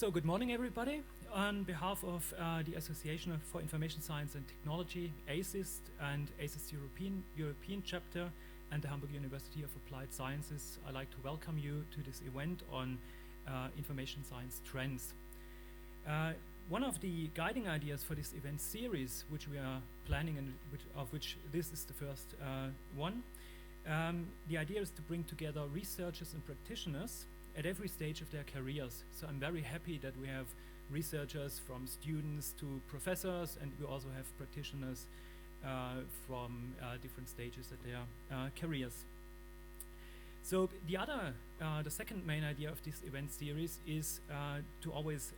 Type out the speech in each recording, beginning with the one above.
So good morning, everybody. On behalf of the Association for Information Science and Technology, ASIS and ASIS European chapter and the Hamburg University of Applied Sciences, I'd like to welcome you to this event on information science trends. One of the guiding ideas for this event series, which we are planning and of which this is the first one, the idea is to bring together researchers and practitioners at every stage of their careers. So I'm very happy that we have researchers from students to professors, and we also have practitioners from different stages of their careers. So the second main idea of this event series is to always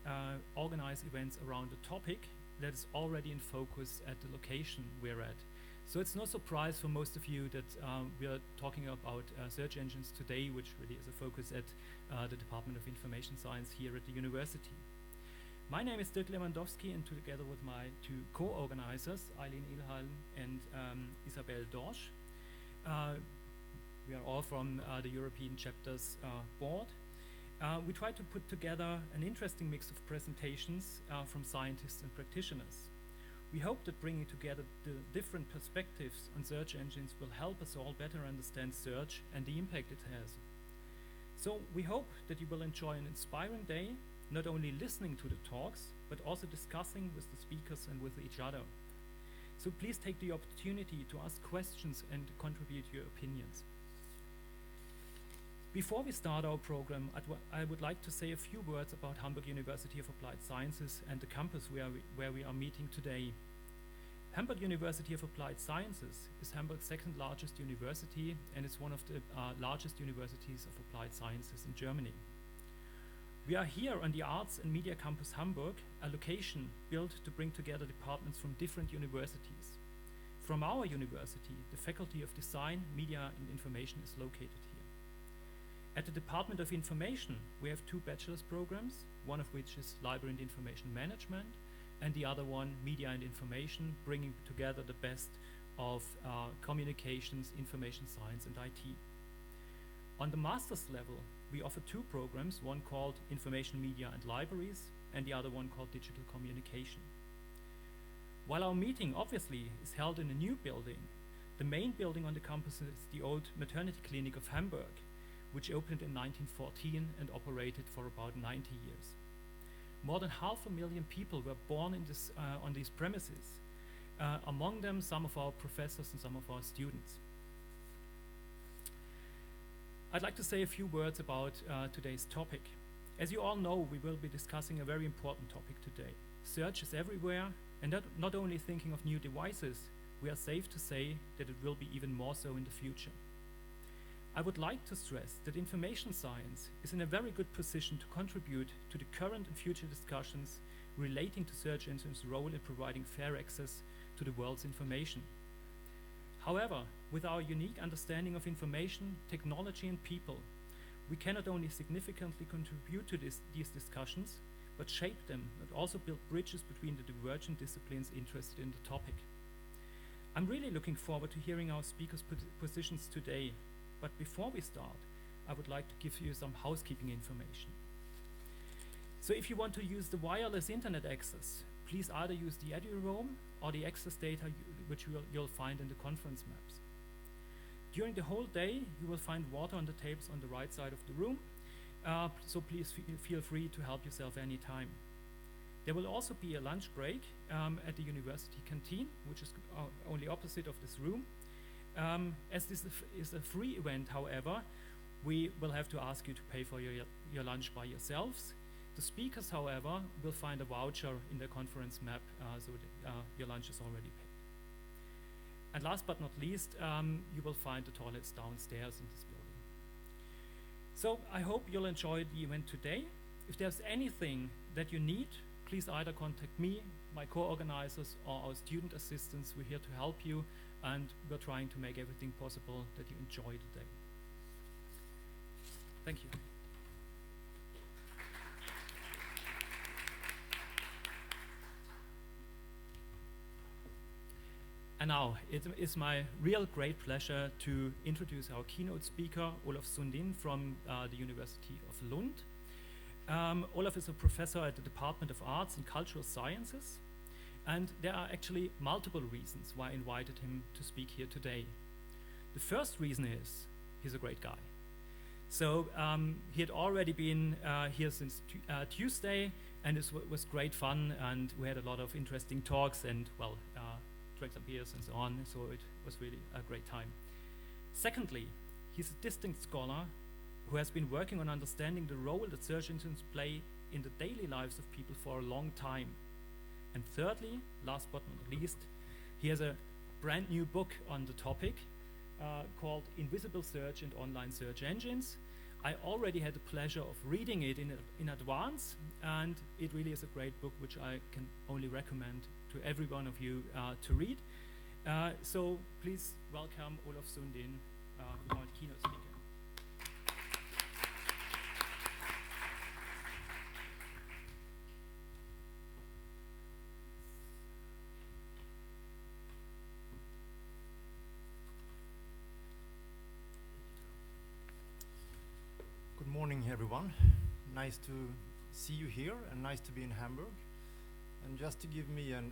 organize events around a topic that is already in focus at the location we're at. So it's no surprise for most of you that we are talking about search engines today, which really is a focus at the Department of Information Science here at the university. My name is Dirk Lewandowski, and together with my two co-organizers, Eileen Ilhalm and Isabel Dorsch, we are all from the European chapter's board. We try to put together an interesting mix of presentations from scientists and practitioners. We hope that bringing together the different perspectives on search engines will help us all better understand search and the impact it has. So we hope that you will enjoy an inspiring day, not only listening to the talks, but also discussing with the speakers and with each other. So please take the opportunity to ask questions and contribute your opinions. Before we start our program, I would like to say a few words about Hamburg University of Applied Sciences and the campus where we are meeting today. Hamburg University of Applied Sciences is Hamburg's second largest university, and it's one of the largest universities of applied sciences in Germany. We are here on the Arts and Media Campus Hamburg, a location built to bring together departments from different universities. From our university, the Faculty of Design, Media and Information is located here. At the Department of Information, we have two bachelor's programs, one of which is Library and Information Management, and the other one, Media and Information, bringing together the best of communications, information science, and IT. On the master's level, we offer two programs, one called Information Media and Libraries, and the other one called Digital Communication. While our meeting obviously is held in a new building, the main building on the campus is the old maternity clinic of Hamburg, which opened in 1914 and operated for about 90 years. More than 500,000 people were born in on these premises, among them some of our professors and some of our students. I'd like to say a few words about today's topic. As you all know, we will be discussing a very important topic today. Search is everywhere, and not only thinking of new devices, we are safe to say that it will be even more so in the future. I would like to stress that information science is in a very good position to contribute to the current and future discussions relating to search engines' role in providing fair access to the world's information. However, with our unique understanding of information, technology and people, we can not only significantly contribute to these discussions, but shape them and also build bridges between the divergent disciplines interested in the topic. I'm really looking forward to hearing our speakers' positions today. But before we start, I would like to give you some housekeeping information. So if you want to use the wireless internet access, please either use the EduRoam or the access data which you'll find in the conference maps. During the whole day, you will find water on the tables on the right side of the room, so please feel free to help yourself anytime. There will also be a lunch break at the university canteen, which is only opposite of this room. As this is a free event, however, we will have to ask you to pay for your lunch by yourselves. The speakers, however, will find a voucher in the conference map, so your lunch is already paid. And last but not least, you will find the toilets downstairs in this building. So I hope you'll enjoy the event today. If there's anything that you need, please either contact me, my co-organizers, or our student assistants. We're here to help you, and we're trying to make everything possible that you enjoy the day. Thank you. And now, it is my real great pleasure to introduce our keynote speaker, Olof Sundin from the University of Lund. Olof is a professor at the Department of Arts and Cultural Sciences, and there are actually multiple reasons why I invited him to speak here today. The first reason is he's a great guy. So he had already been here since Tuesday, and it was great fun, and we had a lot of interesting talks and, well, drank some beers and so on, so it was really a great time. Secondly, he's a distinct scholar who has been working on understanding the role that search engines play in the daily lives of people for a long time. And thirdly, last but not least, he has a brand new book on the topic called Invisible Search and Online Search Engines. I already had the pleasure of reading it in advance, and it really is a great book which I can only recommend to every one of you to read. So please welcome Olof Sundin, our keynote speaker. Good morning, everyone. Nice to see you here, and nice to be in Hamburg. And just to give me an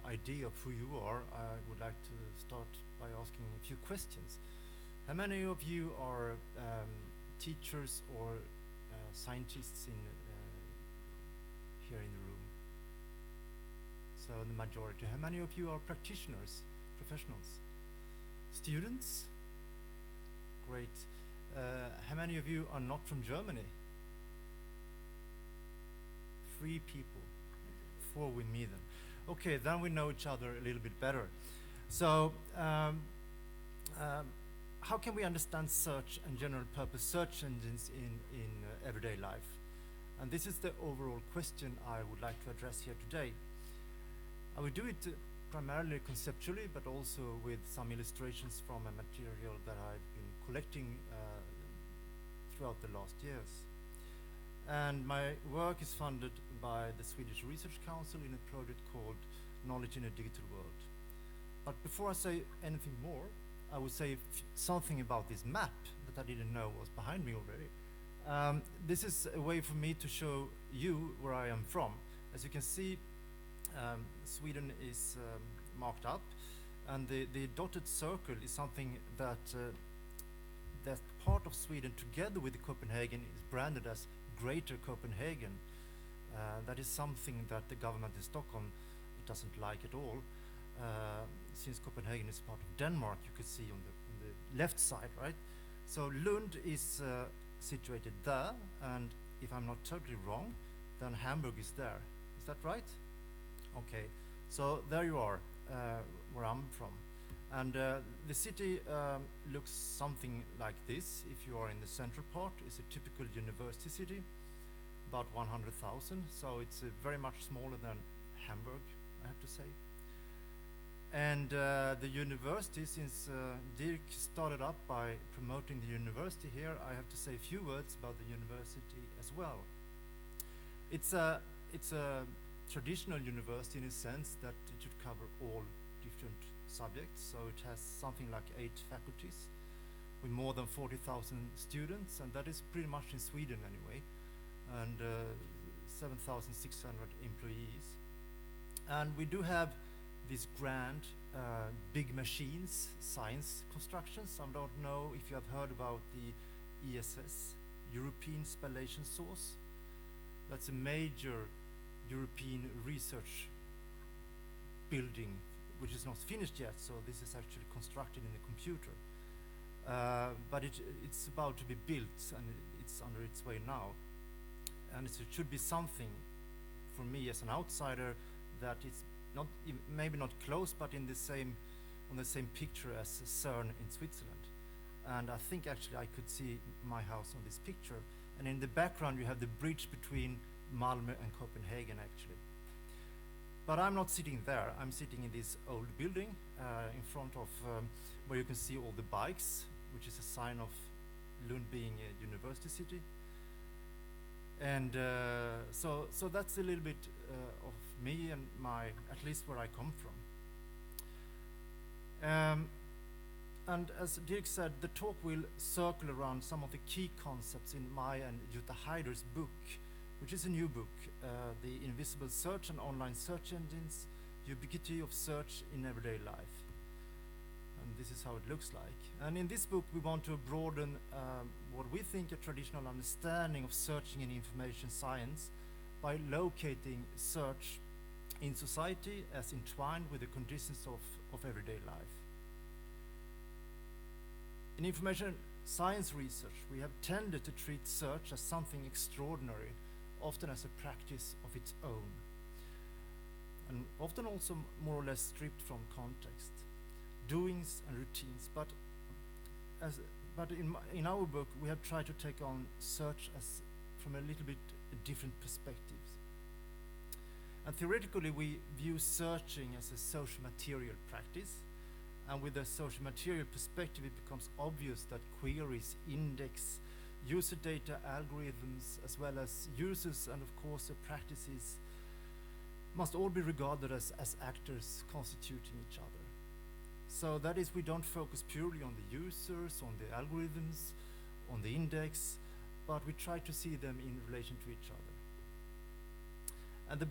idea of who you are, I would like to start by asking a few questions. How many of you are teachers or scientists here in the room? So the majority. How many of you are practitioners, professionals? Students? Great. How many of you are not from Germany? 3 people. 4 with me then. Okay, then we know each other a little bit better. So, how can we understand search and general purpose search engines in everyday life? And this is the overall question I would like to address here today. I will do it primarily conceptually, but also with some illustrations from a material that I've been collecting throughout the last years. And my work is funded by the Swedish Research Council in a project called Knowledge in a Digital World. But before I say anything more, I will say something about this map that I didn't know was behind me already. This is a way for me to show you where I am from. As you can see, Sweden is marked up, and the dotted circle is something that that part of Sweden, together with Copenhagen, is branded as Greater Copenhagen. That is something that the government in Stockholm doesn't like at all. Since Copenhagen is part of Denmark, you could see on the left side, right? So Lund is situated there, and if I'm not totally wrong, then Hamburg is there. Is that right? Okay, so there you are, where I'm from. And the city looks something like this. If you are in the central part, it's a typical university city, about 100,000, so it's very much smaller than Hamburg, I have to say. And the university, since Dirk started up by promoting the university here, I have to say a few words about the university as well. It's a traditional university in a sense that it should cover all different subjects, so it has something like 8 faculties with more than 40,000 students, and that is pretty much in Sweden anyway, and 7,600 employees. And we do have these grand big machines, science constructions. I don't know if you have heard about the ESS, European Spallation Source. That's a major European research building, which is not finished yet, so this is actually constructed in a computer. But it's about to be built, and it's under its way now. And it should be something, for me as an outsider, that it's not maybe not close, but on the same picture as CERN in Switzerland. And I think actually I could see my house on this picture. And in the background you have the bridge between Malmö and Copenhagen actually. But I'm not sitting there. I'm sitting in this old building in front of where you can see all the bikes, which is a sign of Lund being a university city. And so that's a little bit of me and at least where I come from. And as Dirk said, the talk will circle around some of the key concepts in my and Jutta Haider's book, which is a new book, The Invisible Search and Online Search Engines, Ubiquity of Search in Everyday Life. And this is how it looks like. And in this book, we want to broaden what we think a traditional understanding of searching in information science by locating search in society as entwined with the conditions of everyday life. In information science research, we have tended to treat search as something extraordinary, often as a practice of its own, and often also more or less stripped from context, doings and routines. But in our book, we have tried to take on search as from a little bit different perspectives. And theoretically, we view searching as a social material practice. And with a social material perspective, it becomes obvious that queries, index, user data, algorithms, as well as users and of course the practices must all be regarded as actors constituting each other. So that is, we don't focus purely on the users, on the algorithms, on the index, but we try to see them in relation to each other. And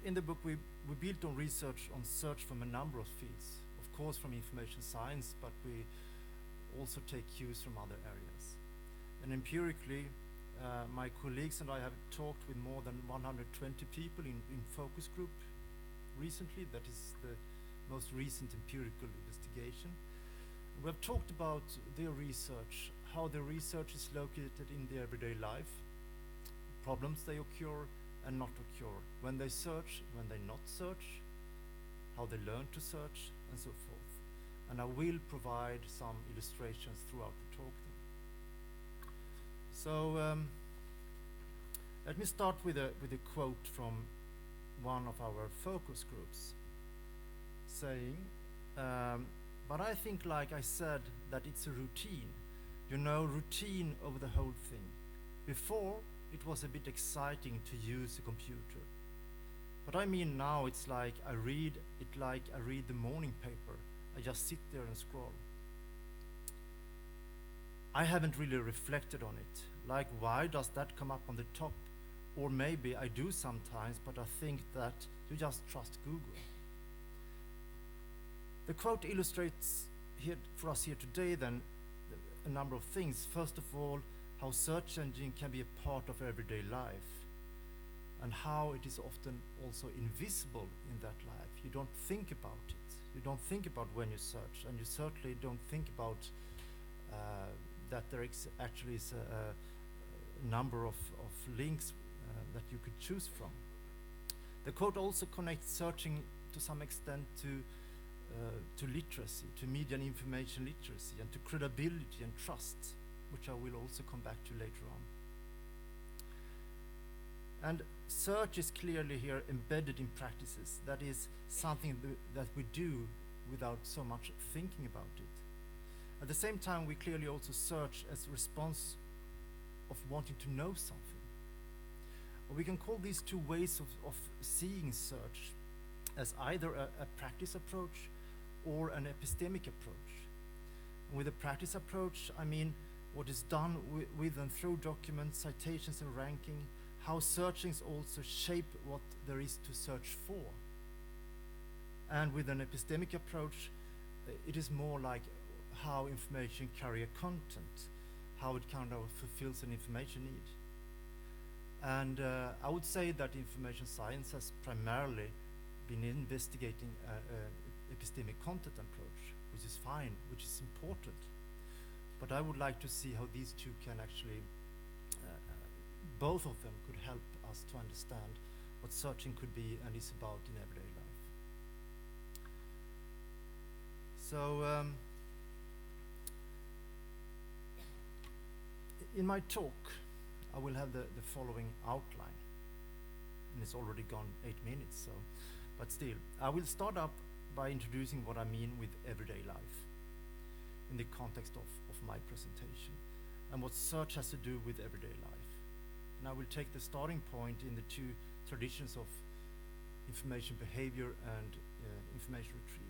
in the book, we built on research on search from a number of fields. Of course from information science, but we also take cues from other areas. And empirically, my colleagues and I have talked with more than 120 people in focus group recently. That is the most recent empirical investigation. We have talked about their research, how the research is located in their everyday life, problems they occur and not occur, when they search, when they not search, how they learn to search, and so forth. And I will provide some illustrations throughout the talk then. So let me start with a quote from one of our focus groups saying, but I think, like I said, that it's a routine. You know, routine over the whole thing. Before, it was a bit exciting to use a computer. But I mean now it's like I read the morning paper. I just sit there and scroll. I haven't really reflected on it. Like, why does that come up on the top? Or maybe I do sometimes, but I think that you just trust Google. The quote illustrates here for us here today then a number of things. First of all, how search engine can be a part of everyday life, and how it is often also invisible in that life. You don't think about it. You don't think about when you search, and you certainly don't think about that there actually is a number of links that you could choose from. The quote also connects searching to some extent to literacy, to media and information literacy, and to credibility and trust, which I will also come back to later on. And search is clearly here embedded in practices. That is something that we do without so much thinking about it. At the same time, we clearly also search as a response of wanting to know something. Or we can call these two ways of seeing search as either a practice approach or an epistemic approach. And with a practice approach, I mean what is done with and through documents, citations and ranking, how searchings also shape what there is to search for. And with an epistemic approach, it is more like how information carry a content, how it kind of fulfills an information need. And I would say that information science has primarily been investigating epistemic content approach, which is fine, which is important. But I would like to see how these two can actually, both of them could help us to understand what searching could be and is about in everyday life. So, in my talk, I will have the following outline. And it's already gone 8 minutes, so, but still. I will start up by introducing what I mean with everyday life in the context of my presentation, and what search has to do with everyday life. And I will take the starting point in the two traditions of information behavior and information retrieval.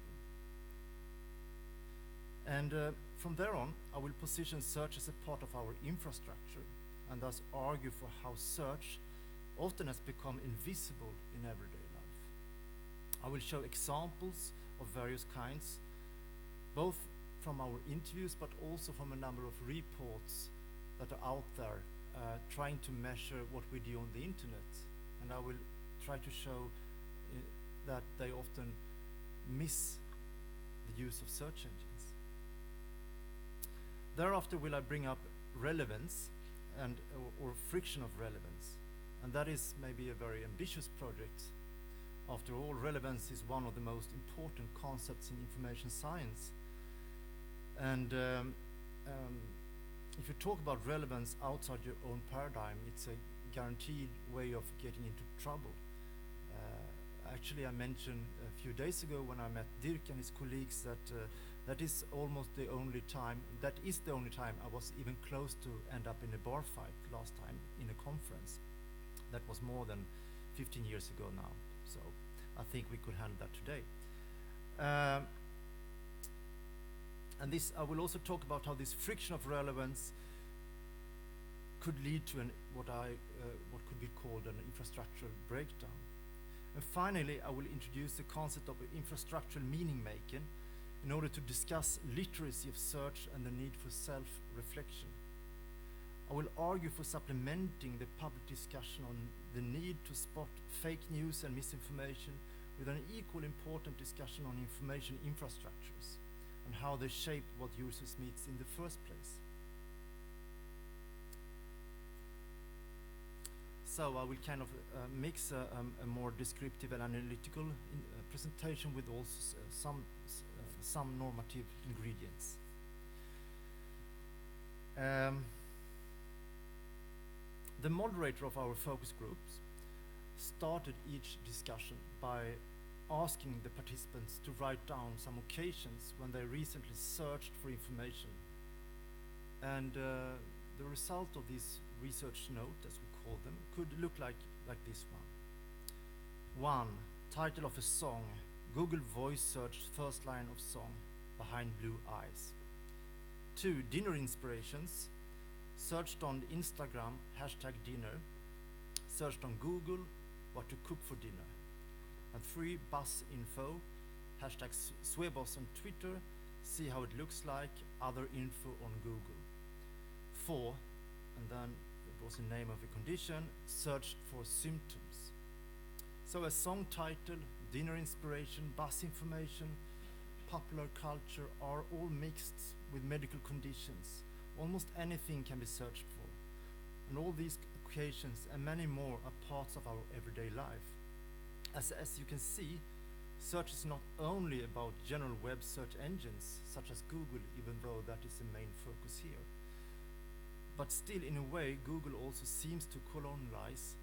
And from there on, I will position search as a part of our infrastructure, and thus argue for how search often has become invisible in everyday life. I will show examples of various kinds, both from our interviews but also from a number of reports that are out there trying to measure what we do on the internet. And I will try to show that they often miss the use of search engines. Thereafter will I bring up relevance and or friction of relevance. And that is maybe a very ambitious project. After all, relevance is one of the most important concepts in information science. And if you talk about relevance outside your own paradigm, it's a guaranteed way of getting into trouble. Actually, I mentioned a few days ago when I met Dirk and his colleagues that that is the only time I was even close to end up in a bar fight last time in a conference. That was more than 15 years ago now, so I think we could handle that today. And this, I will also talk about how this friction of relevance could lead to what could be called an infrastructural breakdown. And finally, I will introduce the concept of infrastructural meaning making in order to discuss literacy of search and the need for self-reflection. I will argue for supplementing the public discussion on the need to spot fake news and misinformation with an equally important discussion on information infrastructures and how they shape what users meet in the first place. So I will kind of mix a more descriptive and analytical presentation with also some normative ingredients. The moderator of our focus groups started each discussion by asking the participants to write down some occasions when they recently searched for information. And the result of this research note, as we call them, could look like this one. 1. Title of a song. Google voice search first line of song, Behind Blue Eyes. 2. Dinner inspirations. Searched on Instagram, #dinner. Searched on Google, what to cook for dinner. And 3. Bus info. #Swebos on Twitter. See how it looks like. Other info on Google. 4. And then it was the name of a condition. Searched for symptoms. So a song title, dinner inspiration, bus information, popular culture are all mixed with medical conditions. Almost anything can be searched for. And all these occasions and many more are parts of our everyday life. As you can see, search is not only about general web search engines such as Google, even though that is the main focus here. But still, in a way, Google also seems to colonize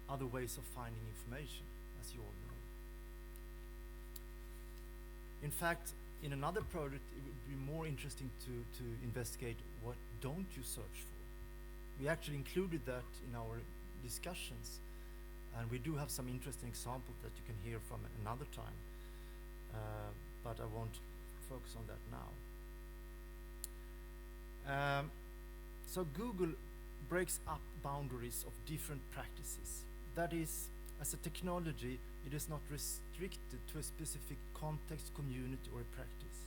other ways of finding information, as you all know. In fact, in another project, it would be more interesting to investigate what don't you search for. We actually included that in our discussions, and we do have some interesting examples that you can hear from another time, but I won't focus on that now. So Google breaks up boundaries of different practices. That is, as a technology, it is not restricted to a specific context, community, or a practice.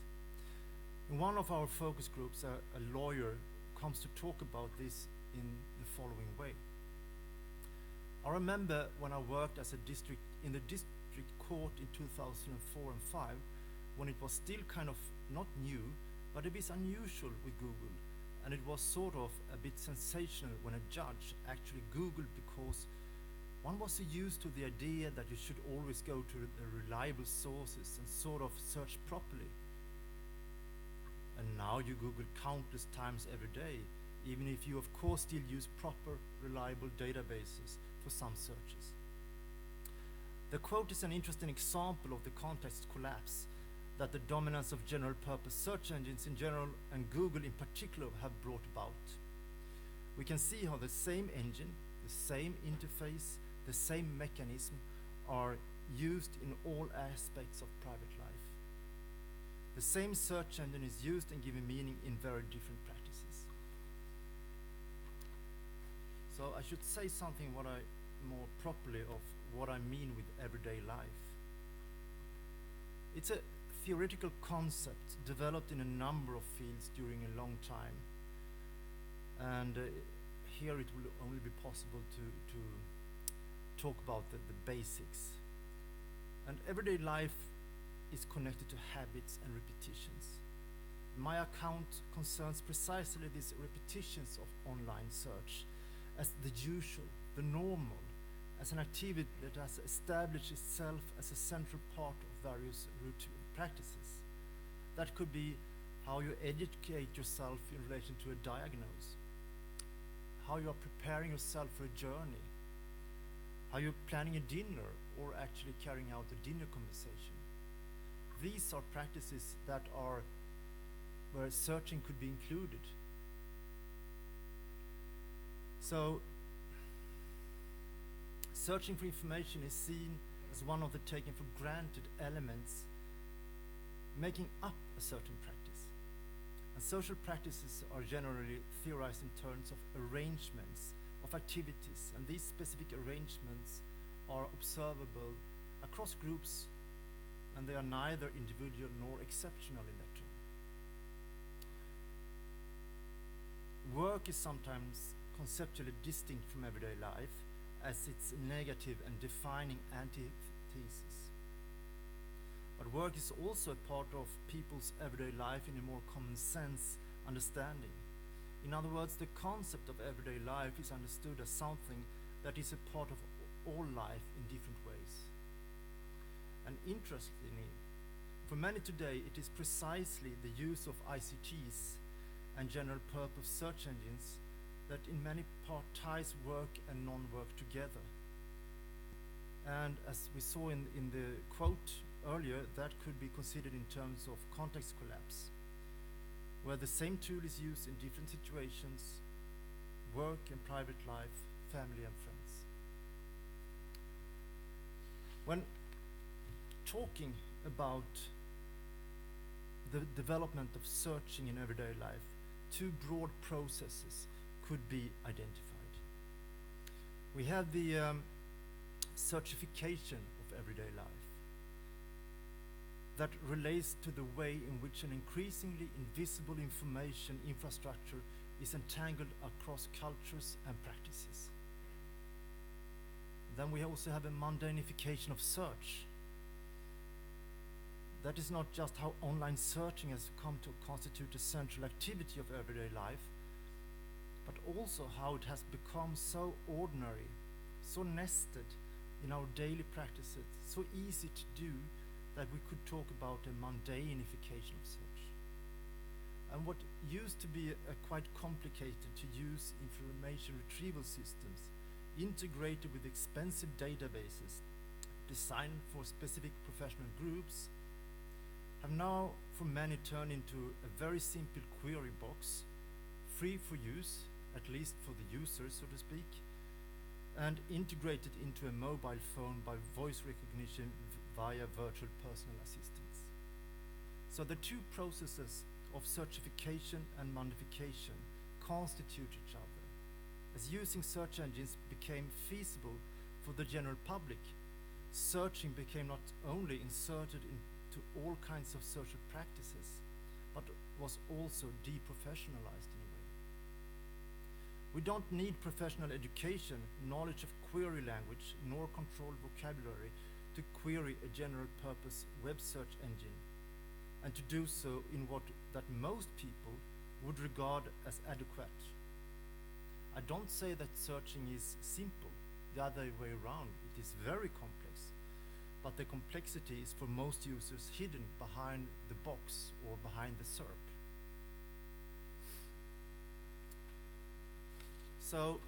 In one of our focus groups, a lawyer comes to talk about this in the following way. I remember when I worked in the district court in 2004 and 5, when it was still kind of not new, but a bit unusual with Google. And it was sort of a bit sensational when a judge actually Googled because one was so used to the idea that you should always go to the reliable sources and sort of search properly. And now you Google countless times every day, even if you of course still use proper, reliable databases for some searches. The quote is an interesting example of the context collapse that the dominance of general purpose search engines in general and Google in particular have brought about. We can see how the same engine, the same interface, the same mechanism are used in all aspects of private life. The same search engine is used and given meaning in very different practices. So I should say something what I more properly of what I mean with everyday life. It's a theoretical concept developed in a number of fields during a long time, and here it will only be possible to talk about the basics. And everyday life is connected to habits and repetitions. My account concerns precisely these repetitions of online search as the usual, the normal, as an activity that has established itself as a central part of various routine practices. That could be how you educate yourself in relation to a diagnosis, how you are preparing yourself for a journey, how you're planning a dinner or actually carrying out a dinner conversation. These are practices that are where searching could be included. So, searching for information is seen as one of the taken for granted elements making up a certain practice. And social practices are generally theorized in terms of arrangements of activities, and these specific arrangements are observable across groups, and they are neither individual nor exceptional in that term. Work is sometimes conceptually distinct from everyday life as its negative and defining antithesis. But work is also a part of people's everyday life in a more common sense understanding. In other words, the concept of everyday life is understood as something that is a part of all life in different ways. And interestingly, for many today, it is precisely the use of ICTs and general purpose search engines that in many parts ties work and non-work together. And as we saw in the quote earlier, that could be considered in terms of context collapse, where the same tool is used in different situations, work and private life, family and friends. When talking about the development of searching in everyday life, two broad processes could be identified. We have the certification of everyday life that relates to the way in which an increasingly invisible information infrastructure is entangled across cultures and practices. Then we also have a mundanification of search. That is not just how online searching has come to constitute a central activity of everyday life, but also how it has become so ordinary, so nested in our daily practices, so easy to do that we could talk about a mundanification of search. And what used to be a quite complicated to use information retrieval systems integrated with expensive databases designed for specific professional groups have now for many turned into a very simple query box, free for use, at least for the user, so to speak, and integrated into a mobile phone by voice recognition via virtual personal assistants. So the two processes of certification and modification constitute each other. As using search engines became feasible for the general public, searching became not only inserted into all kinds of social practices, but was also deprofessionalized in a way. We don't need professional education, knowledge of query language, nor controlled vocabulary to query a general purpose web search engine, and to do so in what that most people would regard as adequate. I don't say that searching is simple, the other way around. It is very complex, but the complexity is for most users hidden behind the box or behind the SERP. So,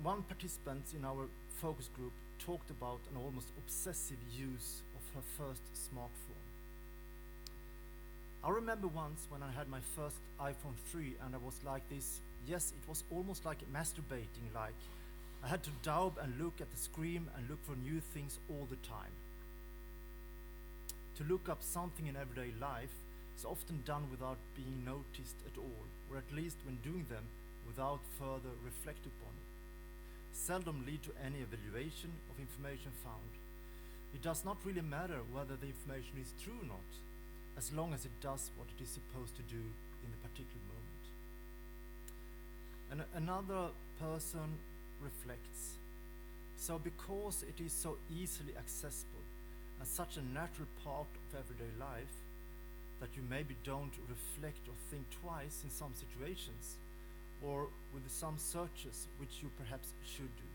one participant in our focus group talked about an almost obsessive use of her first smartphone. I remember once when I had my first iPhone 3 and I was like this, yes, it was almost like masturbating, like I had to daub and look at the screen and look for new things all the time. To look up something in everyday life is often done without being noticed at all, or at least when doing them without further reflect upon it. seldom lead to any evaluation of information found. It does not really matter whether the information is true or not, as long as it does what it is supposed to do in the particular moment. And another person reflects. So because it is so easily accessible and such a natural part of everyday life, that you maybe don't reflect or think twice in some situations, or with some searches which you perhaps should do.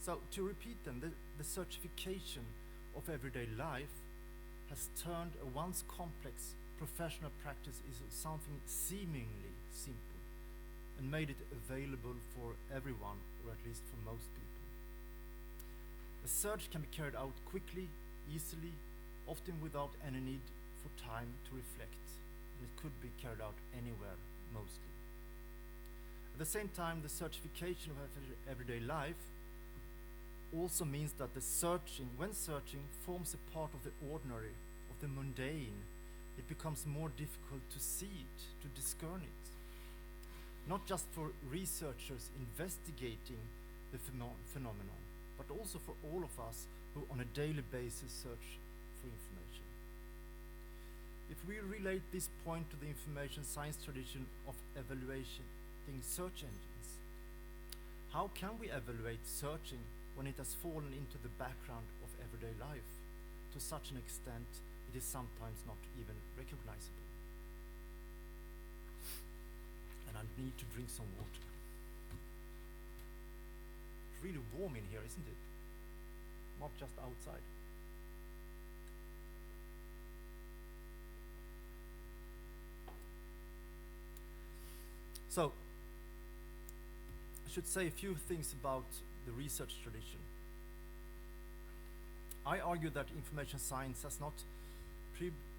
So to repeat then, the searchification of everyday life has turned a once complex professional practice into something seemingly simple and made it available for everyone, or at least for most people. A search can be carried out quickly, easily, often without any need for time to reflect, and it could be carried out anywhere, mostly. At the same time, the searchification of everyday life also means that when searching forms a part of the ordinary, of the mundane, it becomes more difficult to see it, to discern it. Not just for researchers investigating the phenomenon, but also for all of us who on a daily basis search for information. If we relate this point to the information science tradition of evaluating search engines, how can we evaluate searching when it has fallen into the background of everyday life to such an extent it is sometimes not even recognizable? And I need to drink some water. It's really warm in here, isn't it? Not just outside. So, I should say a few things about the research tradition. I argue that information science has not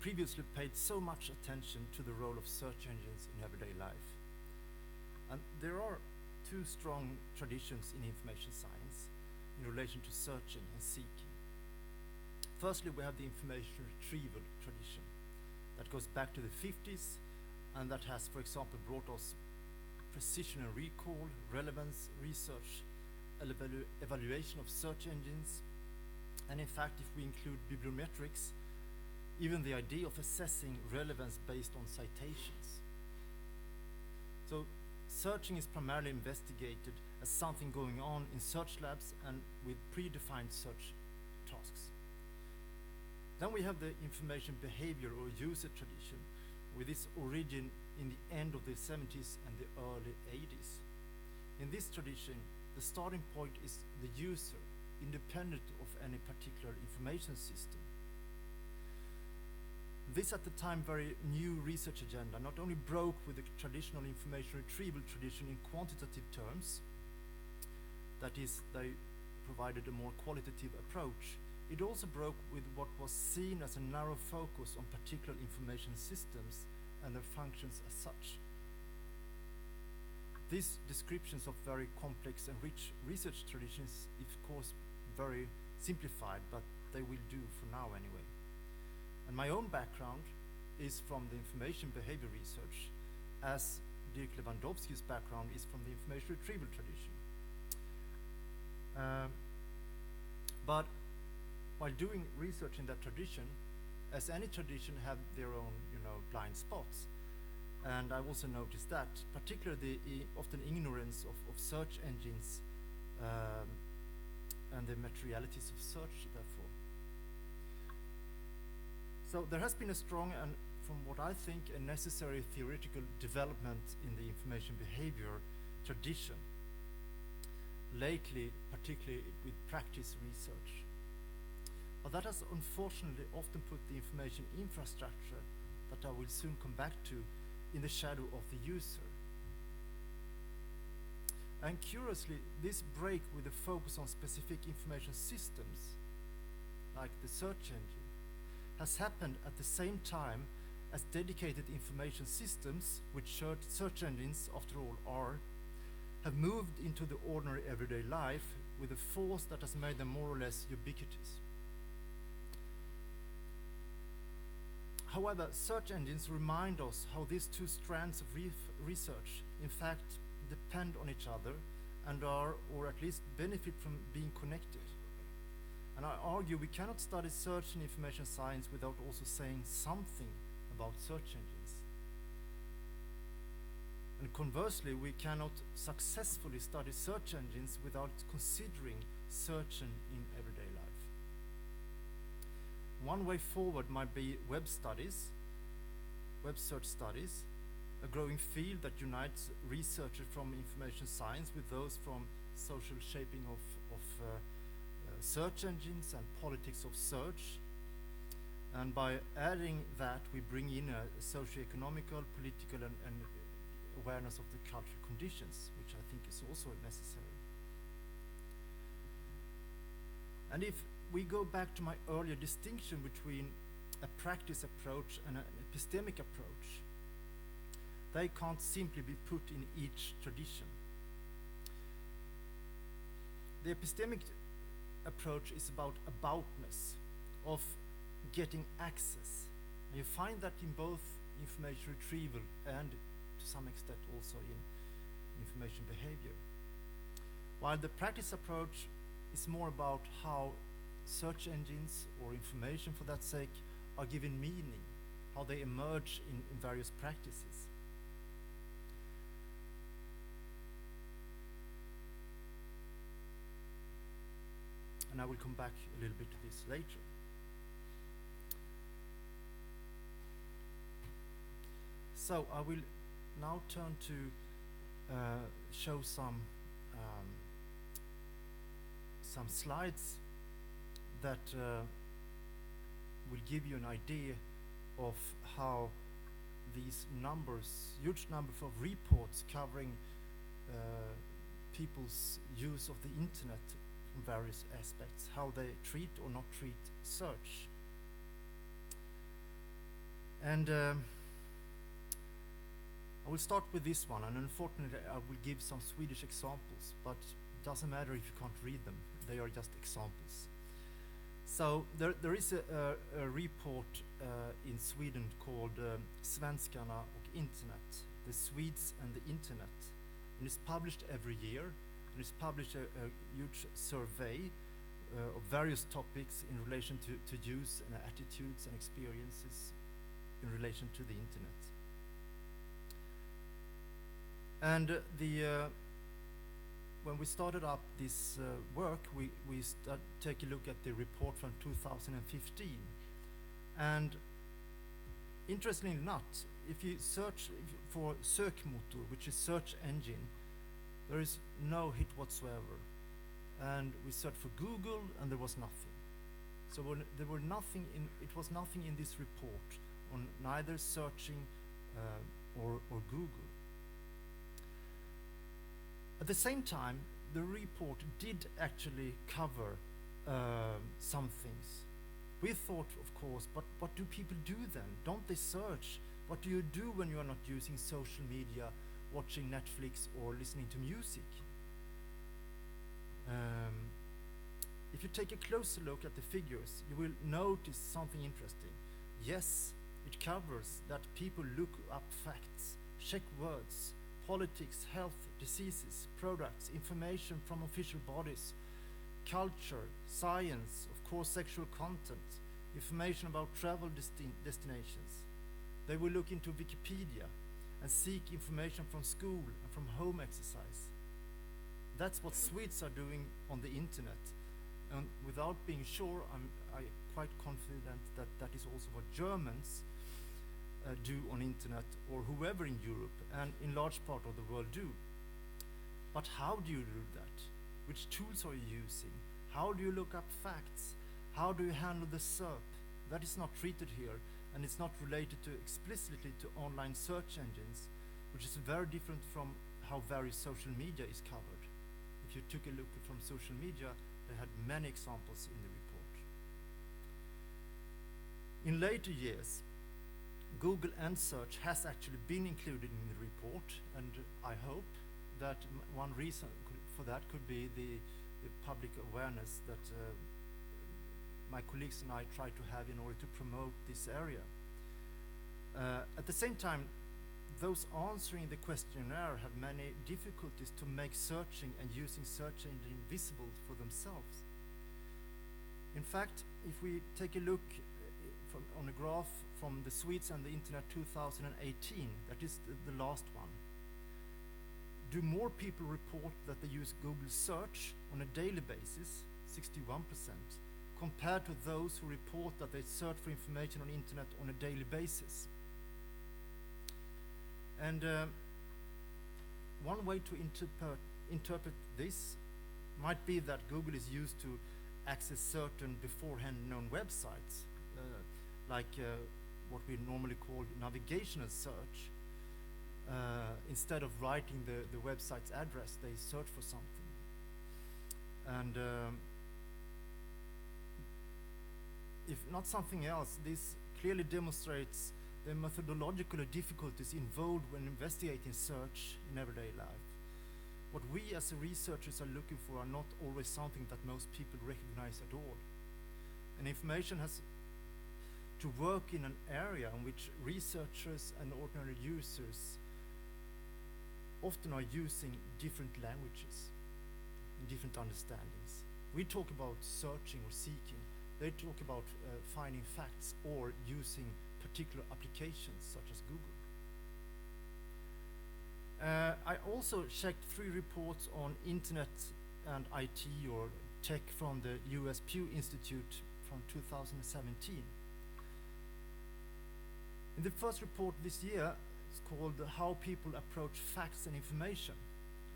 previously paid so much attention to the role of search engines in everyday life. And there are two strong traditions in information science in relation to searching and seeking. Firstly, we have the information retrieval tradition that goes back to the 50s and that has, for example, brought us precision and recall, relevance research, evaluation of search engines, and in fact, if we include bibliometrics, even the idea of assessing relevance based on citations. So searching is primarily investigated as something going on in search labs and with predefined search tasks. Then we have the information behavior or user tradition with its origin in the end of the 70s and the early 80s. In this tradition, the starting point is the user, independent of any particular information system. This at the time very new research agenda not only broke with the traditional information retrieval tradition in quantitative terms, that is, they provided a more qualitative approach, it also broke with what was seen as a narrow focus on particular information systems and their functions as such. These descriptions of very complex and rich research traditions is of course very simplified, but they will do for now anyway. And my own background is from the information behavior research, as Dirk Lewandowski's background is from the information retrieval tradition. But while doing research in that tradition, as any tradition have their own, blind spots. And I've also noticed that, particularly the often ignorance of search engines and the materialities of search, therefore. So there has been a strong and, from what I think, a necessary theoretical development in the information behavior tradition, lately, particularly with practice research. But that has unfortunately often put the information infrastructure, that I will soon come back to, in the shadow of the user. And curiously, this break with the focus on specific information systems, like the search engine, has happened at the same time as dedicated information systems, which search engines, after all, are, have moved into the ordinary everyday life with a force that has made them more or less ubiquitous. However, search engines remind us how these two strands of research, in fact, depend on each other and are, or at least benefit from being connected. And I argue we cannot study search and information science without also saying something about search engines. And conversely, we cannot successfully study search engines without considering searching in everyday life. One way forward might be web studies, web search studies, a growing field that unites researchers from information science with those from social shaping of search engines and politics of search. And by adding that, we bring in a socio-economical, political, and awareness of the cultural conditions, which I think is also necessary. And if we go back to my earlier distinction between a practice approach and an epistemic approach, they can't simply be put in each tradition. The epistemic approach is about aboutness, of getting access. And you find that in both information retrieval and to some extent also in information behavior. While the practice approach is more about how search engines, or information for that sake, are given meaning, how they emerge in various practices. And I will come back a little bit to this later. So I will now turn to show some slides that will give you an idea of how these numbers, huge number of reports covering people's use of the internet from various aspects, how they treat or not treat search. And I will start with this one, and unfortunately I will give some Swedish examples, but it doesn't matter if you can't read them, they are just examples. So there is a report in Sweden called Svenskarna och internet, the Swedes and the internet, and it's published every year, and it's published a huge survey of various topics in relation to use and attitudes and experiences in relation to the internet. And when we started up this work, we take a look at the report from 2015. And interestingly enough, if you search for sökmotor, which is search engine, there is no hit whatsoever. And we searched for Google, and there was nothing. So there were nothing in, it was nothing in this report on neither searching or Google. At the same time, the report did actually cover some things. We thought, of course, but what do people do then? Don't they search? What do you do when you are not using social media, watching Netflix or listening to music? If you take a closer look at the figures, you will notice something interesting. Yes, it covers that people look up facts, check words, politics, health, diseases, products, information from official bodies, culture, science, of course sexual content, information about travel destinations. They will look into Wikipedia and seek information from school and from home exercise. That's what Swedes are doing on the internet. And without being sure, I'm quite confident that that is also what Germans do on internet, or whoever in Europe and in large part of the world do. But how do you do that? Which tools are you using? How do you look up facts? How do you handle the SERP? That is not treated here, and it's not related to explicitly to online search engines, which is very different from how various social media is covered. If you took a look from social media, they had many examples in the report. In later years, Google and search has actually been included in the report, and I hope that one reason for that could be the public awareness that my colleagues and I try to have in order to promote this area. At the same time, those answering the questionnaire have many difficulties to make searching and using search engine visible for themselves. In fact, if we take a look on a graph from the Swedes and the Internet 2018, that is the last one, do more people report that they use Google search on a daily basis, 61%, compared to those who report that they search for information on Internet on a daily basis. And one way to interpret this might be that Google is used to access certain beforehand known websites, like what we normally call navigational search. Instead of writing the website's address, they search for something. And if not something else, this clearly demonstrates the methodological difficulties involved when investigating search in everyday life. What we as researchers are looking for are not always something that most people recognize at all. And information has to work in an area in which researchers and ordinary users often are using different languages and different understandings. We talk about searching or seeking. They talk about finding facts or using particular applications such as Google. I also checked 3 reports on Internet and IT or tech from the US Pew Institute from 2017. In the first report this year, it's called How People Approach Facts and Information,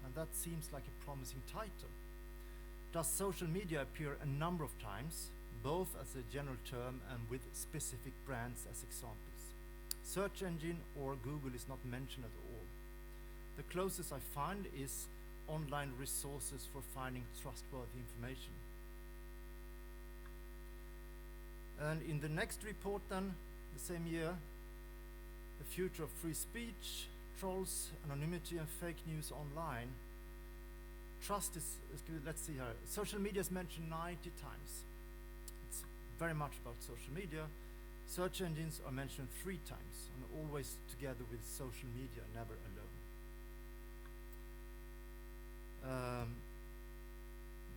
and that seems like a promising title. Does social media appear a number of times, both as a general term and with specific brands as examples? Search engine or Google is not mentioned at all. The closest I find is online resources for finding trustworthy information. And in the next report then, the same year, the future of free speech, trolls, anonymity and fake news online. Trust is let's see here, social media is mentioned 90 times. It's very much about social media. Search engines are mentioned 3 times, and always together with social media, never alone.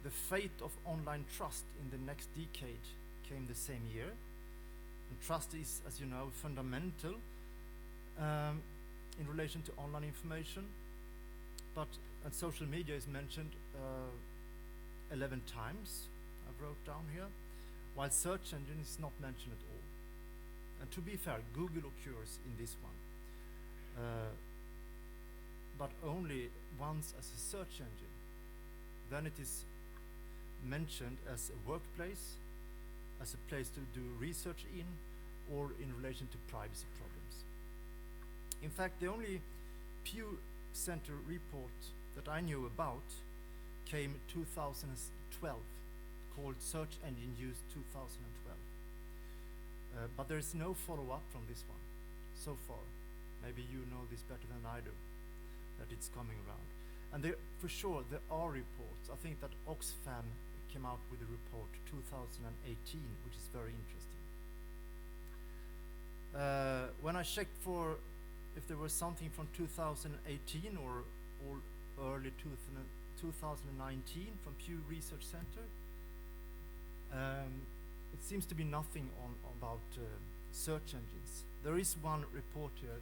The fate of online trust in the next decade came the same year. And trust is, as you know, fundamental in relation to online information. And social media is mentioned 11 times, I wrote down here, while search engine is not mentioned at all. And to be fair, Google occurs in this one, but only once as a search engine. Then it is mentioned as a workplace, as a place to do research in, or in relation to privacy problems. In fact, the only Pew Center report that I knew about came 2012, called Search Engine Use 2012. But there is no follow-up from this one so far. Maybe you know this better than I do, that it's coming around. And for sure, there are reports. I think that Oxfam came out with a report 2018, which is very interesting. When I checked for if there was something from 2018 or early 2019 from Pew Research Center, it seems to be nothing about search engines. There is one report here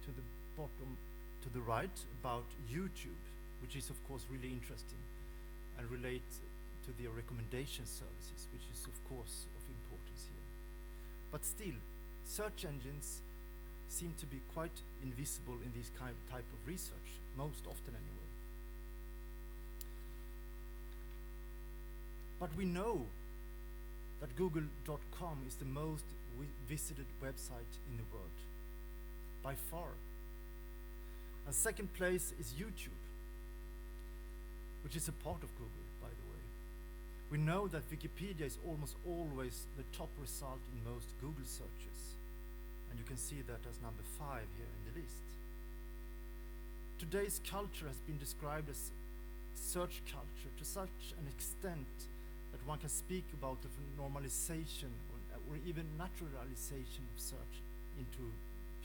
to the bottom, to the right, about YouTube, which is of course really interesting and relates to the recommendation services, which is of course of importance here. But still, search engines seem to be quite invisible in this type of research, most often anyway. But we know that Google.com is the most visited website in the world, by far. And second place is YouTube, which is a part of Google, by the way. We know that Wikipedia is almost always the top result in most Google searches. And you can see that as number 5 here in the list. Today's culture has been described as search culture to such an extent that one can speak about the normalization or even naturalization of search into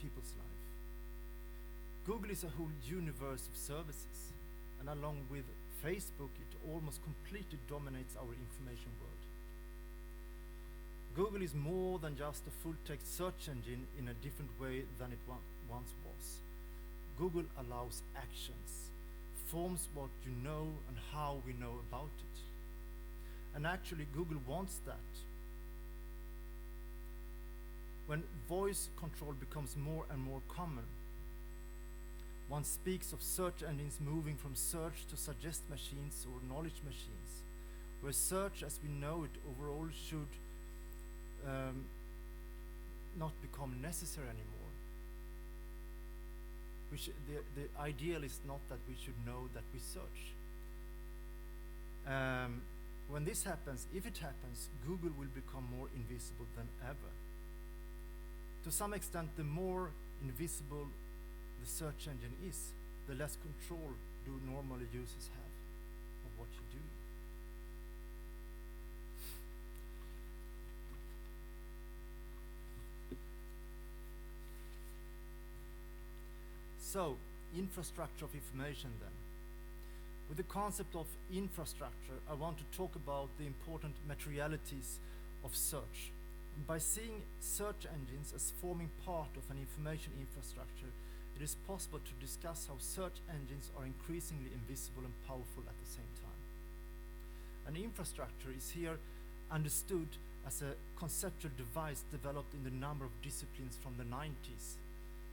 people's life. Google is a whole universe of services, and along with Facebook, it almost completely dominates our information world. Google is more than just a full-text search engine in a different way than it once was. Google allows actions, forms what you know and how we know about it. And actually, Google wants that. When voice control becomes more and more common, one speaks of search engines moving from search to suggest machines or knowledge machines, where search as we know it overall should not become necessary anymore. The ideal is not that we should know that we search. When this happens, if it happens, Google will become more invisible than ever. To some extent, the more invisible the search engine is, the less control do normally users have of what you do. So, infrastructure of information then. With the concept of infrastructure, I want to talk about the important materialities of search. By seeing search engines as forming part of an information infrastructure, it is possible to discuss how search engines are increasingly invisible and powerful at the same time. An infrastructure is here understood as a conceptual device developed in the number of disciplines from the 90s,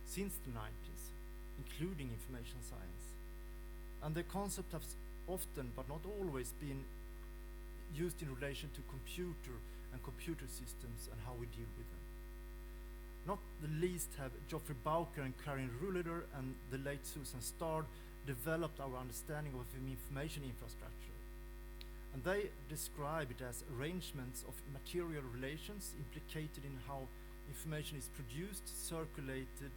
since the 90s, including information science. And the concept has often, but not always, been used in relation to computer and computer systems and how we deal with them. Not the least have Geoffrey Bowker and Karin Rouleder and the late Susan Stard developed our understanding of information infrastructure. And they describe it as arrangements of material relations implicated in how information is produced, circulated,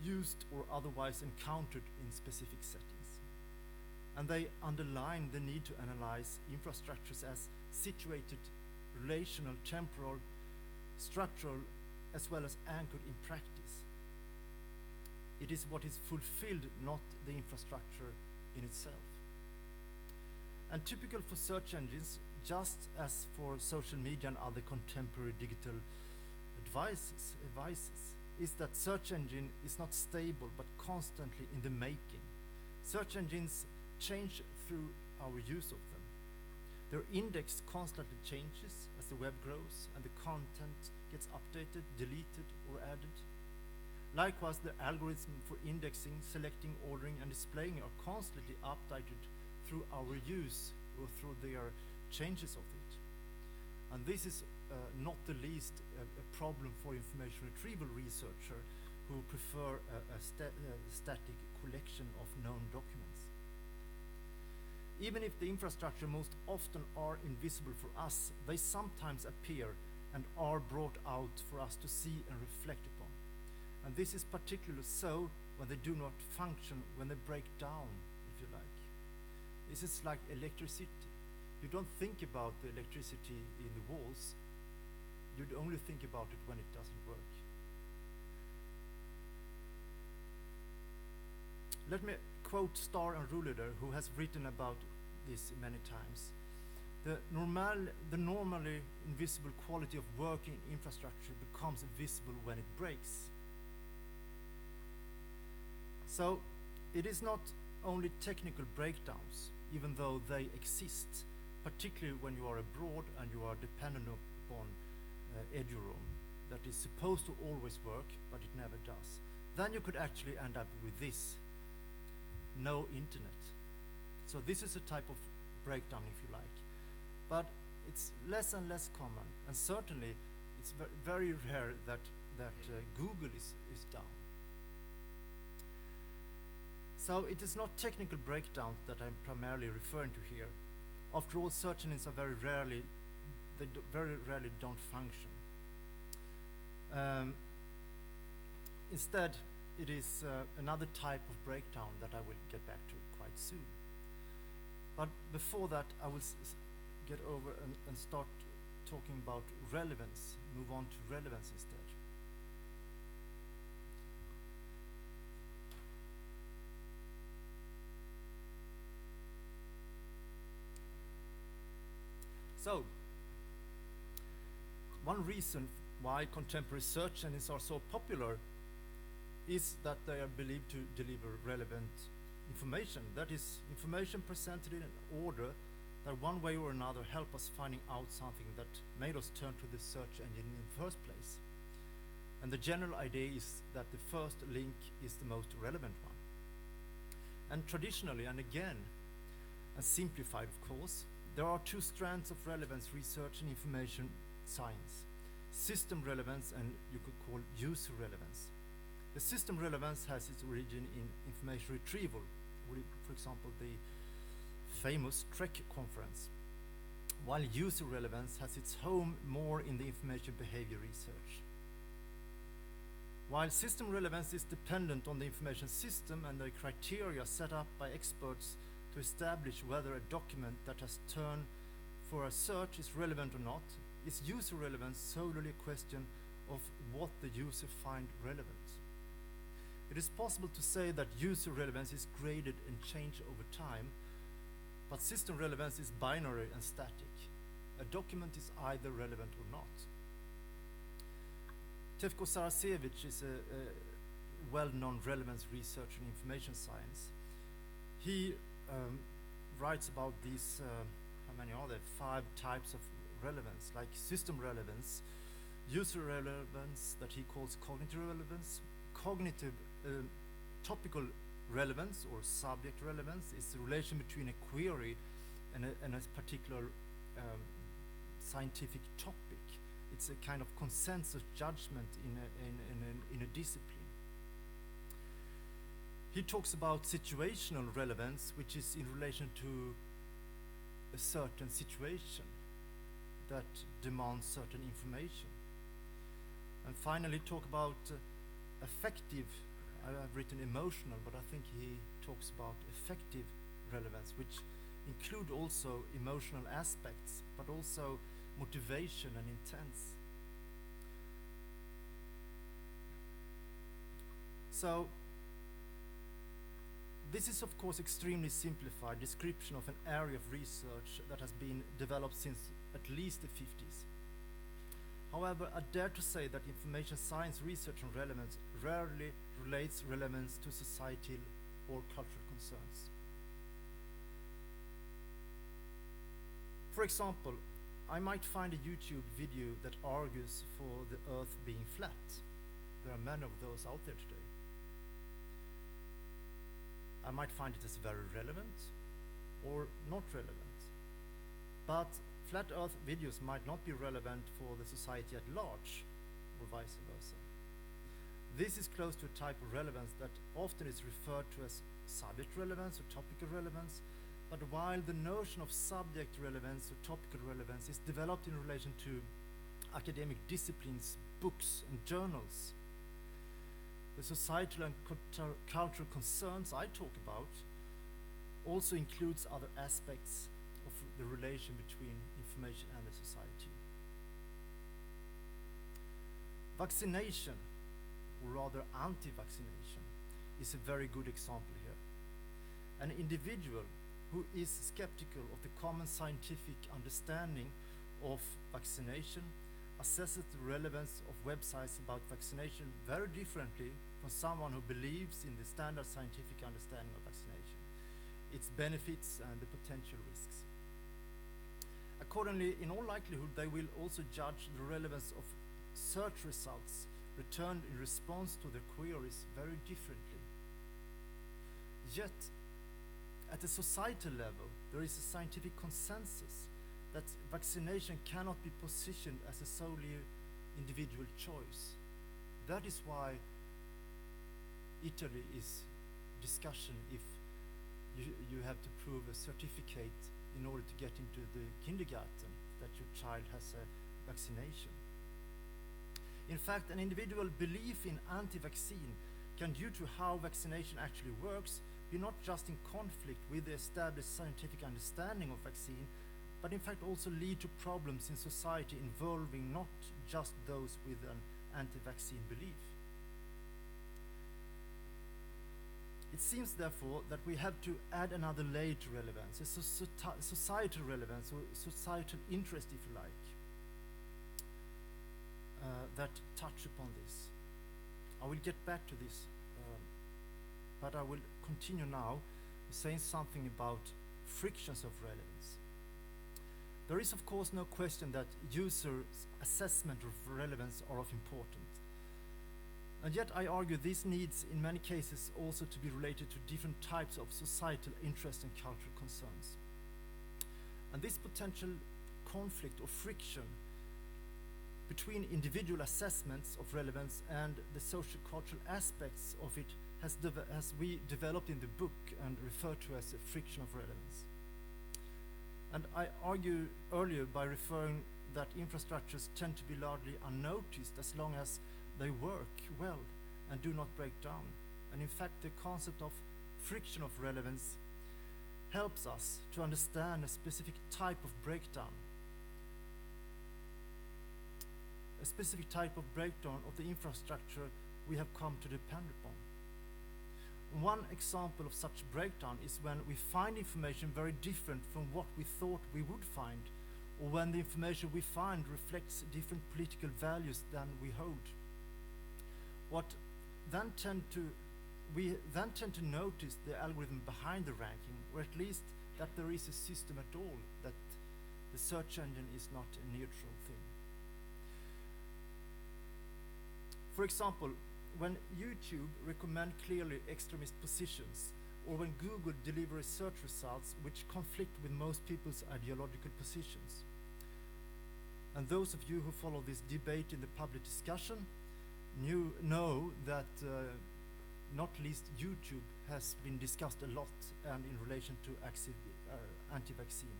used, or otherwise encountered in specific settings. And they underline the need to analyze infrastructures as situated, relational, temporal, structural, as well as anchored in practice. It is what is fulfilled, not the infrastructure in itself. And typical for search engines, just as for social media and other contemporary digital devices, is that search engine is not stable but constantly in the making. Search engines change through our use of them. Their index constantly changes as the web grows and the content gets updated, deleted, or added. Likewise, the algorithm for indexing, selecting, ordering, and displaying are constantly updated through our use or through their changes of it. And this is not the least a problem for information retrieval researchers who prefer a static collection of known documents. Even if the infrastructure most often are invisible for us, they sometimes appear and are brought out for us to see and reflect upon. And this is particularly so when they do not function, when they break down, if you like. This is like electricity. You don't think about the electricity in the walls. You'd only think about it when it doesn't work. Let me quote Starr and Rouleder, who has written about this many times. The normally invisible quality of working infrastructure becomes visible when it breaks. So it is not only technical breakdowns, even though they exist, particularly when you are abroad and you are dependent upon eduroam that is supposed to always work, but it never does. Then you could actually end up with this: no internet. So this is a type of breakdown, if you like. But it's less and less common, and certainly it's very rare that Google is down. So it is not technical breakdowns that I'm primarily referring to here. After all, search engines are very rarely don't function. Instead, it is another type of breakdown that I will get back to quite soon. But before that, I will get over and start talking about relevance, move on to relevance instead. So, one reason why contemporary search engines are so popular is that they are believed to deliver relevant information. That is, information presented in an order that one way or another help us finding out something that made us turn to the search engine in the first place. And the general idea is that the first link is the most relevant one. And traditionally, and again, and simplified of course, there are two strands of relevance research and information science: system relevance and you could call user relevance. The system relevance has its origin in information retrieval, for example, the famous Trek conference, while user relevance has its home more in the information behavior research. While system relevance is dependent on the information system and the criteria set up by experts to establish whether a document that has turned for a search is relevant or not, is user relevance solely a question of what the user finds relevant. It is possible to say that user relevance is graded and changed over time, but system relevance is binary and static. A document is either relevant or not. Tefko Sarasevich is a well-known relevance researcher in information science. He writes about these, how many are there? 5 types of relevance, like system relevance, user relevance that he calls cognitive relevance, cognitive topical relevance or subject relevance is the relation between a query and a particular scientific topic. It's a kind of consensus judgment in a discipline. He talks about situational relevance, which is in relation to a certain situation that demands certain information. And finally talk about affective, I've written emotional, but I think he talks about affective relevance, which include also emotional aspects, but also motivation and intent. So this is of course extremely simplified description of an area of research that has been developed since at least the 50s. However, I dare to say that information science research on relevance rarely relates relevance to societal or cultural concerns. For example, I might find a YouTube video that argues for the Earth being flat. There are many of those out there today. I might find it as very relevant or not relevant. But flat Earth videos might not be relevant for the society at large, or vice versa. This is close to a type of relevance that often is referred to as subject relevance or topical relevance, but while the notion of subject relevance or topical relevance is developed in relation to academic disciplines, books and journals, the societal and cultural concerns I talk about also includes other aspects of the relation between information and the society. Vaccination, or rather anti-vaccination, is a very good example here. An individual who is skeptical of the common scientific understanding of vaccination assesses the relevance of websites about vaccination very differently from someone who believes in the standard scientific understanding of vaccination, its benefits and the potential risks. Accordingly, in all likelihood, they will also judge the relevance of search results returned in response to their queries very differently. Yet, at a societal level, there is a scientific consensus that vaccination cannot be positioned as a solely individual choice. That is why Italy is discussion if you have to prove a certificate in order to get into the kindergarten that your child has a vaccination. In fact, an individual belief in anti-vaccine can, due to how vaccination actually works, be not just in conflict with the established scientific understanding of vaccine, but in fact also lead to problems in society involving not just those with an anti-vaccine belief. It seems, therefore, that we have to add another layer to relevance, a societal relevance, or societal interest, if you like, that touch upon this. I will get back to this, but I will continue now saying something about frictions of relevance. There is, of course, no question that users' assessment of relevance are of importance. And yet I argue this needs, in many cases, also to be related to different types of societal interests and cultural concerns. And this potential conflict or friction between individual assessments of relevance and the social cultural aspects of it has we developed in the book and referred to as a friction of relevance. And I argue earlier by referring that infrastructures tend to be largely unnoticed as long as they work well and do not break down. And in fact, the concept of friction of relevance helps us to understand a specific type of breakdown. A specific type of breakdown of the infrastructure we have come to depend upon. One example of such breakdown is when we find information very different from what we thought we would find, or when the information we find reflects different political values than we hold. We then tend to notice the algorithm behind the ranking, or at least that there is a system at all, that the search engine is not a neutral thing. For example, when YouTube recommend clearly extremist positions, or when Google delivers search results which conflict with most people's ideological positions. And those of you who follow this debate in the public discussion know that not least YouTube has been discussed a lot, and in relation to anti-vaccine.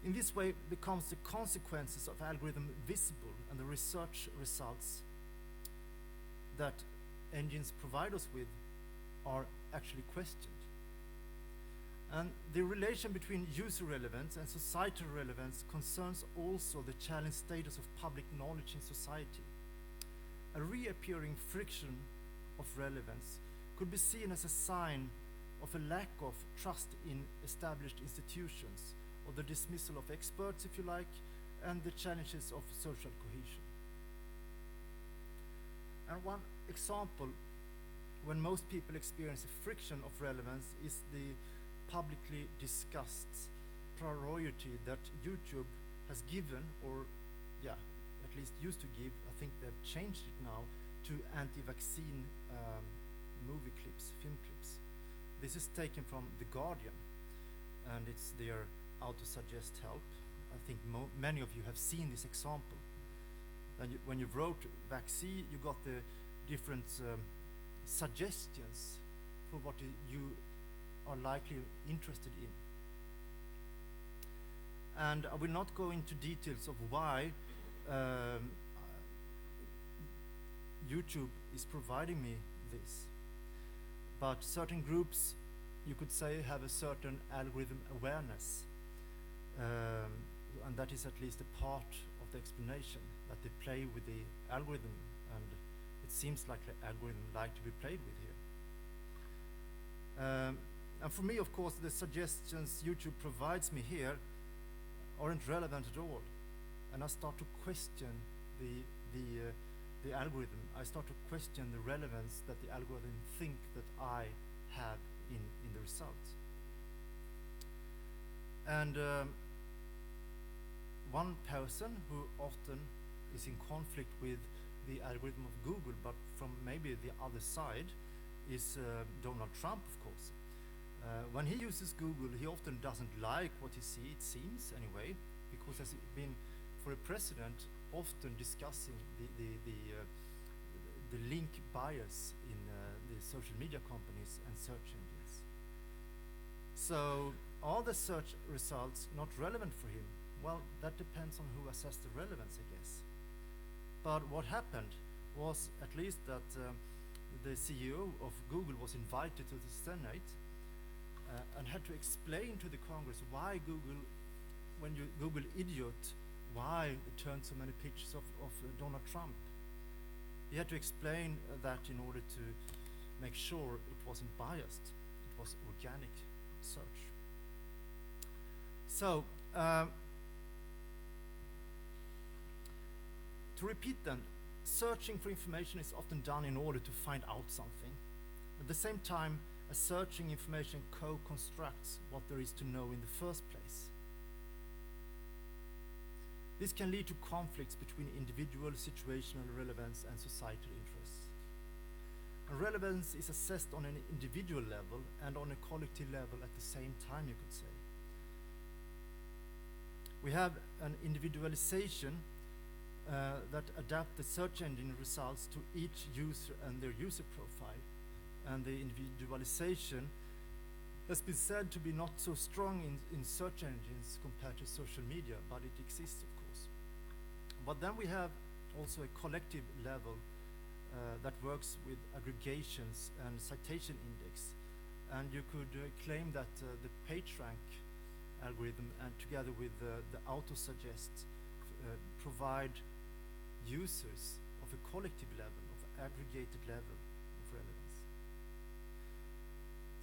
In this way becomes the consequences of algorithm visible, and the research results that engines provide us with are actually questioned. And the relation between user relevance and societal relevance concerns also the challenged status of public knowledge in society. A reappearing friction of relevance could be seen as a sign of a lack of trust in established institutions, or the dismissal of experts, if you like, and the challenges of social cohesion. And one example when most people experience a friction of relevance is the publicly discussed priority that YouTube has given, or at least used to give, I think they've changed it now, to anti-vaccine movie clips, film clips. This is taken from The Guardian, and it's their auto-suggest help. I think many of you have seen this example. And when you wrote vaccine, you got the different suggestions for what you are likely interested in. And I will not go into details of why YouTube is providing me this. But certain groups, you could say, have a certain algorithm awareness. And that is at least a part of the explanation, that they play with the algorithm, and it seems like the algorithm like to be played with here. And for me, of course, the suggestions YouTube provides me here aren't relevant at all, and I start to question the algorithm. I start to question the relevance that the algorithm think that I have in the results. And one person who often is in conflict with the algorithm of Google, but from maybe the other side, is Donald Trump, of course. When he uses Google, he often doesn't like what he sees, it seems anyway, because has been, for a president, often discussing the link bias in the social media companies and search engines. So are the search results not relevant for him? Well, that depends on who assessed the relevance, I guess. But what happened was at least that the CEO of Google was invited to the Senate and had to explain to the Congress why Google, when you Google idiot, why it turned so many pictures of Donald Trump. He had to explain that in order to make sure it wasn't biased. It was organic search. So, to repeat then, searching for information is often done in order to find out something. At the same time, a searching information co-constructs what there is to know in the first place. This can lead to conflicts between individual situational relevance and societal interests. And relevance is assessed on an individual level and on a collective level at the same time, you could say. We have an individualization that adapt the search engine results to each user and their user profile. And the individualization has been said to be not so strong in search engines compared to social media, but it exists, of course. But then we have also a collective level that works with aggregations and citation index. And you could claim that the PageRank algorithm and together with the auto-suggest provide users of a collective level, of aggregated level of relevance.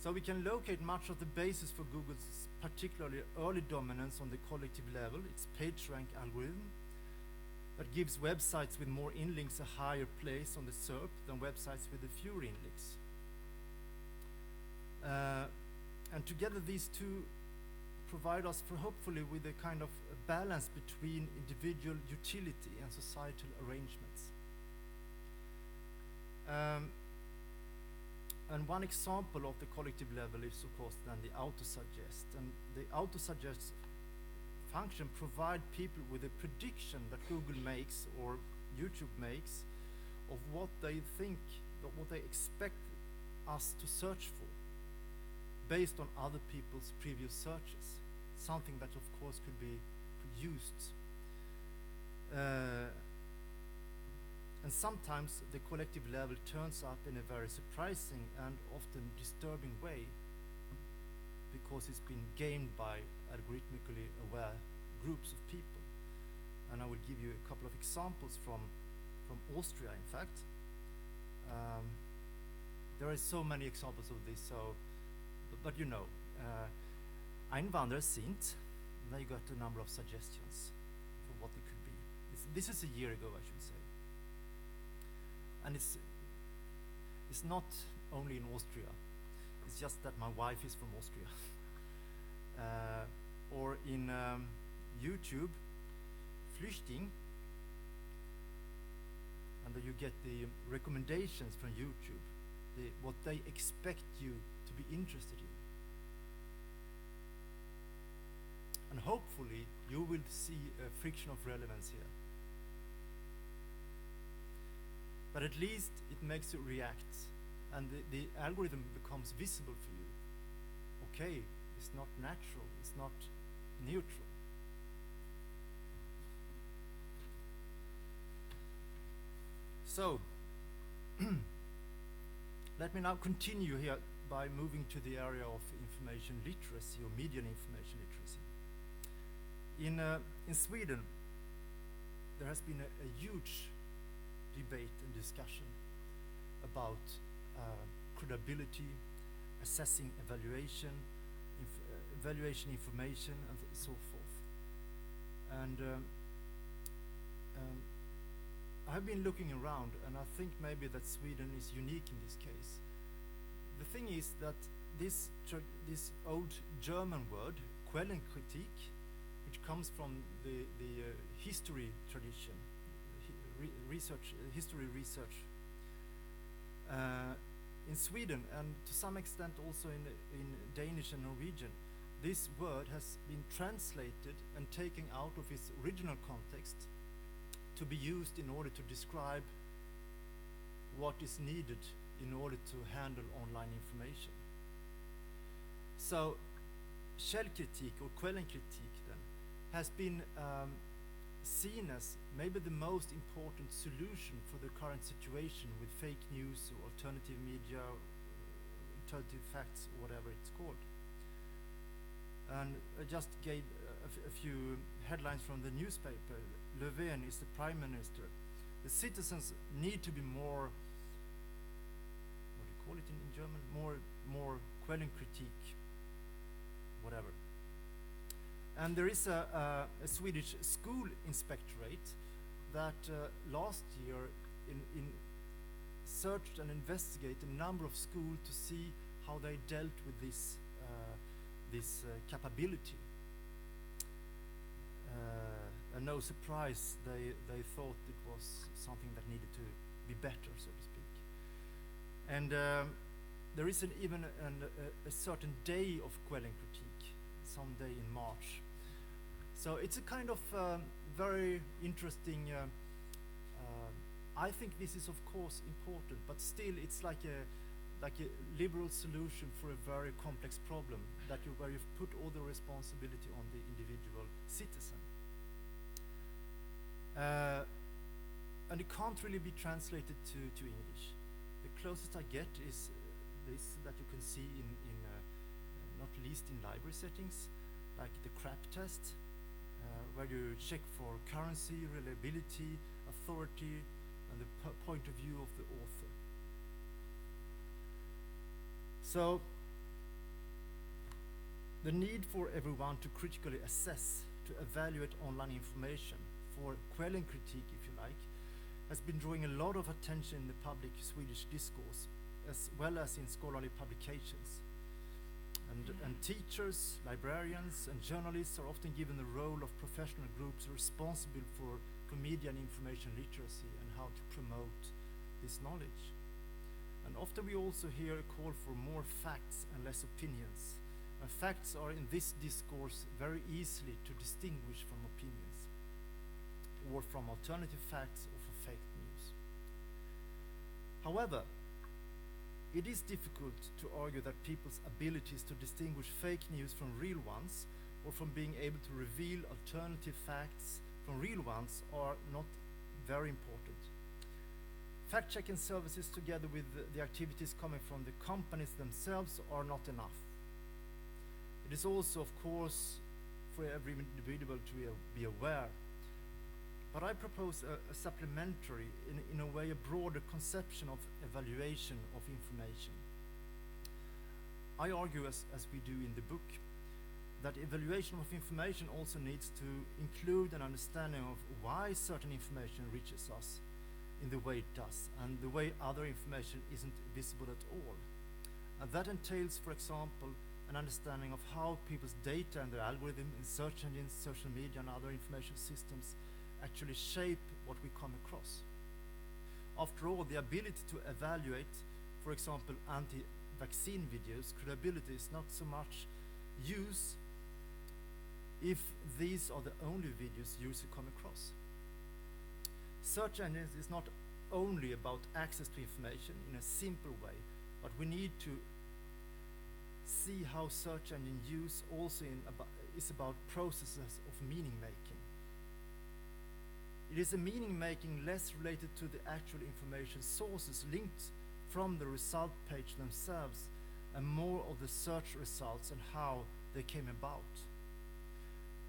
So we can locate much of the basis for Google's particularly early dominance on the collective level, its PageRank algorithm, that gives websites with more inlinks a higher place on the SERP than websites with a fewer inlinks. And together these two provide us for hopefully with a kind of a balance between individual utility and societal arrangements. And one example of the collective level is of course then the auto-suggest. And the auto-suggest function provide people with a prediction that Google makes or YouTube makes of what they think, what they expect us to search for based on other people's previous searches. Something that of course could be used. And sometimes the collective level turns up in a very surprising and often disturbing way because it's been gained by algorithmically aware groups of people. And I will give you a couple of examples from Austria, in fact. There are so many examples of this, so, but you know, Einwanderer sind, they got a number of suggestions for what it could be. This is a year ago, I should say. And it's not only in Austria, it's just that my wife is from Austria. Or in YouTube, Flüchting, and then you get the recommendations from YouTube, what they expect you to be interested in. And hopefully you will see a friction of relevance here. But at least it makes you react, and the algorithm becomes visible for you. Okay, it's not natural, it's not neutral. So, let me now continue here by moving to the area of information literacy or media and information literacy. In Sweden, there has been a huge debate and discussion about credibility, assessing evaluation, evaluation information, and so forth. And I've been looking around, and I think maybe that Sweden is unique in this case. The thing is that this old German word, Quellenkritik, which comes from the history tradition, history research, in Sweden, and to some extent also in Danish and Norwegian, this word has been translated and taken out of its original context to be used in order to describe what is needed in order to handle online information. So, källkritik or Quellenkritik then has been seen as maybe the most important solution for the current situation with fake news or alternative media, alternative facts, whatever it's called. And I just gave a few headlines from the newspaper. Löfven is the prime minister. The citizens need to be more, call it in German? More Quellenkritik, whatever. And there is a Swedish school inspectorate that last year in searched and investigated a number of schools to see how they dealt with this capability. And no surprise, they thought it was something that needed to be better, so to speak. And there is even a certain day of Quellenkritik, some day in March. So it's a kind of very interesting. I think this is of course important, but still it's like a liberal solution for a very complex problem where you've put all the responsibility on the individual citizen. And it can't really be translated to English. The closest I get is this that you can see in not least in library settings, like the CRAP test, where you check for currency, reliability, authority, and the point of view of the author. So, the need for everyone to critically assess, to evaluate online information, for Quellenkritik, if you like, has been drawing a lot of attention in the public Swedish discourse, as well as in scholarly publications. And teachers, librarians, and journalists are often given the role of professional groups responsible for media and information literacy and how to promote this knowledge. And often we also hear a call for more facts and less opinions. And facts are in this discourse very easily to distinguish from opinions, or from alternative facts or from fake news. However, it is difficult to argue that people's abilities to distinguish fake news from real ones, or from being able to reveal alternative facts from real ones, are not very important. Fact-checking services together with the activities coming from the companies themselves are not enough. It is also, of course, for every individual to be aware. But I propose a supplementary, in a way, a broader conception of evaluation of information. I argue, as we do in the book, that evaluation of information also needs to include an understanding of why certain information reaches us in the way it does, and the way other information isn't visible at all. And that entails, for example, an understanding of how people's data and their algorithm in search engines, social media, and other information systems actually shape what we come across. After all, the ability to evaluate, for example, anti-vaccine videos, credibility is not so much use if these are the only videos users come across. Search engines is not only about access to information in a simple way, but we need to see how search engine use also is about processes of meaning making. It is a meaning making less related to the actual information sources linked from the result page themselves, and more of the search results and how they came about.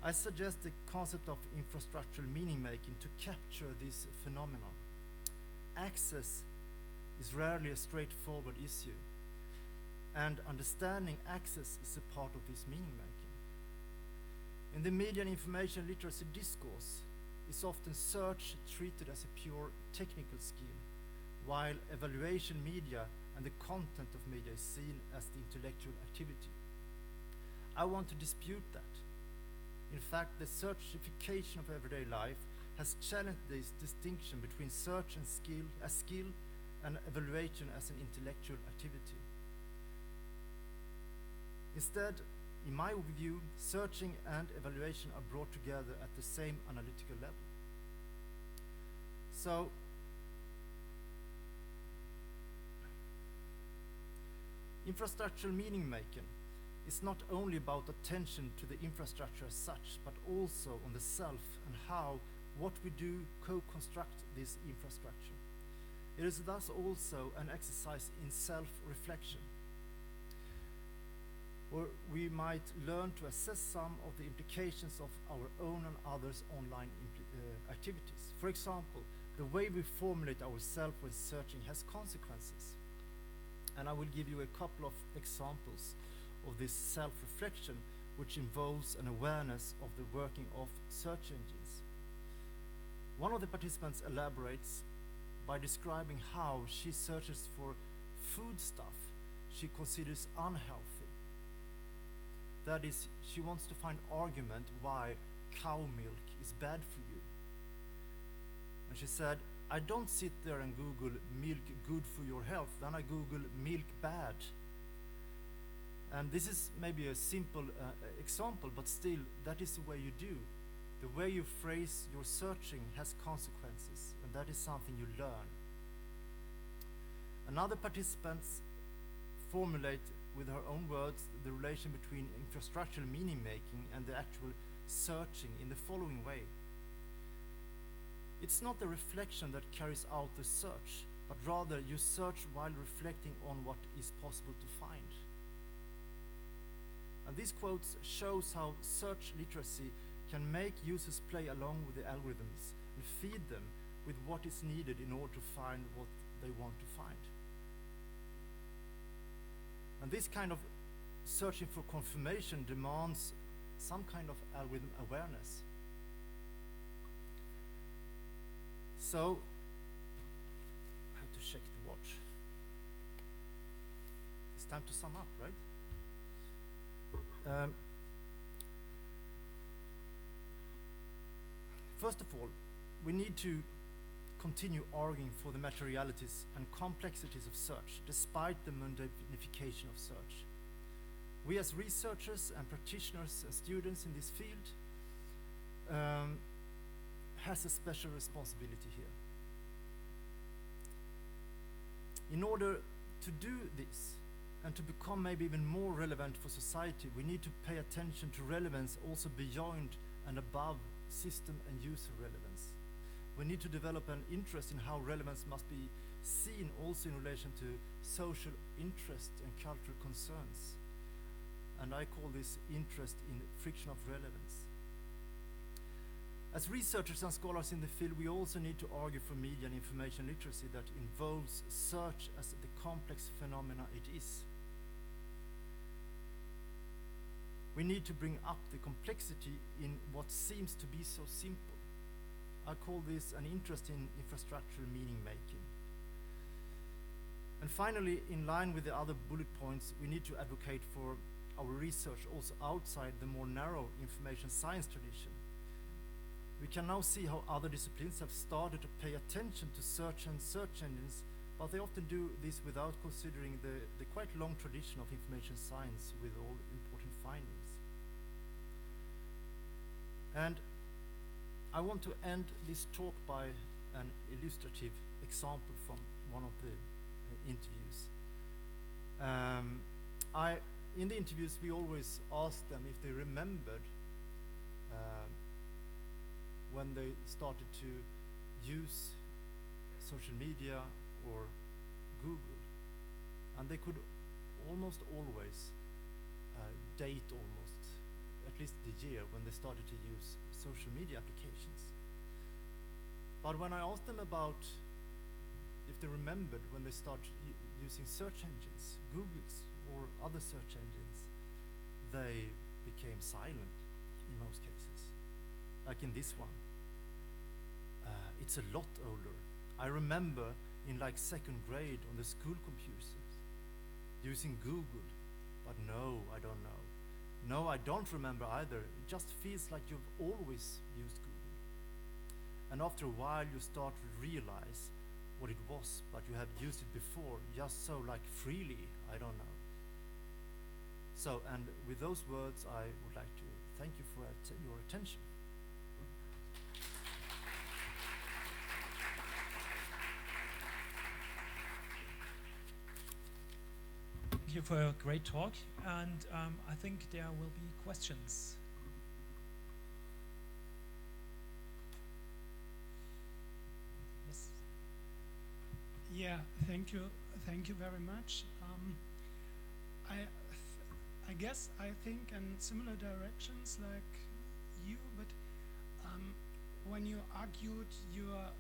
I suggest the concept of infrastructural meaning making to capture this phenomenon. Access is rarely a straightforward issue, and understanding access is a part of this meaning making. In the media and information literacy discourse, is often search treated as a pure technical skill, while evaluation media and the content of media is seen as the intellectual activity. I want to dispute that. In fact, the searchification of everyday life has challenged this distinction between search and skill and evaluation as an intellectual activity. Instead, in my view, searching and evaluation are brought together at the same analytical level. So, infrastructural meaning making is not only about attention to the infrastructure as such, but also on the self and how what we do co-construct this infrastructure. It is thus also an exercise in self-reflection, where we might learn to assess some of the implications of our own and others' online activities. For example, the way we formulate ourselves when searching has consequences. And I will give you a couple of examples of this self-reflection, which involves an awareness of the working of search engines. One of the participants elaborates by describing how she searches for food stuff she considers unhealthy. That is, she wants to find argument why cow milk is bad for you. And she said, I don't sit there and Google milk good for your health, then I Google milk bad. And this is maybe a simple example, but still, that is the way you do. The way you phrase your searching has consequences, and that is something you learn. Another participant formulate with her own words the relation between infrastructural meaning making and the actual searching in the following way. It's not the reflection that carries out the search, but rather you search while reflecting on what is possible to find. And these quotes shows how search literacy can make users play along with the algorithms and feed them with what is needed in order to find what they want to find. And this kind of searching for confirmation demands some kind of algorithm awareness. So, I have to check the watch. It's time to sum up, right? First of all, we need to continue arguing for the materialities and complexities of search, despite the mundanification of search. We as researchers and practitioners and students in this field has a special responsibility here. In order to do this, and to become maybe even more relevant for society, we need to pay attention to relevance also beyond and above system and user relevance. We need to develop an interest in how relevance must be seen also in relation to social interest and cultural concerns. And I call this interest in friction of relevance. As researchers and scholars in the field, we also need to argue for media and information literacy that involves search as the complex phenomena it is. We need to bring up the complexity in what seems to be so simple. I call this an interest in infrastructural meaning making. And finally, in line with the other bullet points, we need to advocate for our research also outside the more narrow information science tradition. We can now see how other disciplines have started to pay attention to search and search engines, but they often do this without considering the quite long tradition of information science with all important findings. And I want to end this talk by an illustrative example from one of the interviews. In the interviews, we always ask them if they remembered when they started to use social media or Google. And they could almost always date at least the year when they started to use social media applications. But when I asked them about if they remembered when they started using search engines, Google's or other search engines, they became silent in most cases. Like in this one. It's a lot older. I remember in like second grade on the school computers using Google, but no, I don't know. No, I don't remember either. It just feels like you've always used Google. And after a while you start to realize what it was, but you have used it before, just so like freely, I don't know. So, and with those words, I would like to thank you for your attention. Thank you for a great talk, and I think there will be questions. Yes. Yeah, thank you very much. I guess I think in similar directions like you, but when you argued your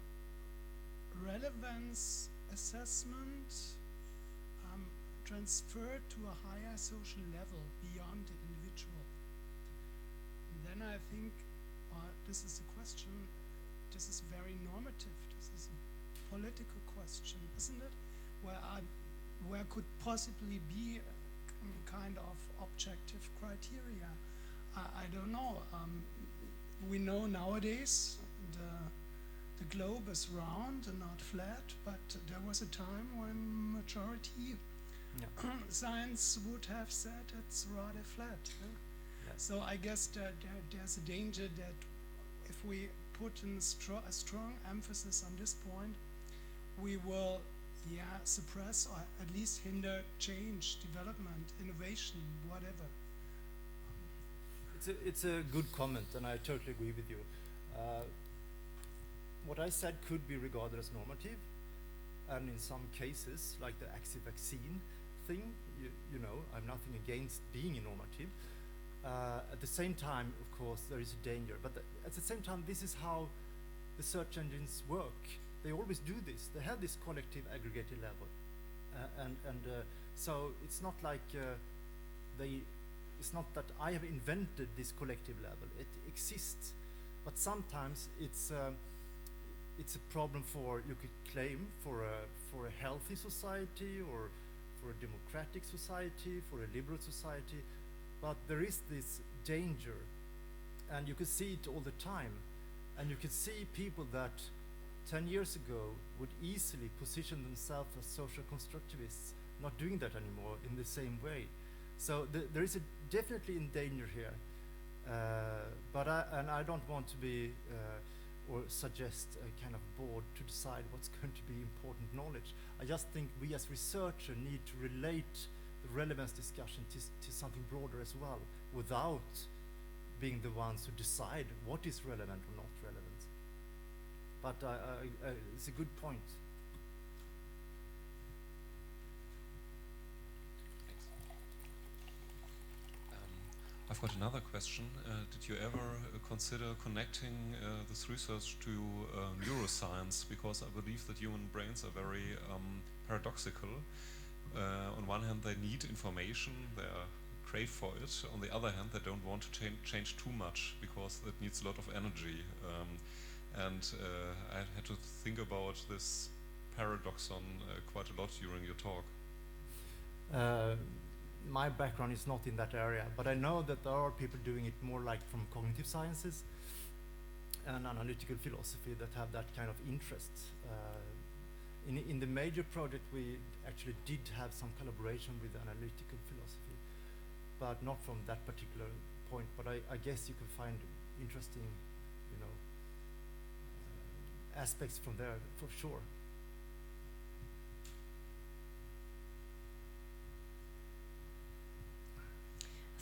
relevance assessment, transferred to a higher social level beyond the individual. And then I think this is a question, this is very normative, this is a political question, isn't it? Where could possibly be a kind of objective criteria? I don't know. We know nowadays the globe is round and not flat, but there was a time when majority science would have said it's rather flat. So I guess that there's a danger that if we put in a strong emphasis on this point, we will suppress or at least hinder change, development, innovation, whatever. It's a good comment, and I totally agree with you. What I said could be regarded as normative, and in some cases, like the vaccine thing, you know, I'm nothing against being normative. At the same time, of course, there is a danger. But at the same time, this is how the search engines work. They always do this. They have this collective aggregated level. So it's not like it's not that I have invented this collective level. It exists. But sometimes it's a problem for, you could claim, for a healthy society or for a democratic society, for a liberal society. But there is this danger, and you can see it all the time. And you can see people that 10 years ago would easily position themselves as social constructivists, not doing that anymore in the same way. So there is definitely in danger here. But I don't want to be or suggest a kind of board to decide what's going to be important knowledge. I just think we as researchers need to relate the relevance discussion to something broader as well, without being the ones who decide what is relevant or not relevant. But it's a good point. I've got another question. Did you ever consider connecting this research to neuroscience? Because I believe that human brains are very paradoxical. On one hand, they need information, they are crave for it. On the other hand, they don't want to change too much because it needs a lot of energy. I had to think about this paradoxon quite a lot during your talk. My background is not in that area, but I know that there are people doing it more like from cognitive sciences and analytical philosophy that have that kind of interest. In the major project, we actually did have some collaboration with analytical philosophy, but not from that particular point. But I guess you can find interesting, you know, aspects from there for sure.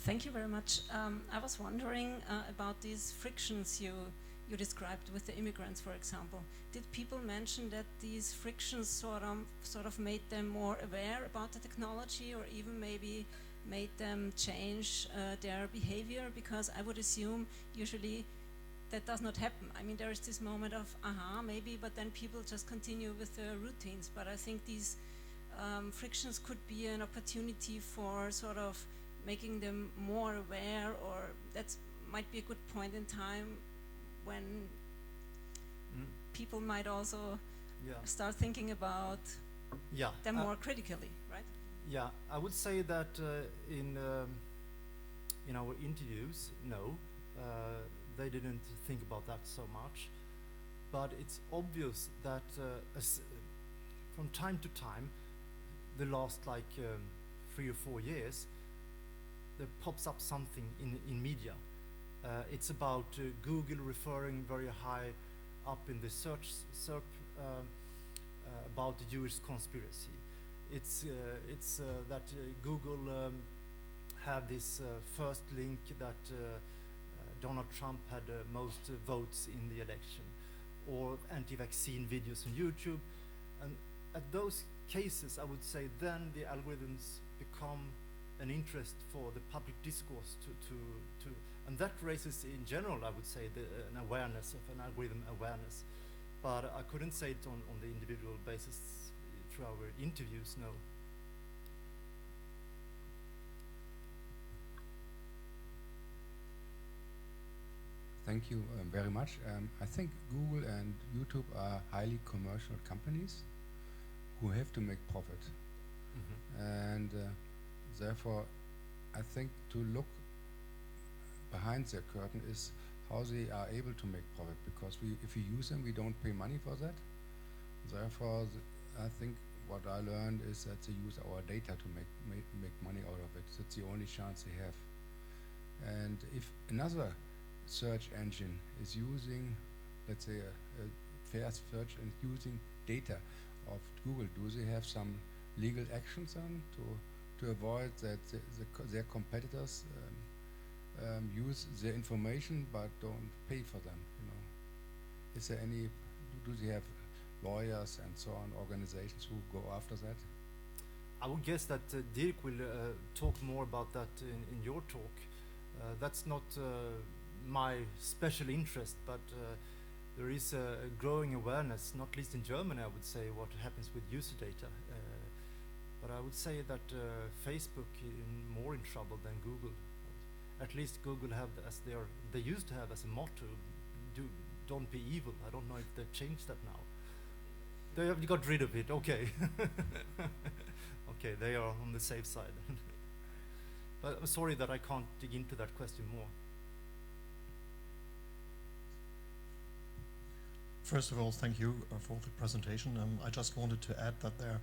Thank you very much. I was wondering about these frictions you described with the immigrants, for example. Did people mention that these frictions sort of made them more aware about the technology, or even maybe made them change their behavior? Because I would assume usually that does not happen. I mean, there is this moment of, maybe, but then people just continue with their routines. But I think these frictions could be an opportunity for sort of making them more aware, or that might be a good point in time when people might also start thinking about them more critically, right? Yeah, I would say that in our interviews, no, they didn't think about that so much. But it's obvious that from time to time, the last 3 or 4 years, there pops up something in media. It's about Google referring very high up in the search SERP about the Jewish conspiracy. It's that Google have this first link that Donald Trump had most votes in the election, or anti-vaccine videos on YouTube. And at those cases, I would say then the algorithms become an interest for the public discourse and that raises in general, I would say, an awareness of an algorithm awareness. But I couldn't say it on the individual basis through our interviews, no. thank you very much. I think Google and YouTube are highly commercial companies who have to make profit. And therefore, I think to look behind their curtain is how they are able to make profit, because if we use them, we don't pay money for that. Therefore, I think what I learned is that they use our data to make money out of it. That's the only chance they have. And if another search engine is using, let's say, a fair search and using data of Google, do they have some legal actions on to avoid that their competitors use their information but don't pay for them? You know, is there any? Do they have lawyers and so on, organizations who go after that? I would guess that Dirk will talk more about that in your talk. That's not my special interest, but there is a growing awareness, not least in Germany, I would say, what happens with user data. But I would say that Facebook is more in trouble than Google. At least Google have as they used to have as a motto, don't be evil. I don't know if they've changed that now. They have got rid of it. Okay. Okay, they are on the safe side. But I'm sorry that I can't dig into that question more. First of all, thank you for the presentation. I just wanted to add that there,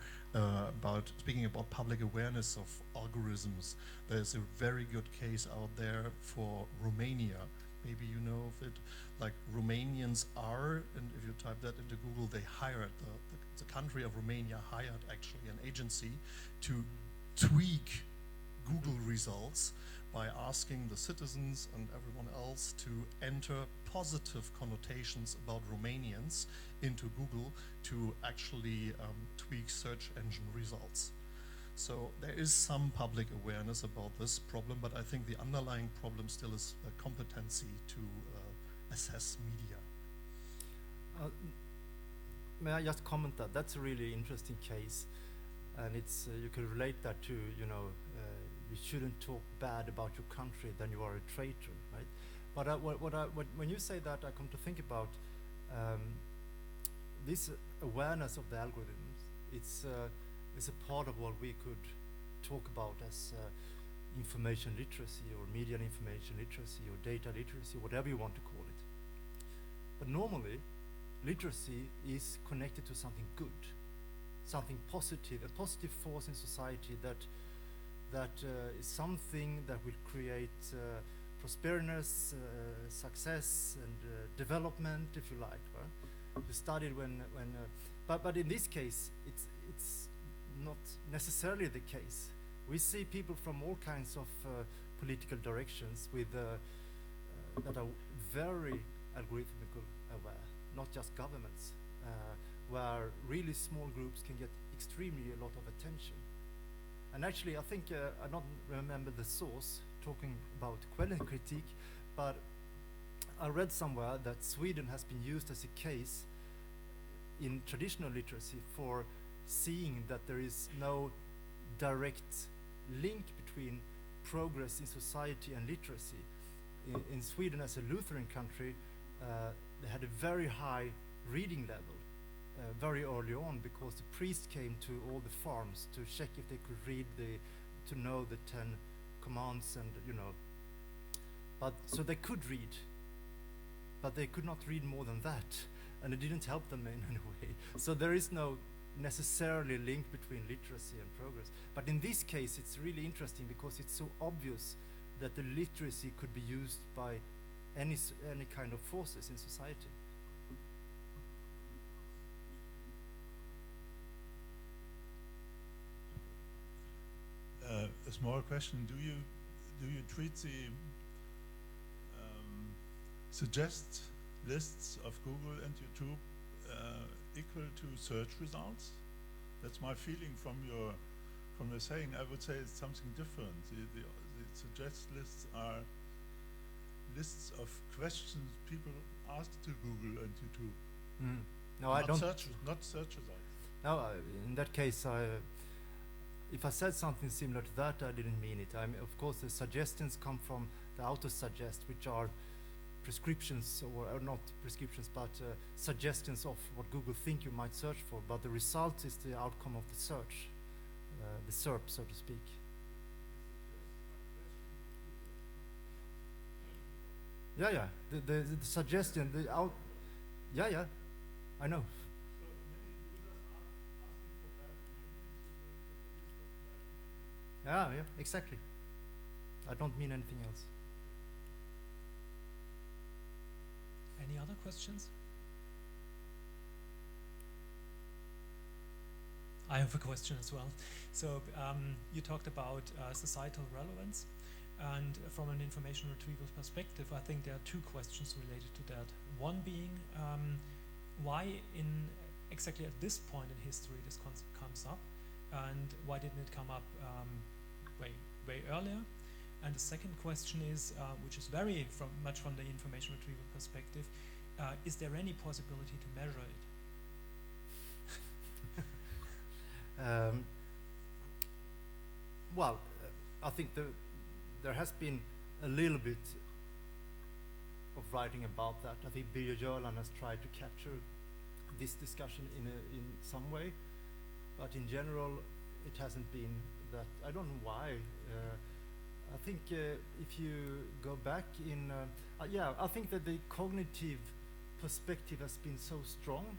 speaking about public awareness of algorithms, there's a very good case out there for Romania. Maybe you know of it. Like Romanians are, and if you type that into Google, they hired, the country of Romania hired actually an agency to tweak Google results by asking the citizens and everyone else to enter positive connotations about Romanians into Google to actually tweak search engine results. So there is some public awareness about this problem, but I think the underlying problem still is a competency to assess media. May I just comment that? That's a really interesting case, and it's you can relate that to, you know, you shouldn't talk bad about your country, then you are a traitor, right? But when you say that, I come to think about this awareness of the algorithms. It's a part of what we could talk about as information literacy or media and information literacy or data literacy, whatever you want to call it. But normally, literacy is connected to something good, something positive, a positive force in society that is something that will create prosperity, success, and development, if you like. Right? You studied but in this case, it's not necessarily the case. We see people from all kinds of political directions with that are very algorithmical aware, not just governments, where really small groups can get extremely a lot of attention. And actually, I think I don't remember the source talking about Quellen critique, but I read somewhere that Sweden has been used as a case in traditional literacy for seeing that there is no direct link between progress in society and literacy. In Sweden, as a Lutheran country, they had a very high reading level very early on, because the priest came to all the farms to check if they could read to know the 10 commands, and you know. But so they could read, but they could not read more than that, and it didn't help them in any way. So there is no necessarily link between literacy and progress. But in this case, it's really interesting because it's so obvious that the literacy could be used by any kind of forces in society. A small question: do you treat the suggest lists of Google and YouTube equal to search results? That's my feeling from the saying. I would say it's something different. The suggest lists are lists of questions people ask to Google and YouTube. No, I don't. Not search results. No, in that case, if I said something similar to that, I didn't mean it. Of course, the suggestions come from the auto-suggest, which are prescriptions, or not prescriptions, but suggestions of what Google think you might search for, but the result is the outcome of the search, the SERP, so to speak. Yeah, the suggestion, yeah, I know. Yeah, exactly. I don't mean anything else. Any other questions? I have a question as well. So you talked about societal relevance, and from an information retrieval perspective, I think there are two questions related to that. One being, why in exactly at this point in history this comes up, and why didn't it come up way earlier? And the second question is, which is very much from the information retrieval perspective, is there any possibility to measure it? Well, I think there has been a little bit of writing about that. I think Birger Jöland has tried to capture this discussion in some way, but in general, it hasn't been that. I don't know why. I think if you go back in, I think that the cognitive perspective has been so strong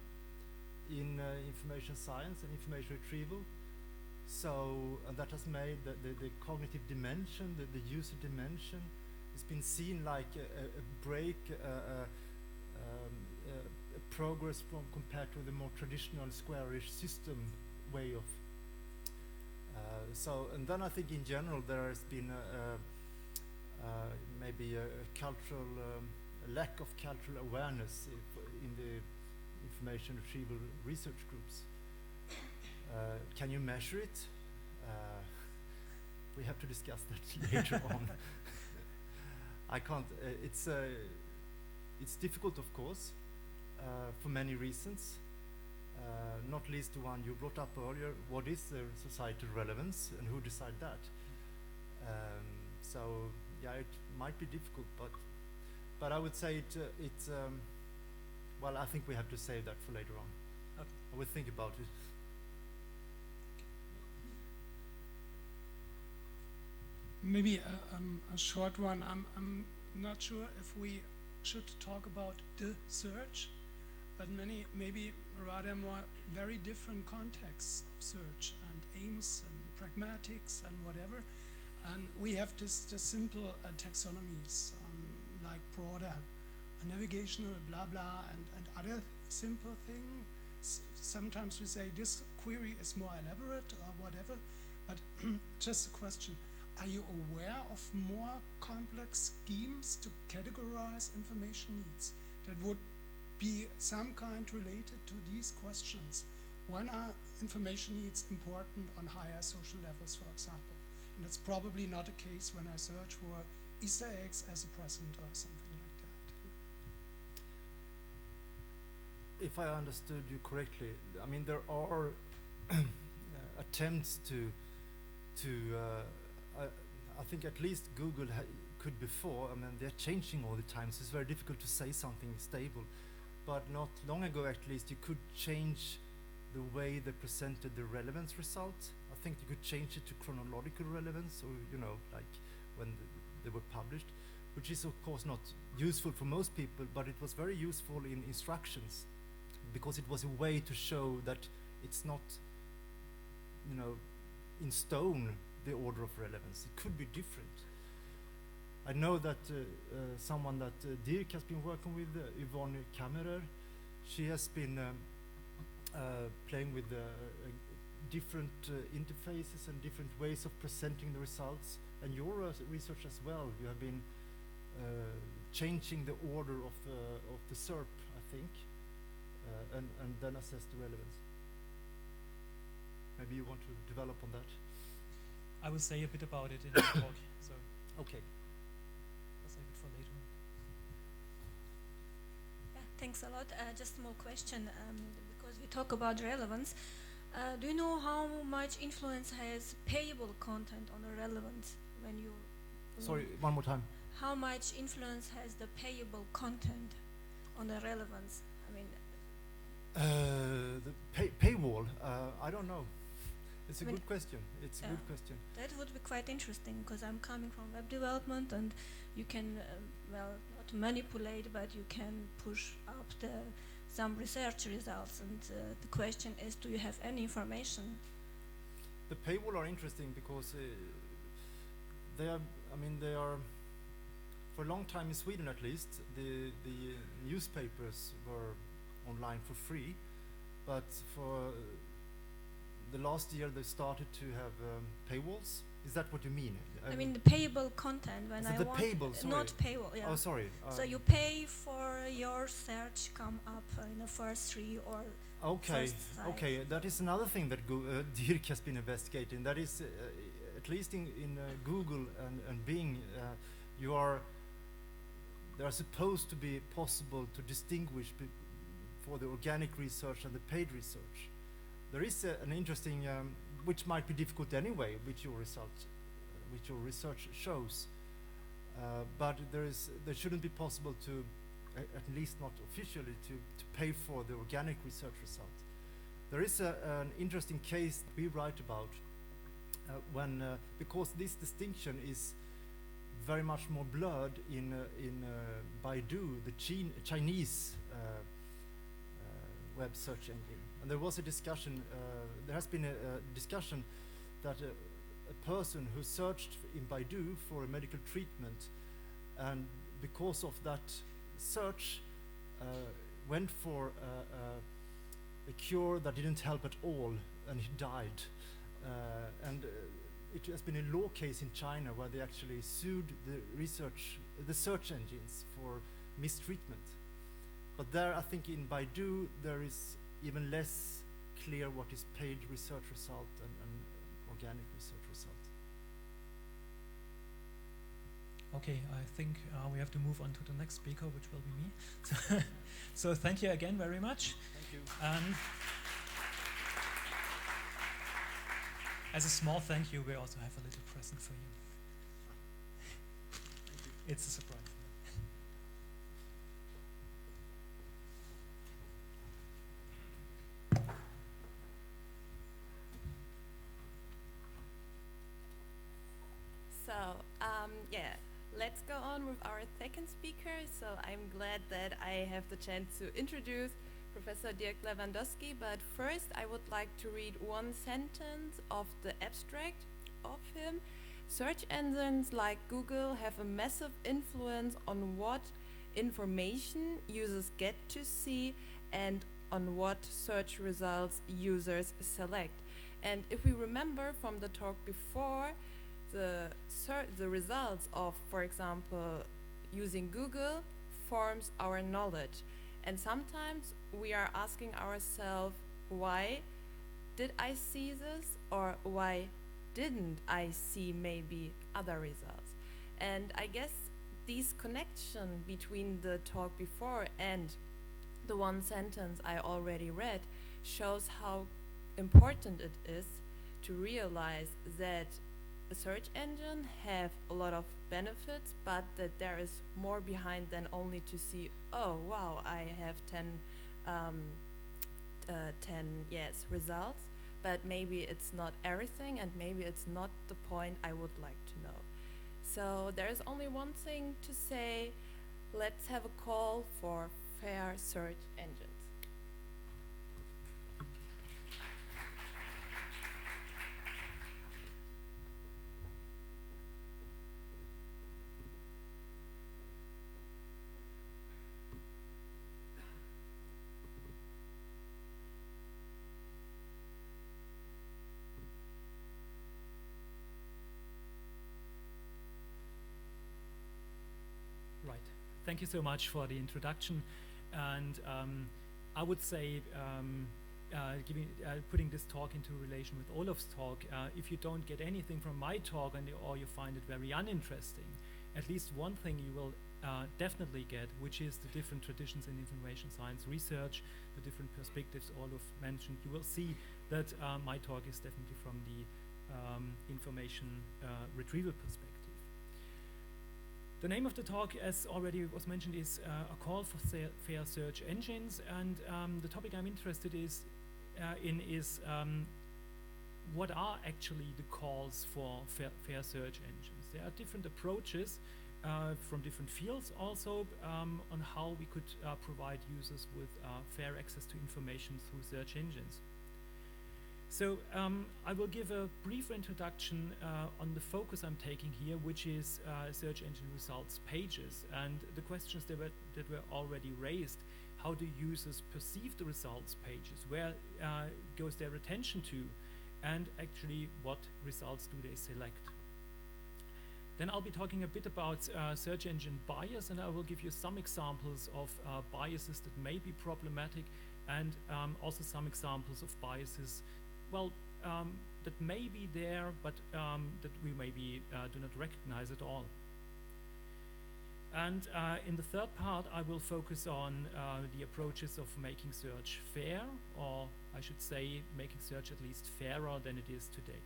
in information science and information retrieval. So that has made the cognitive dimension, the user dimension, has been seen like a break, a progress from compared to the more traditional squarish system way of. And then I think in general there has been maybe a cultural lack of cultural awareness in the information retrieval research groups. Can you measure it? We have to discuss that later on. I can't. It's difficult, of course, for many reasons. Not least the one you brought up earlier. What is the societal relevance, and who decide that? It might be difficult, but I would say it's. Well, I think we have to save that for later on. Okay. I will think about it. Maybe a short one. I'm not sure if we should talk about the search, but maybe rather more very different contexts of search and aims and pragmatics and whatever. And we have the simple taxonomies like broader, navigational, blah blah, and other simple things. Sometimes we say this query is more elaborate or whatever, but just a question. Are you aware of more complex schemes to categorize information needs that would be some kind related to these questions? When are information needs important on higher social levels, for example? And that's probably not the case when I search for Easter eggs as a present or something like that. If I understood you correctly, I mean there are attempts to I think at least Google could before. I mean they're changing all the time, so it's very difficult to say something stable. But not long ago, at least, you could change the way they presented the relevance result. I think you could change it to chronological relevance, or like when they were published, which is of course not useful for most people, but it was very useful in instructions, because it was a way to show that it's not, in stone the order of relevance. It could be different. I know that someone that Dirk has been working with, Yvonne Kammerer, she has been playing with different interfaces and different ways of presenting the results. And your research as well, you have been changing the order of the SERP, I think, and then assess the relevance. Maybe you want to develop on that? I will say a bit about it in the talk. So okay. I'll save it for later on. Yeah, thanks a lot. Just more question, because we talk about relevance. Do you know how much influence has payable content on a relevance when you? Sorry, one more time. how much influence has the payable content on the relevance? I mean, The paywall, I don't know. It's a I mean, good question. It's a good question. that would be quite interesting because I'm coming from web development, and you can, well, not manipulate, but you can push up some research results. And the question is, do you have any information? The paywall are interesting because they are, I mean, they are, for a long time in Sweden at least, the newspapers were online for free, but for the last year they started to have paywalls. Is that what you mean? I mean the payable content when I the want payable, sorry. not paywall. Yeah. Oh, sorry. So you pay for your search come up in the first three or Okay, first five. okay. That is another thing that Dirk has been investigating. That is, at least in Google and Bing, they are supposed to be possible to distinguish for the organic research and the paid research. There is an interesting, which might be difficult anyway, which your research shows, but there shouldn't be possible to, at least not officially, to pay for the organic research result. There is an interesting case we write about because this distinction is very much more blurred in Baidu, the Chinese web search engine. And there was a discussion, there has been a discussion that a person who searched in Baidu for a medical treatment, and because of that search went for a cure that didn't help at all, and he died. It has been a law case in China where they actually sued the search engines for mistreatment. But there, I think in Baidu, there is even less clear what is paid research result and organic research result. Okay, I think we have to move on to the next speaker, which will be me. So thank you again very much. Thank you. As a small thank you, we also have a little present for you. It's a surprise. So, yeah, let's go on with our second speaker. So I'm glad that I have the chance to introduce Professor Dirk Lewandowski, but first I would like to read one sentence of the abstract of him. Search engines like Google have a massive influence on what information users get to see and on what search results users select. And if we remember from the talk before, the results of, for example, using Google forms our knowledge. And sometimes we are asking ourselves, why did I see this, or why didn't I see maybe other results? And I guess this connection between the talk before and the one sentence I already read shows how important it is to realize that a search engine have a lot of benefits, but that there is more behind than only to see, oh wow, I have 10 results, but maybe it's not everything, and maybe it's not the point I would like to know. So there is only one thing to say: let's have a call for fair search engines. Right. Thank you so much for the introduction. And I would say, putting this talk into relation with Olof's talk, if you don't get anything from my talk or you find it very uninteresting, at least one thing you will definitely get, which is the different traditions in information science research, the different perspectives Olof mentioned. You will see that my talk is definitely from the information retrieval perspective. The name of the talk, as already was mentioned, is a call for fair search engines, and the topic I'm interested in is what are actually the calls for fair search engines. There are different approaches from different fields also on how we could provide users with fair access to information through search engines. So I will give a brief introduction on the focus I'm taking here, which is search engine results pages, and the questions that were already raised. How do users perceive the results pages? Where goes their attention to? And actually, what results do they select? Then I'll be talking a bit about search engine bias, and I will give you some examples of biases that may be problematic, and also some examples of biases, well, that may be there, but that we maybe do not recognize at all. And in the third part, I will focus on the approaches of making search fair, or I should say making search at least fairer than it is today.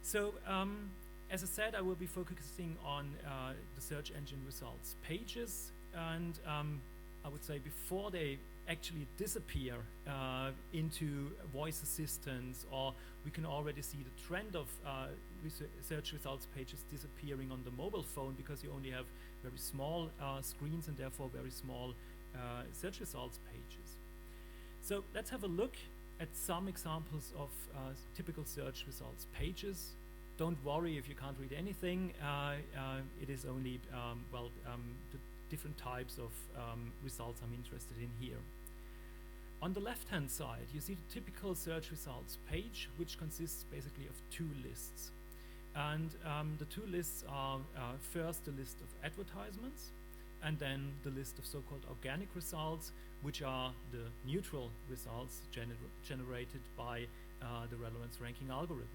So as I said, I will be focusing on the search engine results pages, and I would say before they actually disappear into voice assistants, or we can already see the trend of search results pages disappearing on the mobile phone because you only have very small screens and therefore very small search results pages. So let's have a look at some examples of typical search results pages. Don't worry if you can't read anything. It is only the different types of results I'm interested in here. On the left-hand side, you see the typical search results page, which consists basically of two lists. And the two lists are first the list of advertisements, and then the list of so-called organic results, which are the neutral results generated by the relevance ranking algorithm.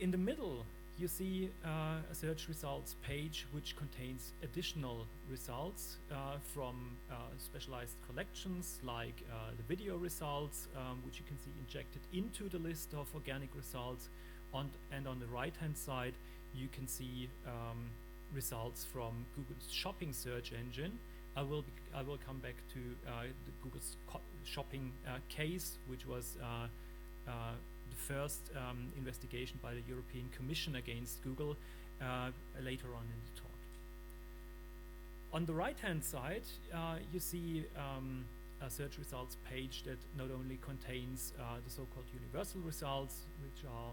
In the middle, you see a search results page which contains additional results from specialized collections like the video results, which you can see injected into the list of organic results. And on the right-hand side, you can see results from Google's shopping search engine. I will come back to the Google's shopping case, which was the first investigation by the European Commission against Google later on in the talk. On the right-hand side, you see a search results page that not only contains the so-called universal results, which are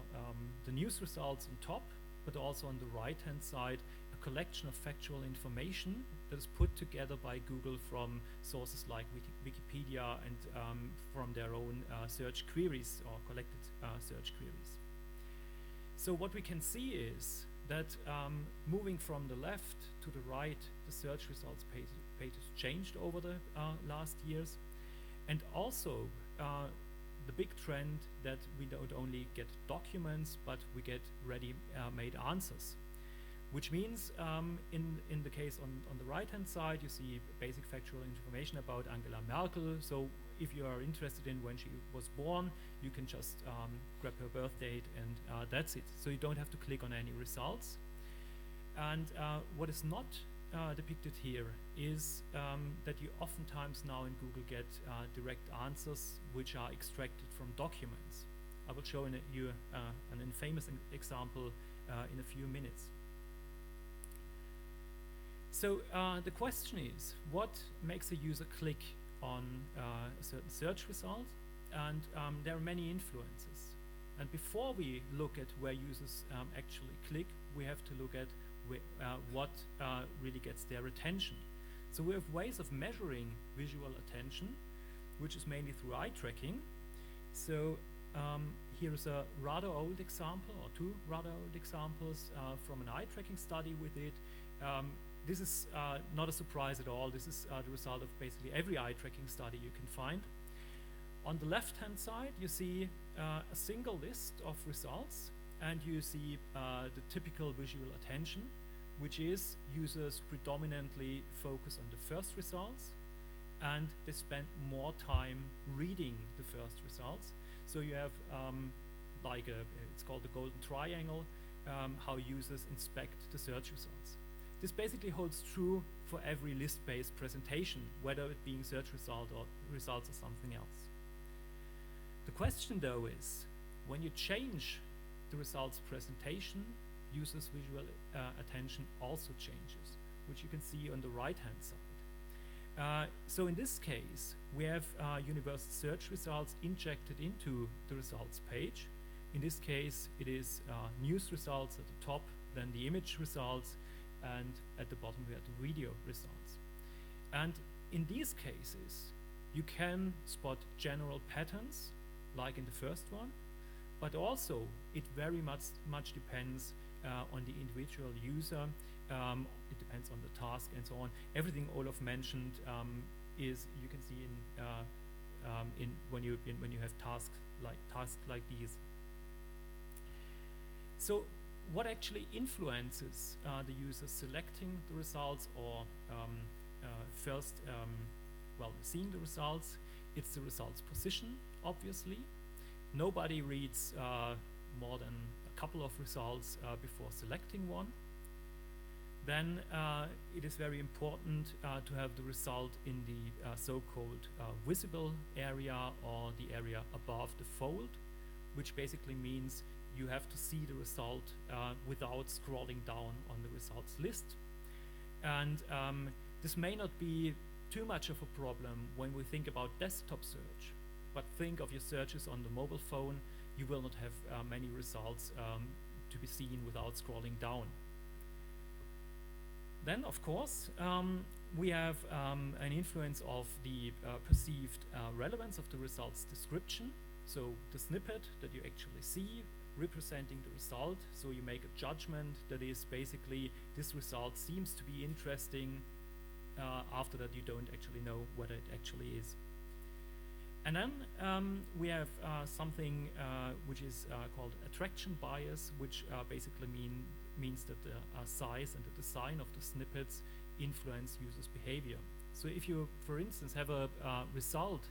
the news results on top, but also on the right-hand side, a collection of factual information that is put together by Google from sources like Wikipedia and from their own search queries or collected search queries. So what we can see is that moving from the left to the right, the search results pages changed over the last years. And also the big trend that we don't only get documents, but we get ready-made answers. Which means in the case on the right-hand side, you see basic factual information about Angela Merkel. So if you are interested in when she was born, you can just grab her birth date and that's it. So you don't have to click on any results. And what is not depicted here is that you oftentimes now in Google get direct answers which are extracted from documents. I will show you an infamous example in a few minutes. So the question is, what makes a user click on a certain search result? And there are many influences. And before we look at where users actually click, we have to look at what really gets their attention. So we have ways of measuring visual attention, which is mainly through eye tracking. So here is a rather old example, or two rather old examples from an eye tracking study with it. This is not a surprise at all. This is the result of basically every eye tracking study you can find. On the left-hand side, you see a single list of results, and you see the typical visual attention, which is users predominantly focus on the first results, and they spend more time reading the first results. So you have it's called the golden triangle. how users inspect the search results. This basically holds true for every list-based presentation, whether it being search results or something else. The question though is, when you change the results presentation, users' visual attention also changes, which you can see on the right-hand side. So in this case, we have universal search results injected into the results page. In this case, it is news results at the top, then the image results, and at the bottom we have the video results. And in these cases, you can spot general patterns, like in the first one, but also it very much depends on the individual user. It depends on the task and so on. Everything Olof mentioned is, you can see in when you have tasks like these. So what actually influences the user selecting the results or first seeing the results? It's the results position, obviously. Nobody reads more than a couple of results before selecting one. Then it is very important to have the result in the so-called visible area, or the area above the fold, which basically means you have to see the result without scrolling down on the results list. And this may not be too much of a problem when we think about desktop search, but think of your searches on the mobile phone. You will not have many results to be seen without scrolling down. Then, of course, we have an influence of the perceived relevance of the results description. So the snippet that you actually see representing the result. So you make a judgment that is basically, this result seems to be interesting. After that, you don't actually know whether it actually is. And then we have something which is called attraction bias, which basically means that the size and the design of the snippets influence users' behavior. So if you, for instance, have a result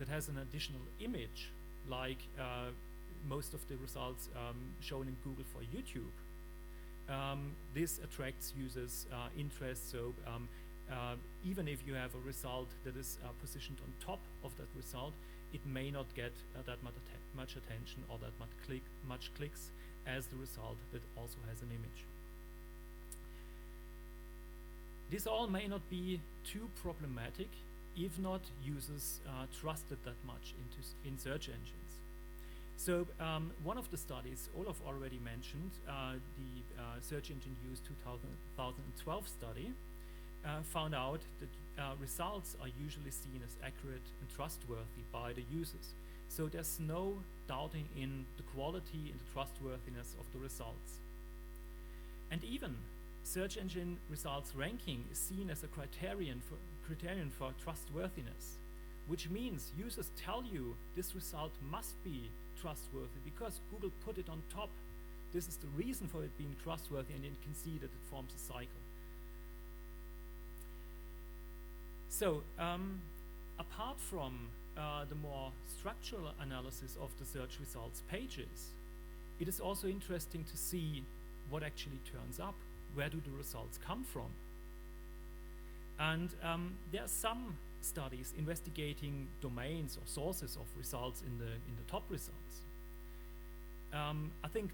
that has an additional image, like most of the results shown in Google for YouTube, this attracts users' interest. So even if you have a result that is positioned on top of that result, it may not get that much attention or that much clicks as the result that also has an image. This all may not be too problematic if not users trusted that much in search engines. So one of the studies Olof already mentioned, the Search Engine Use 2012 study, found out that results are usually seen as accurate and trustworthy by the users. So there's no doubting in the quality and the trustworthiness of the results. And even search engine results ranking is seen as a criterion for trustworthiness, which means users tell you this result must be trustworthy because Google put it on top. This is the reason for it being trustworthy, and you can see that it forms a cycle. So apart from the more structural analysis of the search results pages, it is also interesting to see what actually turns up. Where do the results come from? And there are some studies investigating domains or sources of results in the top results. I think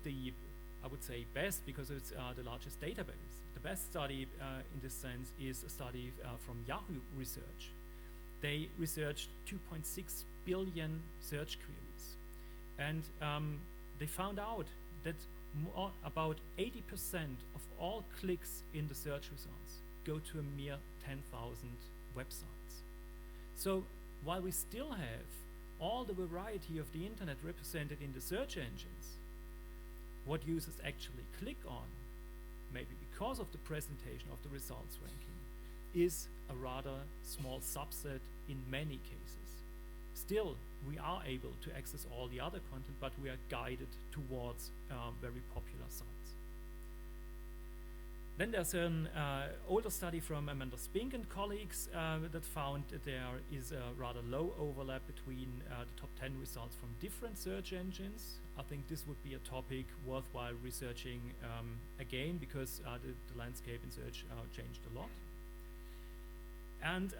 I would say best, because it's the largest database. The best study in this sense is a study from Yahoo Research. They researched 2.6 billion search queries, and they found out that about 80% of all clicks in the search results go to a mere 10,000 websites. So while we still have all the variety of the internet represented in the search engines, what users actually click on, maybe because of the presentation of the results ranking, is a rather small subset in many cases. Still, we are able to access all the other content, but we are guided towards very popular sites. Then there's an older study from Amanda Spink and colleagues that found that there is a rather low overlap between the top 10 results from different search engines. I think this would be a topic worthwhile researching again, because the landscape in search changed a lot. And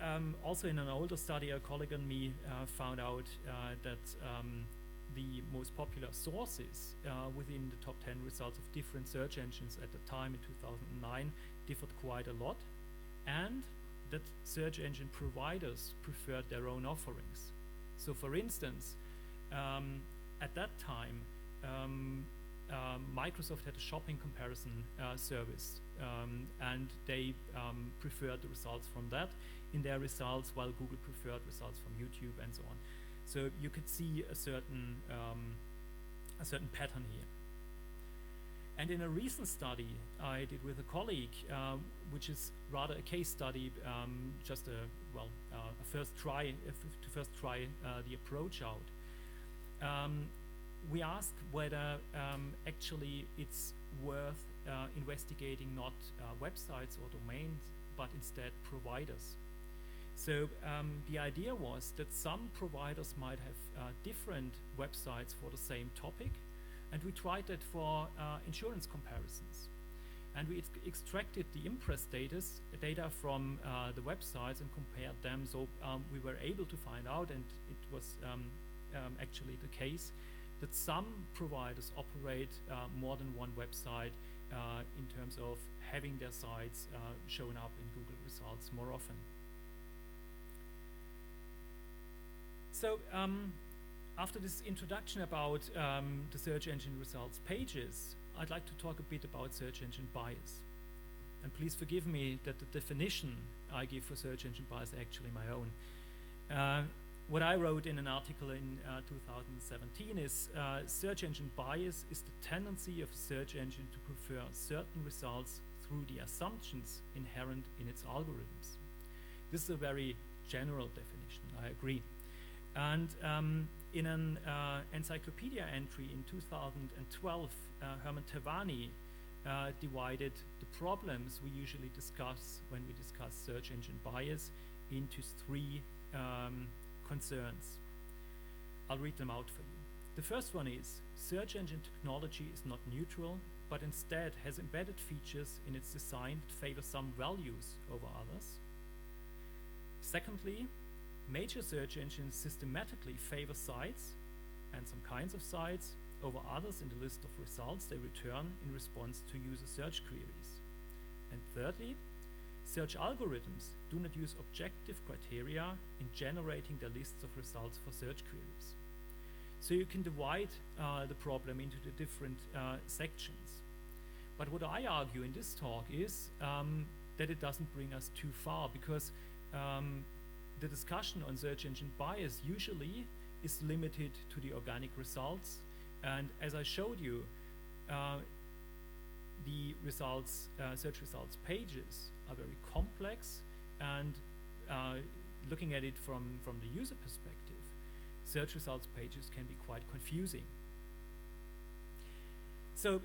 also in an older study, a colleague and me found out that the most popular sources within the top 10 results of different search engines at the time in 2009 differed quite a lot, and that search engine providers preferred their own offerings. So for instance, at that time, Microsoft had a shopping comparison service, and they preferred the results from that in their results, while Google preferred results from YouTube and so on. So you could see a certain pattern here. And in a recent study I did with a colleague, which is rather a case study, just a first try the approach out. We asked whether actually it's worth investigating not websites or domains, but instead providers. So the idea was that some providers might have different websites for the same topic, and we tried that for insurance comparisons. And we extracted the impress data from the websites and compared them, so we were able to find out, and it was actually the case, that some providers operate more than one website in terms of having their sites shown up in Google results more often. So after this introduction about the search engine results pages, I'd like to talk a bit about search engine bias. And please forgive me that the definition I give for search engine bias is actually my own. What I wrote in an article in 2017 is search engine bias is the tendency of a search engine to prefer certain results through the assumptions inherent in its algorithms. This is a very general definition, I agree. And in an encyclopedia entry in 2012, Herman Tavani divided the problems we usually discuss when we discuss search engine bias into three concerns. I'll read them out for you. The first one is, search engine technology is not neutral, but instead has embedded features in its design that favor some values over others. Secondly, major search engines systematically favor sites and some kinds of sites over others in the list of results they return in response to user search queries. And thirdly, search algorithms do not use objective criteria in generating their lists of results for search queries. So you can divide the problem into the different sections. But what I argue in this talk is that it doesn't bring us too far, because the discussion on search engine bias usually is limited to the organic results. And as I showed you, the results, search results pages are very complex, and looking at it from the user perspective, search results pages can be quite confusing. So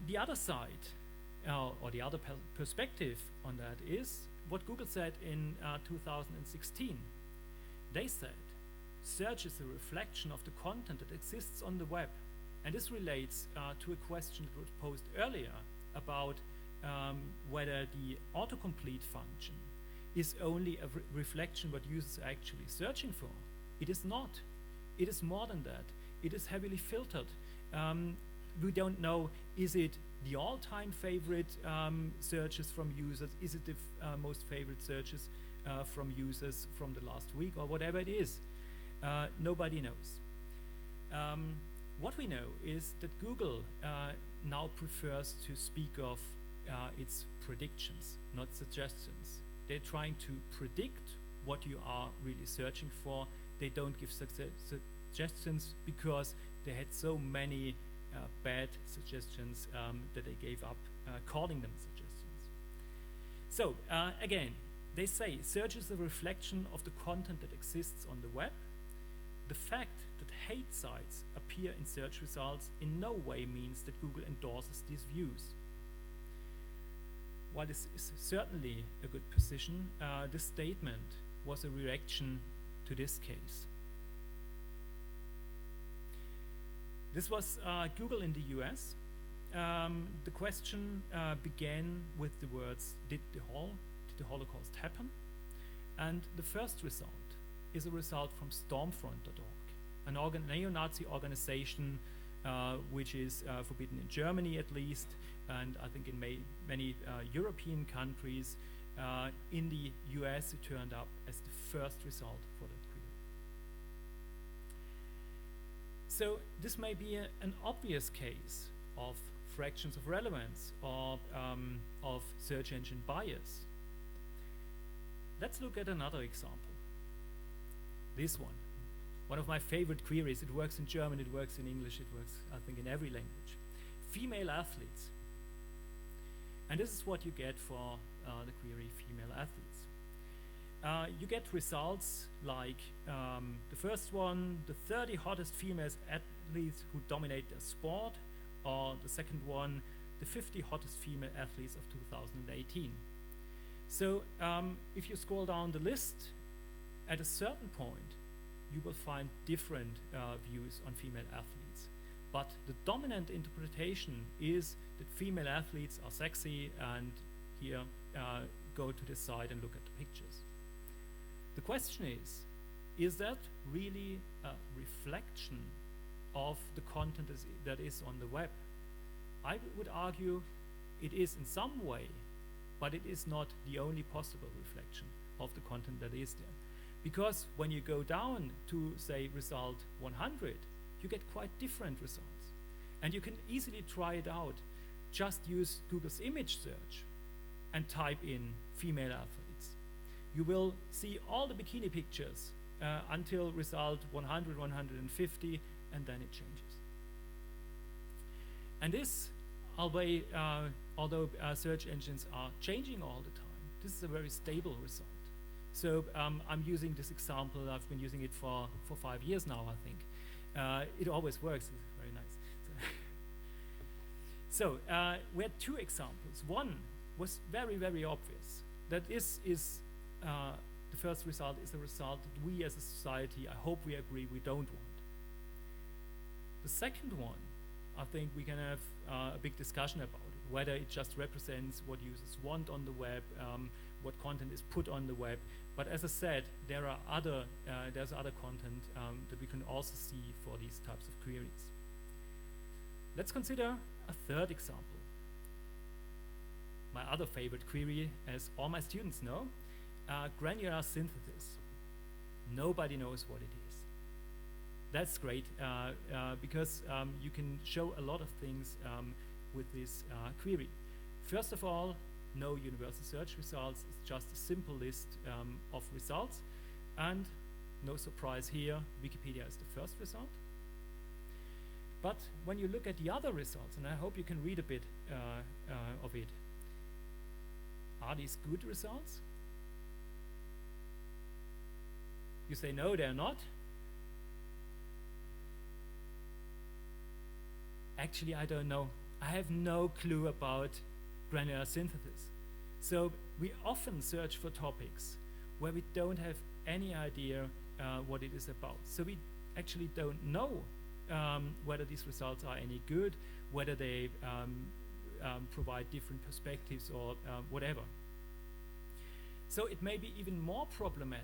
the other side, or the other perspective on that is what Google said in 2016. They said, search is a reflection of the content that exists on the web. And this relates to a question that was posed earlier about whether the autocomplete function is only a reflection what users are actually searching for. It is not. It is more than that. It is heavily filtered. We don't know, is it the all-time favorite searches from users? Is it the most favorite searches from users from the last week, or whatever it is? Nobody knows. What we know is that Google now prefers to speak of its predictions, not suggestions. They're trying to predict what you are really searching for. They don't give suggestions because they had so many bad suggestions that they gave up calling them suggestions. So again, they say search is a reflection of the content that exists on the web. The fact that hate sites appear in search results in no way means that Google endorses these views. while this is certainly a good position, this statement was a reaction to this case. This was Google in the US. The question began with the words, did the Holocaust happen? And the first result is a result from Stormfront.org, an neo-Nazi organization which is forbidden in Germany at least, and I think in many European countries. In the US, it turned up as the first result for that query. So this may be an obvious case of fractions of relevance or of search engine bias. Let's look at another example. This one of my favorite queries. It works in German, it works in English, it works, I think, in every language. Female athletes. And this is what you get for the query female athletes. You get results like the first one, the 30 hottest female athletes who dominate their sport, or the second one, the 50 hottest female athletes of 2018. So if you scroll down the list, at a certain point, you will find different views on female athletes. But the dominant interpretation is that female athletes are sexy, and here go to the side and look at the pictures. The question is that really a reflection of the content that is on the web? I would argue it is in some way, but it is not the only possible reflection of the content that is there. Because when you go down to, say, result 100, you get quite different results. And you can easily try it out. Just use Google's image search and type in female athletes. You will see all the bikini pictures until result 100, 150, and then it changes. And this, although search engines are changing all the time, this is a very stable result. So I'm using this example. I've been using it for 5 years now, I think. It always works. It's very nice. So we had two examples. One was very, very obvious. That this is the first result is a result that we as a society, I hope we agree, we don't want. The second one, I think we can have a big discussion about it, whether it just represents what users want on the web, what content is put on the web. But as I said, there's other content that we can also see for these types of queries. Let's consider a third example. My other favorite query, as all my students know, granular synthesis. Nobody knows what it is. That's great because you can show a lot of things with this query. First of all, no universal search results. It's just a simple list of results. And no surprise here, Wikipedia is the first result. But when you look at the other results, and I hope you can read a bit of it, are these good results? You say no, they're not. Actually, I don't know. I have no clue about granular synthesis. So we often search for topics where we don't have any idea what it is about. So we actually don't know whether these results are any good, whether they provide different perspectives or whatever. So it may be even more problematic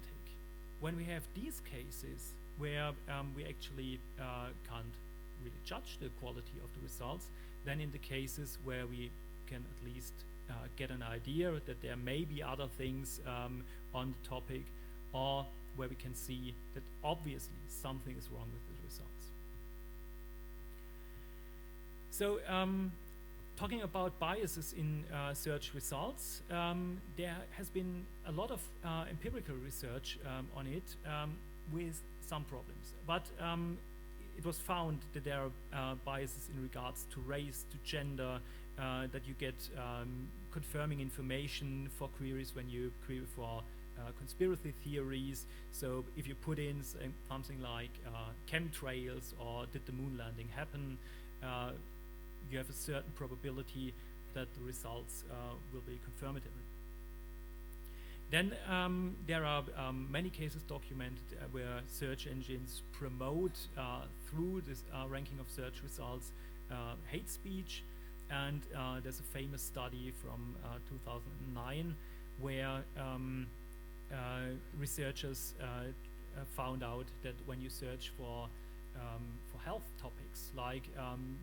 when we have these cases where we actually can't really judge the quality of the results than in the cases where we can at least get an idea that there may be other things on the topic, or where we can see that obviously something is wrong with the results. So talking about biases in search results, there has been a lot of empirical research on it with some problems. But it was found that there are biases in regards to race, to gender, that you get confirming information for queries when you query for conspiracy theories. So if you put in something like chemtrails or did the moon landing happen, you have a certain probability that the results will be confirmatory. Then there are many cases documented where search engines promote through this ranking of search results hate speech, and there's a famous study from 2009 where researchers found out that when you search for health topics, like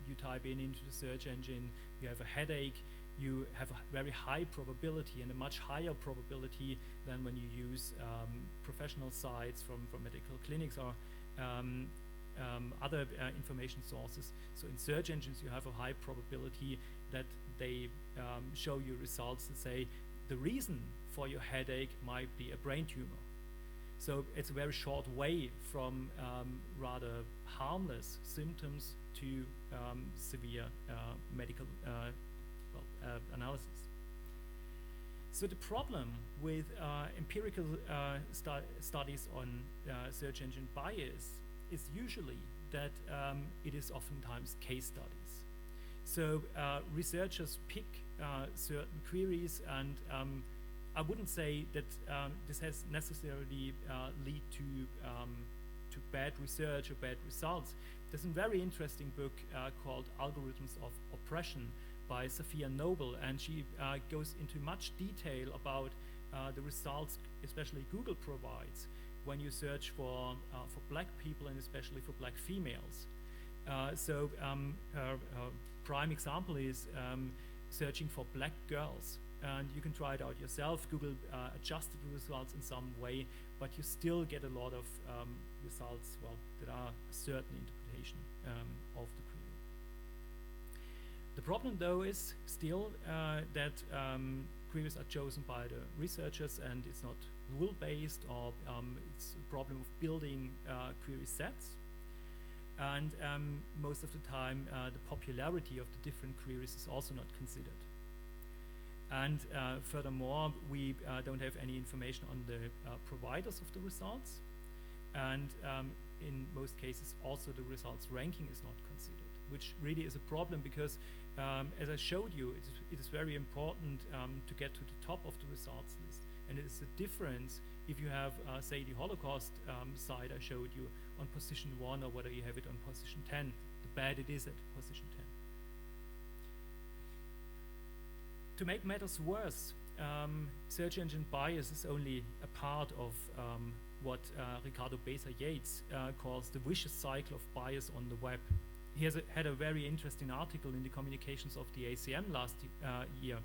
you type into the search engine, you have a headache, you have a very high probability and a much higher probability than when you use professional sites from medical clinics or other information sources. So in search engines you have a high probability that they show you results that say the reason for your headache might be a brain tumor. So it's a very short way from rather harmless symptoms to severe medical analysis. So the problem with empirical studies on search engine bias is usually that it is oftentimes case studies. So researchers pick certain queries, and I wouldn't say that this has necessarily lead to bad research or bad results. There's a very interesting book called Algorithms of Oppression by Sophia Noble, and she goes into much detail about the results, especially Google provides, when you search for black people and especially for black females. So her prime example is searching for black girls. And you can try it out yourself. Google adjusted the results in some way, but you still get a lot of results, well, that are a certain interpretation of the query. The problem, though, is still that queries are chosen by the researchers, and it's not rule-based, or it's a problem of building query sets. And most of the time, the popularity of the different queries is also not considered. And furthermore, we don't have any information on the providers of the results. And in most cases, also the results ranking is not considered, which really is a problem because, as I showed you, it is very important to get to the top of the results list. And it is a difference if you have, say, the Holocaust site I showed you on position 1 or whether you have it on position 10, the bad it is at position 10. To make matters worse, search engine bias is only a part of what Ricardo Beza-Yates calls the vicious cycle of bias on the web. He had a very interesting article in the Communications of the ACM last year,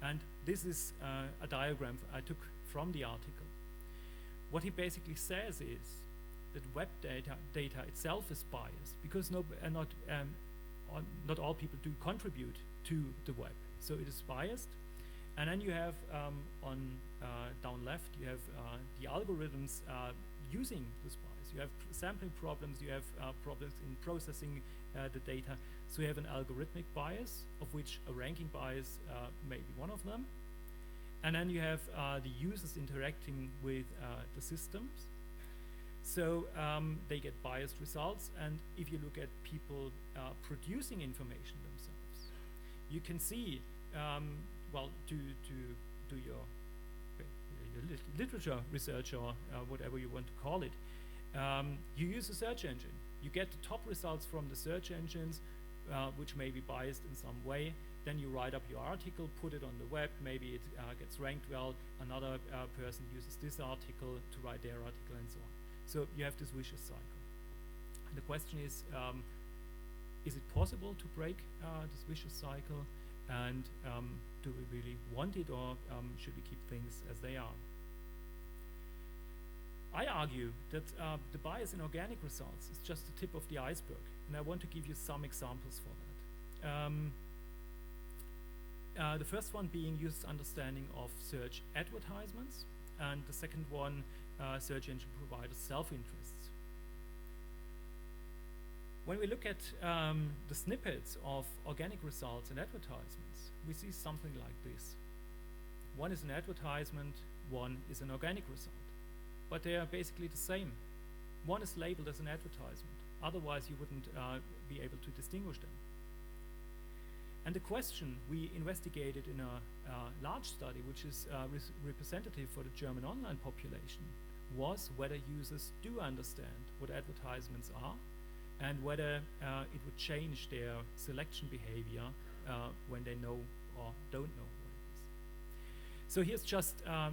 and this is a diagram I took from the article. What he basically says is that web data itself is biased because not all people do contribute to the web. So it is biased, and then you have on down left you have the algorithms using this bias. You have sampling problems, you have problems in processing the data. So you have an algorithmic bias, of which a ranking bias may be one of them, and then you have the users interacting with the systems. So they get biased results, and if you look at people producing information themselves, you can see, well, to do your literature research or whatever you want to call it, you use a search engine. You get the top results from the search engines, which may be biased in some way. Then you write up your article, put it on the web, maybe it gets ranked well, another person uses this article to write their article, and so on. So you have this vicious cycle. And the question is it possible to break this vicious cycle? And do we really want it, or should we keep things as they are? I argue that the bias in organic results is just the tip of the iceberg, and I want to give you some examples for that. The first one being user understanding of search advertisements, and the second one, search engine providers' self-interests. When we look at the snippets of organic results and advertisements, we see something like this. One is an advertisement, one is an organic result, but they are basically the same. One is labeled as an advertisement, otherwise you wouldn't be able to distinguish them. And the question we investigated in a large study, which is representative for the German online population, was whether users do understand what advertisements are and whether it would change their selection behavior when they know or don't know what it is. So here's just a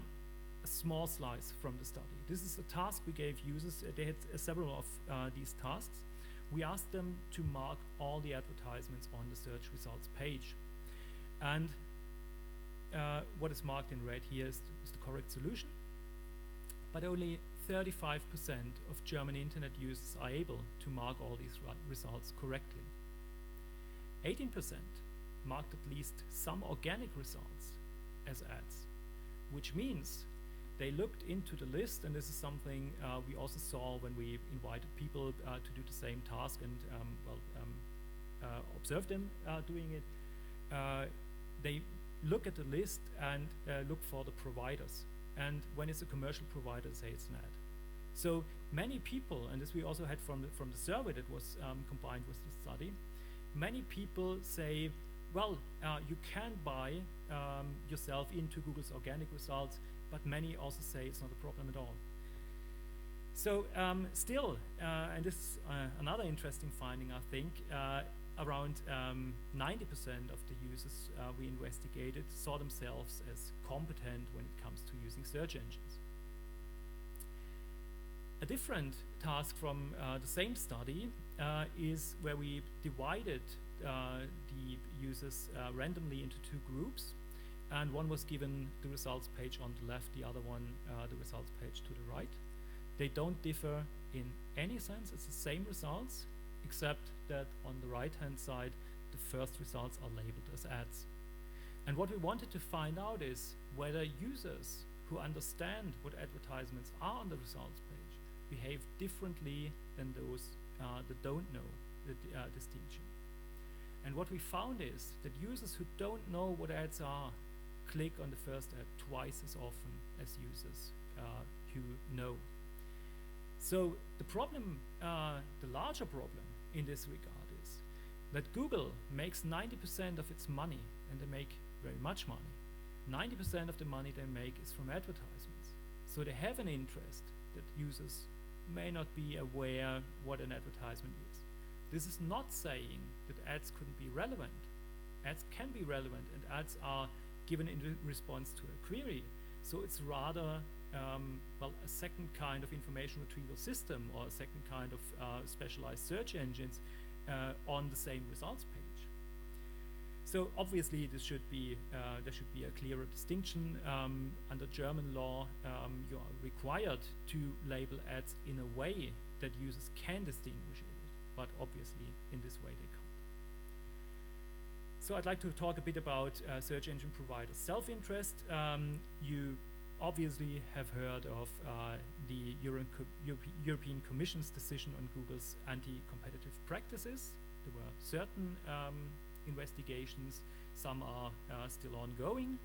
small slice from the study. This is a task we gave users. They had several of these tasks. We asked them to mark all the advertisements on the search results page. And what is marked in red here is the correct solution. But only 35% of German internet users are able to mark all these results correctly. 18% marked at least some organic results as ads, which means they looked into the list, and this is something we also saw when we invited people to do the same task and observe them doing it. They look at the list and look for the providers. And when it's a commercial provider, say it's an ad. So many people, and this we also had from the survey that was combined with the study, many people say, well, you can buy yourself into Google's organic results, but many also say it's not a problem at all. So still, and this is another interesting finding, I think, around 90% of the users we investigated saw themselves as competent when it comes to using search engines. A different task from the same study is where we divided the users randomly into two groups, and one was given the results page on the left, the other one the results page to the right. They don't differ in any sense. It's the same results, except that on the right-hand side, the first results are labeled as ads. And what we wanted to find out is whether users who understand what advertisements are on the results page behave differently than those that don't know the distinction. And what we found is that users who don't know what ads are click on the first ad twice as often as users who know. So the problem, the larger problem in this regard is that Google makes 90% of its money, and they make very much money. 90% of the money they make is from advertisements. So they have an interest that users may not be aware what an advertisement is. This is not saying that ads couldn't be relevant. Ads can be relevant, and ads are given in response to a query. So it's rather a second kind of information retrieval system, or a second kind of specialized search engines on the same results page. So obviously this should be there should be a clearer distinction. Under German law, you are required to label ads in a way that users can distinguish it, but obviously in this way they can't. So I'd like to talk a bit about search engine providers' self-interest. You obviously have heard of the European Commission's decision on Google's anti-competitive practices. There were certain investigations, some are still ongoing.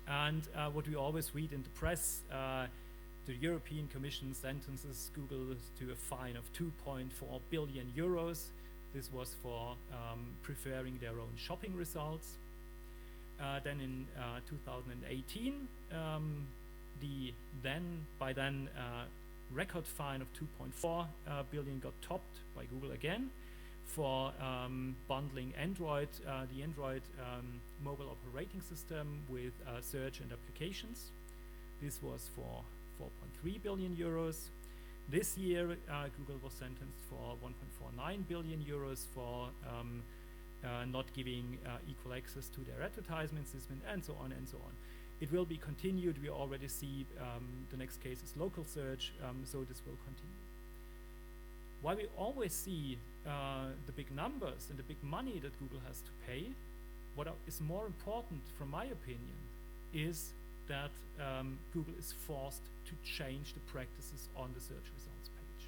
And what we always read in the press, the European Commission sentences Google to a fine of 2.4 billion euros. This was for preferring their own shopping results. Then in 2018, the by then record fine of 2.4 billion got topped by Google again for bundling Android, the Android mobile operating system with search and applications. This was for 4.3 billion euros. This year, Google was sentenced for 1.49 billion euros for not giving equal access to their advertisement system, and so on and so on. It will be continued. We already see the next case is local search, so this will continue. While we always see the big numbers and the big money that Google has to pay, what is more important, from my opinion, is that Google is forced to change the practices on the search results page.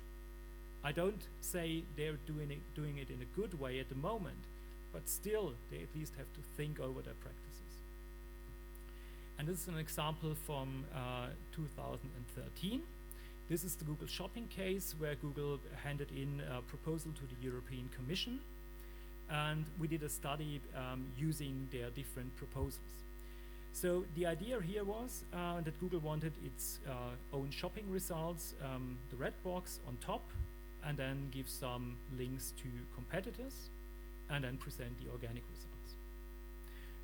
I don't say they're doing it in a good way at the moment, but still they at least have to think over their practices. And this is an example from 2013. This is the Google shopping case where Google handed in a proposal to the European Commission. and we did a study using their different proposals. So the idea here was that Google wanted its own shopping results, the red box on top, and then give some links to competitors, and then present the organic results.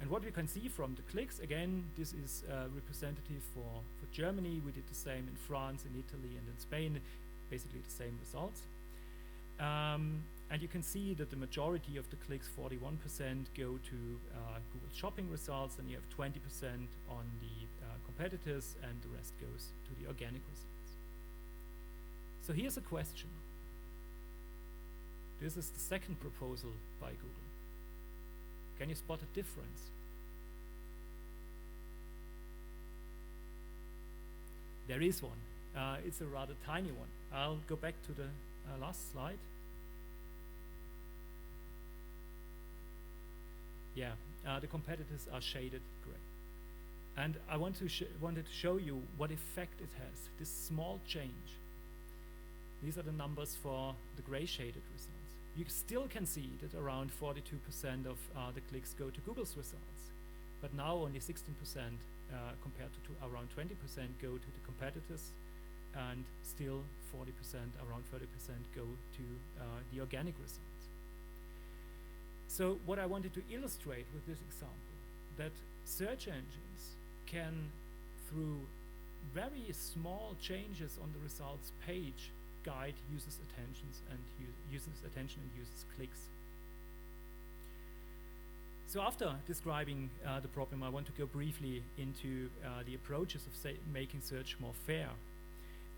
And what we can see from the clicks, again, this is representative for Germany. We did the same in France, in Italy, and in Spain, basically the same results. And you can see that the majority of the clicks, 41%, go to Google shopping results, and you have 20% on the competitors, and the rest goes to the organic results. So here's a question. This is the second proposal by Google. Can you spot a difference? There is one. It's a rather tiny one. I'll go back to the last slide. Yeah, the competitors are shaded gray. And I wanted to show you what effect it has, this small change. These are the numbers for the gray shaded results. You still can see that around 42% of the clicks go to Google's results, but now only 16% compared to around 20% go to the competitors, and still 40%, around 30% go to the organic results. So what I wanted to illustrate with this example, that search engines can, through very small changes on the results page, guide users' attentions and users' attention and users' clicks. So after describing the problem, I want to go briefly into the approaches of making search more fair.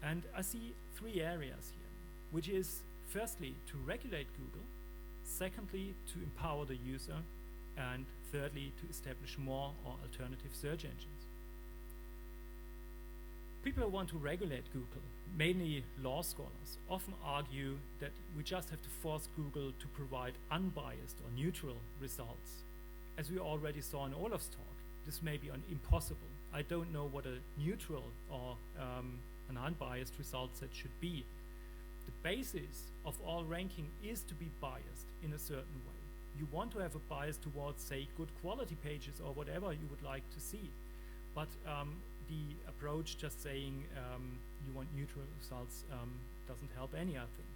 And I see three areas here, which is firstly to regulate Google, secondly to empower the user, and thirdly to establish more or alternative search engines. People who want to regulate Google, mainly law scholars, often argue that we just have to force Google to provide unbiased or neutral results. As we already saw in Olaf's talk, this may be impossible. I don't know what a neutral or an unbiased result set should be. The basis of all ranking is to be biased in a certain way. You want to have a bias towards, say, good quality pages or whatever you would like to see. But the approach just saying you want neutral results doesn't help any, I think.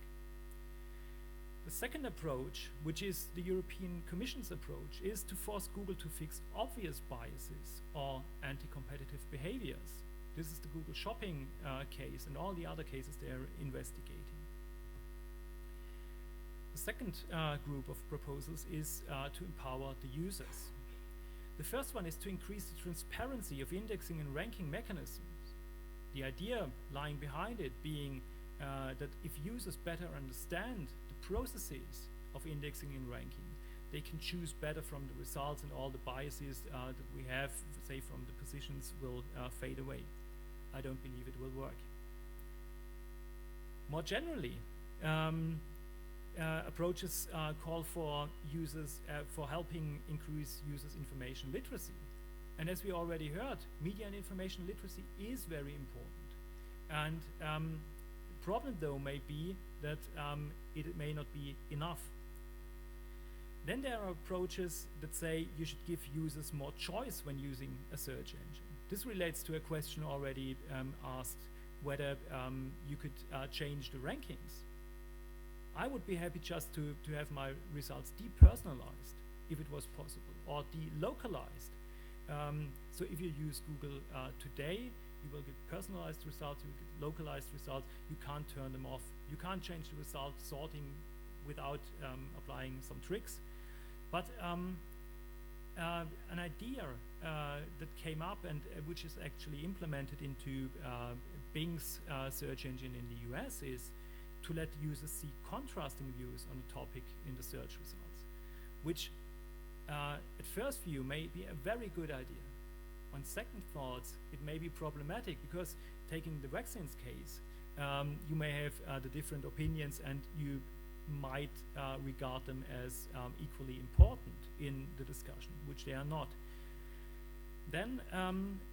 The second approach, which is the European Commission's approach, is to force Google to fix obvious biases or anti-competitive behaviors. This is the Google shopping case and all the other cases they're investigating. The second group of proposals is to empower the users. The first one is to increase the transparency of indexing and ranking mechanisms. The idea lying behind it being that if users better understand the processes of indexing and ranking, they can choose better from the results, and all the biases that we have, say, from the positions will fade away. I don't believe it will work. More generally, approaches call for users, for helping increase users' information literacy. And as we already heard, media and information literacy is very important. And the problem, though, may be that it may not be enough. Then there are approaches that say you should give users more choice when using a search engine. This relates to a question already asked, whether you could change the rankings. I would be happy just to have my results depersonalized, if it was possible, or delocalized. So if you use Google today, you will get personalized results, you will get localized results. You can't turn them off. You can't change the result sorting without applying some tricks. But an idea that came up and which is actually implemented into Bing's search engine in the US is to let users see contrasting views on a topic in the search results, which at first view may be a very good idea. On second thoughts, it may be problematic because, taking the vaccines case, you may have the different opinions and you might regard them as equally important in the discussion, which they are not. Then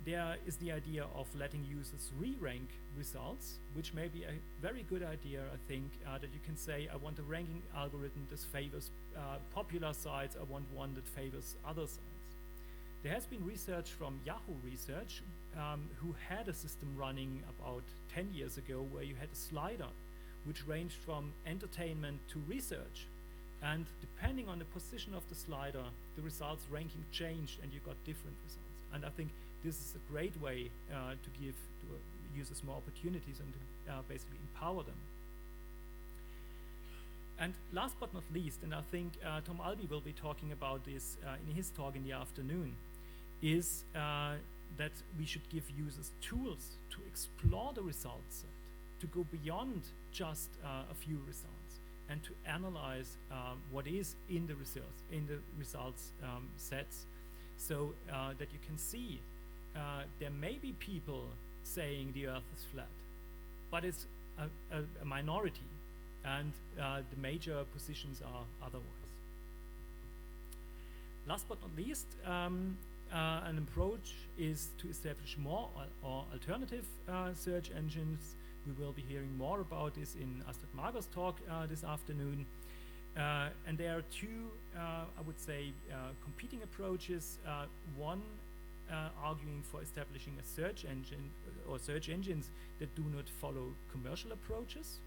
there is the idea of letting users re-rank results, which may be a very good idea, I think, that you can say, I want a ranking algorithm that favors popular sites, I want one that favors other sites. There has been research from Yahoo Research, who had a system running about 10 years ago where you had a slider which ranged from entertainment to research. And depending on the position of the slider, the results ranking changed and you got different results. And I think this is a great way to give users more opportunities and to basically empower them. And last but not least, and I think Tom Alby will be talking about this in his talk in the afternoon, is that we should give users tools to explore the result set, to go beyond just a few results, and to analyze what is in the results sets, so that you can see there may be people saying the Earth is flat, but it's a minority, and the major positions are otherwise. Last but not least, an approach is to establish more or alternative search engines. We will be hearing more about this in Astrid Mager's talk this afternoon. And there are two, I would say, competing approaches. One arguing for establishing a search engine or search engines that do not follow commercial approaches.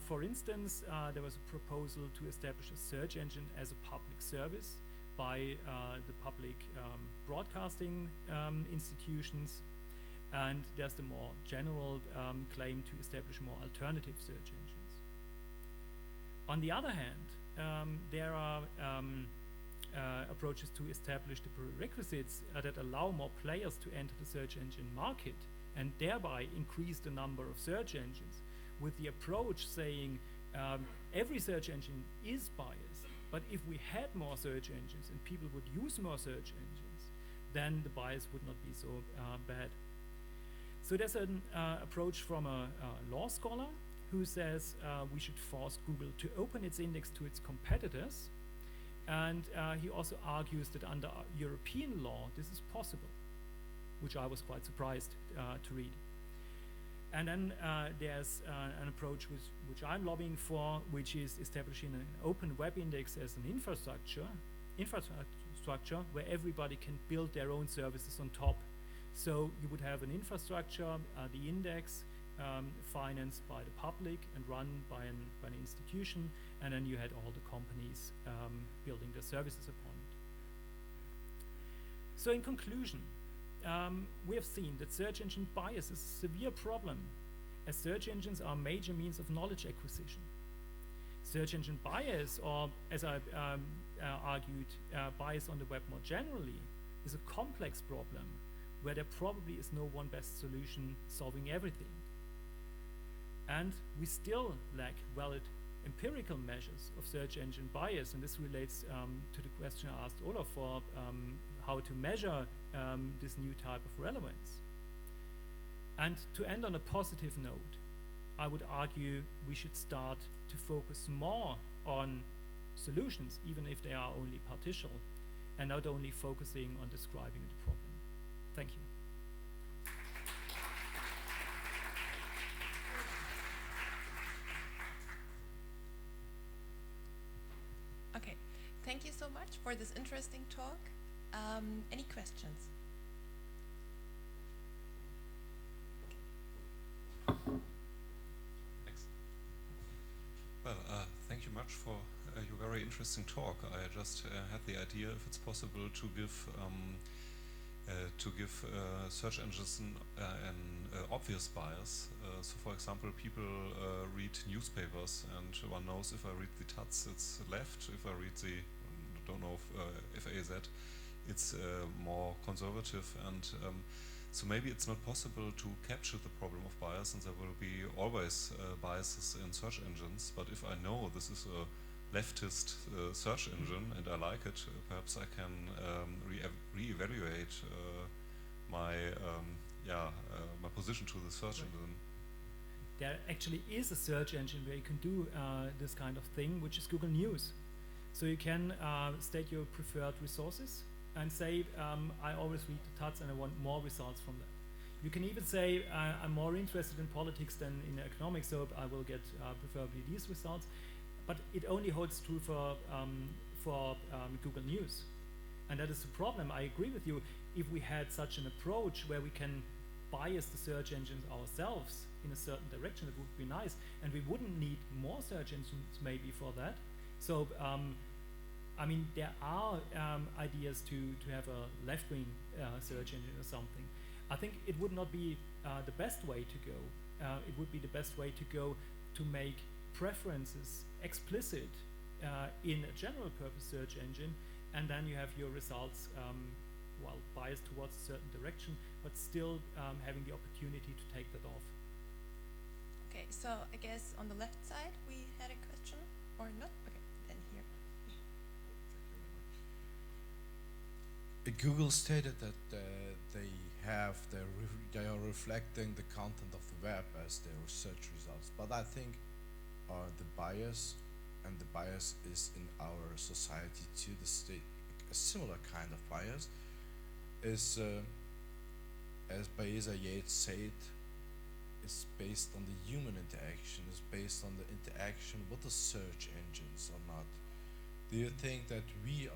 For instance, there was a proposal to establish a search engine as a public service by the public broadcasting institutions. And there's the more general claim to establish more alternative search engines. On the other hand, there are approaches to establish the prerequisites that allow more players to enter the search engine market and thereby increase the number of search engines, with the approach saying every search engine is biased, but if we had more search engines and people would use more search engines, then the bias would not be so bad. So there's an approach from a law scholar who says we should force Google to open its index to its competitors. And he also argues that under European law, this is possible, which I was quite surprised to read. And then there's an approach which I'm lobbying for, which is establishing an open web index as an infrastructure where everybody can build their own services on top. So you would have an infrastructure, the index, financed by the public and run by an institution, and then you had all the companies building their services upon it. So in conclusion, we have seen that search engine bias is a severe problem, as search engines are a major means of knowledge acquisition. Search engine bias, or as I argued, bias on the web more generally, is a complex problem where there probably is no one best solution solving everything. And we still lack valid empirical measures of search engine bias, and this relates to the question I asked Olof for how to measure this new type of relevance. And to end on a positive note, I would argue we should start to focus more on solutions, even if they are only partial, and not only focusing on describing the problem. Thank you. Okay, thank you so much for this interesting talk. Any questions? Thanks. Well, thank you much for your very interesting talk. I just had the idea if it's possible to give search engines an obvious bias. So, for example, people read newspapers, and one knows if I read the Taz, it's left. If I read the, don't know if AZ, it's more conservative. And so maybe it's not possible to capture the problem of bias, and there will be always biases in search engines. But if I know this is a leftist search engine and I like it, perhaps I can re-evaluate my position to the search engine. There actually is a search engine where you can do this kind of thing, which is Google News. So you can state your preferred resources, and say, I always read the Taz and I want more results from that. You can even say, I'm more interested in politics than in economics, so I will get preferably these results. But it only holds true for Google News. And that is the problem. I agree with you. If we had such an approach where we can bias the search engines ourselves in a certain direction, it would be nice. And we wouldn't need more search engines maybe for that. So, I mean, there are ideas to have a left-wing search engine or something. I think it would not be the best way to go. It would be the best way to go to make preferences explicit in a general purpose search engine, and then you have your results well, biased towards a certain direction, but still having the opportunity to take that off. Okay, so I guess on the left side we had a question, or not? Okay, then here. Google stated that they are reflecting the content of the web as their search results, but I think the bias, and the bias is in our society to the state, a similar kind of bias, is as Baeza Yates said, is based on the human interaction, is based on the interaction with the search engines or not. Do you think that we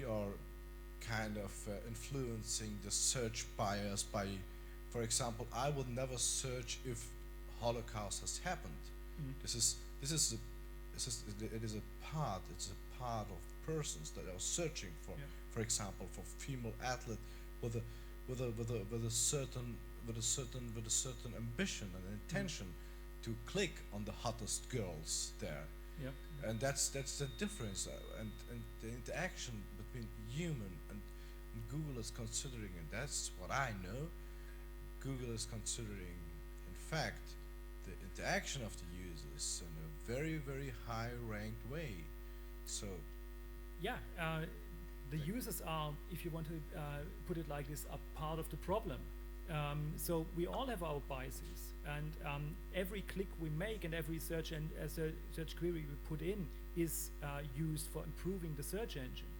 are kind of influencing the search bias by, for example, I would never search if Holocaust has happened. It is a part of persons that are searching for example, for female athlete with a certain ambition and intention to click on the hottest girls there. And that's the difference, and the interaction between human and Google is considering, and that's what I know, Google is considering, in fact, the interaction of the users in a very, very high ranked way. So yeah, the users are, if you want to put it like this, are part of the problem. So we all have our biases, and every click we make and every search query we put in is used for improving the search engine.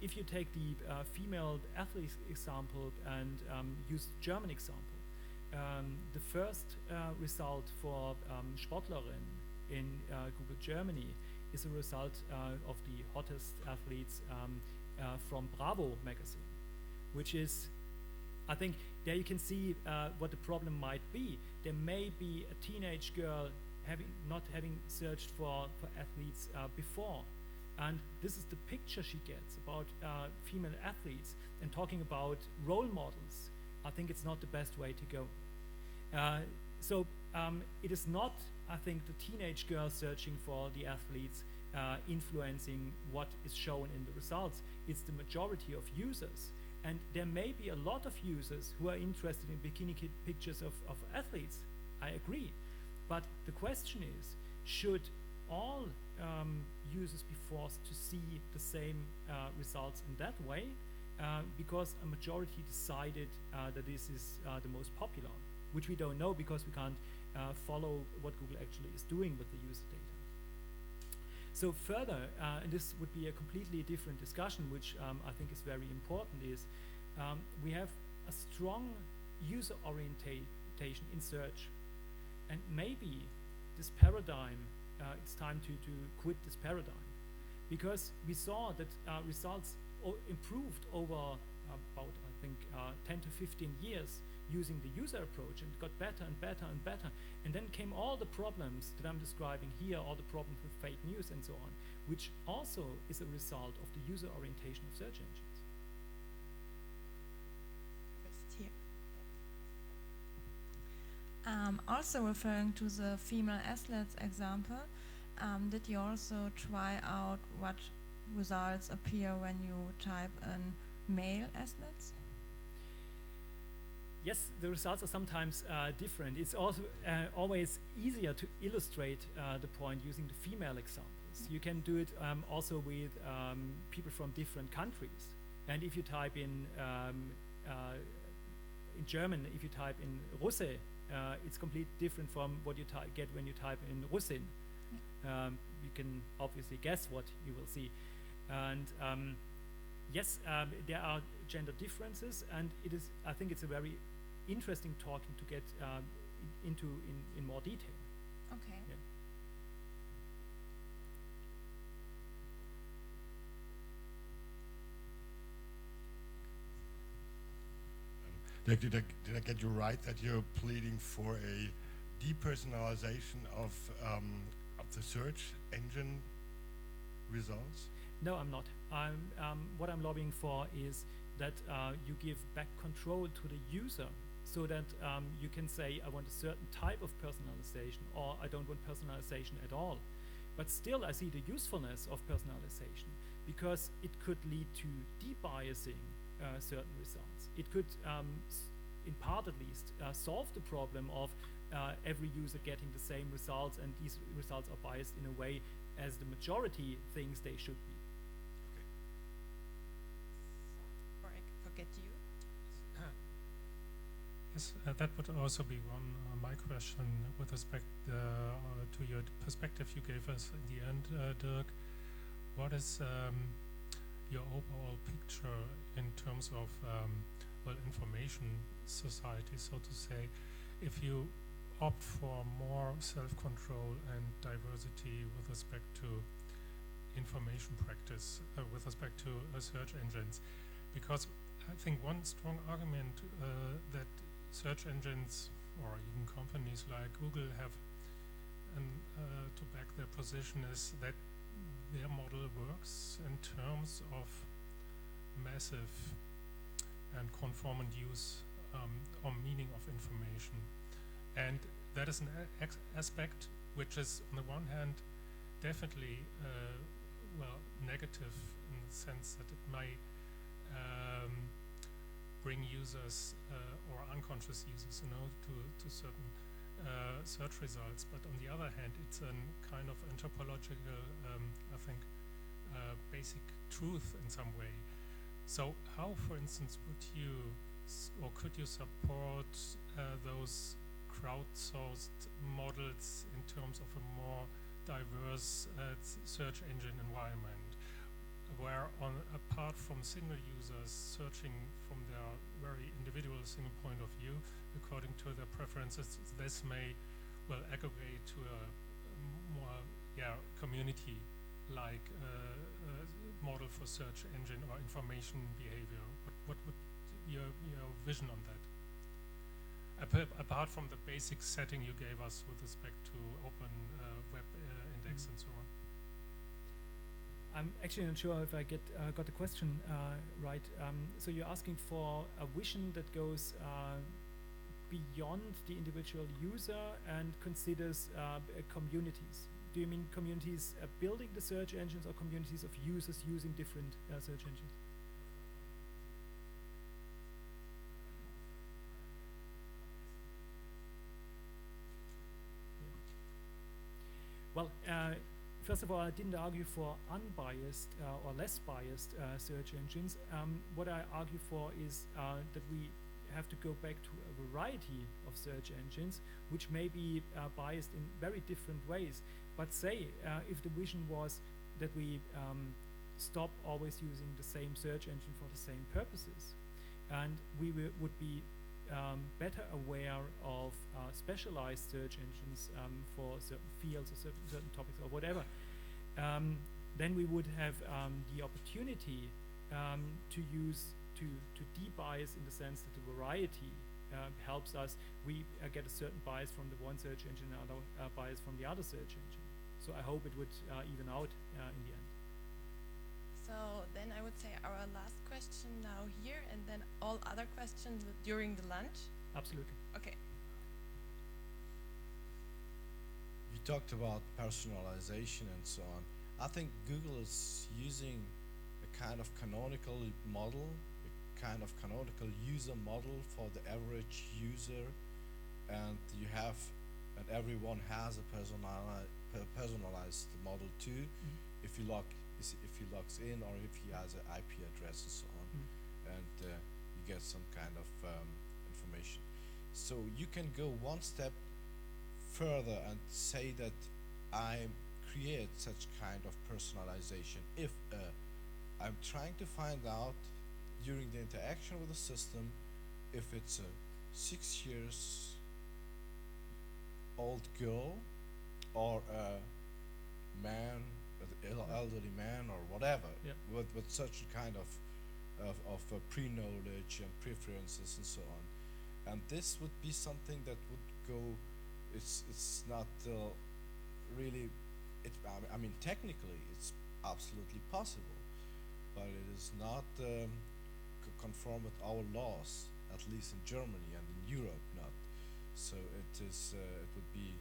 If you take the female athlete example and use the German example, the first result for Sportlerin in Google Germany is a result of the hottest athletes from Bravo magazine, which is, I think, there you can see what the problem might be. There may be a teenage girl not having searched for athletes before, and this is the picture she gets about female athletes, and talking about role models. I think it's not the best way to go. So it is not, I think, the teenage girl searching for the athletes influencing what is shown in the results. It's the majority of users. And there may be a lot of users who are interested in bikini pictures of athletes. I agree. But the question is, should all users be forced to see the same results in that way? Because a majority decided that this is the most popular, which we don't know because we can't follow what Google actually is doing with the user data. So further, and this would be a completely different discussion, which I think is very important, is we have a strong user orientation in search. And maybe this paradigm, it's time to quit this paradigm. Because we saw that results improved over about, I think, 10 to 15 years using the user approach, and got better and better and better. And then came all the problems that I'm describing here, all the problems with fake news and so on, which also is a result of the user orientation of search engines. Also referring to the female athletes example, did you also try out what results appear when you type in male athletes? Yes, the results are sometimes different. It's also always easier to illustrate the point using the female examples. You can do it also with people from different countries. And if you type in German, if you type in Russe, it's completely different from what you get when you type in Russin. You can obviously guess what you will see. And yes, there are gender differences, and I think it's a very interesting talking to get into in more detail. Okay. Yeah. Did I get you right that you're pleading for a depersonalization of the search engine results? No, I'm not. What I'm lobbying for is that you give back control to the user, so that you can say, I want a certain type of personalization, or I don't want personalization at all. But still, I see the usefulness of personalization, because it could lead to debiasing certain results. It could, in part at least, solve the problem of every user getting the same results, and these results are biased in a way as the majority thinks they should be. Or I forget you. Yes, that would also be one my question with respect to your perspective you gave us in the end, Dirk. What is your overall picture in terms of information society, so to say, if you opt for more self-control and diversity with respect to information practice, with respect to search engines? Because I think one strong argument that search engines or even companies like Google have to back their position is that their model works in terms of massive and conformant use or meaning of information. And that is an aspect which is, on the one hand, definitely negative in the sense that it may bring users or unconscious users, to certain search results. But on the other hand, it's a kind of anthropological, I think, basic truth in some way. So how, for instance, would you or could you support those crowdsourced models in terms of a more diverse search engine environment, where apart from single users searching from their very individual single point of view according to their preferences, this may aggregate to a more community like model for search engine or information behavior. What would your vision on that? Apart from the basic setting you gave us with respect to open web index and so on. I'm actually not sure if I got the question right. So you're asking for a vision that goes beyond the individual user and considers communities. Do you mean communities building the search engines, or communities of users using different search engines? Well, first of all, I didn't argue for unbiased or less biased search engines. What I argue for is that we have to go back to a variety of search engines, which may be biased in very different ways. But say, if the vision was that we stop always using the same search engine for the same purposes, and we would be better aware of specialized search engines for certain fields or certain topics or whatever, then we would have the opportunity to debias in the sense that the variety helps us. We get a certain bias from the one search engine and another bias from the other search engine. So I hope it would even out in the end. So then I would say our last question now here, and then all other questions during the lunch. Absolutely. Okay. You talked about personalization and so on. I think Google is using a kind of canonical model, a kind of canonical user model for the average user, and you have, and everyone has a personalized model too. If you logs in, or if he has an IP address and so on, and you get some kind of information. So you can go one step further and say that I create such kind of personalization if a I'm trying to find out during the interaction with the system if it's a 6 years old girl or a man, elderly man or whatever, Yep. with such a kind of pre-knowledge and preferences and so on. And this would be something that would go. It's not really. I mean, technically, it's absolutely possible, but it is not conform with our laws, at least in Germany and in Europe, not. So it is. It would be.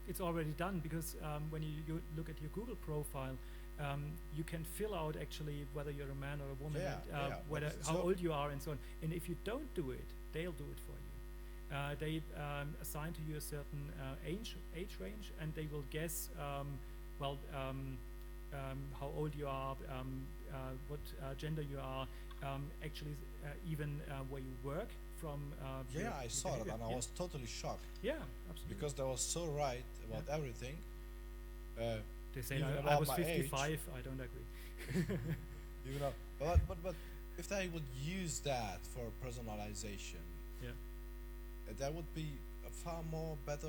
It's already done because when you look at your Google profile, you can fill out actually whether you're a man or a woman, Yeah, and, yeah, whether but how so- old you are, and so on. And if you don't do it, they'll do it for you. They assign to you a certain age range, and they will guess how old you are, what gender you are, actually even where you work from. Yeah, I saw that, and I was totally shocked. Yeah, absolutely. Because they were so right about everything. They say even I about was my 55. age. I don't agree. Even though, but if they would use that for personalization, Yeah. That would be a far more better.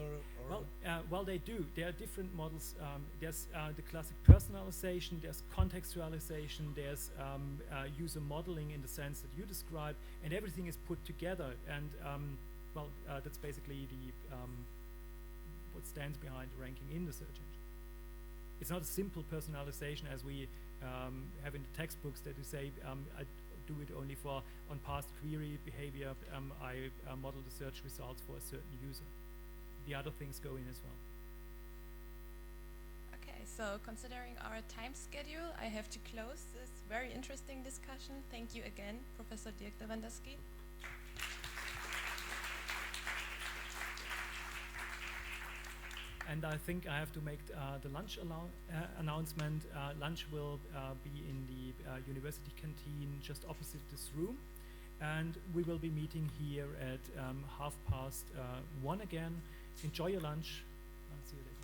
Or Well, they do. There are different models. There's the classic personalization. There's contextualization. There's user modeling in the sense that you describe, and everything is put together. And that's basically the what stands behind ranking in the search engine. It's not a simple personalization as we have in the textbooks that you say, I do it only for on past query behavior. I model the search results for a certain user. The other things go in as well. Okay, so considering our time schedule, I have to close this very interesting discussion. Thank you again, Professor Dirk Lewandowski. And I think I have to make the lunch announcement. Lunch will be in the university canteen just opposite this room. And we will be meeting here at 1:30 again. Enjoy your lunch. See you later.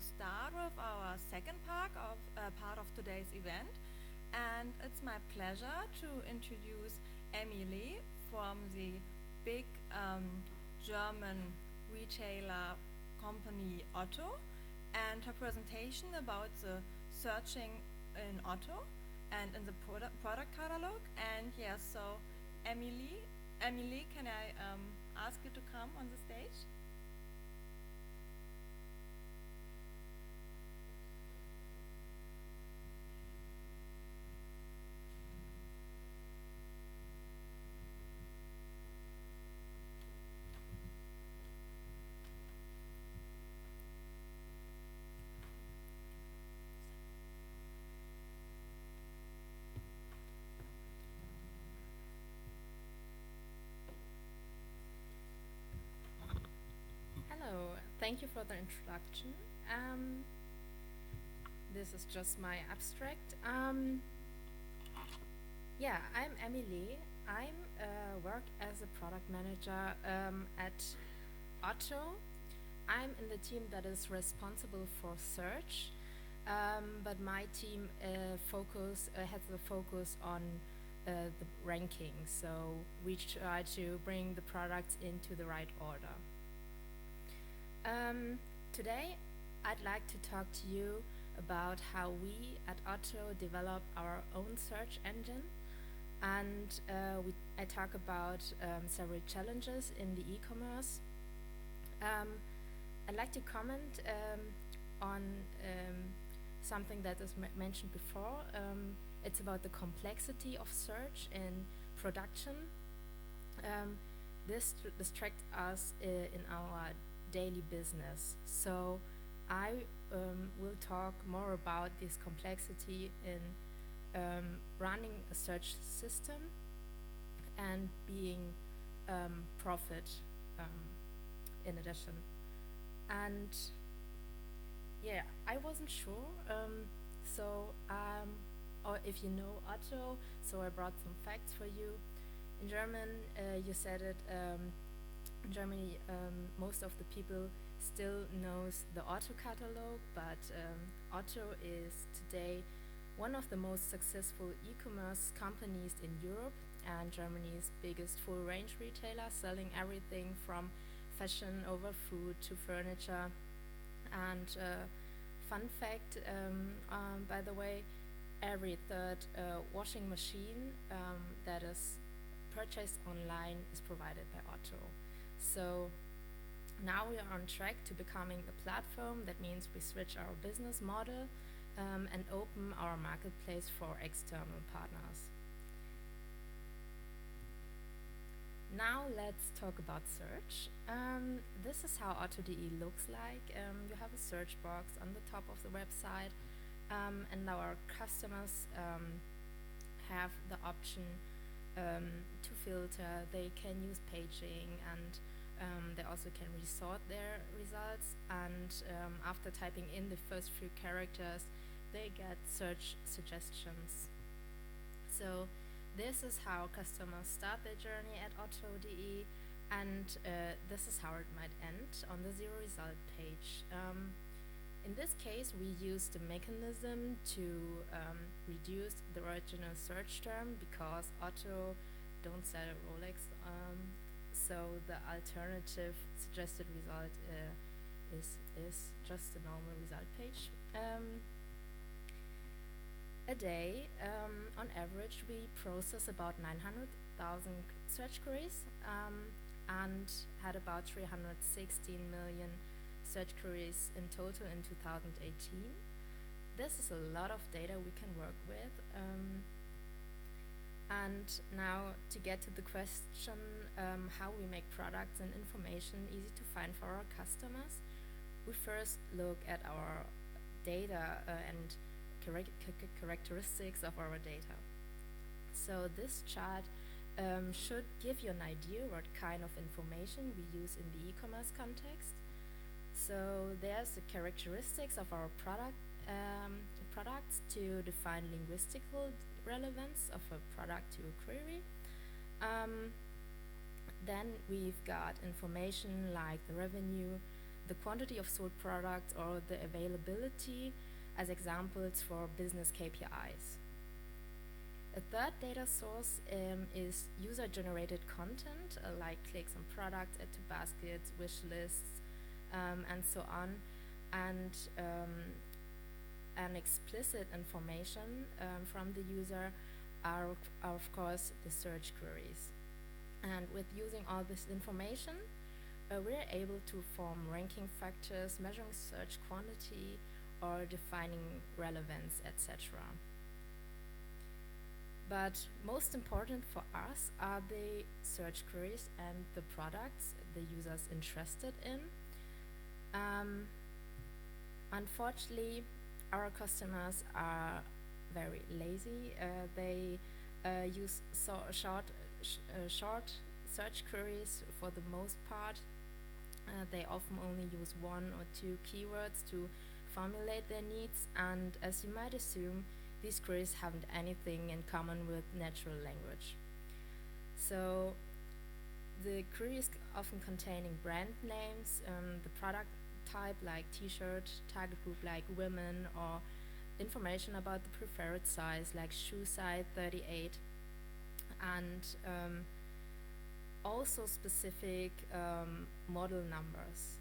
start with our second part of today's event. And it's my pleasure to introduce Emily from the big German retailer company Otto, and her presentation about the searching in Otto and in the product catalog. And yes, so Emily, can I ask you to come on the stage? Thank you for the introduction. This is just my abstract. Yeah, I'm Emily. I work as a product manager at Otto. I'm in the team that is responsible for search, but my team has the focus on the ranking. So we try to bring the products into the right order. Today, I'd like to talk to you about how we at Otto develop our own search engine, and I talk about several challenges in the e-commerce. I'd like to comment on something that was mentioned before. It's about the complexity of search in production. This distracts us in our daily business. So I will talk more about this complexity in running a search system and being profit in addition. And yeah, I wasn't sure. Or if you know Otto, so I brought some facts for you. In German, you said it, in Germany, most of the people still knows the Otto catalog, but Otto is today one of the most successful e-commerce companies in Europe and Germany's biggest full-range retailer, selling everything from fashion over food to furniture. And fun fact, by the way, every third washing machine that is purchased online is provided by Otto. So now we are on track to becoming a platform. That means we switch our business model and open our marketplace for external partners. Now let's talk about search. This is how Otto.de looks like. You have a search box on the top of the website, and our customers have the option to filter. They can use paging, and they also can resort their results. And after typing in the first few characters, they get search suggestions. So this is how customers start their journey at Otto.de, and this is how it might end on the zero result page. In this case, we use the mechanism to reduce the original search term because Otto don't sell a Rolex, so the alternative suggested result is just the normal result page. A day, on average, we process about 900,000 search queries and had about 316 million search queries in total in 2018. This is a lot of data we can work with. And now to get to the question how we make products and information easy to find for our customers, we first look at our data and characteristics of our data. So this chart should give you an idea what kind of information we use in the e-commerce context. So there's the characteristics of our products to define linguistical relevance of a product to a query. Then we've got information like the revenue, the quantity of sold products or the availability as examples for business KPIs. A third data source is user-generated content, like clicks on products, add to baskets, wish lists, and so on, and an explicit information from the user are of course the search queries. And with using all this information, we're able to form ranking factors, measuring search quantity, or defining relevance, etc. But most important for us are the search queries and the products the user's interested in. Unfortunately, our customers are very lazy. They use short search queries for the most part. They often only use 1 or 2 keywords to formulate their needs, and as you might assume, these queries haven't anything in common with natural language. So the queries often containing brand names, the product type like t-shirt, target group like women, or information about the preferred size like shoe size 38, and also specific model numbers.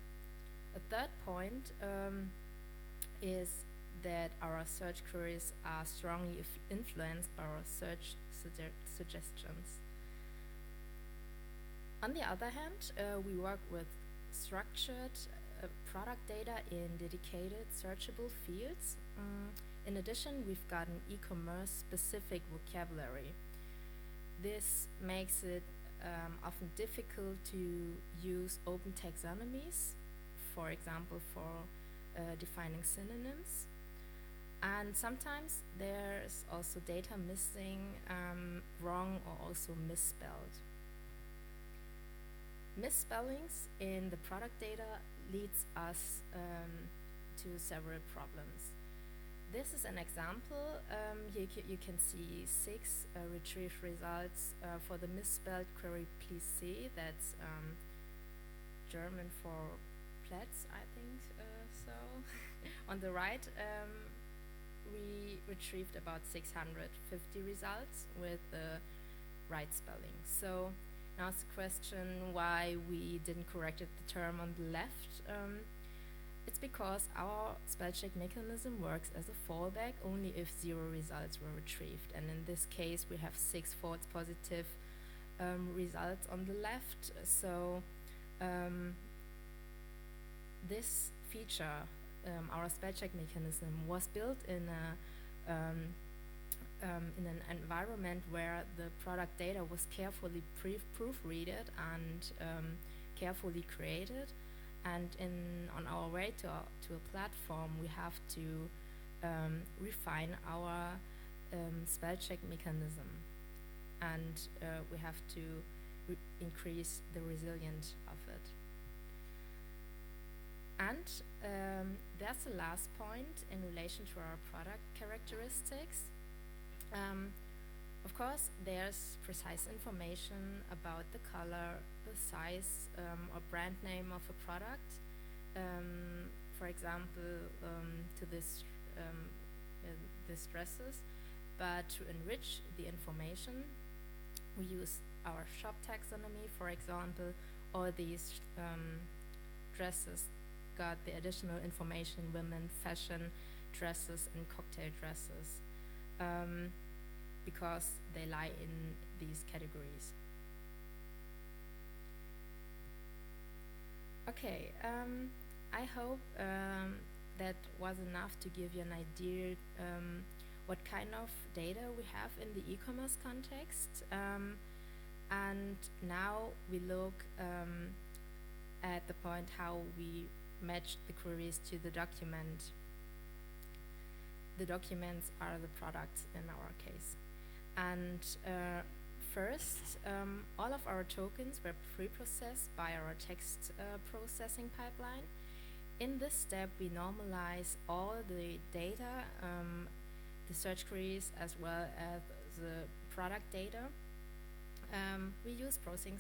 A third point is that our search queries are strongly influenced by our search suggestions. On the other hand, we work with structured product data in dedicated searchable fields. In addition, we've got an e-commerce specific vocabulary. This makes it often difficult to use open taxonomies, for example, for defining synonyms. And sometimes there's also data missing, wrong, or also misspelled. Misspellings in the product data leads us to several problems. This is an example. Here you can see 6 retrieved results for the misspelled query please see. That's German for Plätz, I think so. On the right, we retrieved about 650 results with the right spelling. So now it's the question why we didn't correct the term on the left. It's because our spell check mechanism works as a fallback only if 0 results were retrieved. And in this case, we have 6 false positive results on the left. So this feature, our spell check mechanism, was built in an environment where the product data was carefully proofreaded and carefully created. And on our way to a platform, we have to refine our spell check mechanism, and we have to increase the resilience of it. And that's the last point in relation to our product characteristics. Of course, there's precise information about the color, the size, or brand name of a product. For example, to this dresses. But to enrich the information, we use our shop taxonomy, for example, or these dresses got the additional information: women, fashion, dresses, and cocktail dresses. Because they lie in these categories. Okay, I hope that was enough to give you an idea what kind of data we have in the e-commerce context. And now we look at the point how we match the queries to the document. The documents are the products in our case. And first, all of our tokens were pre-processed by our text processing pipeline. In this step, we normalize all the data, the search queries, as well as the product data. We use processing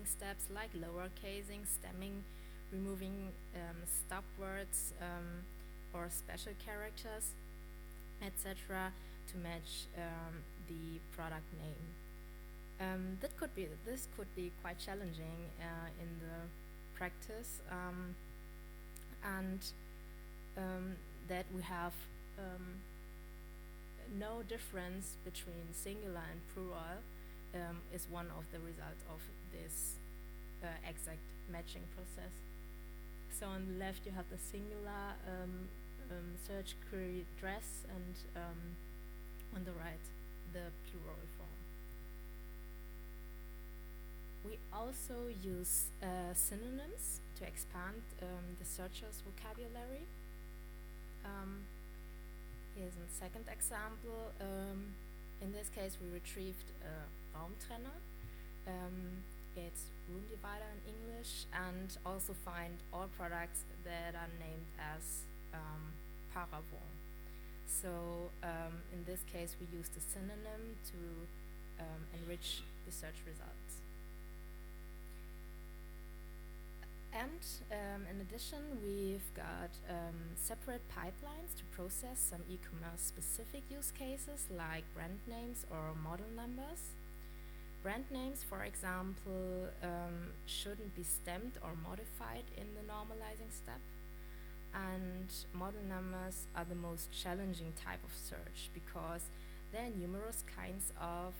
steps like lowercasing, stemming, removing stop words or special characters, etc., to match the product name. This could be quite challenging in the practice, and that we have no difference between singular and plural is one of the results of this exact matching process. So on the left you have the singular search query address, and on the right the plural form. We also use synonyms to expand the searcher's vocabulary. Here's a second example. In this case, we retrieved Raumtrenner. It's room divider in English, and also find all products that are named as paravent. So in this case, we used a synonym to enrich the search results. And in addition, we've got separate pipelines to process some e-commerce specific use cases like brand names or model numbers. Brand names, for example, shouldn't be stamped or modified in the normalizing step. And model numbers are the most challenging type of search because there are numerous kinds of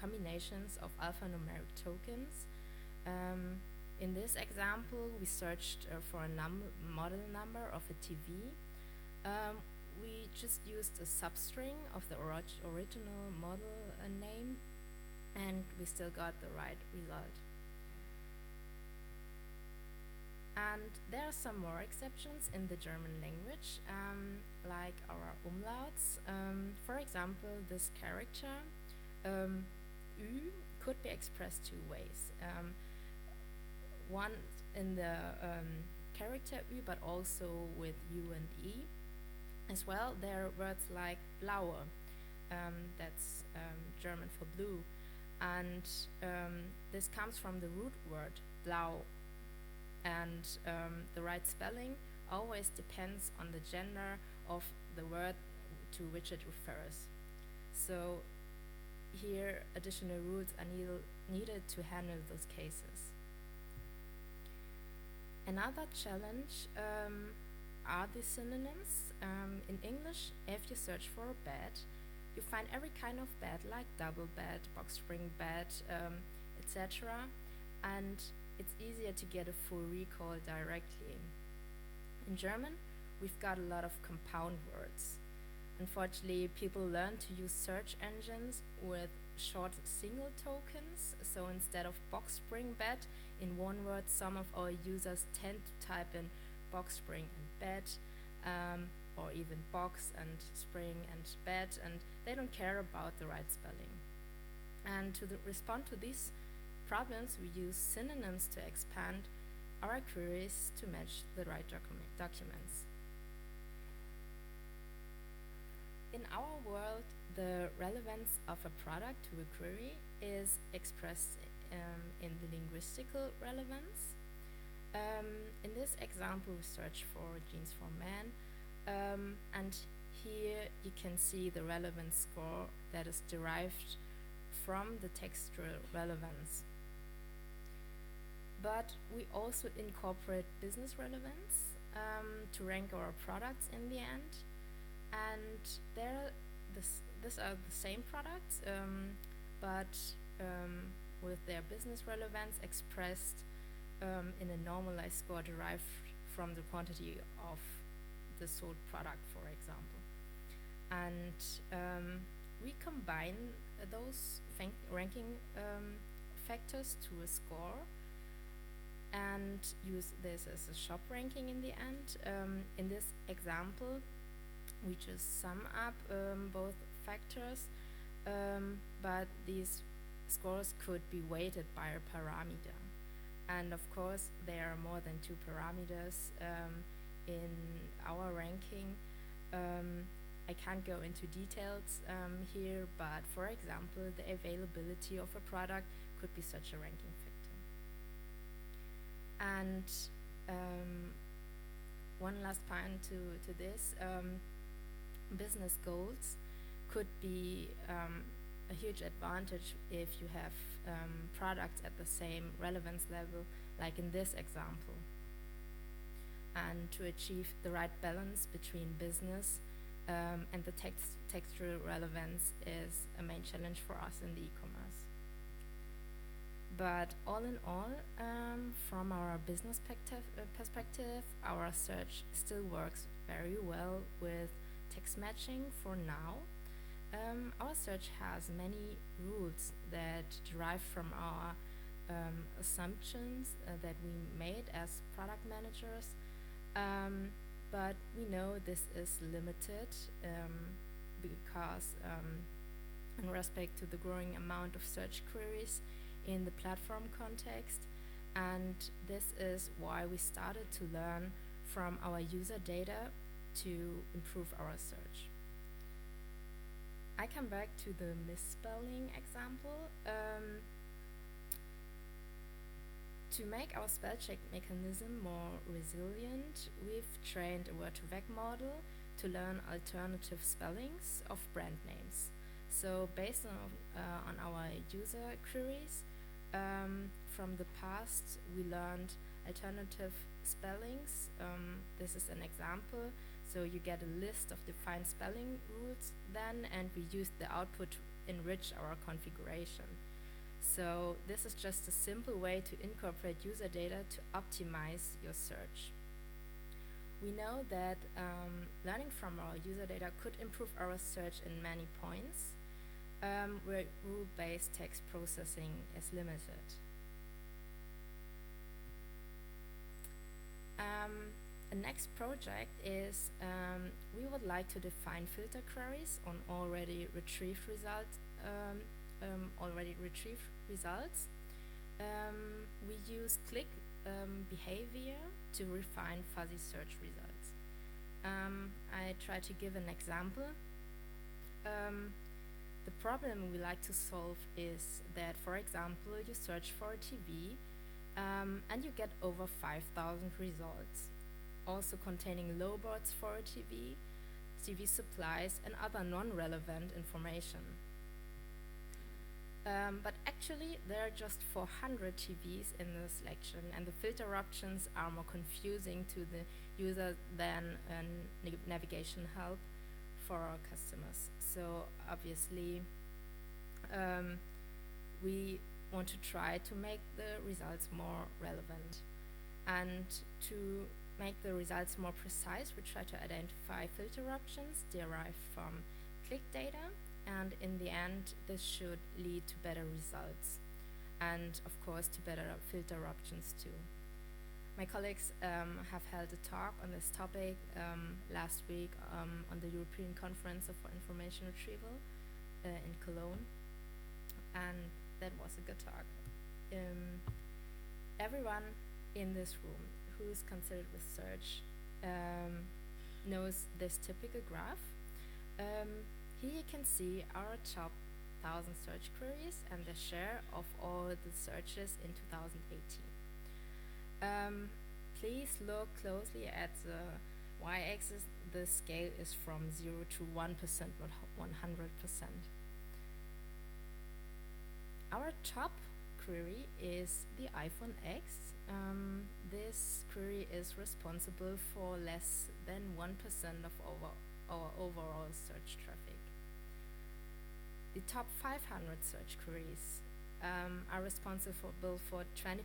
combinations of alphanumeric tokens. In this example, we searched for a model number of a TV. We just used a substring of the original model name, and we still got the right result. And there are some more exceptions in the German language, like our umlauts. For example, this character, Ü, could be expressed two ways. One in the character Ü, but also with U and E. As well, there are words like blaue, that's German for blue, and this comes from the root word blau, and the right spelling always depends on the gender of the word to which it refers. So here additional rules are needed to handle those cases. Another challenge are the synonyms. In English, if you search for a bed, you find every kind of bed, like double bed, box spring bed, etc. And it's easier to get a full recall directly. In German, we've got a lot of compound words. Unfortunately, people learn to use search engines with short single tokens. So instead of box spring bed, in one word, some of our users tend to type in box spring and bed, or even box and spring and bed, and they don't care about the right spelling. And to respond to these problems, we use synonyms to expand our queries to match the right documents. In our world, the relevance of a product to a query is expressed in the linguistical relevance. In this example, we search for jeans for men, and here you can see the relevance score that is derived from the textual relevance. But we also incorporate business relevance to rank our products in the end, and these are the same products, but with their business relevance expressed in a normalized score derived from the quantity of the sold product, for example. And we combine those ranking factors to a score and use this as a shop ranking in the end. In this example, we just sum up both factors, but these scores could be weighted by a parameter. And of course, there are more than 2 parameters in our ranking. I can't go into details here, but for example, the availability of a product could be such a ranking factor. And One last point to this, business goals could be a huge advantage if you have products at the same relevance level, like in this example. And to achieve the right balance between business and the textual relevance is a main challenge for us in the e-commerce. But all in all, from our business perspective, our search still works very well with text matching for now. Our search has many rules that derive from our assumptions that we made as product managers, but we know this is limited because in respect to the growing amount of search queries in the platform context, and this is why we started to learn from our user data to improve our search. I come back to the misspelling example. To make our spell check mechanism more resilient, we've trained a word-to-vec model to learn alternative spellings of brand names. So based on our user queries from the past, we learned alternative spellings. This is an example. So you get a list of defined spelling rules then, and we use the output to enrich our configuration. So this is just a simple way to incorporate user data to optimize your search. We know that learning from our user data could improve our search in many points, where rule-based text processing is limited. The next project is we would like to define filter queries on already retrieved results. We use click behavior to refine fuzzy search results. I try to give an example. The problem we like to solve is that, for example, you search for a TV and you get over 5,000 results, also containing low boards for a TV, TV supplies, and other non-relevant information. But actually, there are just 400 TVs in the selection, and the filter options are more confusing to the user than a navigation help for our customers. So obviously, we want to try to make the results more relevant. And to make the results more precise, we try to identify filter options derived from click data, and in the end, this should lead to better results, and of course to better filter options too. My colleagues have held a talk on this topic last week on the European Conference for Information Retrieval in Cologne, and that was a good talk. Everyone in this room who is concerned with search knows this typical graph. Here you can see our top 1,000 search queries and the share of all the searches in 2018. Please look closely at the y-axis. The scale is from 0 to 1%, not 100%. Our top query is the iPhone X. This query is responsible for less than 1% of our overall search traffic. The top 500 search queries are responsible for 20%,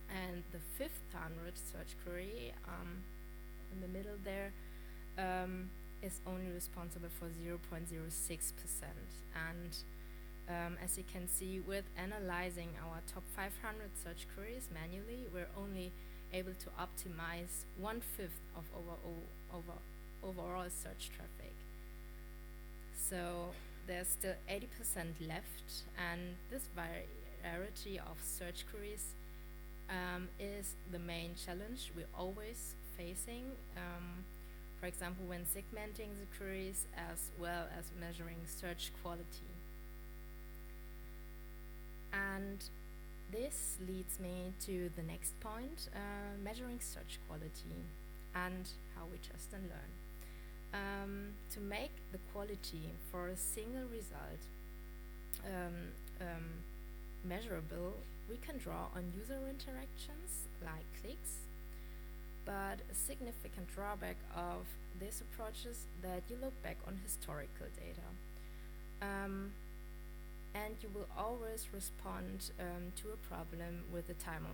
and the 500 search query in the middle there is only responsible for 0.06%. And as you can see, with analyzing our top 500 search queries manually, we're only able to optimize 1/5 of overall search traffic. So there's still 80% left, and this variety of search queries is the main challenge we're always facing. For example, when segmenting the queries as well as measuring search quality. And This leads me to the next point, measuring search quality and how we test and learn. To make the quality for a single result measurable, we can draw on user interactions like clicks, but a significant drawback of this approach is that you look back on historical data. And you will always respond to a problem with the time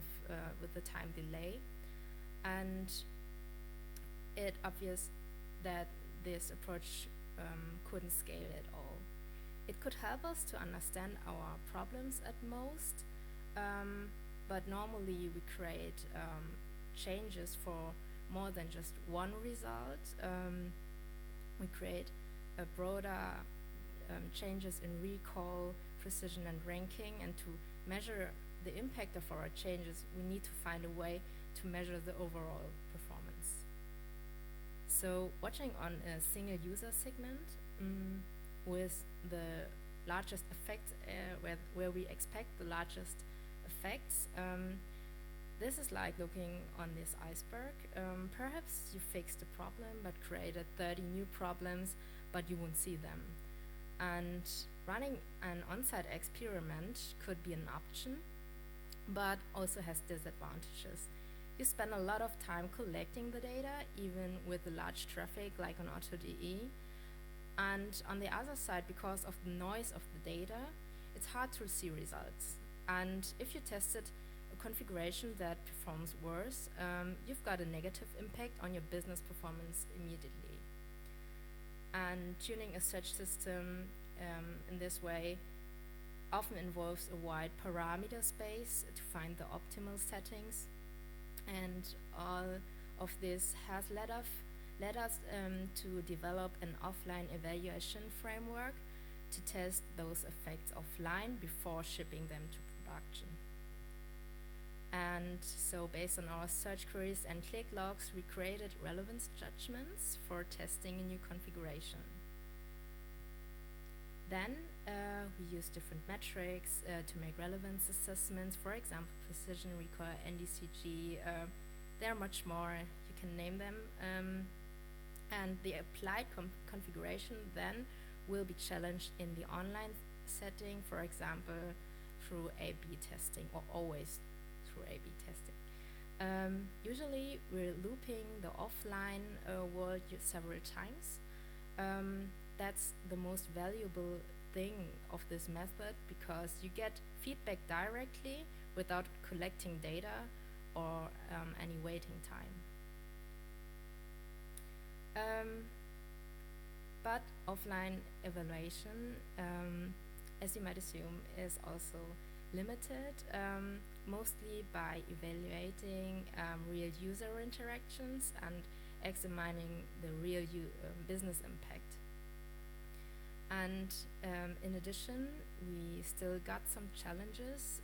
delay, and it's obvious that this approach couldn't scale at all. It could help us to understand our problems at most, but normally we create changes for more than just one result. We create a broader changes in recall, precision and ranking, and to measure the impact of our changes, we need to find a way to measure the overall performance. So watching on a single user segment with the largest effects, where we expect the largest effects, this is like looking on this iceberg. Perhaps you fixed a problem but created 30 new problems, but you won't see them. And running an on-site experiment could be an option, but also has disadvantages. You spend a lot of time collecting the data, even with the large traffic like on AutoDE. And on the other side, because of the noise of the data, it's hard to see results. And if you tested a configuration that performs worse, you've got a negative impact on your business performance immediately. And tuning a search system in this way often involves a wide parameter space to find the optimal settings, and all of this has led us to develop an offline evaluation framework to test those effects offline before shipping them to production. And so based on our search queries and click logs, we created relevance judgments for testing a new configuration. Then we use different metrics to make relevance assessments, for example, precision, recall, NDCG. There are much more, you can name them. And the applied configuration then will be challenged in the online setting, for example, through A/B testing, or always through A/B testing. Usually we're looping the offline world several times. That's the most valuable thing of this method, because you get feedback directly without collecting data or any waiting time. But offline evaluation, as you might assume, is also limited, mostly by evaluating real user interactions and examining the real business impact. And in addition, we still got some challenges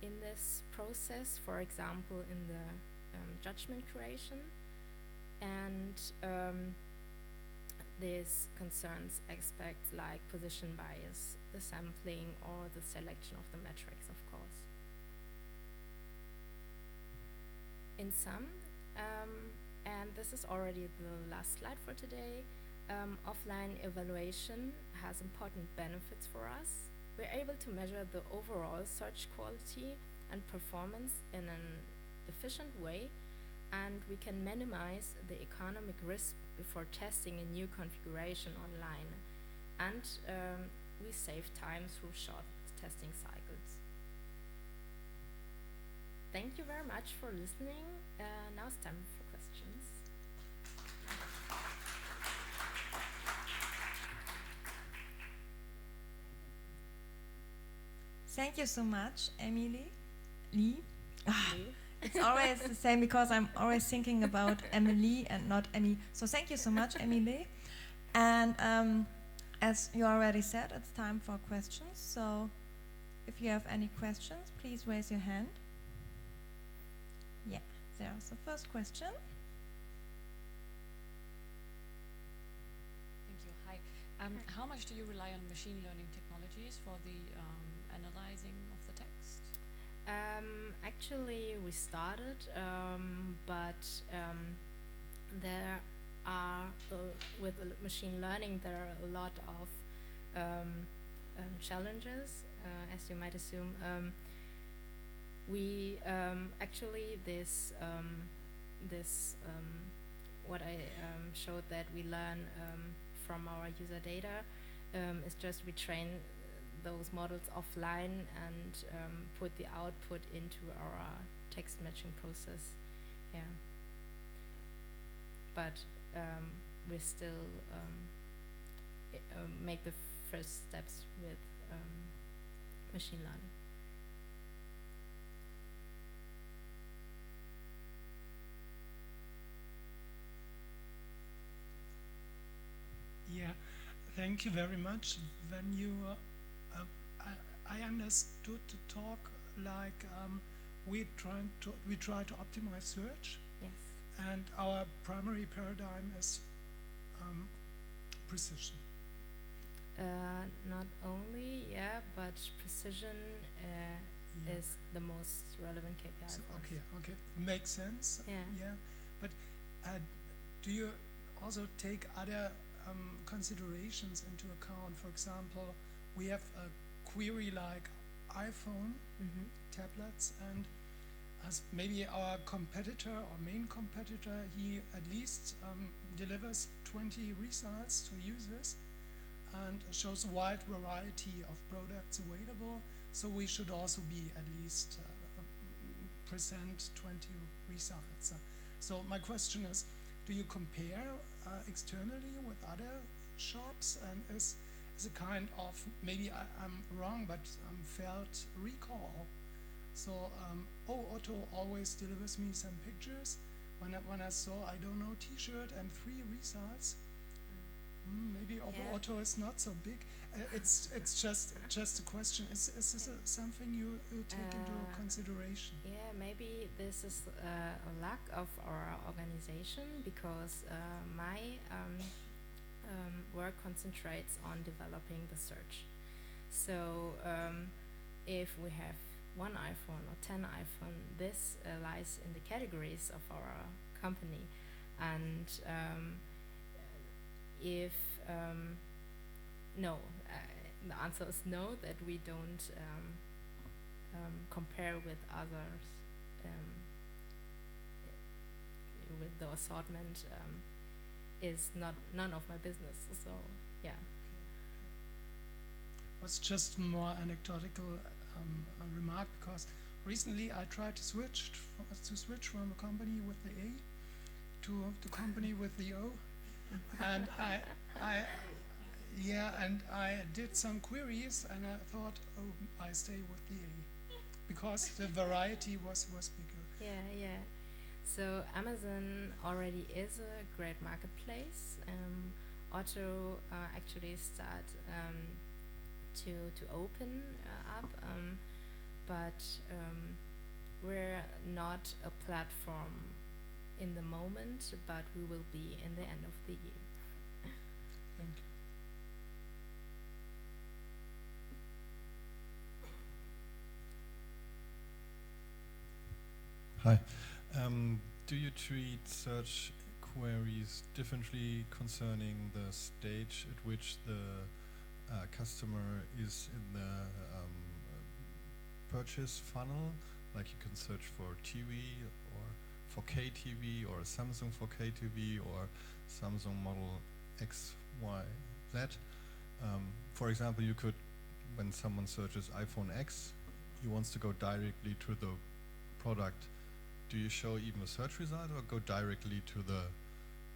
in this process, for example, in the judgment creation. And this concerns aspects like position bias, the sampling, or the selection of the metrics, of course. In sum, and this is already the last slide for today, offline evaluation has important benefits for us. We're able to measure the overall search quality and performance in an efficient way, and we can minimize the economic risk before testing a new configuration online, and we save time through short testing cycles. Thank you very much for listening. Now it's time for questions. Thank you so much, Emily. Lee. It's always the same, because I'm always thinking about Emily and not Emmy. So thank you so much, Emily. And as you already said, it's time for questions. So if you have any questions, please raise your hand. Yeah, there's the first question. Thank you. Hi. How much do you rely on machine learning technologies for the analyzing of the text? Actually, we started, but there are, with machine learning, there are a lot of challenges, as you might assume. We actually what I showed that we learn from our user data is just we train those models offline and put the output into our text matching process. Yeah. But we still make the first steps with machine learning. Yeah, thank you very much. When you, I understood the talk like we try to optimize search. Yes. And our primary paradigm is precision. Not only, yeah, but precision is the most relevant KPI. So, for us. okay, makes sense. Yeah. But do you also take other considerations into account? For example, we have a query like iPhone tablets, and as maybe our competitor or main competitor, he at least delivers 20 results to users and shows a wide variety of products available. So we should also be at least present 20 results. So my question is, do you compare externally with other shops, and is a kind of, maybe I'm wrong, but felt recall? So, Otto always delivers me some pictures. When I saw, I don't know, T-shirt and 3 results, maybe Otto is not so big. It's just a question. Is this something you take into consideration? Yeah, maybe this is a lack of our organization, because my work concentrates on developing the search. So if we have 1 iPhone or 10 iPhone, this lies in the categories of our company. And if no, the answer is no, that we don't compare with others with the assortment is none of my business. So yeah. Was just more anecdotal remark, because recently I tried to switch from a company with the A to the company with the O, and I did some queries, and I thought, oh, I stay with the A, because the variety was bigger. Yeah. So Amazon already is a great marketplace. Otto actually start to open up, but we're not a platform in the moment, but we will be in the end of the year. Thank you. Hi. Do you treat search queries differently concerning the stage at which the customer is in the purchase funnel? Like you can search for TV or 4K TV or Samsung 4K TV or Samsung model X, Y, Z. For example, you could, when someone searches iPhone X, he wants to go directly to the product. Do you show even a search result or go directly to the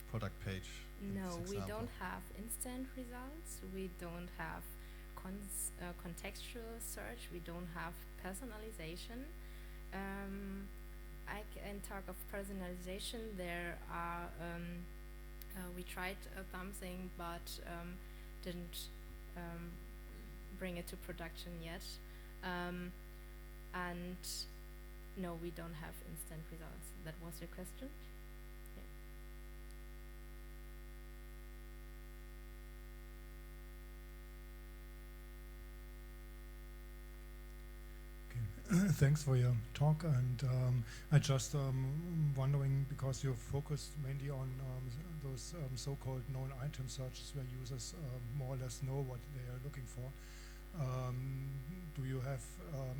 product page? No, we don't have instant results. We don't have contextual search. We don't have personalization. I can talk of personalization. There are we tried something, but didn't bring it to production yet. And no, we don't have instant results. That was your question? Thanks for your talk, and I just wondering, because you're focused mainly on those so-called known item searches where users more or less know what they are looking for. Do you have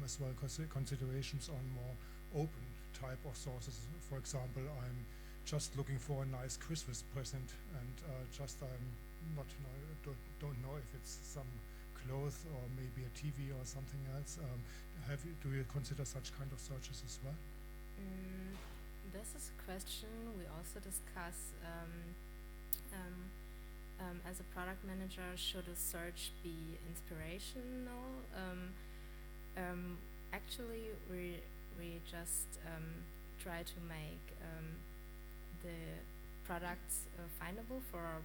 as well considerations on more open type of sources? For example, I'm just looking for a nice Christmas present, and don't know if it's some clothes or maybe a TV or something else. Do you consider such kind of searches as well? This is a question we also discuss as a product manager. Should a search be inspirational? Actually, we just try to make the products findable for our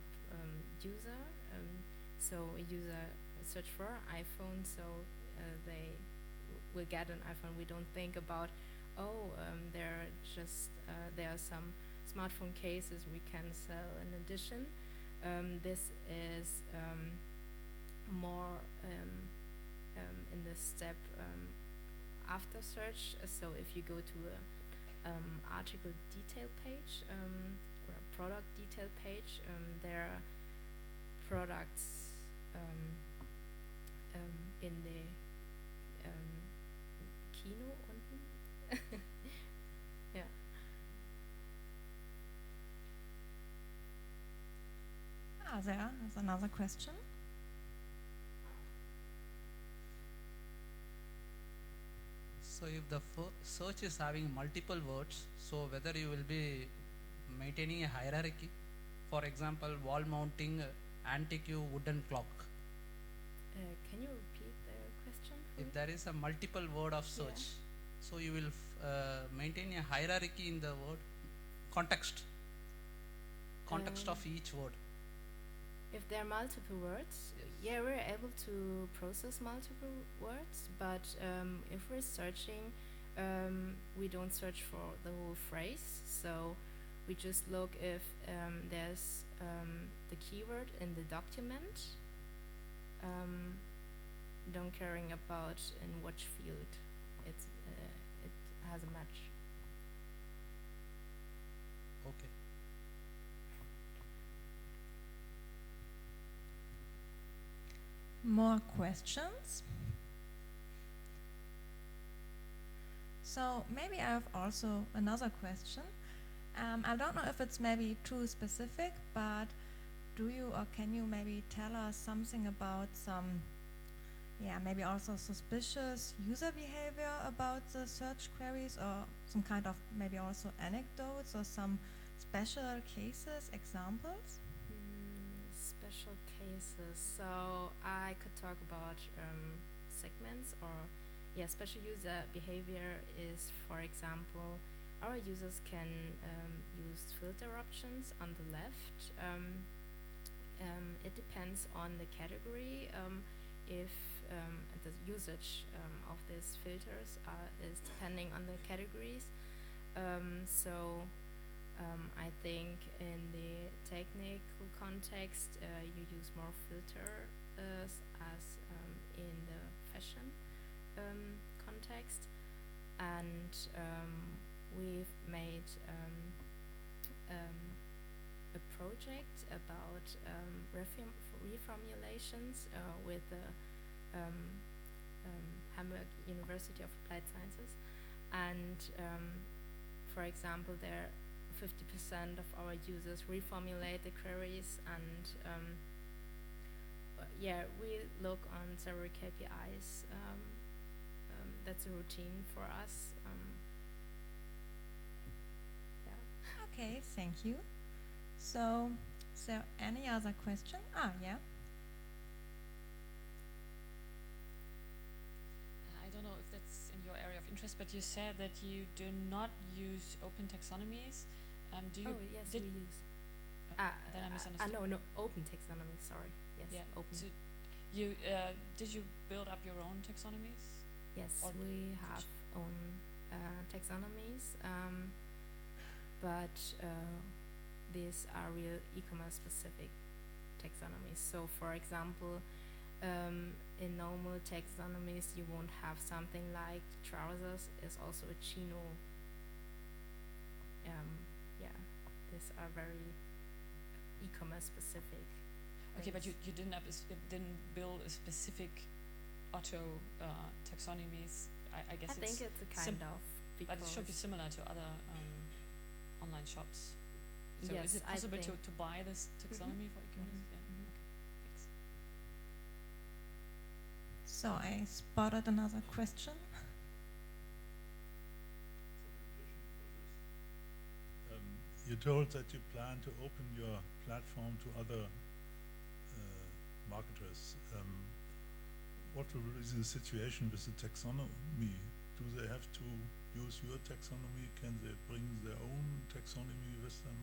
user. So a user search for iPhone, so they will get an iPhone. We don't think about, there are some smartphone cases we can sell in addition. This is more in the step after search. So if you go to a article detail page or a product detail page, there are products in the Keynote unten. Yeah. There's another question. So if the search is having multiple words, so whether you will be maintaining a hierarchy, for example, wall mounting antique wooden clock. Can you repeat the question? If there is a multiple word of search, so you will maintain a hierarchy in the word context of each word. If there are multiple words, yeah, we're able to process multiple words, but if we're searching, we don't search for the whole phrase, so we just look if there's the keyword in the document, don't caring about in which field it has a match. Okay. More questions? So maybe I have also another question. I don't know if it's maybe too specific, but do you or can you maybe tell us something about some, maybe also suspicious user behavior about the search queries, or some kind of maybe also anecdotes or some special cases, examples? Special cases. So I could talk about segments or special user behavior is, for example, our users can use filter options on the left. It depends on the category. If the usage of these filters is depending on the categories. I think in the technical context, you use more filters as in the fashion context, and we've made a project about reformulations with the Hamburg University of Applied Sciences, and for example, there 50% of our users reformulate the queries, and we look on several KPIs. That's a routine for us. Okay, thank you. So, is there any other question? Yeah. I don't know if that's in your area of interest, but you said that you do not use open taxonomies. Do you? Oh yes, we use. Then I misunderstood. No, open taxonomy. Sorry. Yes, yeah. Open. So you did you build up your own taxonomies? Yes, we have own taxonomies, but these are real e-commerce specific taxonomies. So, for example, in normal taxonomies you won't have something like trousers is also a chino. Yeah, these are very e-commerce specific. Okay, but things. you didn't have didn't build a specific auto taxonomies. I guess I think it's a kind of, but it should be similar to other online shops. So yes, is it I possible think. to buy this taxonomy for e-commerce? Yeah. Okay. Thanks. So I spotted another question. You told that you plan to open your platform to other marketers. What will be the situation with the taxonomy? Do they have to use your taxonomy? Can they bring their own taxonomy with them?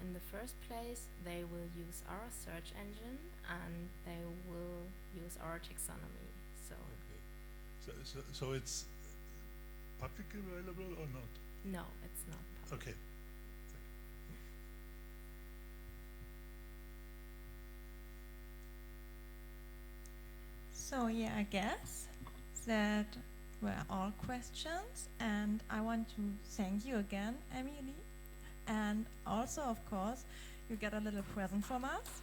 In the first place, they will use our search engine and they will use our taxonomy. So, So it's publicly available or not? no, it's not. Okay. So yeah, I guess that were all questions, and I want to thank you again, Emily. And also, of course, you get a little present from us.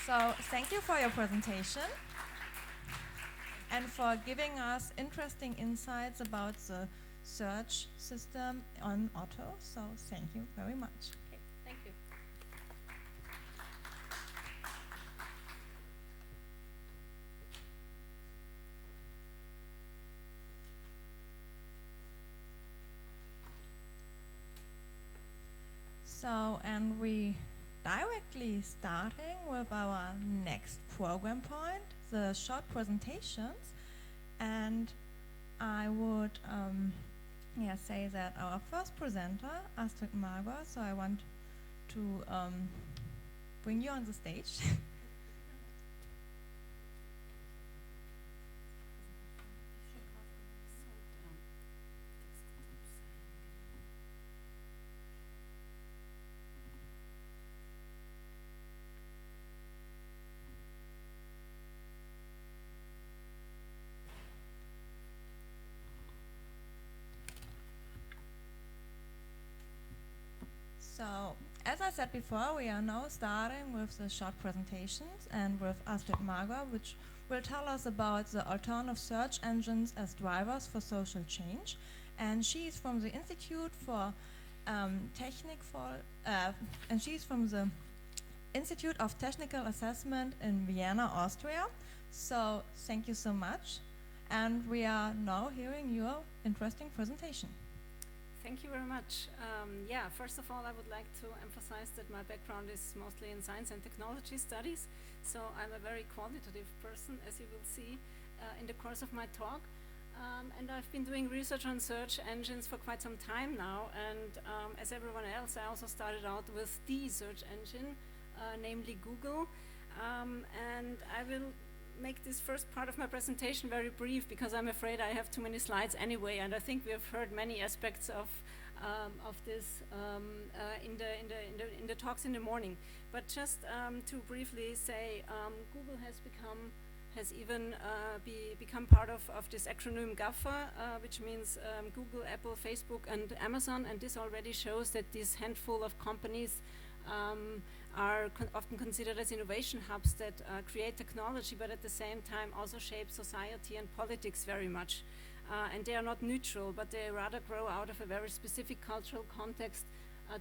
So thank you for your presentation and for giving us interesting insights about the search system on Otto. So thank you very much. Okay, thank you. So, and we directly starting with our next program point, the short presentations. And I would say that our first presenter, Astrid Margot, so I want to bring you on the stage. So, as I said before, we are now starting with the short presentations and with Astrid Margot, which will tell us about the alternative search engines as drivers for social change. And she is from the Institute for and she's from the Institute of Technical Assessment in Vienna, Austria. So, thank you so much. And we are now hearing your interesting presentation. Thank you very much. First of all, I would like to emphasize that my background is mostly in science and technology studies, so I'm a very qualitative person, as you will see in the course of my talk. And I've been doing research on search engines for quite some time now, and as everyone else, I also started out with the search engine, namely Google. And I will make this first part of my presentation very brief because I'm afraid I have too many slides anyway, and I think we have heard many aspects of this in the talks in the morning. But just to briefly say, Google has even become part of this acronym GAFA, which means Google, Apple, Facebook, and Amazon, and this already shows that this handful of companies are often considered as innovation hubs that create technology, but at the same time also shape society and politics very much. And they are not neutral, but they rather grow out of a very specific cultural context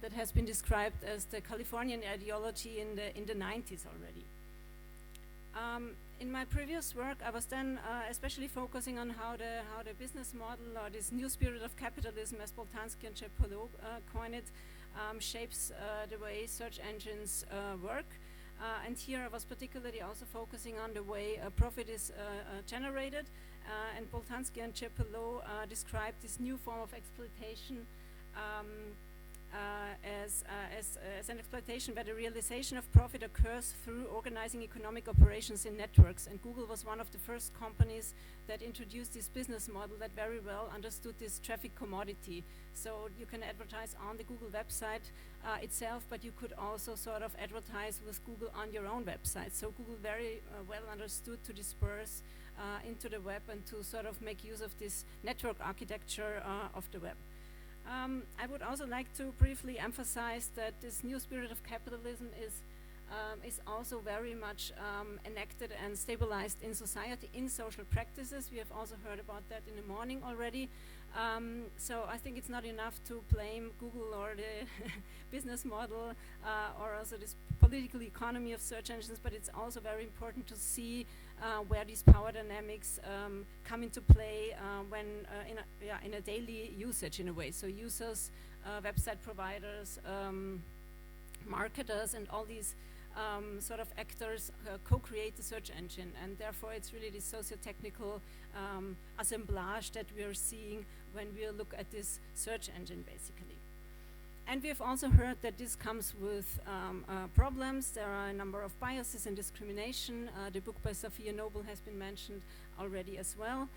that has been described as the Californian ideology in the 90s already. In my previous work, I was then especially focusing on how the business model, or this new spirit of capitalism, as Boltanski and Cepolo coined it, shapes the way search engines work. And here I was particularly also focusing on the way profit is generated. And Boltanski and Cepolo described this new form of exploitation as an exploitation where the realization of profit occurs through organizing economic operations in networks. And Google was one of the first companies that introduced this business model that very well understood this traffic commodity. So you can advertise on the Google website itself, but you could also sort of advertise with Google on your own website. So Google very well understood to disperse into the web and to sort of make use of this network architecture of the web. I would also like to briefly emphasize that this new spirit of capitalism is also very much enacted and stabilized in society, in social practices. We have also heard about that in the morning already. So I think it's not enough to blame Google or the business model or also this political economy of search engines, but it's also very important to see where these power dynamics come into play when in a daily usage in a way. So users, website providers, marketers, and all these sort of actors co-create the search engine, and therefore it's really this socio-technical assemblage that we are seeing when we look at this search engine basically. And we have also heard that this comes with problems. There are a number of biases and discrimination. The book by Sophia Noble has been mentioned already as well.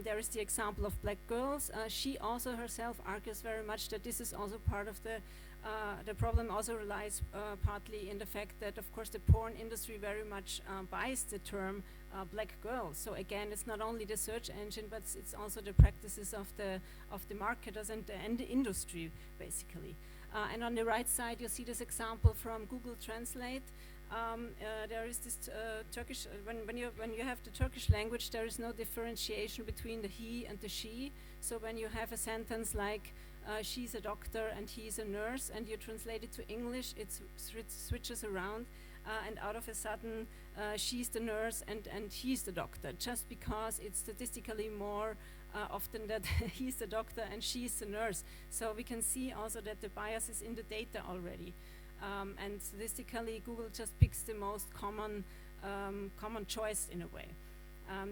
There is the example of black girls. She also herself argues very much that this is also part of the problem also relies partly in the fact that, of course, the porn industry very much buys the term black girl. So again, it's not only the search engine, but it's also the practices of the marketers and the industry, basically. And on the right side, you see this example from Google Translate. There is this Turkish. When you have the Turkish language, there is no differentiation between the he and the she. So when you have a sentence like she's a doctor and he's a nurse, and you translate it to English, it switches around, and out of a sudden she's the nurse and he's the doctor, just because it's statistically more often that he's the doctor and she's the nurse. So we can see also that the bias is in the data already, and statistically Google just picks the most common choice in a way.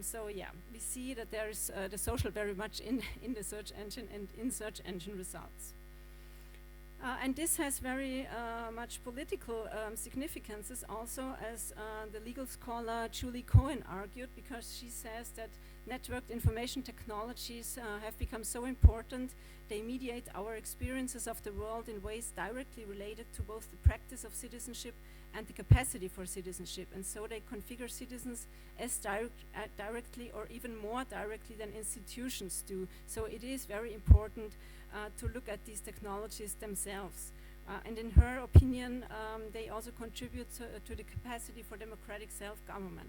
So yeah, we see that there is the social very much in the search engine and in search engine results. And this has very much political significances also, as the legal scholar Julie Cohen argued, because she says that networked information technologies have become so important. They mediate our experiences of the world in ways directly related to both the practice of citizenship and the capacity for citizenship, and so they configure citizens as directly or even more directly than institutions do. So it is very important to look at these technologies themselves. And in her opinion, they also contribute to the capacity for democratic self-government.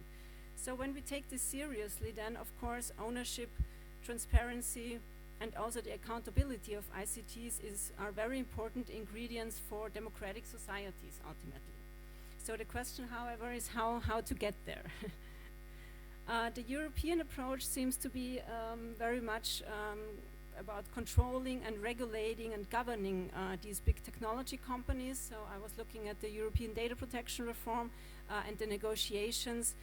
So when we take this seriously, then of course ownership, transparency, and also the accountability of ICTs are very important ingredients for democratic societies ultimately. So the question, however, is how to get there. The European approach seems to be very much about controlling and regulating and governing these big technology companies. So I was looking at the European data protection reform and the negotiations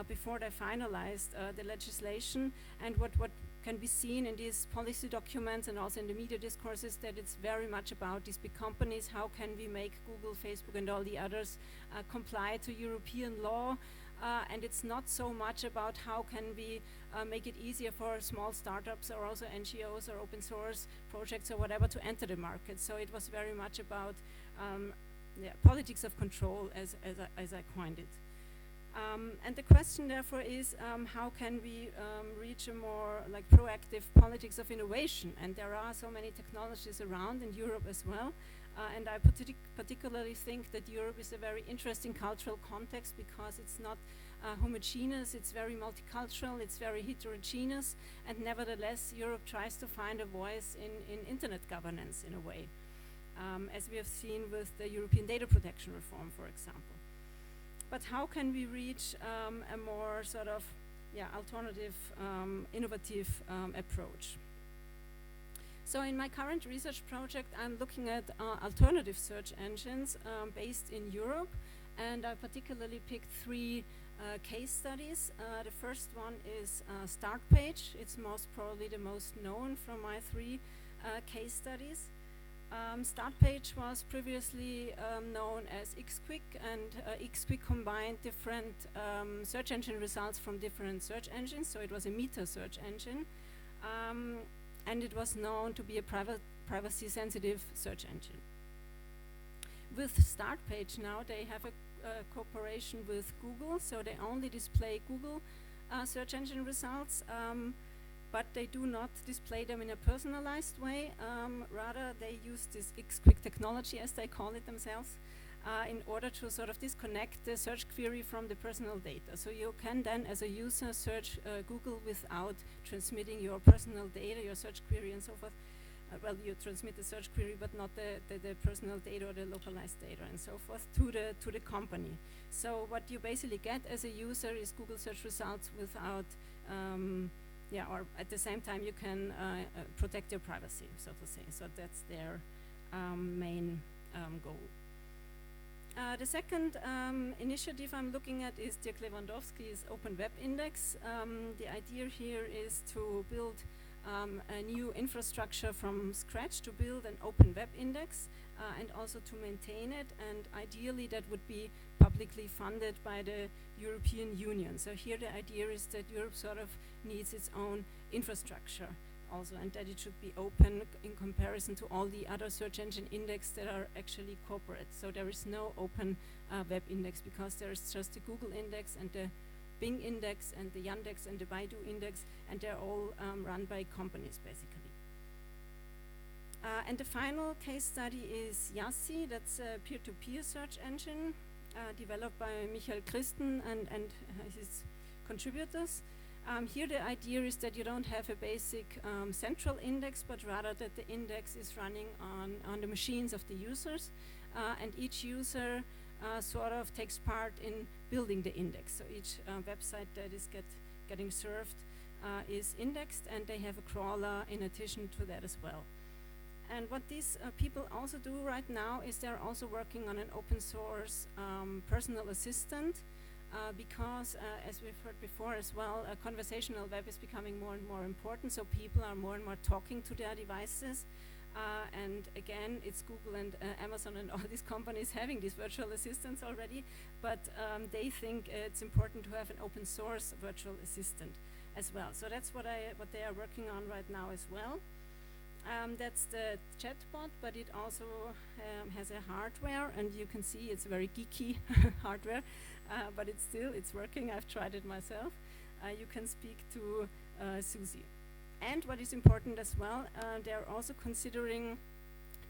before they finalized the legislation. And what can be seen in these policy documents and also in the media discourses, that it's very much about these big companies. How can we make Google, Facebook, and all the others comply to European law? And it's not so much about how can we make it easier for small startups or also NGOs or open source projects or whatever to enter the market. So it was very much about politics of control, as I coined it. And the question therefore is, how can we reach a more proactive politics of innovation? And there are so many technologies around in Europe as well. And I particularly think that Europe is a very interesting cultural context because it's not homogeneous, it's very multicultural, it's very heterogeneous, and nevertheless Europe tries to find a voice in internet governance in a way, as we have seen with the European data protection reform, for example. But how can we reach a more sort of alternative, innovative approach? So in my current research project, I'm looking at alternative search engines based in Europe, and I particularly picked 3 case studies. The first one is Startpage. It's most probably the most known from my 3 case studies. Start page was previously known as XQuick, and XQuick combined different search engine results from different search engines, so it was a meta search engine, and it was known to be a privacy-sensitive search engine. With Start page now, they have a cooperation with Google, so they only display Google search engine results, but they do not display them in a personalized way. Rather, they use this XQuick technology, as they call it themselves, in order to sort of disconnect the search query from the personal data. So you can then, as a user, search Google without transmitting your personal data, your search query and so forth. Well, you transmit the search query, but not the personal data or the localized data and so forth to the company. So what you basically get as a user is Google search results without, or at the same time you can protect your privacy, so to say. So that's their main goal. The second initiative I'm looking at is Dirk Lewandowski's Open Web Index. The idea here is to build a new infrastructure from scratch to build an open web index and also to maintain it, and ideally that would be publicly funded by the European Union. So here the idea is that Europe sort of needs its own infrastructure also, and that it should be open in comparison to all the other search engine index that are actually corporate. So there is no open web index, because there is just the Google index and the Bing index and the Yandex and the Baidu index, and they're all run by companies basically. And the final case study is Yassi. That's a peer-to-peer search engine developed by Michael Christen and his contributors. Here the idea is that you don't have a basic central index, but rather that the index is running on the machines of the users, and each user sort of takes part in building the index. So each website that is getting served is indexed, and they have a crawler in addition to that as well. And what these people also do right now is they're also working on an open source personal assistant, because as we've heard before as well, conversational web is becoming more and more important, so people are more and more talking to their devices. And again, it's Google and Amazon and all these companies having these virtual assistants already, but they think it's important to have an open source virtual assistant as well. So that's what they are working on right now as well. That's the chatbot, but it also has a hardware, and you can see it's very geeky hardware, but it's working. I've tried it myself. You can speak to Susie. And what is important as well, they're also considering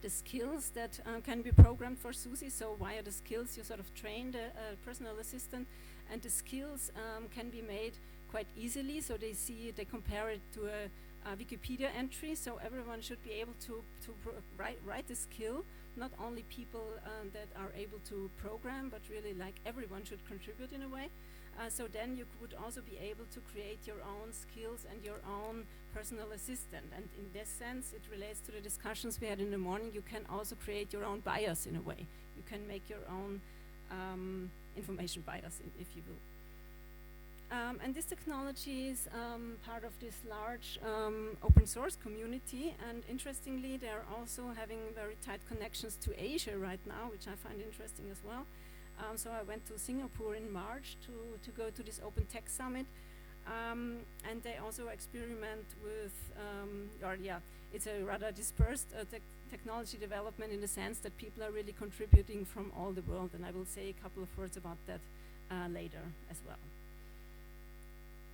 the skills that can be programmed for Susie. So via the skills, you sort of train the personal assistant, and the skills can be made quite easily. So they compare it to a Wikipedia entry. So everyone should be able to write a skill. Not only people that are able to program, but really like everyone should contribute in a way. So then you would also be able to create your own skills and your own personal assistant. And in this sense, it relates to the discussions we had in the morning. You can also create your own bias in a way. You can make your own information bias, if you will. And this technology is part of this large open source community. And interestingly, they're also having very tight connections to Asia right now, which I find interesting as well. So I went to Singapore in March to go to this Open Tech Summit, and they also experiment with, it's a rather dispersed technology development in the sense that people are really contributing from all the world, and I will say a couple of words about that later as well.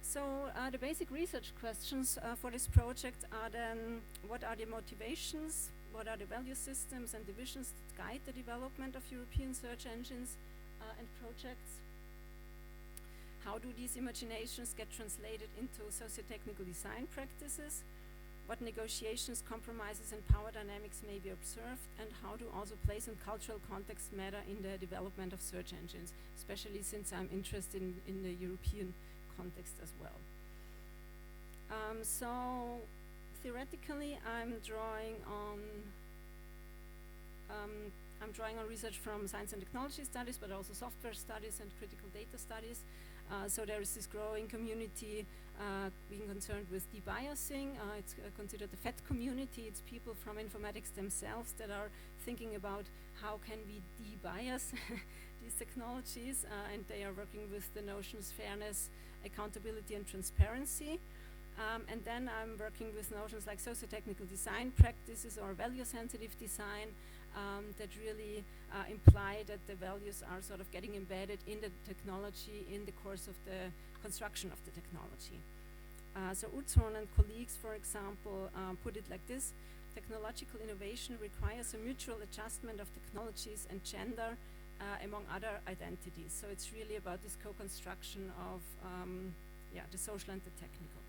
So the basic research questions for this project are then, what are the motivations, what are the value systems and the visions that guide the development of European search engines and projects? How do these imaginations get translated into socio-technical design practices? What negotiations, compromises and power dynamics may be observed, and how do also place and cultural context matter in the development of search engines, especially since I'm interested in the European context as well. So theoretically, I'm drawing on I'm drawing on research from science and technology studies, but also software studies and critical data studies. So there is this growing community being concerned with debiasing. It's considered the FET community. It's people from informatics themselves that are thinking about how can we debias these technologies, and they are working with the notions fairness, accountability, and transparency. And then I'm working with notions like socio-technical design practices or value-sensitive design that really imply that the values are sort of getting embedded in the technology in the course of the construction of the technology. So Utzon and colleagues, for example, put it like this: technological innovation requires a mutual adjustment of technologies and gender among other identities. So it's really about this co-construction of the social and the technical,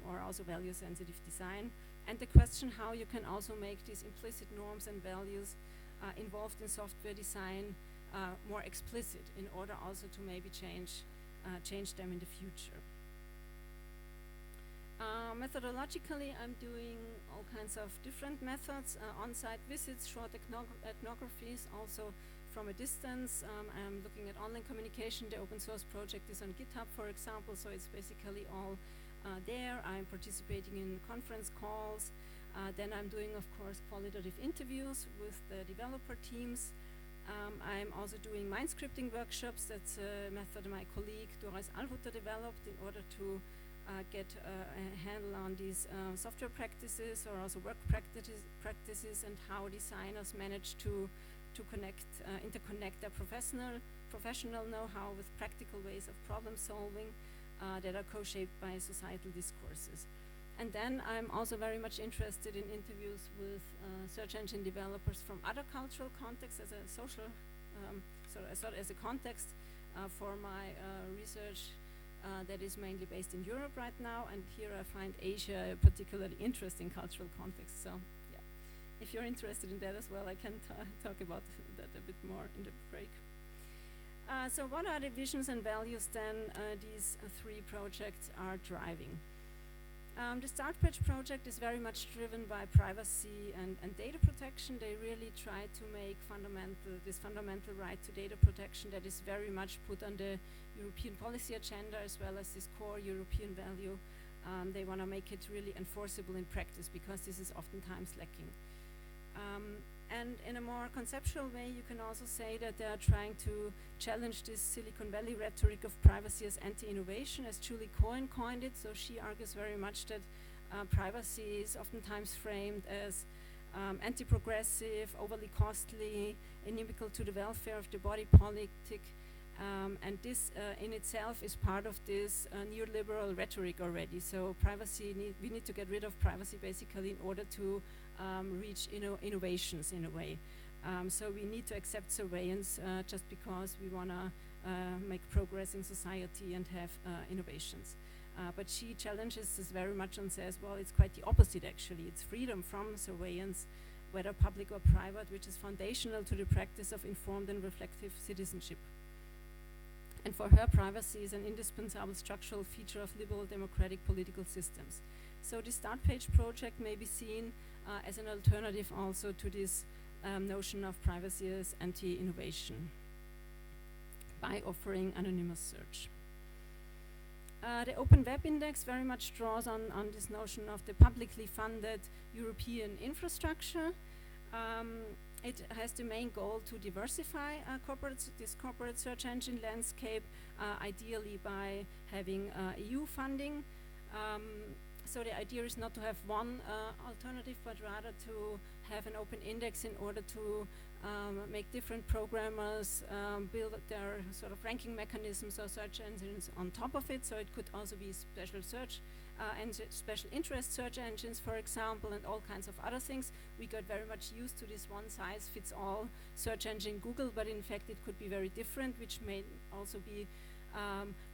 or also value-sensitive design. And the question how you can also make these implicit norms and values involved in software design more explicit in order also to maybe change them in the future. Methodologically, I'm doing all kinds of different methods, on-site visits, short ethnographies, also from a distance. I'm looking at online communication. The open source project is on GitHub, for example, so it's basically all there. I'm participating in conference calls. Then I'm doing, of course, qualitative interviews with the developer teams. I'm also doing mind scripting workshops. That's a method my colleague Doris Alhutter developed in order to get a handle on these software practices or also work practices and how designers manage to interconnect their professional know-how with practical ways of problem solving that are co-shaped by societal discourses. And then I'm also very much interested in interviews with search engine developers from other cultural contexts as a social, as a context for my research that is mainly based in Europe right now. And here I find Asia a particularly interesting cultural context. So yeah, if you're interested in that as well, I can talk about that a bit more in the break. So what are the visions and values then these three projects are driving? The Start Page project is very much driven by privacy and data protection. They really try to make this fundamental right to data protection that is very much put on the European policy agenda as well as this core European value. They want to make it really enforceable in practice because this is oftentimes lacking. And in a more conceptual way, you can also say that they are trying to challenge this Silicon Valley rhetoric of privacy as anti-innovation, as Julie Cohen coined it. So she argues very much that privacy is oftentimes framed as anti-progressive, overly costly, inimical to the welfare of the body politic. And this in itself is part of this neoliberal rhetoric already. So we need to get rid of privacy basically in order to reach innovations in a way. So we need to accept surveillance just because we want to make progress in society and have innovations. But she challenges this very much and says, well, it's quite the opposite actually. It's freedom from surveillance, whether public or private, which is foundational to the practice of informed and reflective citizenship. And for her, privacy is an indispensable structural feature of liberal democratic political systems. So the Start Page project may be seen as an alternative also to this notion of privacy as anti-innovation by offering anonymous search. The Open Web Index very much draws on this notion of the publicly funded European infrastructure. It has the main goal to diversify this corporate search engine landscape, ideally by having EU funding. So the idea is not to have one alternative, but rather to have an open index in order to make different programmers build their sort of ranking mechanisms or search engines on top of it. So it could also be special search and special interest search engines, for example, and all kinds of other things. We got very much used to this one-size-fits-all search engine Google, but in fact it could be very different, which may also be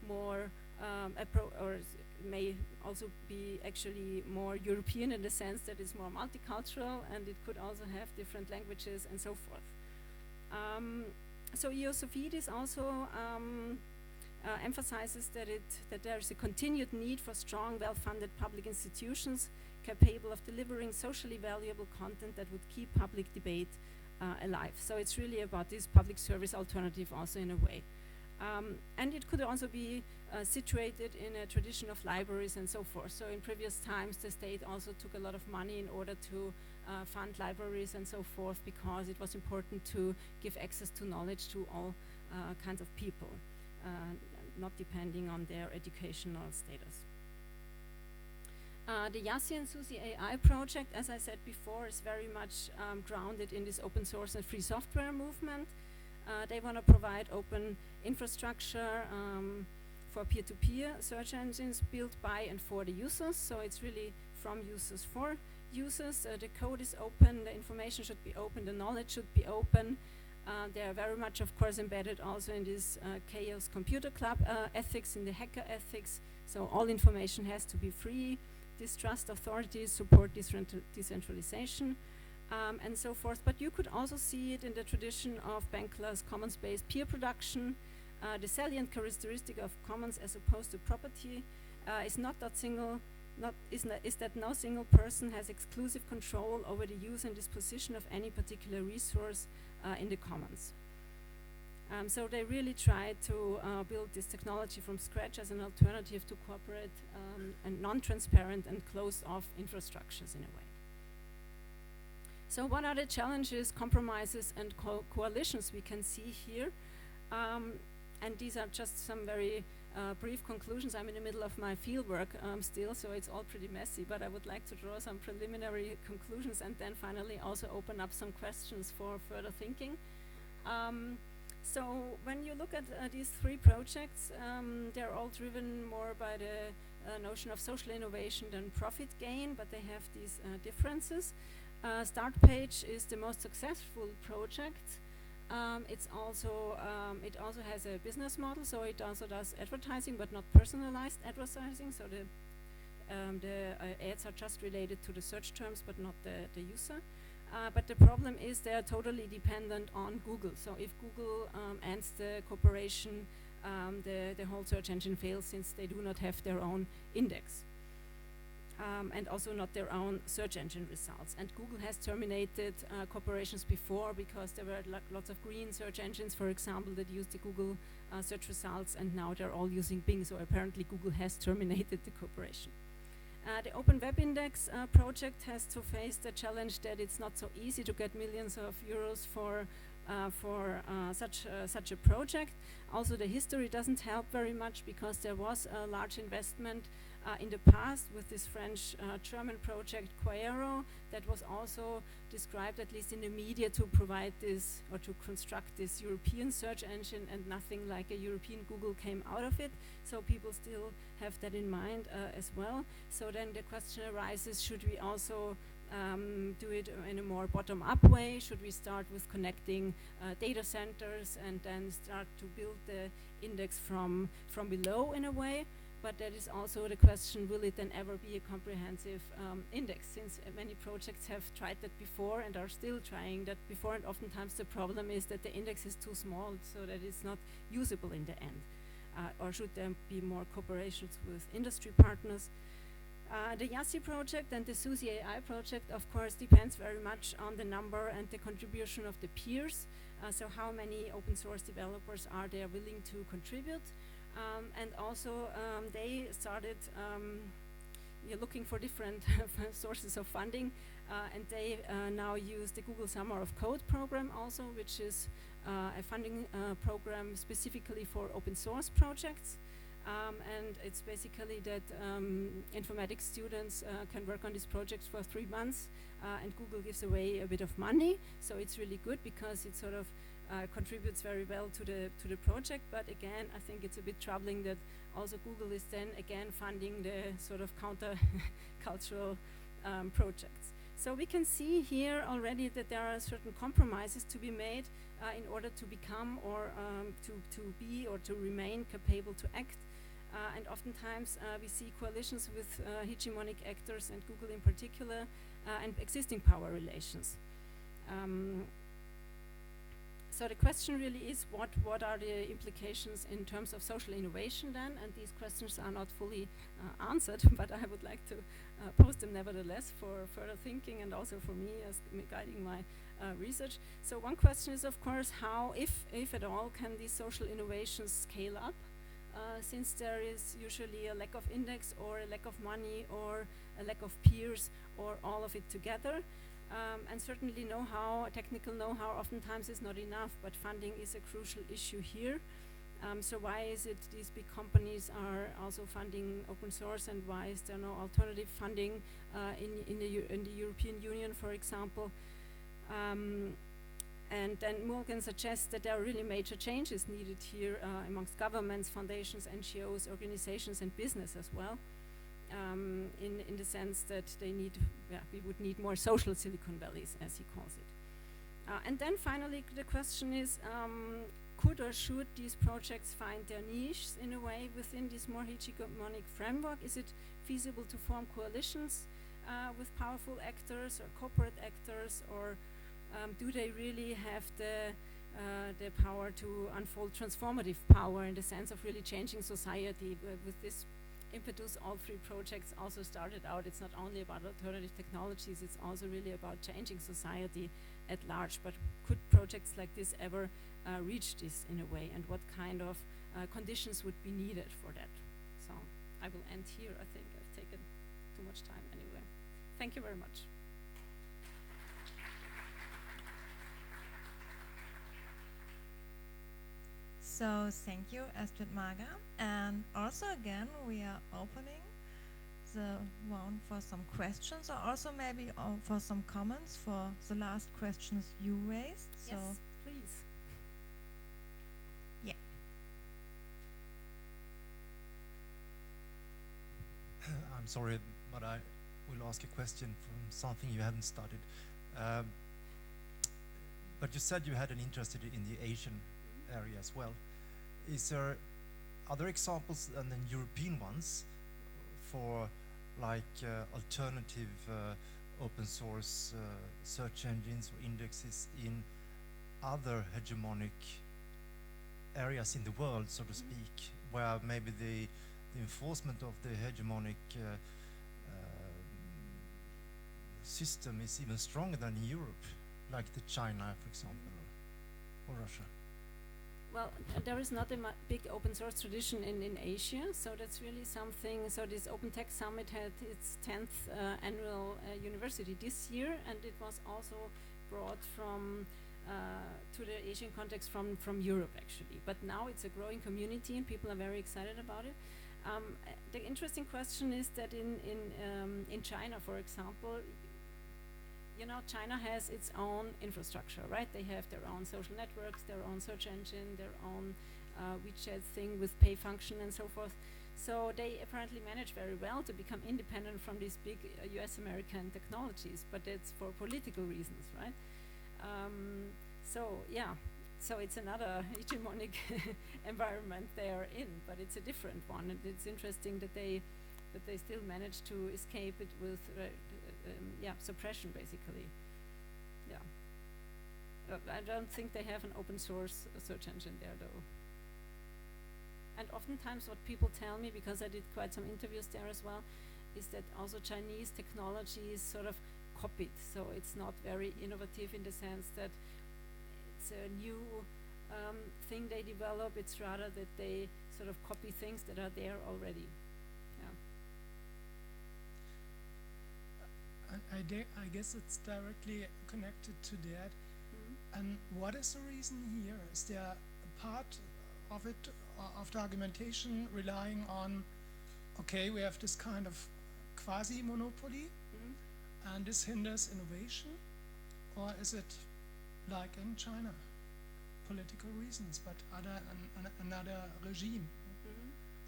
more may also be actually more European in the sense that it's more multicultural, and it could also have different languages and so forth. So EOSOPHIDIS also emphasizes that there is a continued need for strong, well-funded public institutions capable of delivering socially valuable content that would keep public debate alive. So it's really about this public service alternative also in a way. And it could also be situated in a tradition of libraries and so forth. So in previous times, the state also took a lot of money in order to fund libraries and so forth, because it was important to give access to knowledge to all kinds of people, not depending on their educational status. The Yassi and SUSI AI project, as I said before, is very much grounded in this open source and free software movement. They want to provide open infrastructure for peer-to-peer search engines built by and for the users. So it's really from users for users. The code is open, the information should be open, the knowledge should be open. They are very much, of course, embedded also in this Chaos Computer Club ethics, in the hacker ethics. So all information has to be free. Distrust authorities, support decentralization, and so forth. But you could also see it in the tradition of Benkler's commons-based peer production. The salient characteristic of commons as opposed to property is that no single person has exclusive control over the use and disposition of any particular resource in the commons. So they really try to build this technology from scratch as an alternative to corporate and non-transparent and closed-off infrastructures in a way. So what are the challenges, compromises, and coalitions we can see here? And these are just some very brief conclusions. I'm in the middle of my fieldwork still, so it's all pretty messy, but I would like to draw some preliminary conclusions and then finally also open up some questions for further thinking. So when you look at these three projects, they're all driven more by the notion of social innovation than profit gain, but they have these differences. Startpage is the most successful project. It also has a business model, so it also does advertising, but not personalized advertising. So the ads are just related to the search terms, but not the user. But the problem is they are totally dependent on Google. So if Google ends the cooperation, the whole search engine fails, since they do not have their own index. And also not their own search engine results. And Google has terminated cooperations before, because there were lots of green search engines, for example, that used the Google search results, and now they're all using Bing. So apparently Google has terminated the cooperation. The Open Web Index project has to face the challenge that it's not so easy to get millions of euros for such a project. Also, the history doesn't help very much, because there was a large investment in the past with this French-German project Quaero that was also described, at least in the media, to provide this or to construct this European search engine, and nothing like a European Google came out of it. So people still have that in mind as well. So then the question arises, should we also do it in a more bottom-up way? Should we start with connecting data centers and then start to build the index from below in a way? But that is also the question, will it then ever be a comprehensive index, since many projects have tried that before and are still trying that before, and oftentimes the problem is that the index is too small so that it's not usable in the end. Or should there be more cooperations with industry partners? The Yassi project and the SUSI AI project, of course, depends very much on the number and the contribution of the peers. So how many open source developers are there willing to contribute? And also they started looking for different sources of funding, and they now use the Google Summer of Code program also, which is a funding program specifically for open source projects. And it's basically that informatics students can work on these projects for 3 months, and Google gives away a bit of money. So it's really good, because it sort of contributes very well to the project. But again, I think it's a bit troubling that also Google is then again funding the sort of counter-cultural projects. So we can see here already that there are certain compromises to be made in order to become or to be or to remain capable to act. And oftentimes we see coalitions with hegemonic actors, and Google in particular, and existing power relations. So the question really is, what are the implications in terms of social innovation then? And these questions are not fully answered, but I would like to post them nevertheless for further thinking, and also for me as guiding my research. So one question is, of course, how, if at all, can these social innovations scale up? Since there is usually a lack of index or a lack of money or a lack of peers or all of it together. And certainly know-how, technical know-how oftentimes is not enough, but funding is a crucial issue here. So why is it these big companies are also funding open source, and why is there no alternative funding in the European Union, for example? And then Morgan suggests that there are really major changes needed here amongst governments, foundations, NGOs, organizations, and business as well. In the sense that they need, we would need more social Silicon Valleys, as he calls it. And then finally, the question is, could or should these projects find their niche in a way within this more hegemonic framework? Is it feasible to form coalitions with powerful actors or corporate actors, or do they really have the power to unfold transformative power in the sense of really changing society? With this impetus, all three projects also started out. It's not only about alternative technologies, it's also really about changing society at large. But could projects like this ever reach this in a way, and what kind of conditions would be needed for that? So I will end here. I think I've taken too much time anyway. Thank you very much. So thank you, Astrid Mager. And also again, we are opening the one for some questions, or also maybe for some comments for the last questions you raised. Yes, so please. Yeah. I'm sorry, but I will ask a question from something you haven't studied. But you said you had an interest in the Asian area as well. Is there other examples than the European ones for like alternative open source search engines or indexes in other hegemonic areas in the world, so to speak, where maybe the enforcement of the hegemonic system is even stronger than in Europe, like the China, for example, or Russia? Well, there is not a big open source tradition in Asia, so that's really something. So this Open Tech Summit had its 10th annual university this year, and it was also brought from to the Asian context from Europe actually. But now it's a growing community, and people are very excited about it. The interesting question is that in China, for example, you know, China has its own infrastructure, right? They have their own social networks, their own search engine, their own WeChat thing with pay function and so forth. So they apparently manage very well to become independent from these big US-American technologies, but it's for political reasons, right? So yeah, so it's another hegemonic environment they are in, but it's a different one, and it's interesting that they still manage to escape it with suppression, basically. Yeah. I don't think they have an open source search engine there, though. And oftentimes what people tell me, because I did quite some interviews there as well, is that also Chinese technology is sort of copied. So it's not very innovative in the sense that it's a new thing they develop. It's rather that they sort of copy things that are there already. I guess it's directly connected to that. And what is the reason here? Is there a part of it, of the argumentation, relying on, okay, we have this kind of quasi-monopoly, and this hinders innovation? Or is it like in China, political reasons, but another regime?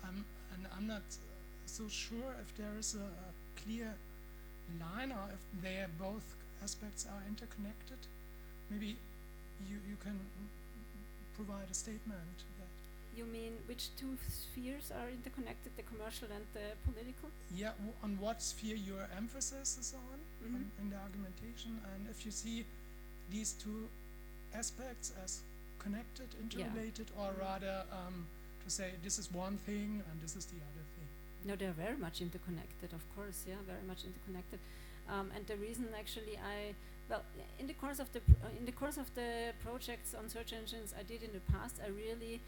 And I'm not so sure if there is a clear line, or if both aspects are interconnected. Maybe you can provide a statement to that. You mean which two spheres are interconnected, the commercial and the political? Yeah, on what sphere your emphasis is on in the argumentation, and if you see these two aspects as connected, interrelated, or rather to say this is one thing and this is the other thing. No, they're very much interconnected, of course, yeah, very much interconnected. And the reason actually I Well, in the course of the projects on search engines I did in the past, I really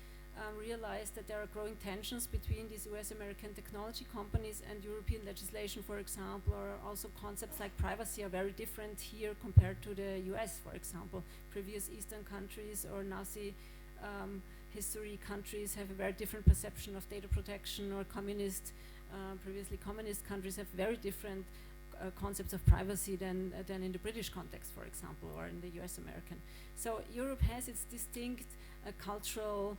realized that there are growing tensions between these US American technology companies and European legislation, for example, or also concepts like privacy are very different here compared to the US, for example. Previous Eastern countries or Nazi history countries have a very different perception of data protection, or previously communist countries have very different concepts of privacy than in the British context, for example, or in the US American. So Europe has its distinct cultural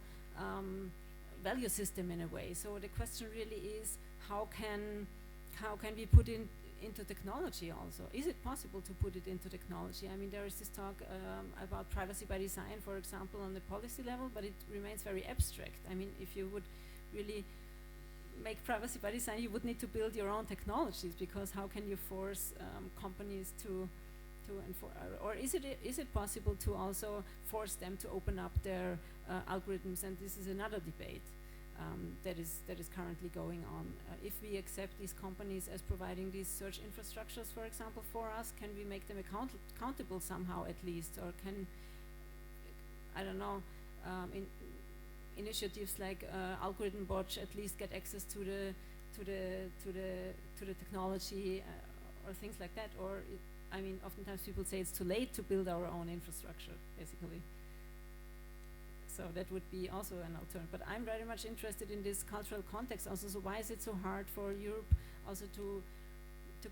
value system in a way. So the question really is, how can we put into technology also? Is it possible to put it into technology? I mean, there is this talk about privacy by design, for example, on the policy level, but it remains very abstract. I mean, if you would really make privacy by design, you would need to build your own technologies, because how can you force companies to enforce, or is it possible to also force them to open up their algorithms? And this is another debate that is currently going on. If we accept these companies as providing these search infrastructures, for example, for us, can we make them accountable somehow at least, or can, I don't know, initiatives like Algorithm Watch at least get access to the technology or things like that? Or I mean, oftentimes people say it's too late to build our own infrastructure, basically. So that would be also an alternative. But I'm very much interested in this cultural context also. So why is it so hard for Europe also to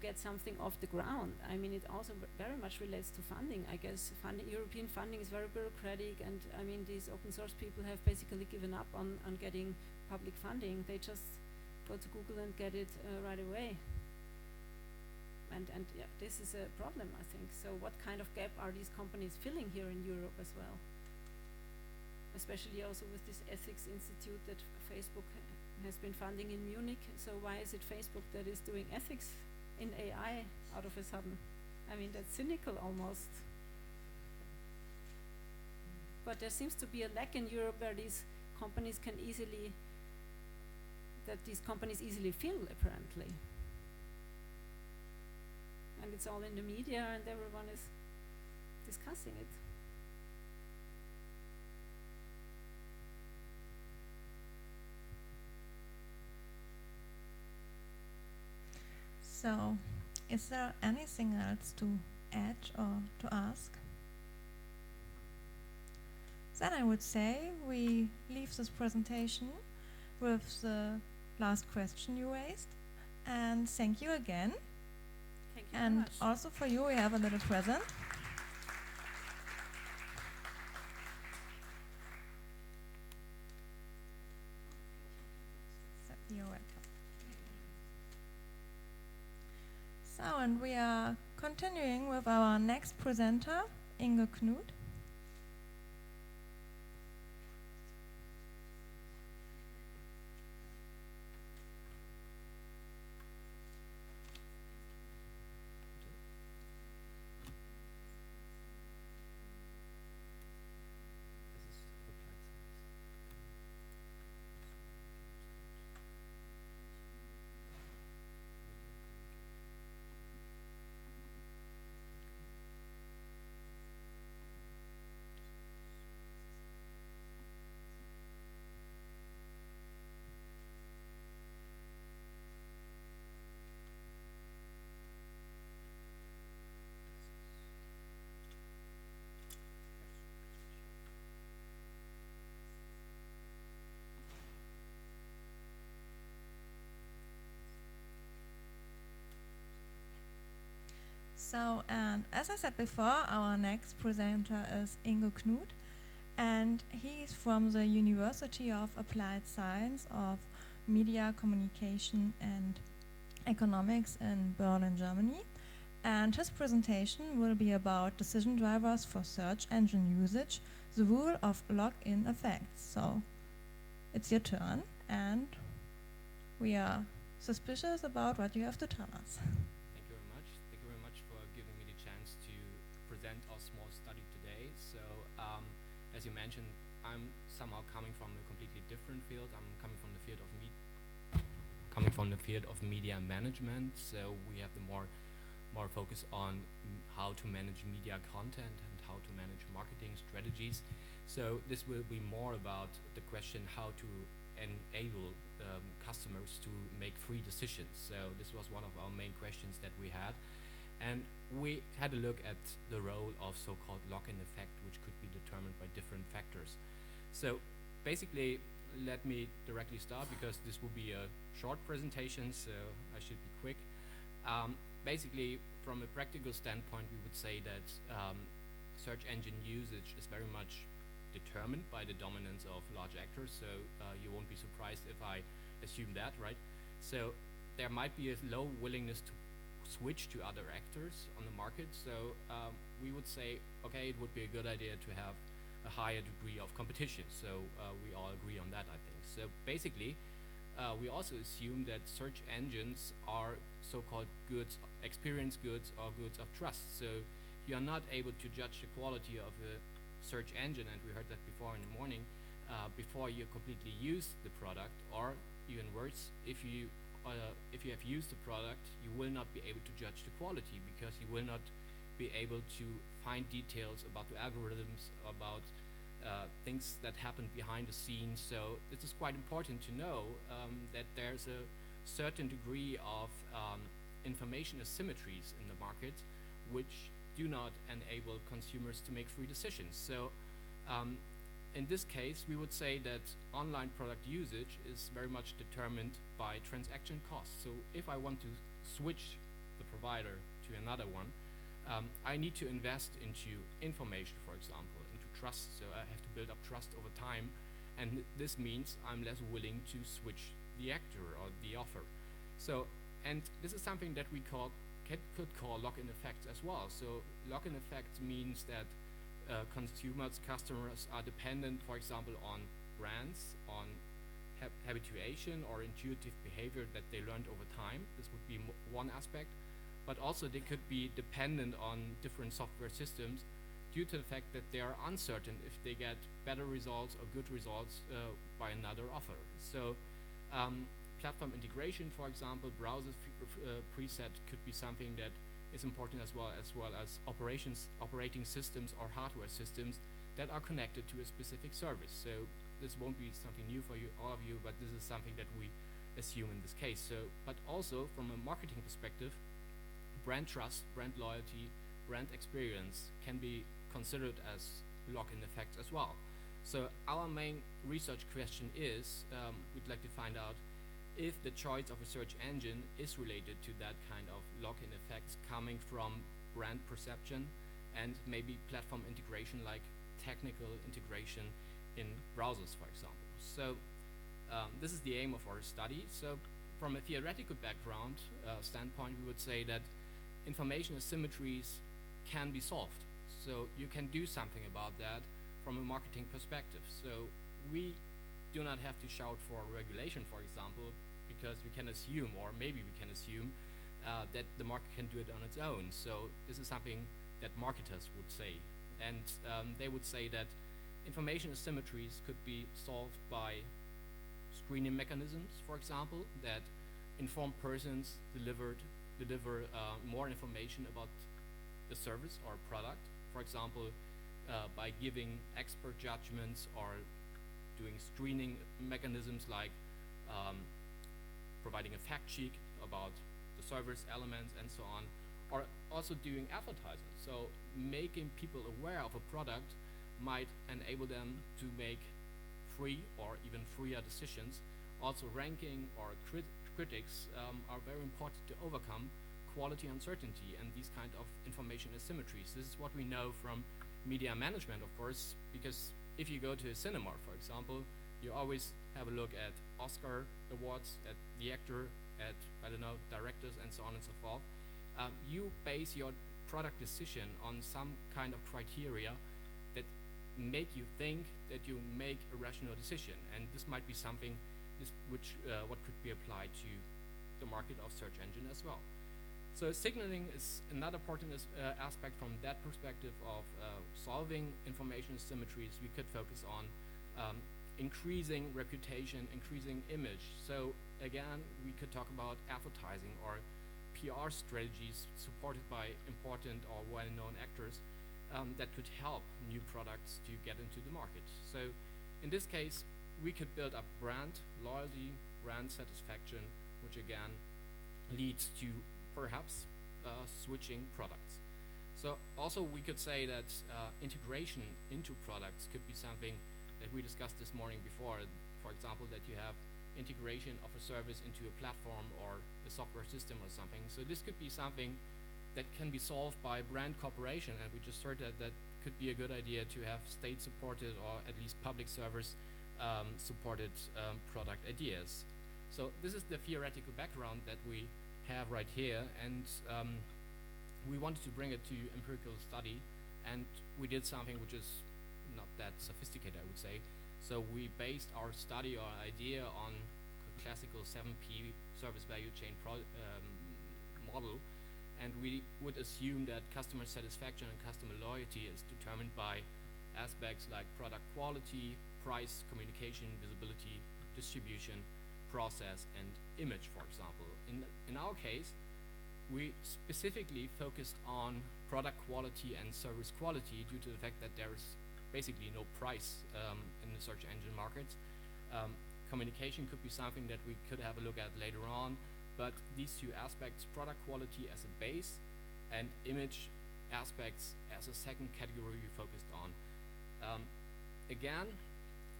get something off the ground? I mean, it also very much relates to funding. I guess European funding is very bureaucratic, and I mean, these open source people have basically given up on getting public funding. They just go to Google and get it right away. And yeah, this is a problem, I think. So what kind of gap are these companies filling here in Europe as well? Especially also with this ethics institute that Facebook has been funding in Munich. So why is it Facebook that is doing ethics in AI out of a sudden? I mean, that's cynical almost. But there seems to be a lack in Europe where these companies can easily fill, apparently. And it's all in the media, and everyone is discussing it. So, is there anything else to add or to ask? Then I would say we leave this presentation with the last question you raised. And thank you again. Thank you and very much. Also for you, we have a little present. So you're welcome. So, and we are continuing with our next presenter, Inge Knut. So, and as I said before, our next presenter is Inge Knut, and he's from the University of Applied Science of Media, Communication and Economics in Berlin, Germany. And his presentation will be about decision drivers for search engine usage, the rule of log-in effects. So, it's your turn, and we are suspicious about what you have to tell us. Our small study today. So as you mentioned, I'm somehow coming from a completely different field. I'm coming from the field of media management. So we have the more more focus on how to manage media content and how to manage marketing strategies. So this will be more about the question how to enable customers to make free decisions. So this was one of our main questions that we had. And we had a look at the role of so-called lock-in effect, which could be determined by different factors. So basically, let me directly start because this will be a short presentation, so I should be quick. Basically, from a practical standpoint, we would say that search engine usage is very much determined by the dominance of large actors, so you won't be surprised if I assume that, right? So there might be a low willingness to switch to other actors on the market, so we would say, okay, it would be a good idea to have a higher degree of competition, so we all agree on that, I think. So basically, we also assume that search engines are so-called goods, experience goods or goods of trust, so you are not able to judge the quality of a search engine, and we heard that before in the morning, before you completely use the product, or even worse, if you have used the product, you will not be able to judge the quality because you will not be able to find details about the algorithms, about things that happen behind the scenes. So this is quite important to know that there's a certain degree of information asymmetries in the market which do not enable consumers to make free decisions. So in this case, we would say that online product usage is very much determined by transaction costs. So if I want to switch the provider to another one, I need to invest into information, for example, into trust. So I have to build up trust over time. And this means I'm less willing to switch the actor or the offer. So, and this is something that we could call lock-in effects as well. So lock-in effect means that consumers, customers are dependent, for example, on brands, on habituation or intuitive behavior that they learned over time. This would be one aspect. But also they could be dependent on different software systems due to the fact that they are uncertain if they get better results or good results by another offer. So platform integration, for example, browser preset could be something that is important as well as operating systems or hardware systems that are connected to a specific service. So this won't be something new for you, all of you, but this is something that we assume in this case. So, but also from a marketing perspective, brand trust, brand loyalty, brand experience can be considered as lock-in effects as well. So our main research question is, we'd like to find out if the choice of a search engine is related to that kind of lock-in effects coming from brand perception and maybe platform integration like technical integration in browsers, for example. So this is the aim of our study. So from a theoretical background standpoint, we would say that information asymmetries can be solved. So you can do something about that from a marketing perspective. So we do not have to shout for regulation, for example, because we can assume, or maybe we can assume, that the market can do it on its own. So this is something that marketers would say. And they would say that information asymmetries could be solved by screening mechanisms, for example, that informed persons deliver more information about the service or product, for example, by giving expert judgments or doing screening mechanisms like providing a fact sheet about the service elements and so on, or also doing advertising. So making people aware of a product might enable them to make free or even freer decisions. Also ranking or critics are very important to overcome quality uncertainty and these kind of information asymmetries. This is what we know from media management, of course, because if you go to a cinema, for example, you always have a look at Oscar awards, at the actor, at, I don't know, directors and so on and so forth. You base your product decision on some kind of criteria that make you think that you make a rational decision. And this might be something what could be applied to the market of search engine as well. So signaling is another important aspect from that perspective of solving information asymmetries. We could focus on increasing reputation, increasing image. So again, we could talk about advertising or PR strategies supported by important or well-known actors that could help new products to get into the market. So in this case, we could build up brand loyalty, brand satisfaction, which again leads to perhaps switching products. So also we could say that integration into products could be something that we discussed this morning before. For example, that you have integration of a service into a platform or a software system or something. So this could be something that can be solved by brand cooperation, and we just heard that that could be a good idea to have state-supported or at least public service supported product ideas. So this is the theoretical background that we have right here, and we wanted to bring it to empirical study, and we did something which is not that sophisticated, I would say. So we based our study or idea on classical 7P service value chain model, and we would assume that customer satisfaction and customer loyalty is determined by aspects like product quality, price, communication, visibility, distribution, process, and image, for example. In our case, we specifically focused on product quality and service quality due to the fact that there is basically no price in the search engine markets. Communication could be something that we could have a look at later on, but these two aspects, product quality as a base and image aspects as a second category we focused on. Again,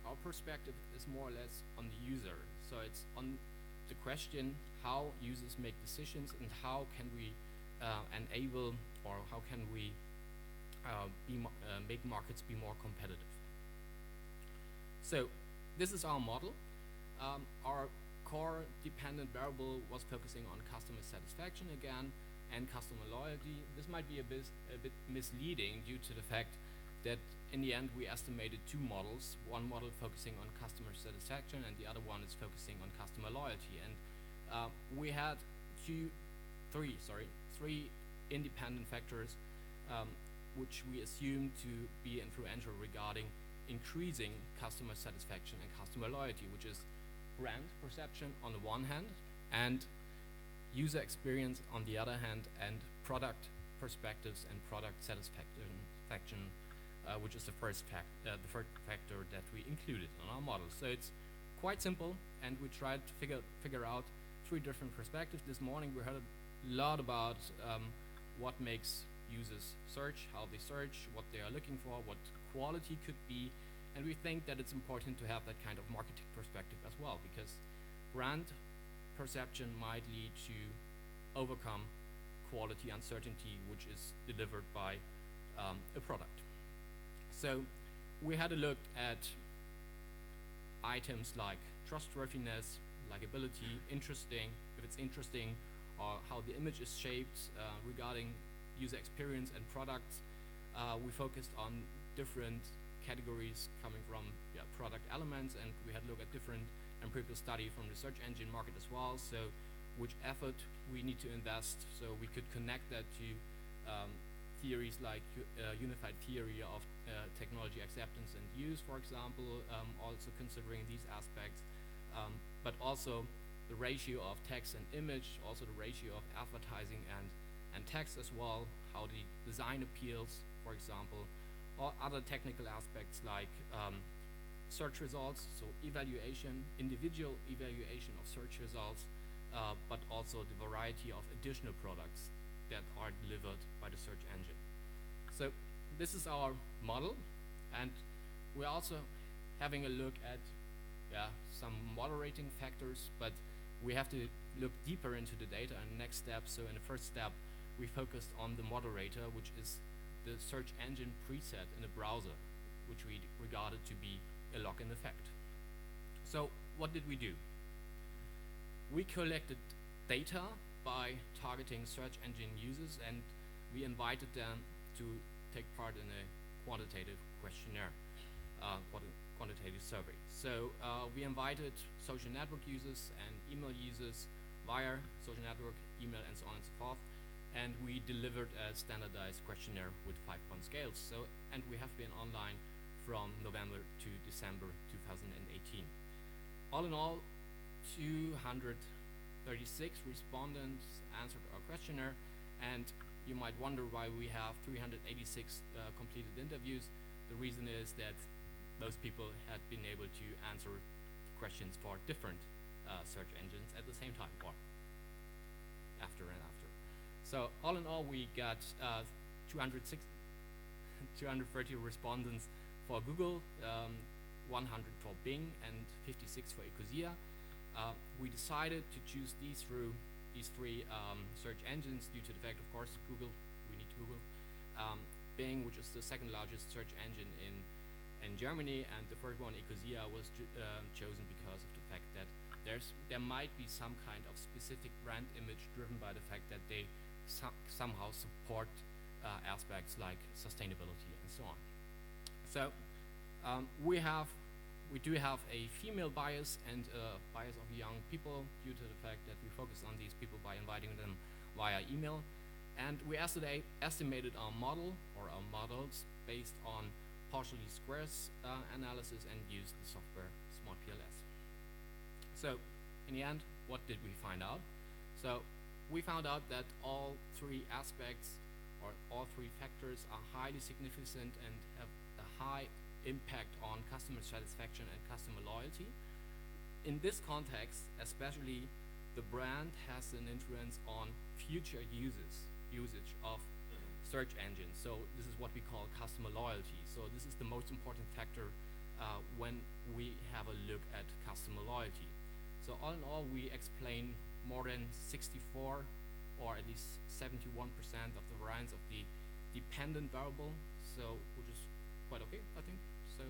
our perspective is more or less on the user. So it's on the question how users make decisions and how can we enable, or how can we make markets be more competitive. So this is our model. Our core dependent variable was focusing on customer satisfaction again and customer loyalty. This might be a bit misleading due to the fact that in the end we estimated two models, one model focusing on customer satisfaction and the other one is focusing on customer loyalty. And we had three independent factors which we assumed to be influential regarding increasing customer satisfaction and customer loyalty, which is brand perception on the one hand and user experience on the other hand, and product perspectives and product satisfaction, which is the third factor that we included in our model. So it's quite simple, and we tried to figure out three different perspectives. This morning we heard a lot about what makes users search, how they search, what they are looking for, what quality could be, and we think that it's important to have that kind of marketing perspective as well, because brand perception might lead to overcome quality uncertainty which is delivered by a product. So we had a look at items like trustworthiness, likability, interesting, if it's interesting, or how the image is shaped regarding user experience and products. We focused on different categories coming from product elements, and we had a look at different empirical study from the search engine market as well. So which effort we need to invest, so we could connect that to theories like unified theory of technology acceptance and use, for example, also considering these aspects, but also the ratio of text and image, also the ratio of advertising and text as well, how the design appeals, for example, or other technical aspects like search results, so evaluation, individual evaluation of search results, but also the variety of additional products that are delivered by the search engine. So this is our model, and we're also having a look at some moderating factors, but we have to look deeper into the data and the next step. So in the first step, we focused on the moderator, which is the search engine preset in the browser, which we regarded to be a lock-in effect. So what did we do? We collected data by targeting search engine users, and we invited them to take part in a quantitative questionnaire, quantitative survey. So we invited social network users and email users via social network, email, and so on and so forth, and we delivered a standardized questionnaire with 5-point scales. So, and we have been online from November to December 2018. All in all, 200 36 respondents answered our questionnaire, and you might wonder why we have 386 completed interviews. The reason is that those people had been able to answer questions for different search engines at the same time, or after and after. So all in all, we got 230 respondents for Google, 100 for Bing, and 56 for Ecosia. We decided to choose these three search engines due to the fact, of course, Google, we need Google, Bing, which is the second largest search engine in Germany, and the third one, Ecosia, was chosen because of the fact that there might be some kind of specific brand image driven by the fact that they somehow support aspects like sustainability and so on. So we do have a female bias and a bias of young people due to the fact that we focus on these people by inviting them via email. And we estimated our model or our models based on partially squares analysis and used the software SmartPLS. So in the end, what did we find out? So we found out that all three aspects or all three factors are highly significant and have a high impact on customer satisfaction and customer loyalty. In this context, especially, the brand has an influence on future usage of search engines. So this is what we call customer loyalty. So this is the most important factor when we have a look at customer loyalty. So all in all, we explain more than 64 or at least 71% of the variance of the dependent variable, so which is quite okay, I think. So,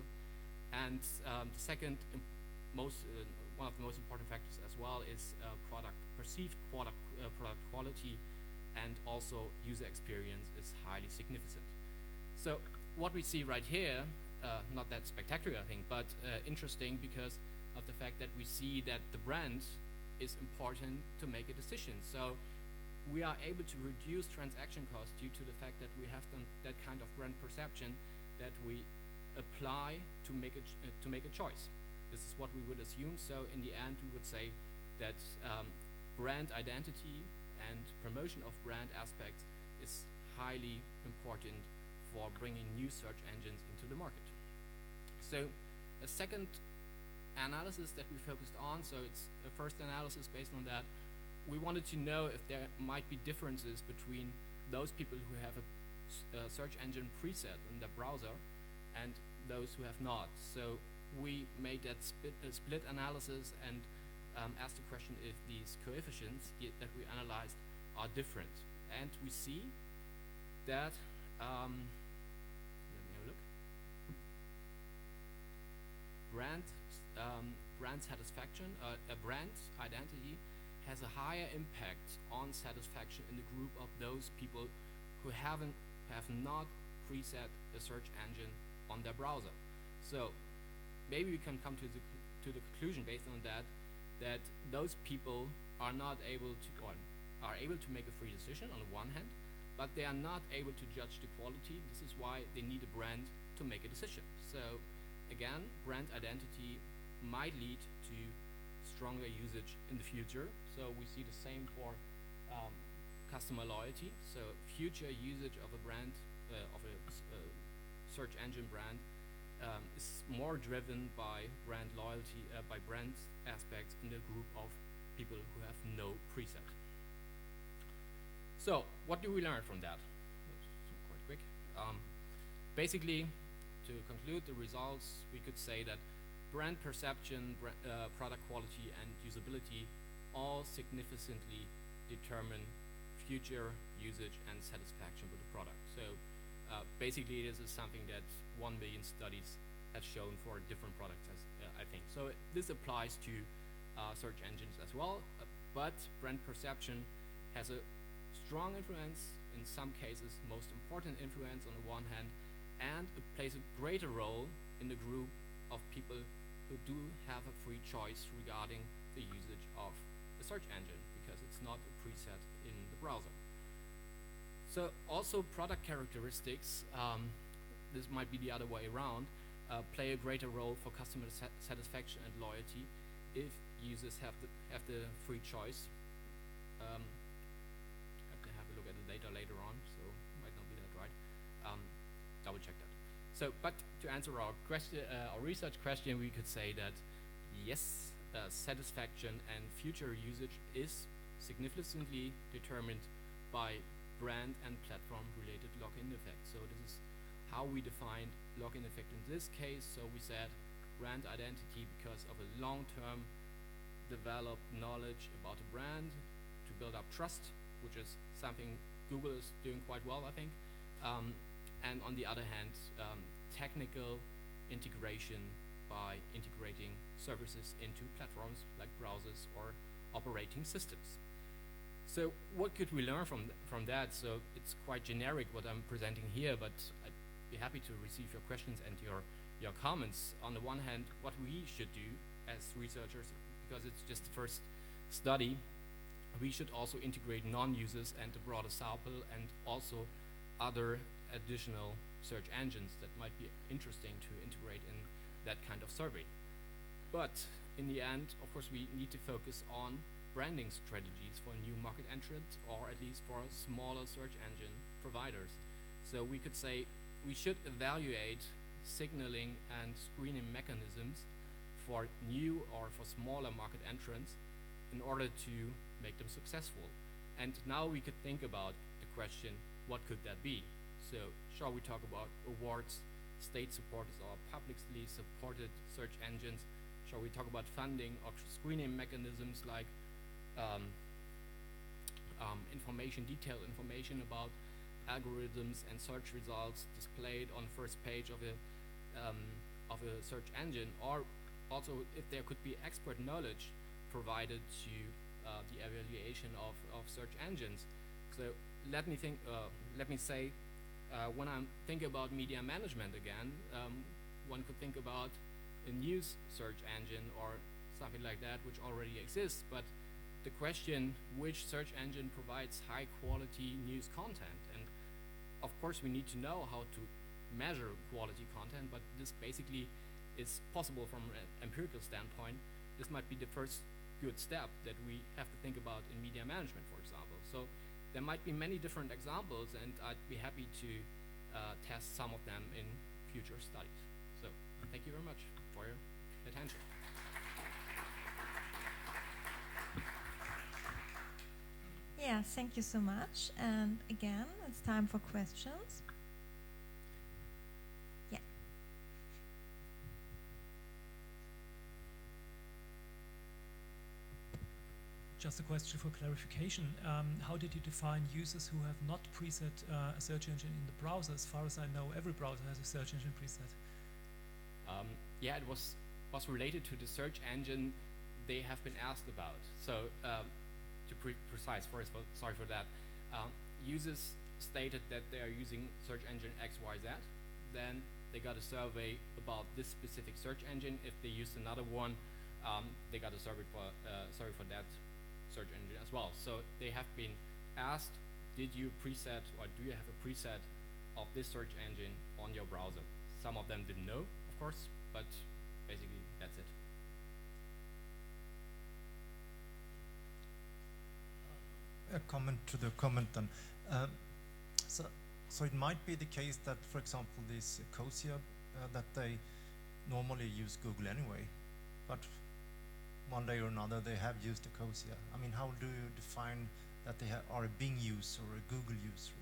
and the second one of the most important factors as well is perceived product quality, and also user experience is highly significant. So what we see right here, not that spectacular, I think, but interesting because of the fact that we see that the brand is important to make a decision. So we are able to reduce transaction costs due to the fact that we have that kind of brand perception that we apply to make a choice. This is what we would assume. So in the end, we would say that brand identity and promotion of brand aspects is highly important for bringing new search engines into the market. So a second analysis that we focused on, so it's a first analysis based on that, we wanted to know if there might be differences between those people who have a search engine preset in their browser and those who have not. So we made that split analysis and asked the question if these coefficients that we analyzed are different. And we see that, let me have a look. Brand satisfaction, a brand identity has a higher impact on satisfaction in the group of those people who have not preset a search engine on their browser. So maybe we can come to the conclusion based on that those people are not able to, or are able to make a free decision on the one hand, but they are not able to judge the quality. This is why they need a brand to make a decision. So again, brand identity might lead to stronger usage in the future. So we see the same for customer loyalty. So future usage of a brand, of a search engine brand, is more driven by brand loyalty, by brand aspects in the group of people who have no preset. So what do we learn from that? That's quite quick. Basically, to conclude the results, we could say that brand perception, product quality, and usability all significantly determine future usage and satisfaction with the product. So basically, this is something that 1 million studies have shown for different products, I think. So this applies to search engines as well, but brand perception has a strong influence, in some cases most important influence on the one hand, and it plays a greater role in the group of people who do have a free choice regarding the usage of the search engine, because it's not a preset in the browser. So also product characteristics, this might be the other way around, play a greater role for customer satisfaction and loyalty if users have the free choice have to have a look at the data later on, so might not be that right. Double check that. So, but to answer our question, our research question, we could say that yes, satisfaction and future usage is significantly determined by brand and platform related lock-in effect. So this is how we defined lock-in effect in this case. So we said brand identity because of a long-term developed knowledge about a brand to build up trust, which is something Google is doing quite well, I think. And on the other hand, technical integration by integrating services into platforms like browsers or operating systems. So what could we learn from that? So it's quite generic what I'm presenting here, but I'd be happy to receive your questions and your comments. On the one hand, what we should do as researchers, because it's just the first study, we should also integrate non-users and the broader sample and also other additional search engines that might be interesting to integrate in that kind of survey. But in the end, of course, we need to focus on branding strategies for new market entrants, or at least for smaller search engine providers. So we could say we should evaluate signaling and screening mechanisms for new or for smaller market entrants in order to make them successful. And now we could think about the question, what could that be? So shall we talk about awards, state supported or publicly supported search engines? Shall we talk about funding or screening mechanisms like detailed information about algorithms and search results displayed on first page of a search engine, or also if there could be expert knowledge provided to the evaluation of search engines. So let me say, when I'm thinking about media management again, one could think about a news search engine or something like that, which already exists. But the question, which search engine provides high quality news content? And of course, we need to know how to measure quality content, but this basically is possible from an empirical standpoint. This might be the first good step that we have to think about in media management, for example. So there might be many different examples, and I'd be happy to test some of them in future studies. So thank you very much for your attention. Yeah, thank you so much. And again, it's time for questions. Yeah. Just a question for clarification. How did you define users who have not preset a search engine in the browser? As far as I know, every browser has a search engine preset. Yeah, it was related to the search engine they have been asked about. So to precise, first, sorry for that. Users stated that they are using search engine XYZ. Then they got a survey about this specific search engine. If they used another one, they got a survey for that search engine as well. So they have been asked, did you preset or do you have a preset of this search engine on your browser? Some of them didn't know, of course, but basically that's it. A comment to the comment then. So it might be the case that, for example, this Ecosia, that they normally use Google anyway, but one day or another they have used Ecosia. I mean, how do you define that they are a Bing user or a Google user?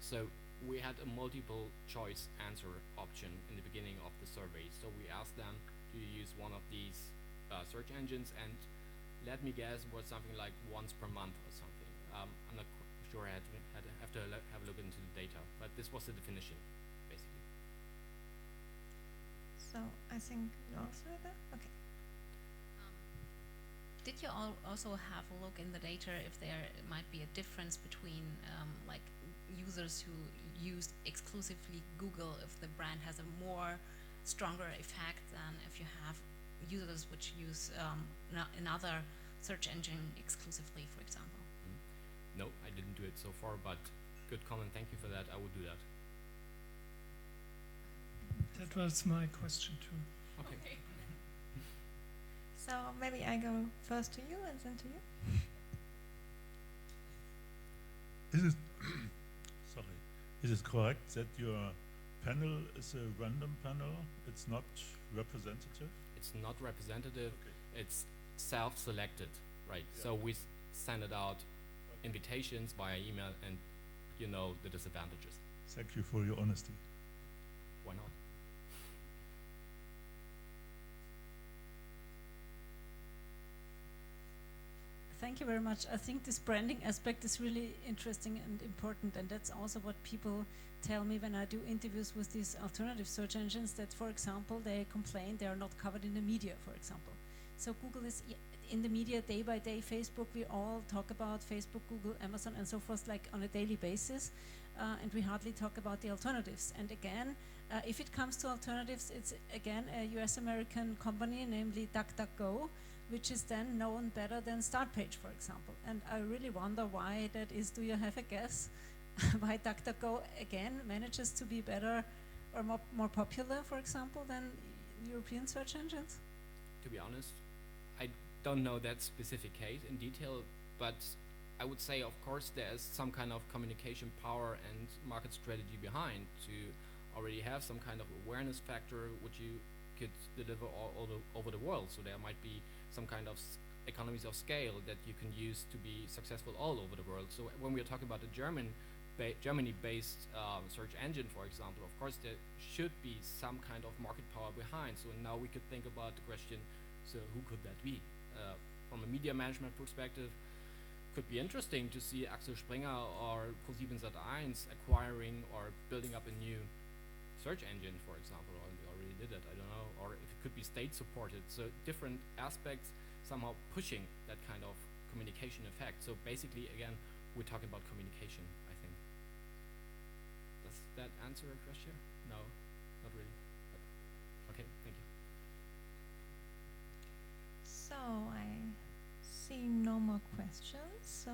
So we had a multiple choice answer option in the beginning of the survey. So we asked them, do you use one of these search engines? And let me guess, was something like once per month or something. I'm not sure. I have to have a look into the data, but this was the definition, basically. So I think you answered that. Okay. Did you also have a look in the data if there might be a difference between like users who used exclusively Google, if the brand has a more stronger effect than if you have users which use another search engine exclusively, for example? No, I didn't do it so far, but good comment. Thank you for that. I will do that. That was my question too. Okay. So maybe I go first to you and then to you. Is it sorry? Is it correct that your panel is a random panel? It's not representative. It's not representative. It's self-selected, right? So we send it out invitations via email, and you know the disadvantages. Thank you for your honesty. Why not? Thank you very much. I think this branding aspect is really interesting and important, and that's also what people tell me when I do interviews with these alternative search engines, that, for example, they complain they are not covered in the media, for example. So Google is in the media day by day. Facebook, we all talk about Facebook, Google, Amazon, and so forth, like on a daily basis, and we hardly talk about the alternatives. And again, if it comes to alternatives, it's again a US-American company, namely DuckDuckGo, which is then known better than Startpage, for example. And I really wonder why that is. Do you have a guess why DuckDuckGo again manages to be better or more popular, for example, than European search engines? To be honest, I don't know that specific case in detail, but I would say, of course, there's some kind of communication power and market strategy behind to already have some kind of awareness factor which you could deliver all over the world. So there might be some kind of economies of scale that you can use to be successful all over the world. So when we are talking about the Germany-based search engine, for example, of course there should be some kind of market power behind. So now we could think about the question, so who could that be? From a media management perspective, could be interesting to see Axel Springer or ProSiebenSat.1 acquiring or building up a new search engine, for example, or they already did it, I don't know, or if it could be state supported. So different aspects somehow pushing that kind of communication effect. So basically, again, we're talking about communication, I think. Does that answer a question? No, not really. But okay, thank you. So I see no more questions. So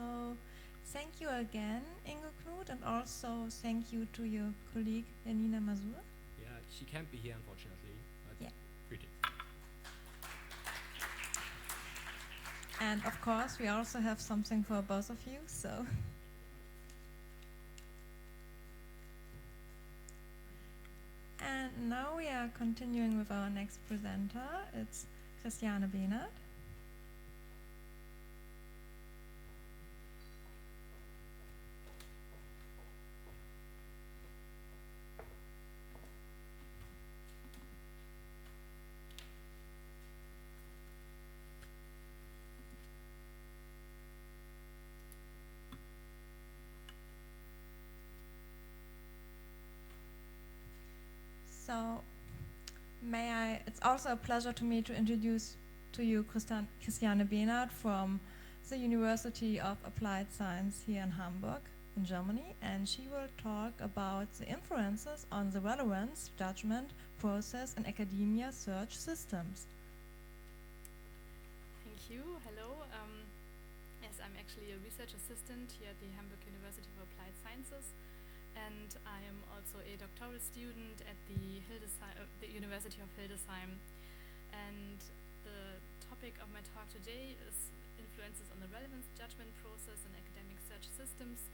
thank you again, Ingo Knut, and also thank you to your colleague, Janina Mazur. Yeah, she can't be here, unfortunately. But yeah. Pretty. And of course, we also have something for both of you. So. And now we are continuing with our next presenter. It's Christiane Behnert. So, it's also a pleasure to me to introduce to you Christiane Behnert from the University of Applied Science here in Hamburg, in Germany, and she will talk about the influences on the relevance, judgment, process, and academia search systems. Thank you. Hello. Yes, I'm actually a research assistant here at the Hamburg University of Applied Sciences. And I am also a doctoral student at the University of Hildesheim. And the topic of my talk today is influences on the relevance judgment process and academic search systems.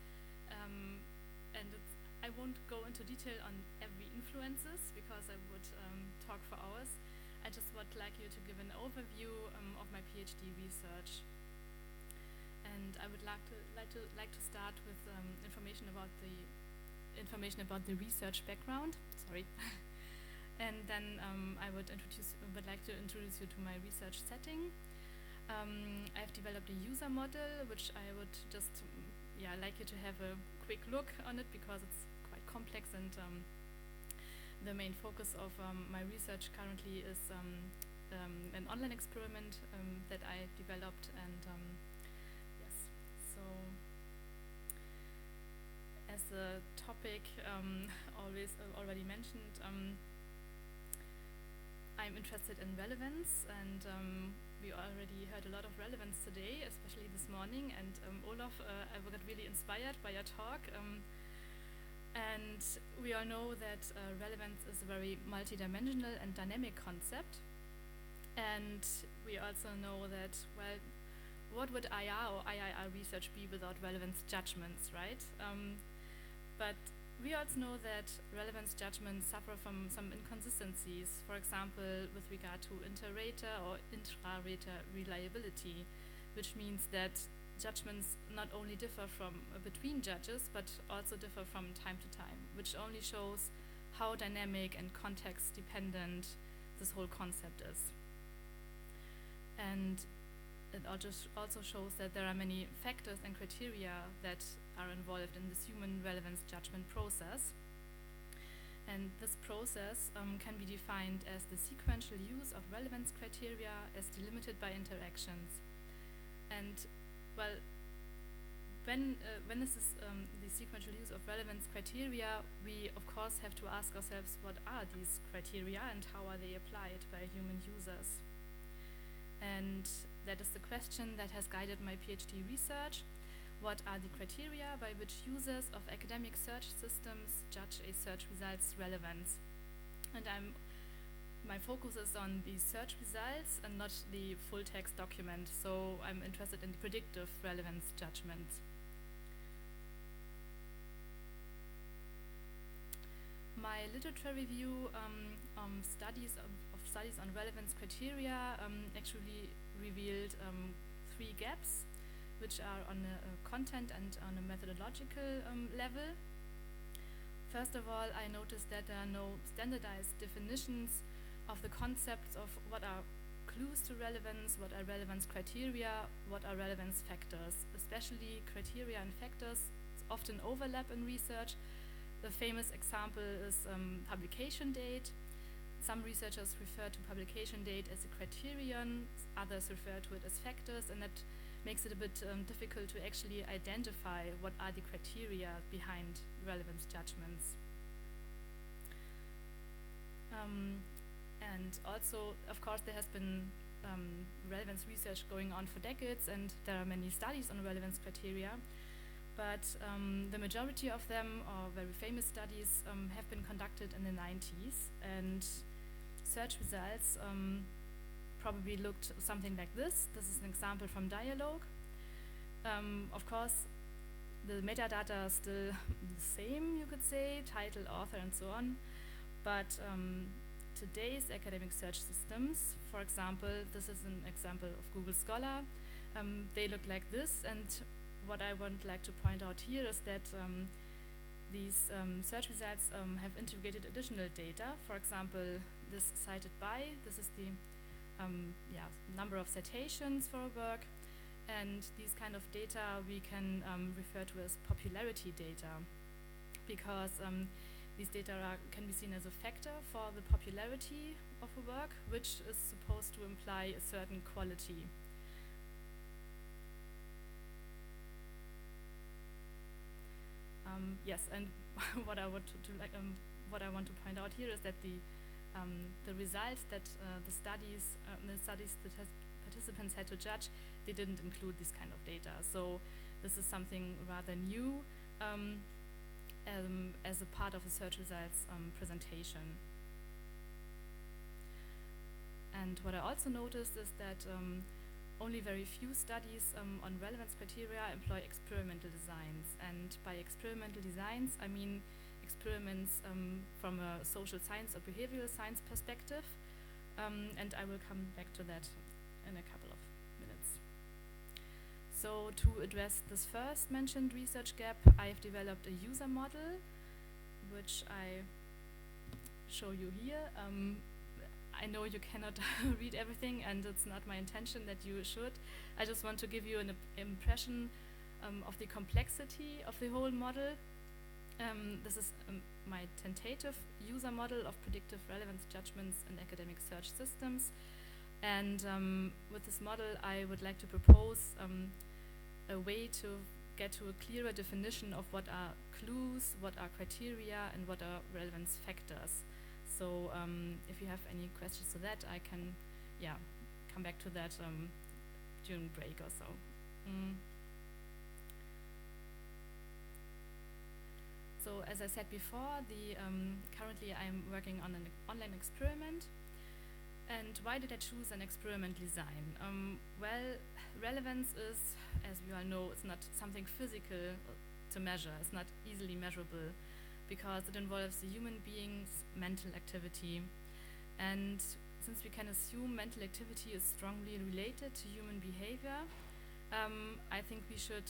I won't go into detail on every influences because I would talk for hours. I just would like you to give an overview of my PhD research. And I would like to start with information about the research background. Sorry. And then I would like to introduce you to my research setting. I've developed a user model, which I would just like you to have a quick look on it because it's quite complex, and the main focus of my research currently is an online experiment that I developed. And yes, so as the topic already mentioned, I'm interested in relevance, and we already heard a lot of relevance today, especially this morning. And Olof, I got really inspired by your talk. And we all know that relevance is a very multidimensional and dynamic concept. And we also know that, well, what would IR or IIR research be without relevance judgments, right? But we also know that relevance judgments suffer from some inconsistencies, for example, with regard to inter-rater or intra-rater reliability, which means that judgments not only differ from between judges, but also differ from time to time, which only shows how dynamic and context dependent this whole concept is. And it also shows that there are many factors and criteria that are involved in this human relevance judgment process. And this process can be defined as the sequential use of relevance criteria as delimited by interactions. And well, when this is the sequential use of relevance criteria, we of course have to ask ourselves, what are these criteria and how are they applied by human users? And that is the question that has guided my PhD research. What are the criteria by which users of academic search systems judge a search result's relevance? And my focus is on the search results and not the full text document, so I'm interested in the predictive relevance judgments. My literature review studies on relevance criteria actually revealed 3 gaps, which are on a content and on a methodological level. First of all, I noticed that there are no standardized definitions of the concepts of what are clues to relevance, what are relevance criteria, what are relevance factors. Especially criteria and factors often overlap in research. The famous example is publication date. Some researchers refer to publication date as a criterion, others refer to it as factors, and that makes it a bit difficult to actually identify what are the criteria behind relevance judgments. And also, of course, there has been relevance research going on for decades, and there are many studies on relevance criteria. But the majority of them, or very famous studies, have been conducted in the 90s, and search results probably looked something like this. This is an example from Dialogue. Of course, the metadata are still the same, you could say, title, author, and so on. But today's academic search systems, for example, this is an example of Google Scholar, they look like this, and what I would like to point out here is that these search results have integrated additional data. For example, this cited by, this is the number of citations for a work, and these kind of data we can refer to as popularity data, because these data can be seen as a factor for the popularity of a work, which is supposed to imply a certain quality. Yes, and what I want to point out here is that the results that the studies that participants had to judge, they didn't include this kind of data. So this is something rather new as a part of a search results presentation. And what I also noticed is that only very few studies on relevance criteria employ experimental designs. And by experimental designs, I mean experiments from a social science or behavioral science perspective. And I will come back to that in a couple of minutes. So to address this first mentioned research gap, I have developed a user model, which I show you here. I know you cannot read everything, and it's not my intention that you should. I just want to give you an impression of the complexity of the whole model. This is my tentative user model of predictive relevance judgments in academic search systems. And with this model, I would like to propose a way to get to a clearer definition of what are clues, what are criteria, and what are relevance factors. So if you have any questions to that, I can come back to that during break or so. So as I said before, currently I'm working on an online experiment, And why did I choose an experiment design? Well, relevance is, as we all know, it's not something physical to measure. It's not easily measurable because it involves the human being's mental activity. And since we can assume mental activity is strongly related to human behavior, I think we should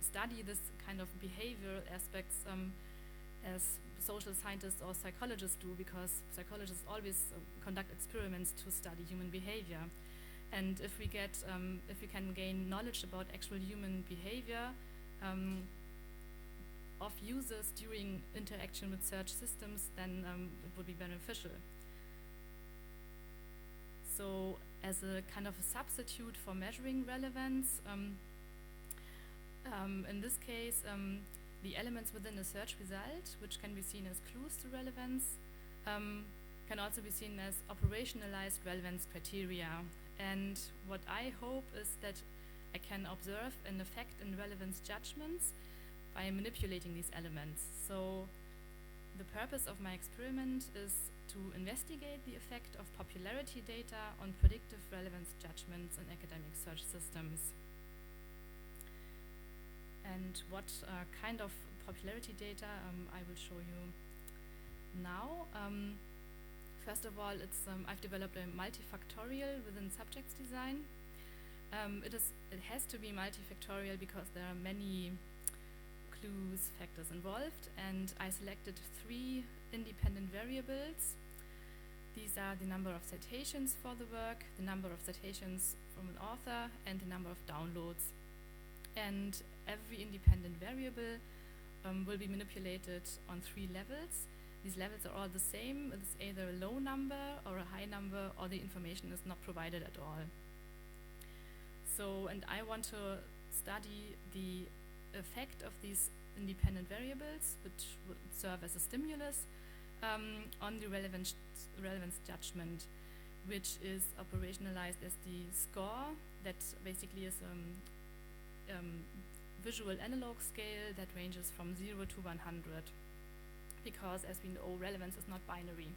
study this kind of behavioral aspects as social scientists or psychologists do, because psychologists always conduct experiments to study human behavior. And if we can gain knowledge about actual human behavior of users during interaction with search systems, then it would be beneficial. So as a kind of a substitute for measuring relevance, in this case, the elements within a search result, which can be seen as clues to relevance, can also be seen as operationalized relevance criteria. And what I hope is that I can observe an effect in relevance judgments by manipulating these elements. So the purpose of my experiment is to investigate the effect of popularity data on predictive relevance judgments in academic search systems. And what kind of popularity data I will show you now. First of all, I've developed a multifactorial within subjects design. It has to be multifactorial because there are many clues, factors involved, and I selected 3 independent variables. These are the number of citations for the work, the number of citations from an author, and the number of downloads. And every independent variable will be manipulated on 3 levels. These levels are all the same. It's either a low number or a high number, or the information is not provided at all. So, and I want to study the effect of these independent variables, which would serve as a stimulus, on the relevance judgment, which is operationalized as the score that basically is visual analog scale that ranges from 0 to 100, because as we know, relevance is not binary.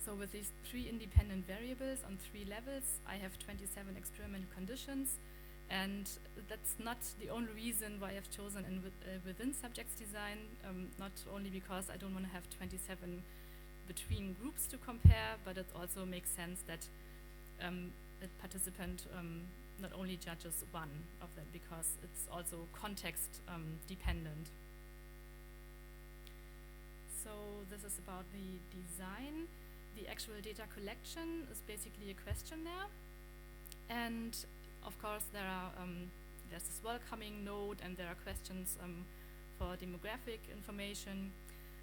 So with these 3 independent variables on 3 levels, I have 27 experimental conditions, and that's not the only reason why I've chosen within subjects design, not only because I don't want to have 27 between groups to compare, but it also makes sense that a participant not only judges one of them, because it's also context dependent. So this is about the design. The actual data collection is basically a questionnaire, and of course there's this welcoming note, and there are questions for demographic information.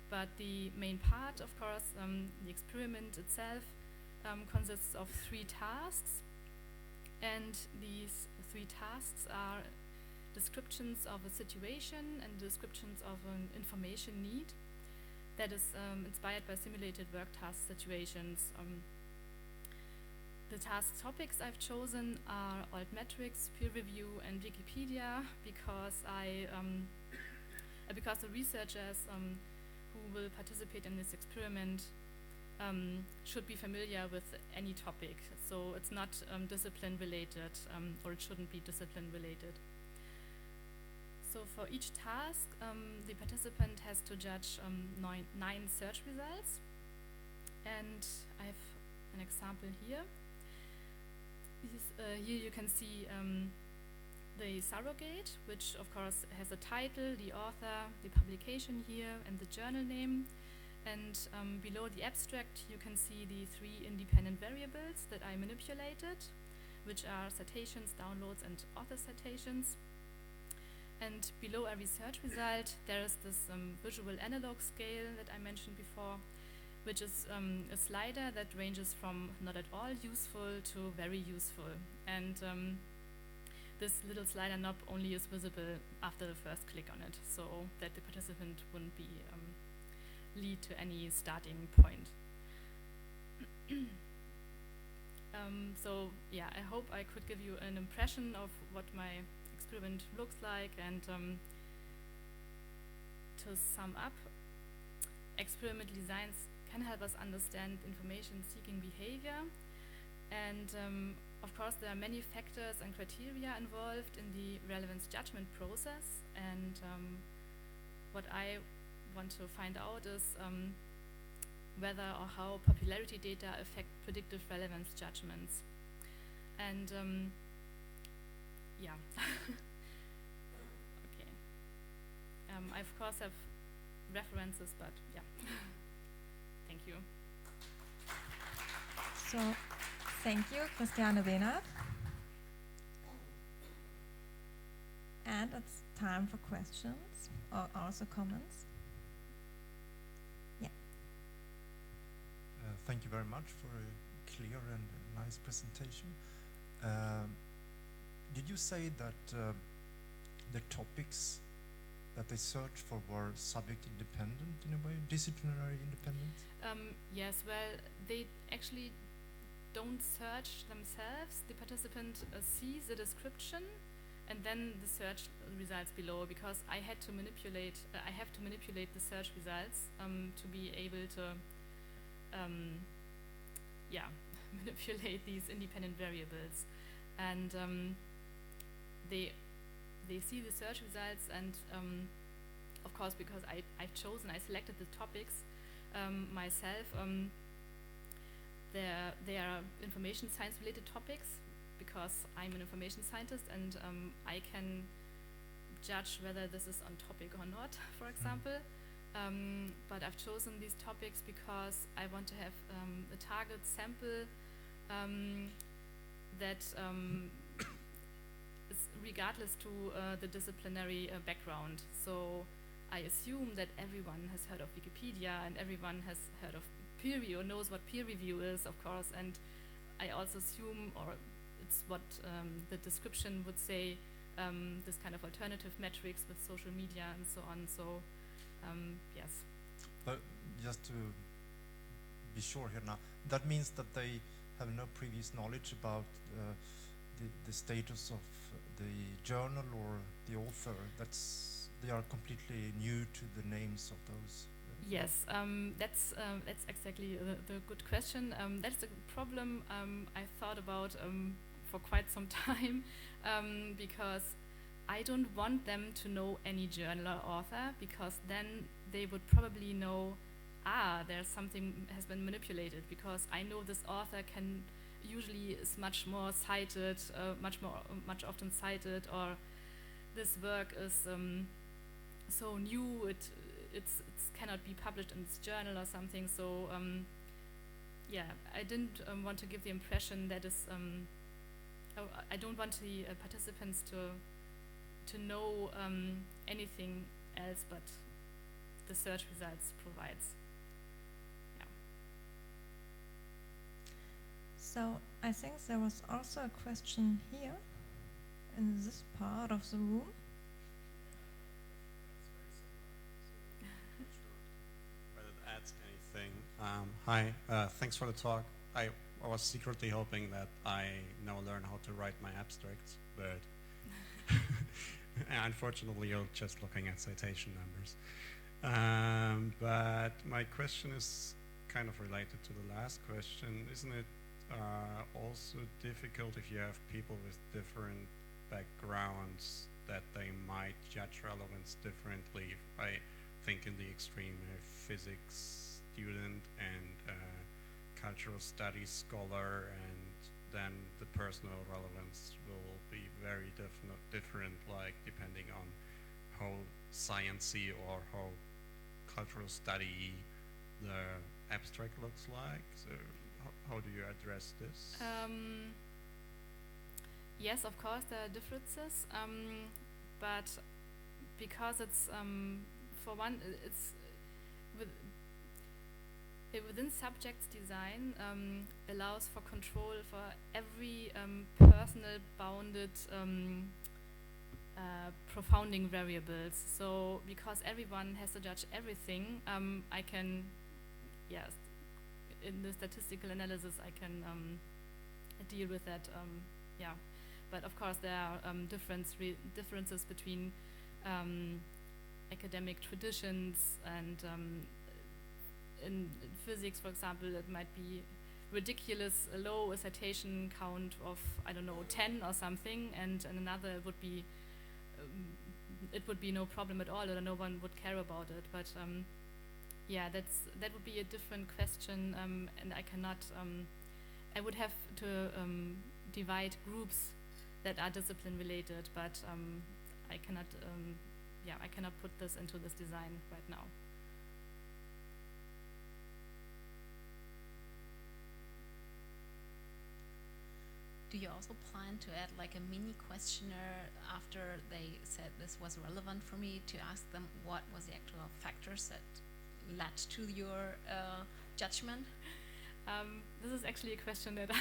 But the main part, of course, the experiment itself consists of 3 tasks. And these 3 tasks are descriptions of a situation and descriptions of an information need that is inspired by simulated work task situations. The task topics I've chosen are altmetrics, peer review, and Wikipedia, because because the researchers who will participate in this experiment should be familiar with any topic. So it's not discipline related, or it shouldn't be discipline related. So for each task, the participant has to judge 9 search results. And I have an example here. Here you can see the surrogate, which of course has a title, the author, the publication here, and the journal name. And below the abstract, you can see the 3 independent variables that I manipulated, which are citations, downloads, and author citations. And below every search result, there is this visual analog scale that I mentioned before, which is a slider that ranges from not at all useful to very useful. And this little slider knob only is visible after the first click on it, so that the participant wouldn't be lead to any starting point. So yeah, I hope I could give you an impression of what my experiment looks like. And to sum up, experimental designs can help us understand information-seeking behavior. And of course, there are many factors and criteria involved in the relevance judgment process. And what I want to find out is whether or how popularity data affect predictive relevance judgments. And yeah. Okay. I of course have references, but yeah. Thank you. So, thank you, Christiane Behnert. And it's time for questions or also comments. Yeah. Thank you very much for a clear and nice presentation. Did you say that the topics that they search for were subject independent in a way, disciplinary independent? Yes, well, they actually don't search themselves. The participant sees the description and then the search results below, because I had to manipulate, I have to manipulate the search results to be able to, yeah, manipulate these independent variables. And they see the search results, and of course, because I selected the topics myself, they are information science related topics, because I'm an information scientist, and I can judge whether this is on topic or not, for example. But I've chosen these topics because I want to have a target sample that is regardless to the disciplinary background. So I assume that everyone has heard of Wikipedia and everyone has heard of peer review, knows what peer review is, of course, and I also assume, or it's what the description would say, this kind of alternative metrics with social media and so on. So yes. But just to be sure here now, that means that they have no previous knowledge about the status of the journal or the author. They are completely new to the names of those. Yes, that's exactly the good question. That's a problem I thought about for quite some time, because I don't want them to know any journal or author, because then they would probably know, there's something has been manipulated, because I know this author usually is much more cited, much often cited, or this work is so new it cannot be published in this journal or something. So yeah, I didn't want to give the impression that is I don't want the participants to know anything else but the search results provides. Yeah. So I think there was also a question here in this part of the room. Whether it adds anything. Hi, thanks for the talk. I was secretly hoping that I now learn how to write my abstracts, but unfortunately you're just looking at citation numbers. But my question is kind of related to the last question. Isn't it also difficult if you have people with different backgrounds that they might judge relevance differently? I think in the extreme, a physics student and cultural studies scholar, and then the personal relevance will be very different, like depending on how sciencey or how cultural study the abstract looks like. So how do you address this? Yes, of course there are differences, but because it's for one, it's within subjects design allows for control for every personal bounded profounding variables. So because everyone has to judge everything, I can, yes, in the statistical analysis I can deal with that, yeah. But of course there are differences between academic traditions and in physics, for example, it might be ridiculous low a citation count of, I don't know, 10 or something, and another would be it would be no problem at all, or no one would care about it. But yeah, that would be a different question, and I cannot. I would have to divide groups that are discipline related, but I cannot. Yeah, I cannot put this into this design right now. Do you also plan to add like a mini questionnaire after they said this was relevant for me, to ask them what was the actual factors that led to your judgment? This is actually a question that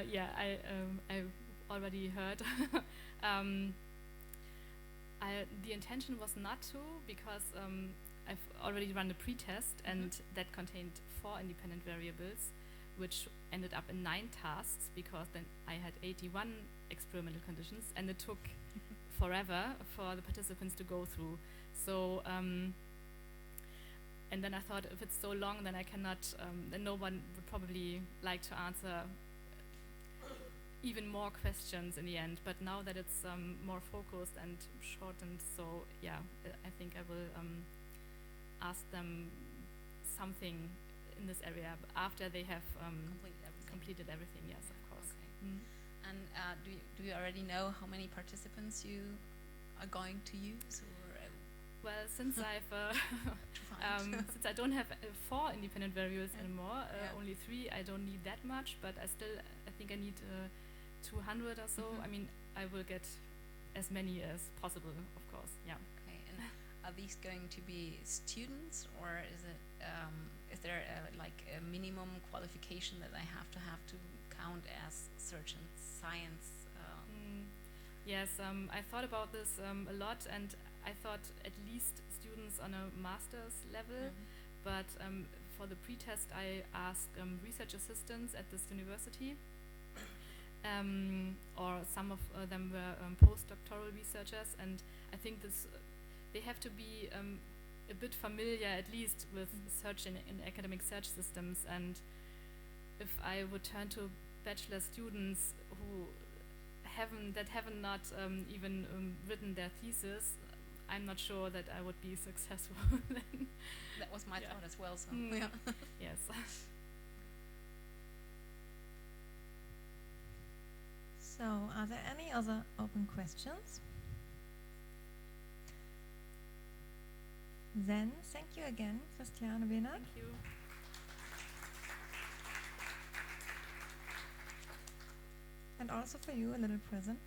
yeah, I already heard. The intention was not to, because I've already run a pre-test, and that contained 4 independent variables, which ended up in 9 tasks, because then I had 81 experimental conditions, and it took forever for the participants to go through. So, and then I thought, if it's so long, then I cannot, then no one would probably like to answer even more questions in the end. But now that it's more focused and shortened, so yeah, I think I will ask them something in this area after they have completed everything. Yes, of course. Okay. And do you already know how many participants you are going to use? Or well, since I've since I don't have 4 independent variables anymore, only 3, I don't need that much. But I think I need 200 or so. I mean, I will get as many as possible, of course. Yeah. Okay. And are these going to be students, or is it? Is there like a minimum qualification that I have to count as search and science? Yes, I thought about this a lot, and I thought at least students on a master's level, but for the pre-test I asked research assistants at this university, or some of them were postdoctoral researchers, and I think this they have to be a bit familiar, at least, with search in academic search systems. And if I would turn to bachelor students who haven't not even written their thesis, I'm not sure that I would be successful then. That was my thought as well. So yeah. Yes. So, are there any other open questions? Then, thank you again, Christiane Behnert. Thank you. And also for you, a little present.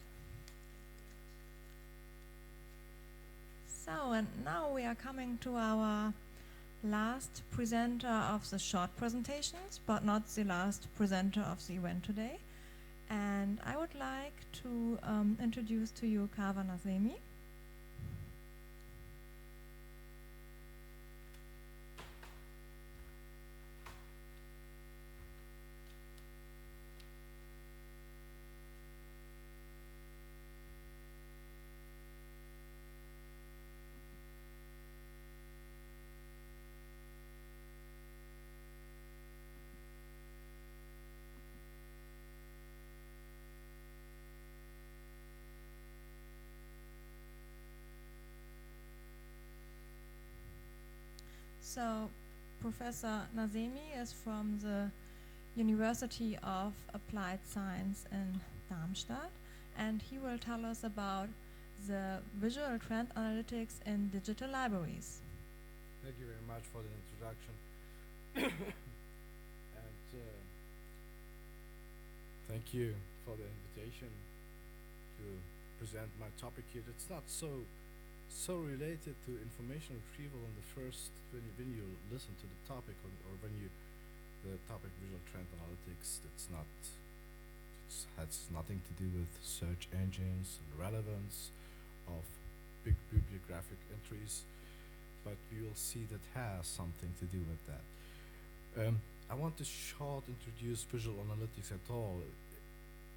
So, and now we are coming to our last presenter of the short presentations, but not the last presenter of the event today. And I would like to introduce to you Kaveh Nazemi. So, Professor Nazemi is from the University of Applied Science in Darmstadt, and he will tell us about the visual trend analytics in digital libraries. Thank you very much for the introduction. And thank you for the invitation to present my topic here. It's not so related to information retrieval in the first when you listen to the topic, or when you the topic visual trend analytics. It has nothing to do with search engines and relevance of big bibliographic entries, but we will see that has something to do with that. I want to short introduce visual analytics at all,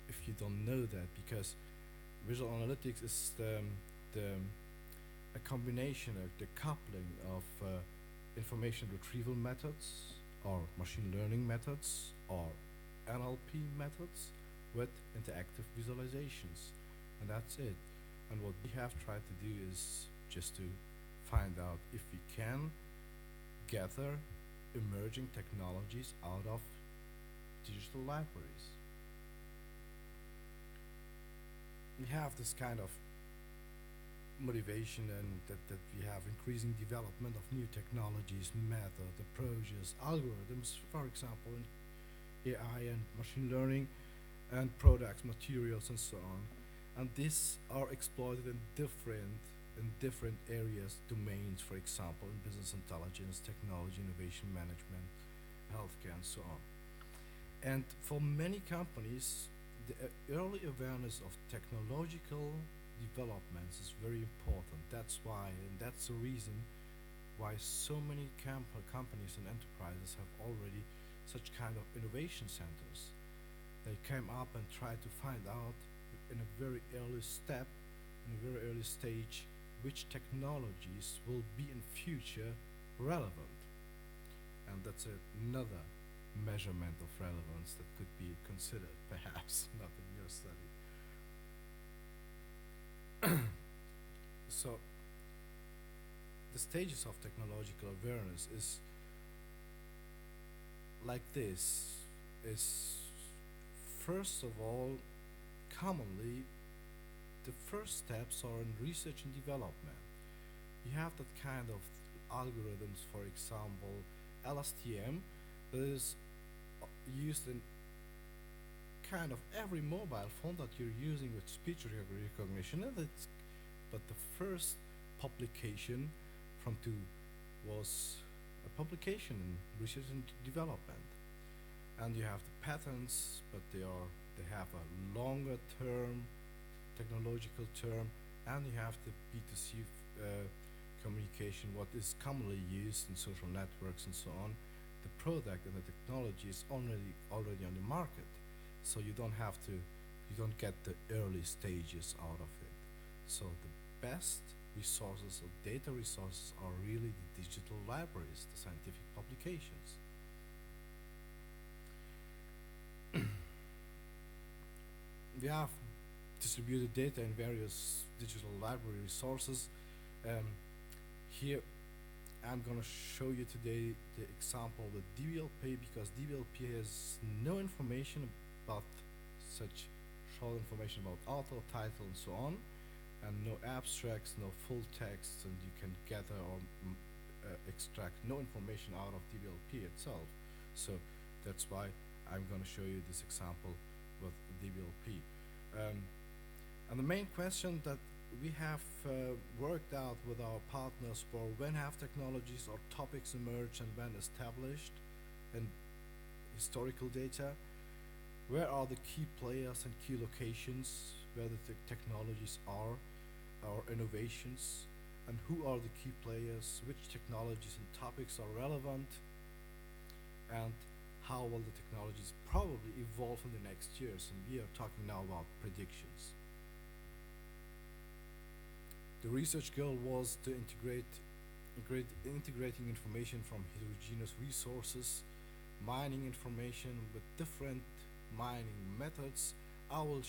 if you don't know that, because visual analytics is a combination of the coupling of information retrieval methods or machine learning methods or NLP methods with interactive visualizations. And that's it. And what we have tried to do is just to find out if we can gather emerging technologies out of digital libraries. We have this kind of motivation and that we have increasing development of new technologies, method, approaches, algorithms, for example, in AI and machine learning, and products, materials, and so on. And these are exploited in different areas, domains, for example, in business intelligence, technology, innovation management, healthcare, and so on. And for many companies, the early awareness of technological developments is very important. That's why, and that's the reason why so many companies and enterprises have already such kind of innovation centers. They came up and tried to find out in a very early step, in a very early stage, which technologies will be in future relevant. And that's another measurement of relevance that could be considered, perhaps, not in your study. So, the stages of technological awareness is like this, is first of all, commonly, the first steps are in research and development. You have that kind of algorithms, for example, LSTM, that is used in kind of every mobile phone that you're using with speech recognition. And but the first publication from two was a publication in research and development. And you have the patents, but they have a longer term, technological term, and you have the B2C communication, what is commonly used in social networks and so on. The product and the technology is already on the market, so you don't get the early stages out of it. So the best resources or data resources are really the digital libraries, the scientific publications. We have distributed data in various digital library resources. Here I'm going to show you today the example of the DVLP, because DVLP has no information about such short information about author, title, and so on, and no abstracts, no full text, and you can gather or extract no information out of DVLP itself. So that's why I'm going to show you this example with DVLP. And the main question that we have worked out with our partners for when have technologies or topics emerged and when established in historical data, where are the key players and key locations where the technologies are, or innovations, and who are the key players, which technologies and topics are relevant, and how will the technologies probably evolve in the next years. And we are talking now about predictions. The research goal was to integrating information from heterogeneous resources, mining information with different mining methods. I will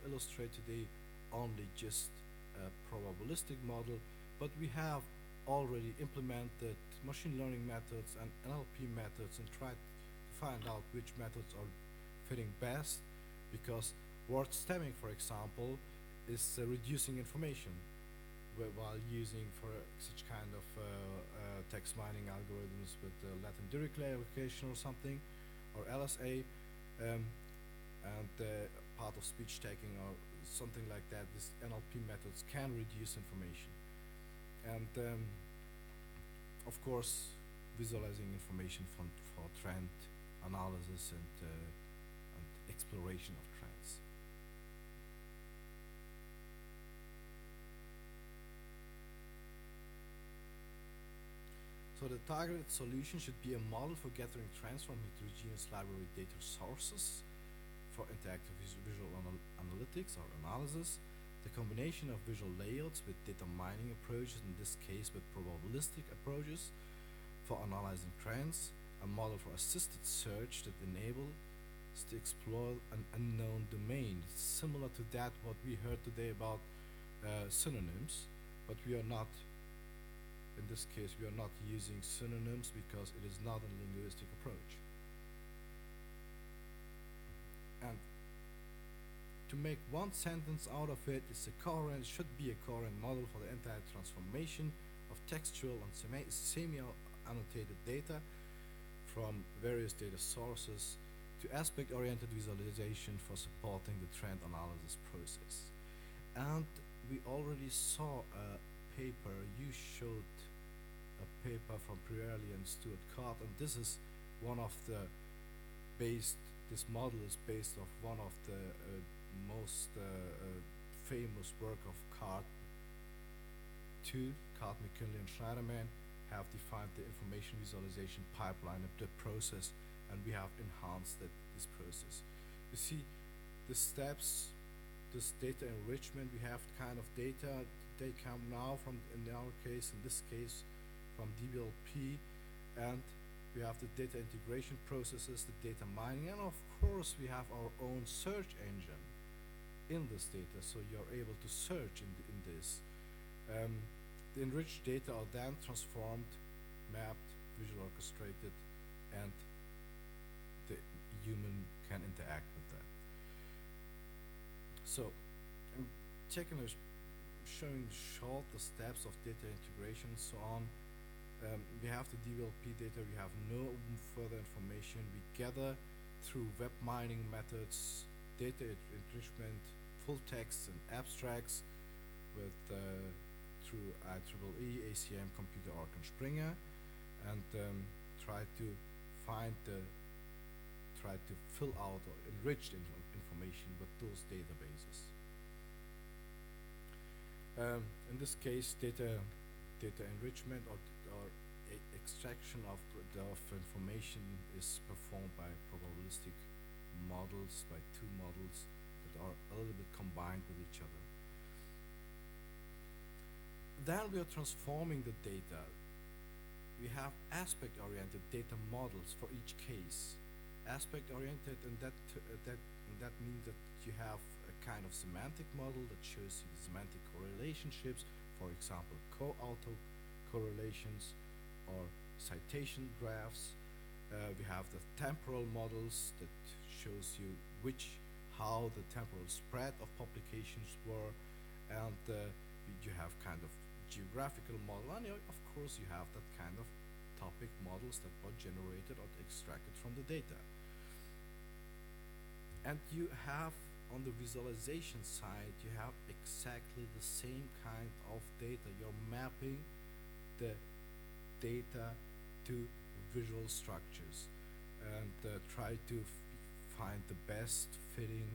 illustrate today only just a probabilistic model, but we have already implemented machine learning methods and NLP methods and tried to find out which methods are fitting best, because word stemming, for example, is reducing information while using for such kind of text mining algorithms with Latin Dirichlet allocation or something, or LSA, and part of speech tagging or something like that. These NLP methods can reduce information. And of course, visualizing information for trend analysis and exploration of trends. So the targeted solution should be a model for gathering trends from heterogeneous library data sources for interactive visual analytics or analysis. The combination of visual layouts with data mining approaches, in this case with probabilistic approaches, for analyzing trends, a model for assisted search that enables to explore an unknown domain. It's similar to that what we heard today about synonyms, but we are not, in this case, we are not using synonyms because it is not a linguistic approach. And to make one sentence out of it, it's a coherent, should be a coherent model for the entire transformation of textual and semi-annotated data from various data sources to aspect-oriented visualization for supporting the trend analysis process. And we already saw a paper, you showed a paper from Pirelli and Stuart Cott, and this is one of the this model is based off one of the most famous work of Cott. Cott, McKinley, and Schneiderman have defined the information visualization pipeline of the process, and we have enhanced this process. You see the steps, this data enrichment, we have kind of data, they come now from, in our case, in this case, from DBLP, and we have the data integration processes, the data mining, and of course we have our own search engine in this data, so you're able to search in this. The enriched data are then transformed, mapped, visual orchestrated, and the human can interact with that. So I'm showing short the steps of data integration and so on. We have the DLP data, we have no further information. We gather through web mining methods, data enrichment, full text and abstracts with through IEEE, ACM, Computer Arc, and Springer, and try to fill out or enrich information with those databases. In this case, data enrichment or extraction of information is performed by probabilistic models, by two models that are a little bit combined with each other. Then we are transforming the data. We have aspect-oriented data models for each case. Aspect-oriented, and that means that you have a kind of semantic model that shows you the semantic correlationships, for example, co-auto correlations or citation graphs. We have the temporal models that shows you how the temporal spread of publications were, and you have kind of geographical model, and of course you have that kind of topic models that are generated or extracted from the data. And you have, on the visualization side, you have exactly the same kind of data. You're mapping the data to visual structures and try to find the best fitting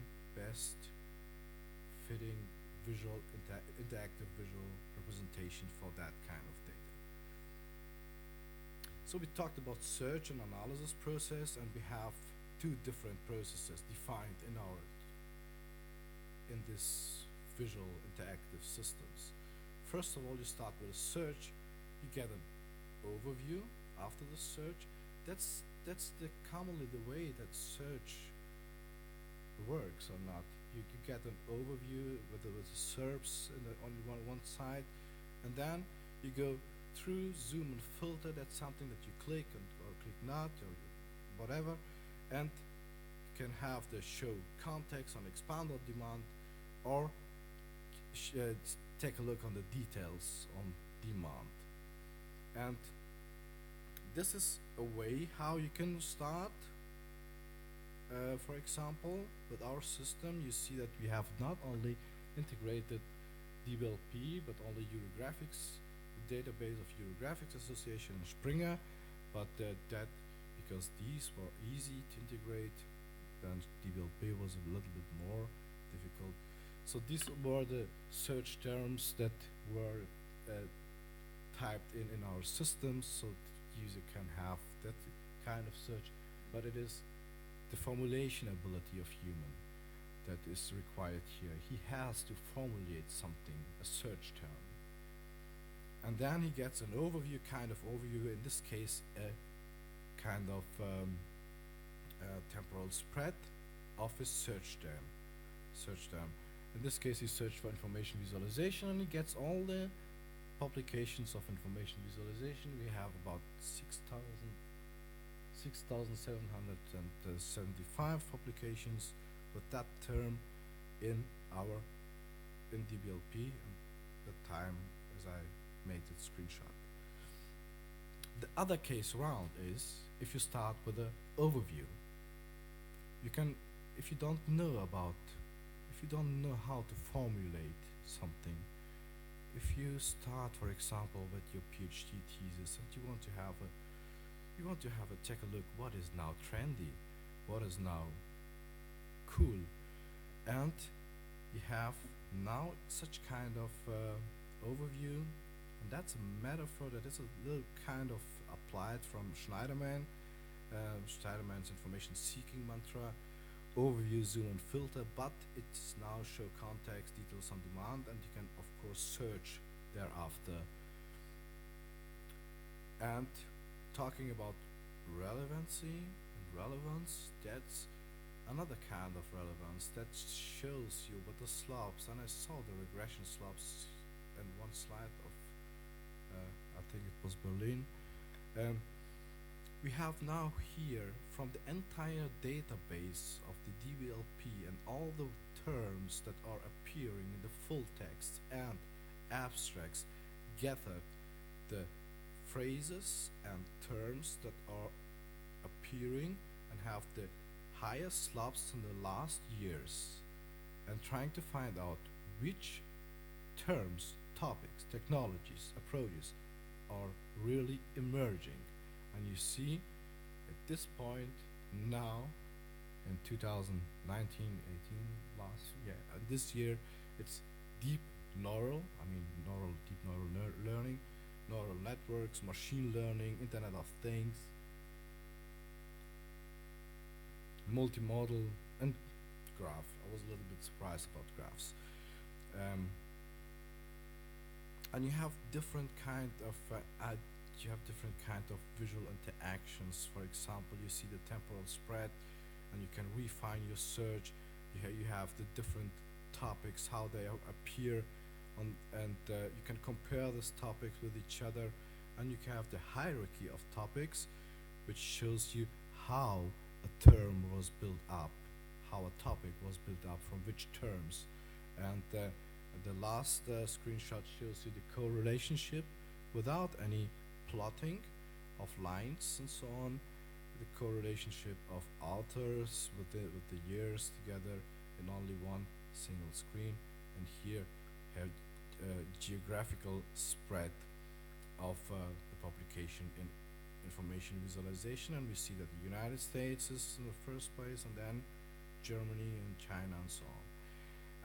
visual interactive visual representation for that kind of data. So we talked about search and analysis process, and we have two different processes defined in this visual interactive systems. First of all, you start with a search. You get an overview after the search. That's commonly the way that search works or not. You get an overview with the SERPs on one side, and then you go through, zoom and filter. That's something that you click or click not or whatever, and you can have the show context on expand on demand, or take a look on the details on demand. And this is a way how you can start. For example, with our system, you see that we have not only integrated DBLP, but only Eurographics, the database of Eurographics Association and Springer, but that because these were easy to integrate, then DBLP was a little bit more difficult. So these were the search terms that were typed in our systems, so the user can have that kind of search, but it is the formulation ability of human that is required here. He has to formulate something, a search term. And then he gets an overview, kind of overview, in this case, a kind of temporal spread of his search term. In this case, he searched for information visualization, and he gets all the publications of information visualization. We have about 6,775 publications with that term in DBLP, and the time as I made the screenshot. The other case round is if you start with an overview. You can, if you don't know how to formulate something, if you start, for example, with your PhD thesis and you want to have take a look what is now trendy, what is now cool, and you have now such kind of overview, and that's a metaphor that is a little kind of applied from Schneiderman, Schneiderman's information seeking mantra, overview, zoom and filter, but it's now show context, details on demand, and you can of course search thereafter. And talking about relevancy and relevance, that's another kind of relevance that shows you what the slopes, and I saw the regression slopes in one slide of I think it was Berlin. We have now here from the entire database of the DBLP and all the terms that are appearing in the full text and abstracts, gathered the phrases and terms that are appearing and have the highest slopes in the last years, and trying to find out which terms, topics, technologies, approaches are really emerging. And you see at this point now in 2019, 18, this year it's deep neural learning, neural networks, machine learning, Internet of Things, multimodal, and graph. I was a little bit surprised about graphs. And you have different kind of visual interactions. For example, you see the temporal spread, and you can refine your search. You have the different topics, how they appear, and you can compare these topics with each other, and you can have the hierarchy of topics, which shows you how a term was built up, how a topic was built up from which terms. And the last screenshot shows you the correlationship without any plotting of lines and so on, the correlationship of authors with the years together in only one single screen, and here have geographical spread of the publication in information visualization, and we see that the United States is in the first place, and then Germany and China and so on.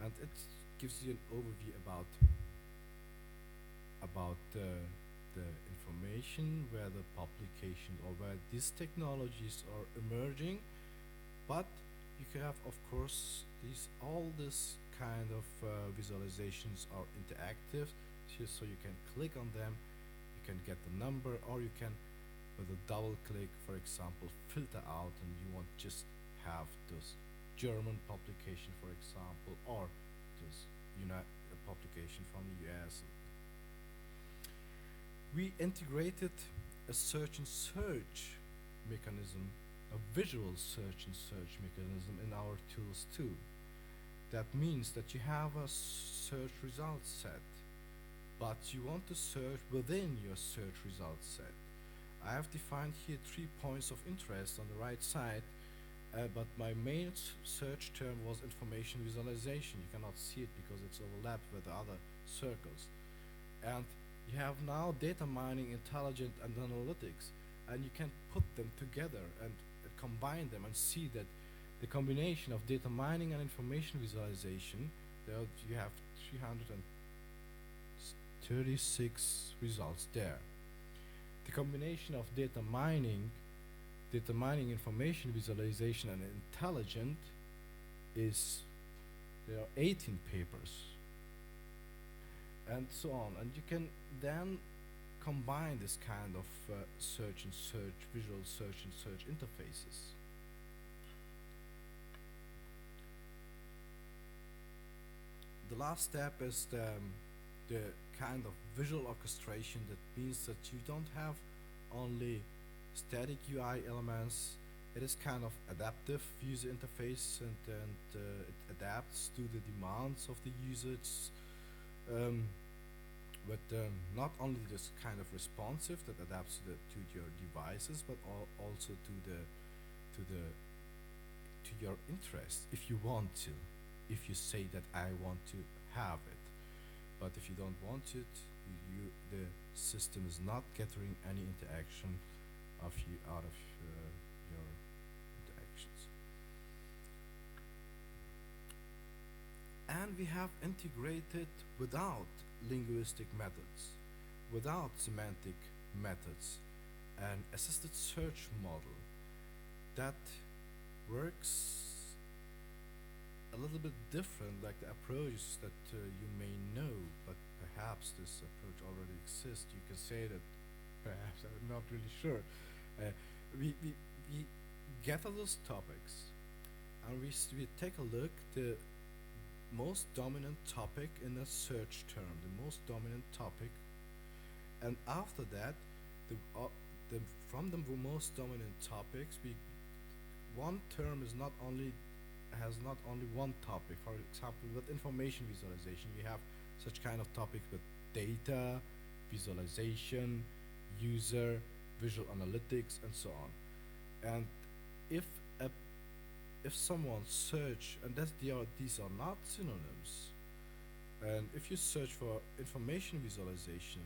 And it gives you an overview about the information where the publication or where these technologies are emerging, but you can have, of course, all this kind of visualizations are interactive, so you can click on them, you can get the number, or you can, with a double click, for example, filter out, and you want just have this German publication, for example, or this publication from the US. We integrated a search and search mechanism, a visual search and search mechanism in our tools too. That means that you have a search results set, but you want to search within your search results set. I have defined here 3 points of interest on the right side, but my main search term was information visualization. You cannot see it because it's overlapped with the other circles. And you have now data mining, intelligent, and analytics, and you can put them together and combine them and see that the combination of data mining and information visualization, you have 336 results there. The combination of data mining, information visualization, and intelligent there are 18 papers. and so on. And you can then combine this kind of search and search, visual search and search interfaces. The last step is the kind of visual orchestration. That means that you don't have only static UI elements. It is kind of adaptive user interface, and it adapts to the demands of the users. But not only this kind of responsive that adapts to your devices, but also to your interest, if you want to. If you say that I want to have it, but if you don't want it, the system is not gathering any interaction of you out of your interactions. And we have integrated without linguistic methods, without semantic methods, an assisted search model that works a little bit different, like the approaches that you may know, but perhaps this approach already exists. You can say that perhaps, I'm not really sure. We gather those topics and we take a look the most dominant topic in a search term, the most dominant topic, and after that, from the most dominant topics, one term is has not only one topic. For example, with information visualization, you have such kind of topics with data, visualization, user, visual analytics, and so on. And if someone search, and these are not synonyms, and if you search for information visualization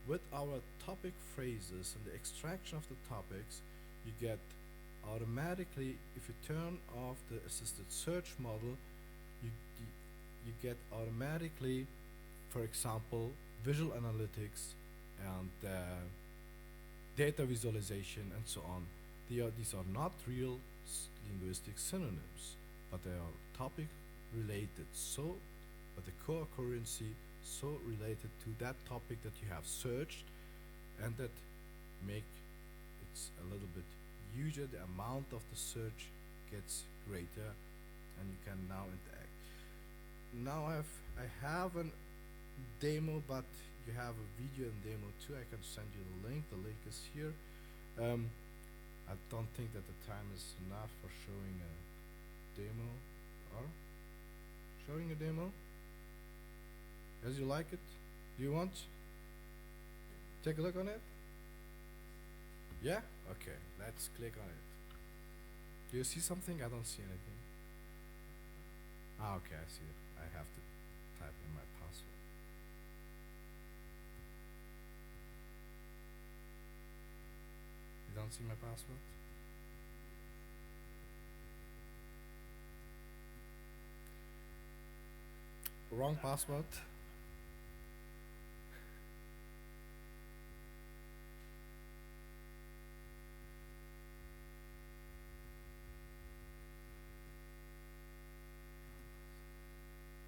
with our topic phrases and the extraction of the topics, you get automatically, if you turn off the assisted search model, you get automatically, for example, visual analytics and data visualization and so on. These are not real linguistic synonyms, but they are topic related, but the co-occurrency so related to that topic that you have searched, and that make it's a little bit huger, the amount of the search gets greater, and you can now interact. Now I have a demo, but you have a video and demo too. I can send you the link. The link is here. I don't think that the time is enough for showing a demo, or showing a demo. As you like it? Do you want? Take a look on it? Yeah? Okay, let's click on it. Do you see something? I don't see anything. Ah, okay, I see it. I have to type in my password. You don't see my password? Wrong password.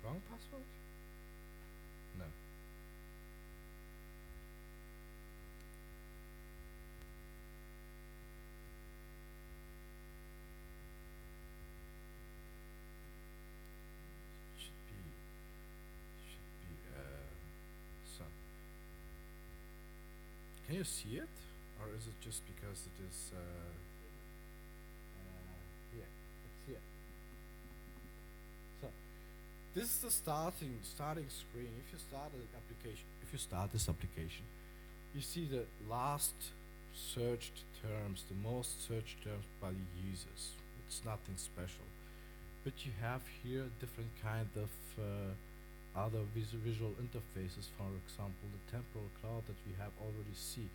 Wrong password? No. Son. Can you see it? Or is it just because it is here? It's here. So this is the starting screen. If you start this application, you see the last searched terms, the most searched terms by the users. It's nothing special, but you have here different kind of other visual interfaces. For example, the temporal cloud that we have already see,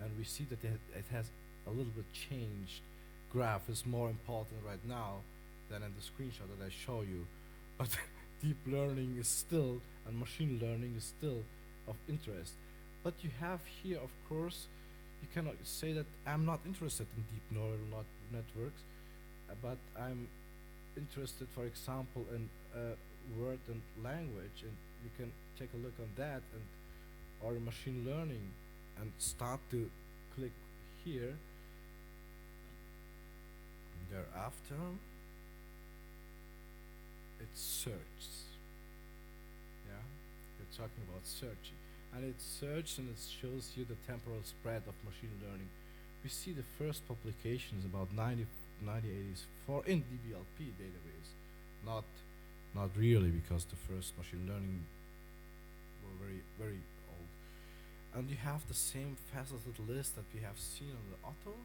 and we see that it has a little bit changed. Graph is more important right now than in the screenshot that I show you, but deep learning is still, and machine learning is still of interest. But you have here, of course, you cannot say that I'm not interested in deep neural networks, but I'm interested, for example, in word and language, and you can take a look on that and or machine learning and start to click here. Thereafter, it searches. Yeah, we're talking about searching, and it searches and it shows you the temporal spread of machine learning. We see the first publications about 1984 in DBLP database, not really, because the first machine learning were very old. And you have the same faceted list that we have seen on the Otto,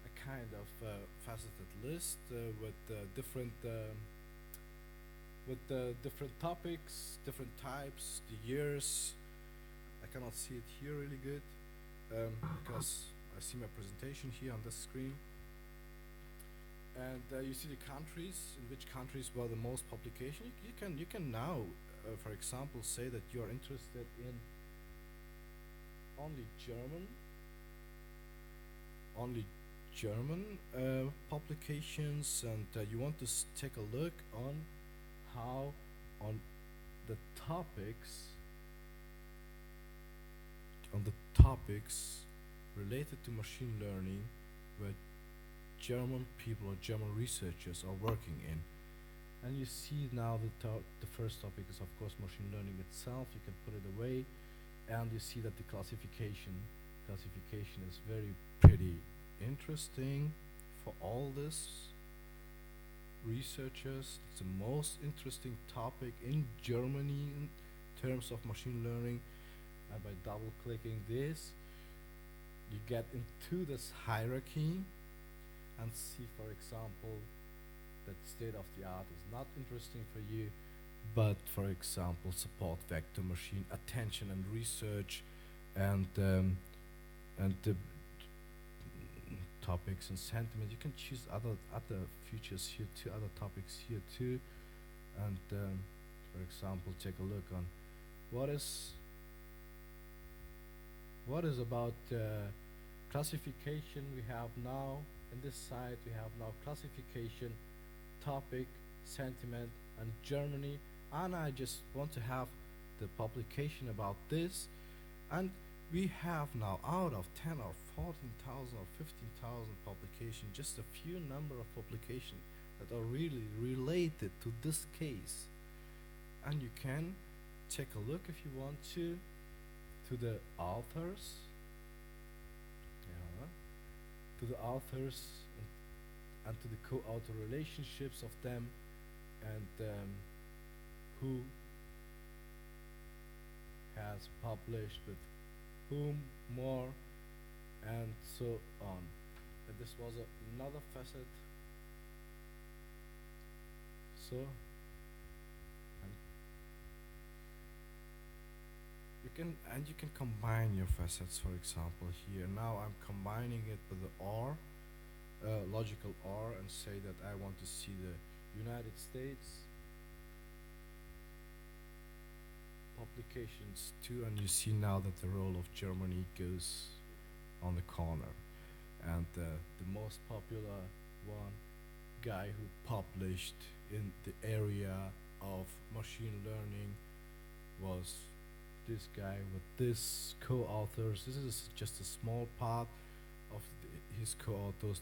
a kind of faceted list with different topics, different types, the years. I cannot see it here really good because I see my presentation here on the screen. And you see the countries, in which countries were the most publication. You can now, for example, say that you are interested in only German publications, and you want to take a look on how on the topics related to machine learning where German people or German researchers are working in. And you see now the first topic is of course machine learning itself. You can put it away, and you see that the classification is very pretty interesting for all this researchers. It's the most interesting topic in Germany in terms of machine learning. And by double clicking this, you get into this hierarchy and see, for example, that state of the art is not interesting for you, but for example, support vector machine, attention and research, and the topics and sentiment. You can choose other features here too, other topics here too, and for example, take a look on what is about classification. We have now in this site, we have now classification, topic, sentiment, and Germany, and I just want to have the publication about this, and we have now out of 10 or 14,000 or 15,000 publications, just a few number of publications that are really related to this case. And you can take a look if you want to the authors, and to the co-author relationships of them, and who has published with whom more, and so on. And this was another facet. So, you can combine your facets. For example, here now I'm combining it with the OR, logical OR, and say that I want to see the United States publications too, and you see now that the role of Germany goes on the corner, and the most popular one guy who published in the area of machine learning was this guy with this co-authors. This is just a small part of his co-authors,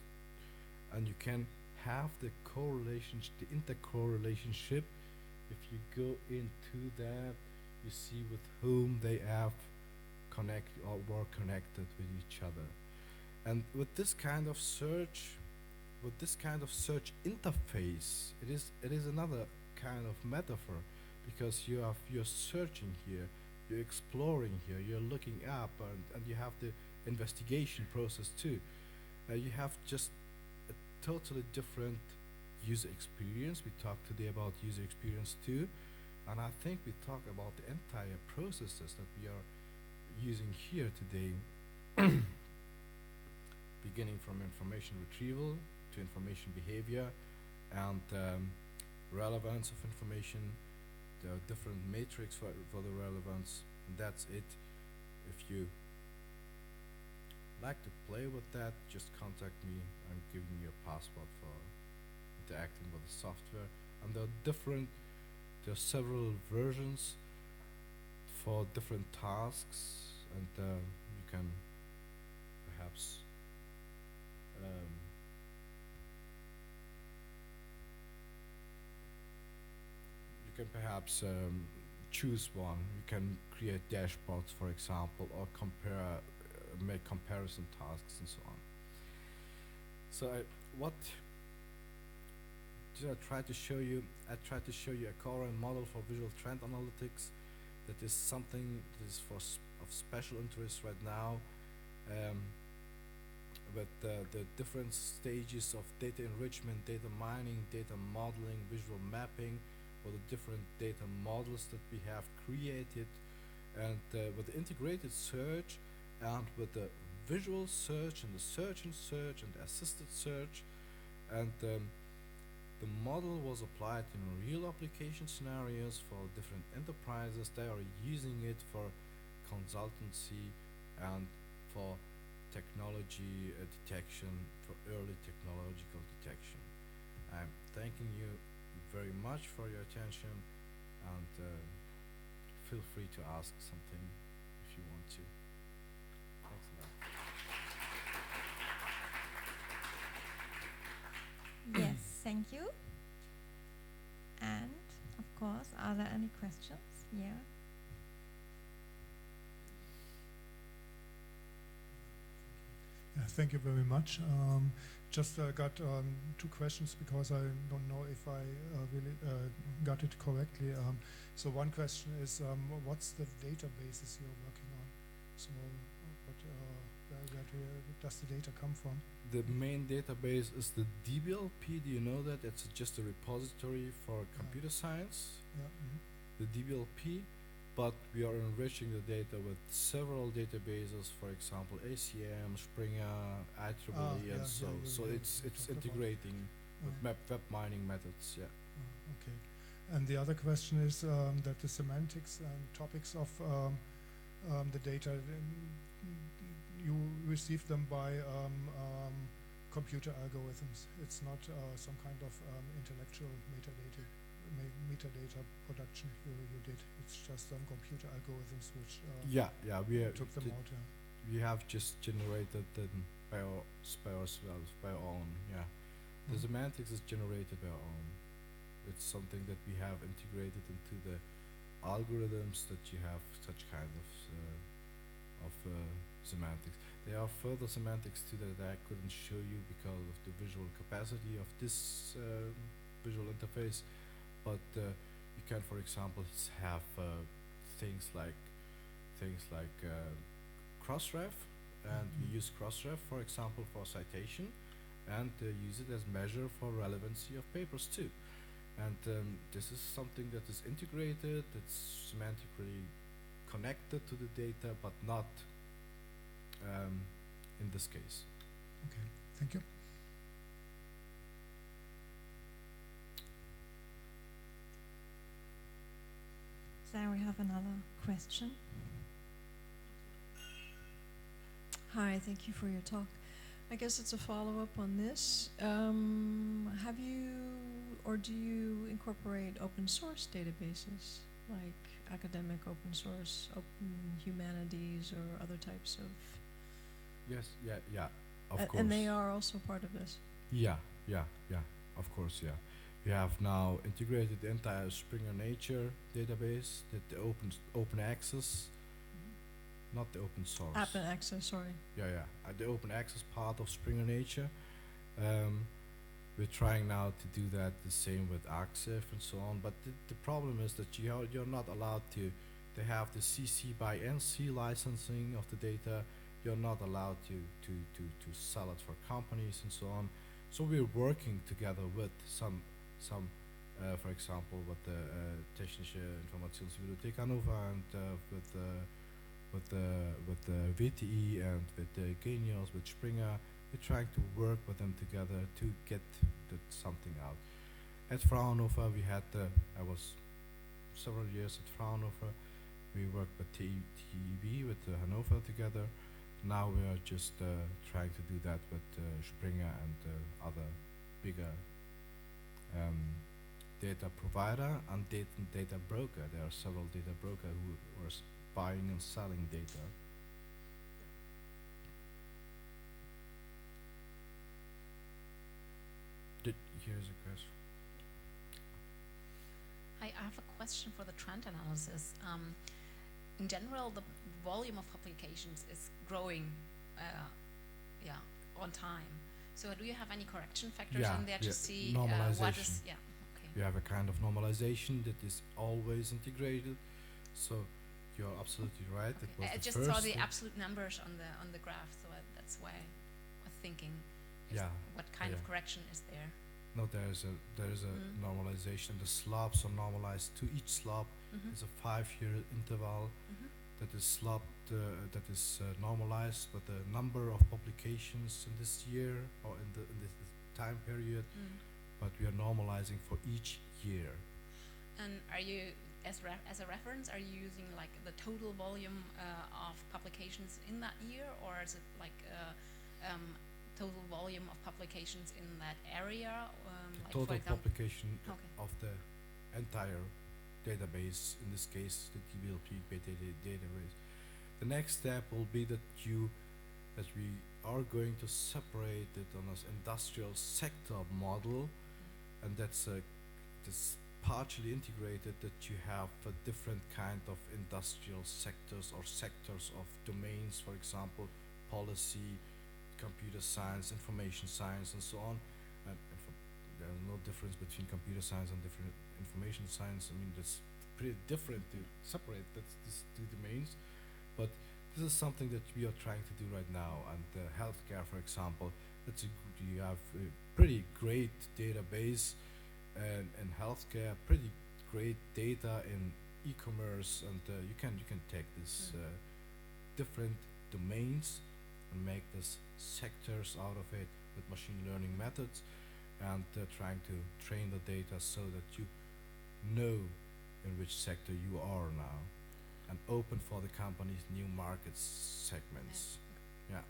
and you can have the correlation, the intercorrelationship. If you go into that, you see with whom they have connect or were connected with each other. And with this kind of search, interface, it is another kind of metaphor, because you're searching here, you're exploring here, you're looking up, and you have the investigation process too. You have just a totally different user experience. We talked today about user experience too, and I think we talk about the entire processes that we are using here today, beginning from information retrieval to information behavior and relevance of information. There are different matrix for the relevance, and that's it. If you like to play with that, just contact me. I'm giving you a password for interacting with the software. And there are different there are several versions for different tasks, and you can perhaps choose one. You can create dashboards, for example, or make comparison tasks and so on. So what did I try to show you? I tried to show you a coherent model for visual trend analytics. That is something that is of special interest right now, with the different stages of data enrichment, data mining, data modeling, visual mapping, for the different data models that we have created, and with the integrated search, and with the visual search and the search and search and the assisted search, and the model was applied in real application scenarios for different enterprises. They are using it for consultancy and for technology detection, for early technological detection. I'm thanking you very much for your attention, and feel free to ask something if you want to. Thanks a lot. Yes, thank you. And of course, are there any questions? Yeah. Yeah, thank you very much. Just got 2 questions because I don't know if I really got it correctly. So one question is, what's the databases you're working on? So where does the data come from? The main database is the DBLP. Do you know that? It's just a repository for computer science. Yeah. The DBLP, but we are enriching the data with several databases, for example, ACM, Springer, IEEE, and so it's integrating with web mining methods. Yeah. Okay. And the other question is that the semantics and topics of the data, you receive them by computer algorithms. It's not some kind of intellectual metadata production you did. It's just some computer algorithms which we took them out. We have just generated them by ourselves, by our own. Yeah, the semantics is generated by our own. It's something that we have integrated into the algorithms that you have such kind of semantics. There are further semantics too that I couldn't show you because of the visual capacity of this visual interface, but you can, for example, have things like crossref, and we use crossref, for example, for citation, and use it as measure for relevancy of papers too. And this is something that is integrated, it's semantically connected to the data, but not in this case. Okay, thank you. So we have another question. Hi, thank you for your talk. I guess it's a follow-up on this. Have you, or do you incorporate open source databases, like academic open source, open humanities, or other types of? Yes, yeah, of course. And they are also part of this? Yeah, of course, yeah. We have now integrated the entire Springer Nature database, the open access, not the open source. Open access, sorry. Yeah, the open access part of Springer Nature. We're trying now to do that the same with ArcSIF and so on, but the problem is that you're not allowed to have the CC by NC licensing of the data. You're not allowed to sell it for companies and so on. So we're working together with some for example, with the Technische Informationsbibliothek Hannover and with the VTI and with the Genius, with Springer. We're trying to work with them together to get something out. At Fraunhofer, I was several years at Fraunhofer. We worked with TEB, with Hannover together. Now we are just trying to do that with Springer and other bigger data provider and data broker. There are several data brokers who are buying and selling data. Here's a question. I have a question for the trend analysis. In general, the volume of publications is growing, on time. So do you have any correction factors in there to see what is? Yeah. Okay. You have a kind of normalization that is always integrated. So you're absolutely right. Okay. That was I the just first saw the thing. absolute numbers on the graph, so that's why I was thinking. What kind of correction is there? No, there is a normalization. The slopes are normalized. To each slope is a 5-year interval that is normalized, but the number of publications in this year or in this time period, but we are normalizing for each year. And are you, as a reference, are you using like the total volume of publications in that year, or is it like total volume of publications in that area? Like Total publication Okay. of the entire database, in this case the DBLP database. The next step will be that we are going to separate it on an industrial sector model, and that's partially integrated, that you have a different kind of industrial sectors or sectors of domains, for example, policy, computer science, information science, and so on. And there is no difference between computer science and different information science. I mean, that's pretty different to separate these two domains. But this is something that we are trying to do right now. And healthcare, for example, you have a pretty great database in healthcare, pretty great data in e-commerce, and you can take this different domains and make this sectors out of it with machine learning methods, and trying to train the data so that you know in which sector you are now, and open for the companies new market segments. Yeah.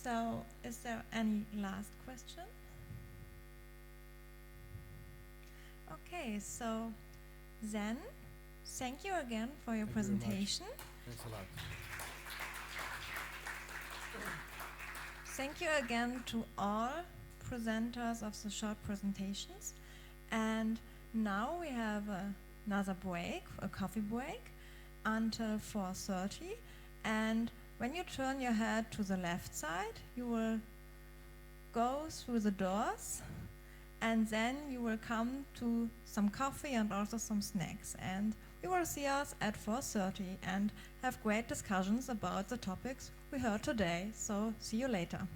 So, is there any last question? Okay, so then, thank you again for your Thank you very much. presentation. Thanks a lot. Thank you again to all presenters of the short presentations. And now we have another break, a coffee break, until 4:30. And when you turn your head to the left side, you will go through the doors, and then you will come to some coffee and also some snacks. And you will see us at 4:30 and have great discussions about the topics we heard today. So see you later.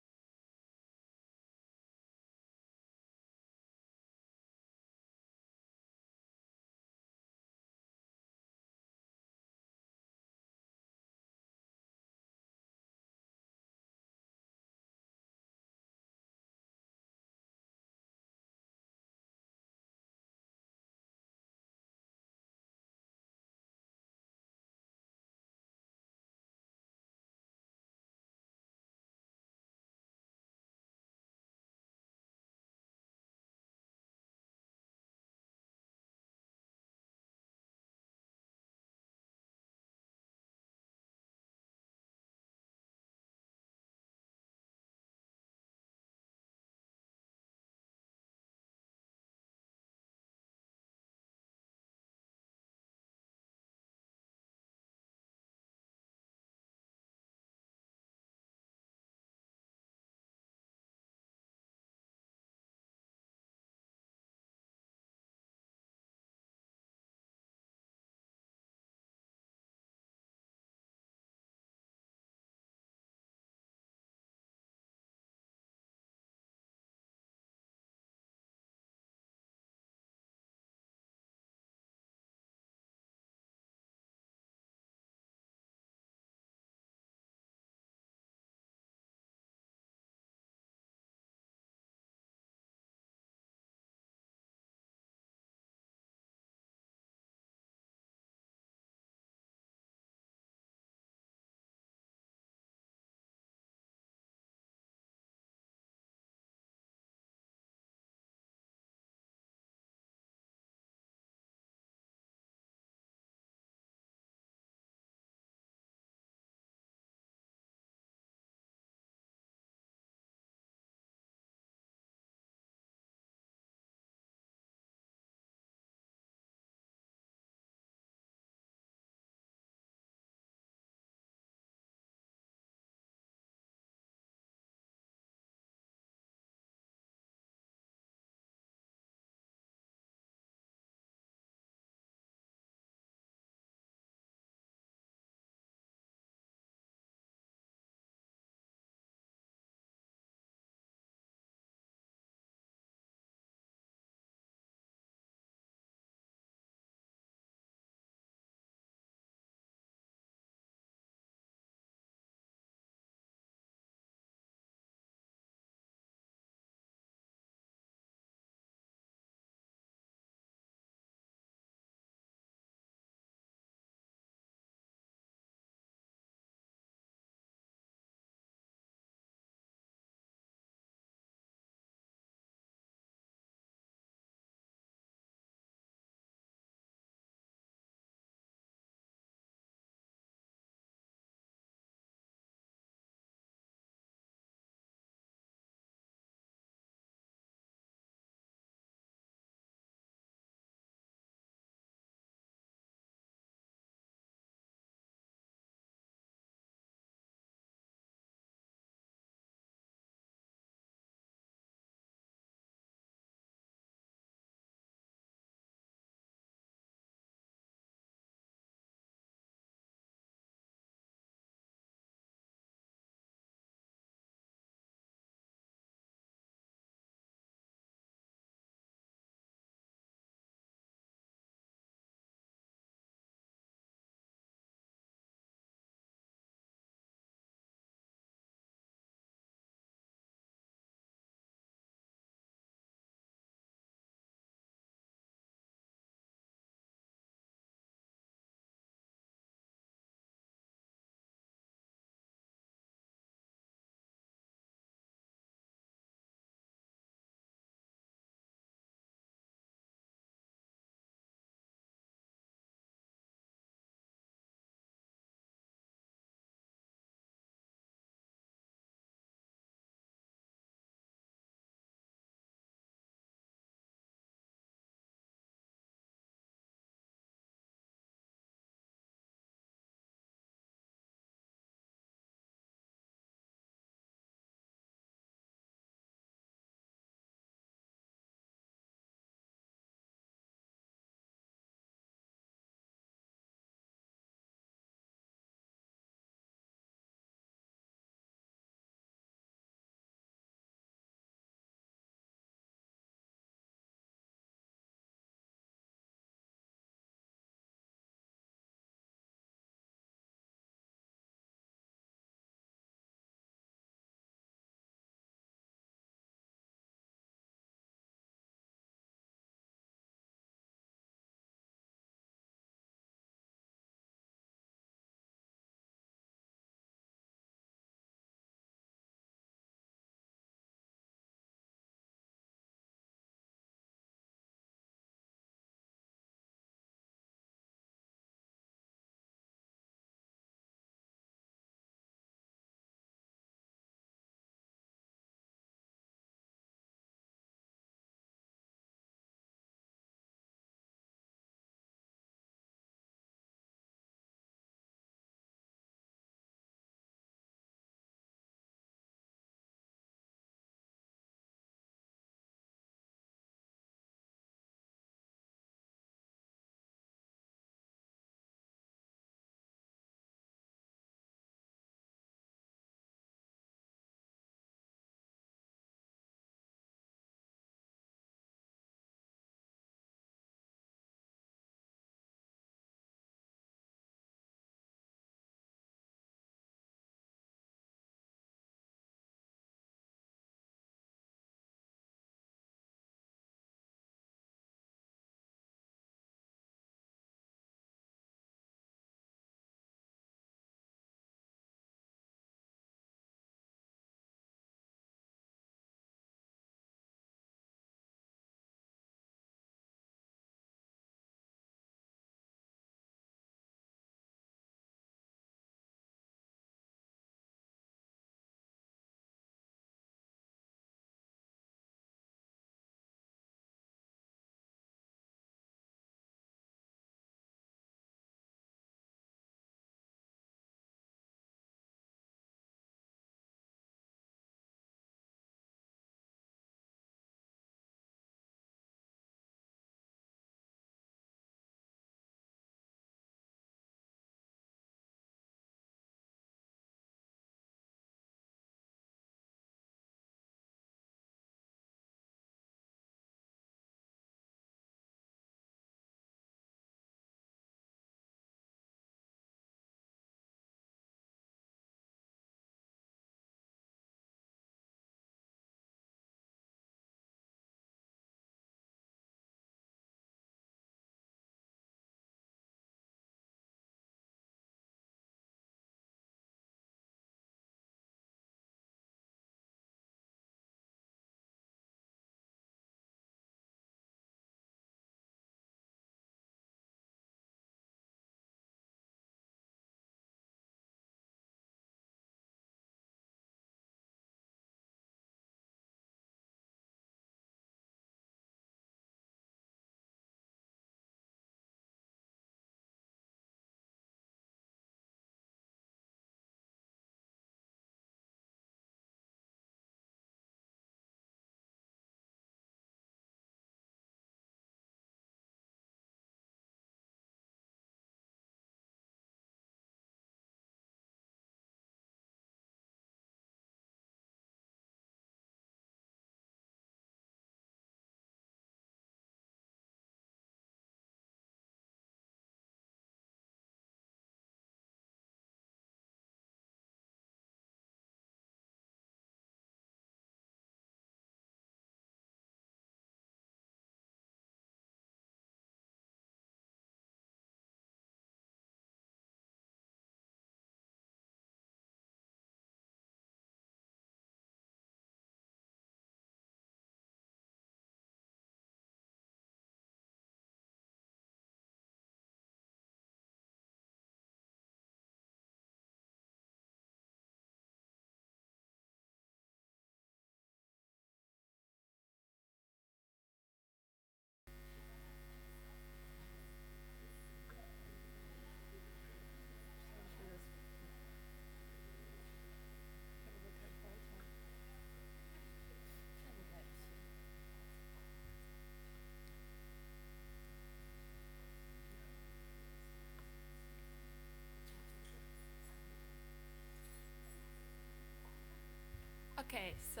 Okay, so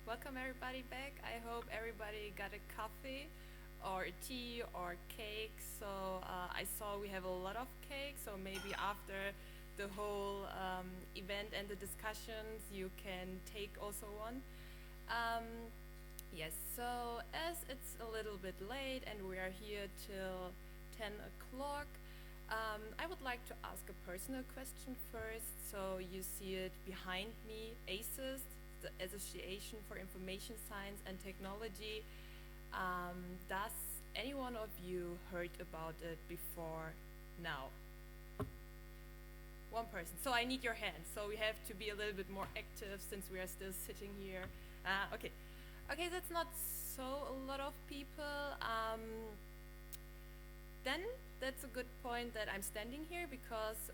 welcome everybody back. I hope everybody got a coffee or a tea or cake. So I saw we have a lot of cake, so maybe after the whole event and the discussions you can take also one. Yes, so as it's a little bit late and we are here till 10 o'clock, I would like to ask a personal question first. So you see it behind me, ASIS, the Association for Information Science and Technology. Does any one of you heard about it before now? One person. So I need your hand. So we have to be a little bit more active since we are still sitting here. Okay. Okay, that's not so a lot of people. Then that's a good point that I'm standing here because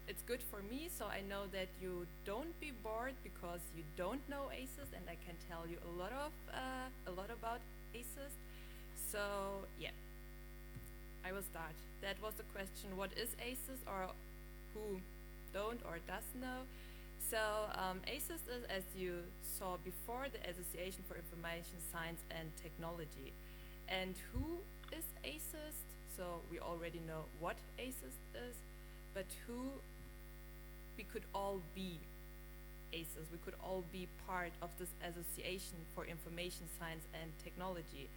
it's good for me, so I know that you don't be bored because you don't know ASIS, and I can tell you a lot about ASIS. So yeah, I will start. That was the question: what is ASIS, or who don't or does know? So ASIS is, as you saw before, the Association for Information Science and Technology. And who is ASIS? So we already know what ASIS is, but who we could all be ASIS. We could all be part of this Association for Information Science and Technology.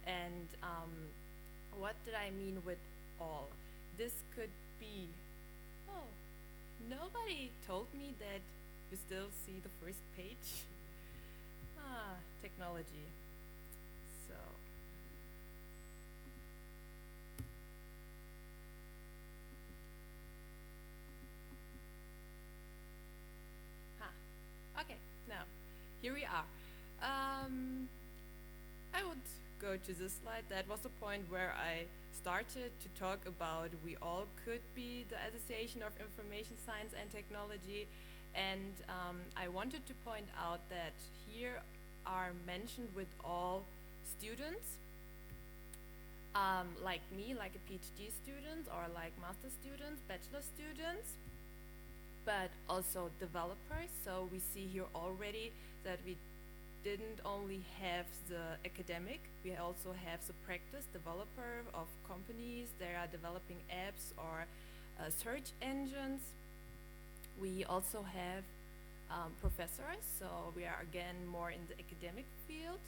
And what did I mean with all? This could be, oh, nobody told me that you still see the first page. Technology. So. Okay, now, here we are. I would go to this slide. That was the point where I started to talk about we all could be the Association of Information Science and Technology, and I wanted to point out that here are mentioned with all students, like me, like a PhD student, or like master students, bachelor students, but also developers. So we see here already that we didn't only have the academic, we also have the practice developer of companies. They are developing apps or search engines. We also have professors, so we are again more in the academic field.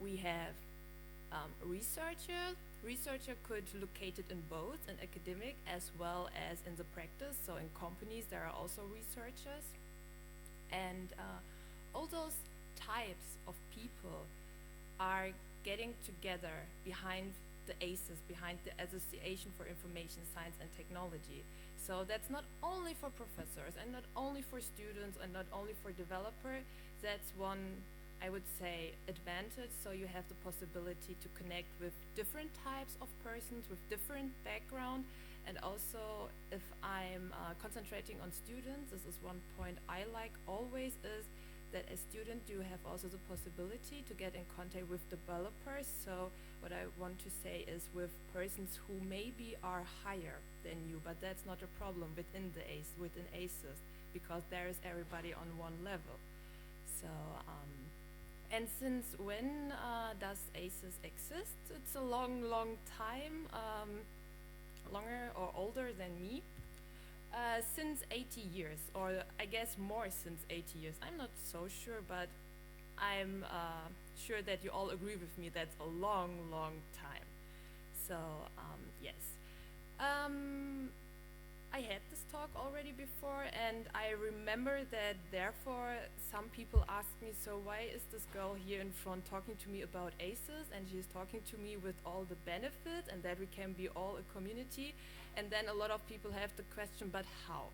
We have researchers. Researcher could locate it in both in academic as well as in the practice. So in companies there are also researchers. And all those types of people are getting together behind the ASIS, behind the Association for Information Science and Technology. So that's not only for professors and not only for students and not only for developers. That's one, I would say, advantage. So you have the possibility to connect with different types of persons with different background. And also, if I'm concentrating on students, this is one point I like always, is that as student you have also the possibility to get in contact with developers. So what I want to say is with persons who maybe are higher than you, but that's not a problem within ASIS, because there is everybody on one level. So and since when does ASIS exist? It's a long time, longer or older than me. Since 80 years, or I guess more since 80 years. I'm not so sure, but I'm sure that you all agree with me that's a long time. So yes. I had this talk already before, and I remember that therefore some people asked me, so why is this girl here in front talking to me about ASIS, and she's talking to me with all the benefits and that we can be all a community, and then a lot of people have the question, but how?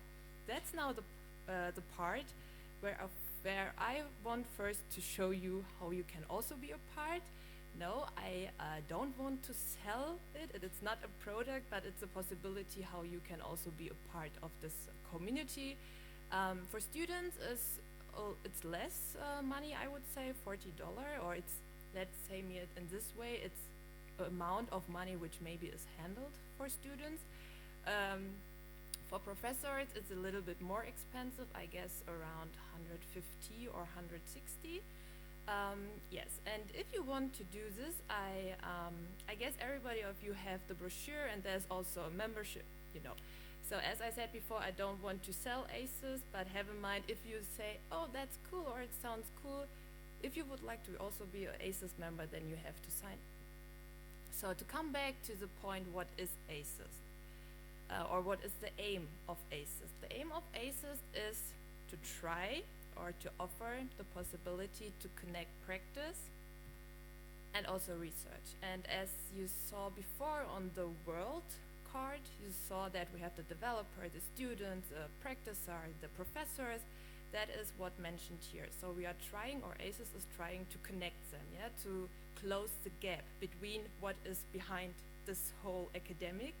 That's now the part where I want first to show you how you can also be a part. No, I don't want to sell it. It's not a product, but it's a possibility how you can also be a part of this community. For students, it's less money, I would say, $40, or it's, let's say it in this way, it's amount of money which maybe is handled for students. For professors, it's a little bit more expensive, I guess around 150 or 160. Yes, and if you want to do this, I guess everybody of you have the brochure, and there's also a membership, you know. So as I said before, I don't want to sell ASIS, but have in mind if you say, oh, that's cool, or it sounds cool, if you would like to also be an ASIS member, then you have to sign. So to come back to the point, what is ASIS? Or what is the aim of ASIS? The aim of ASIS is to try or to offer the possibility to connect practice and also research. And as you saw before on the world card, you saw that we have the developer, the students, the practitioner, the professors. That is what mentioned here. So we are trying, or ASIS is trying to connect them, yeah, to close the gap between what is behind this whole academic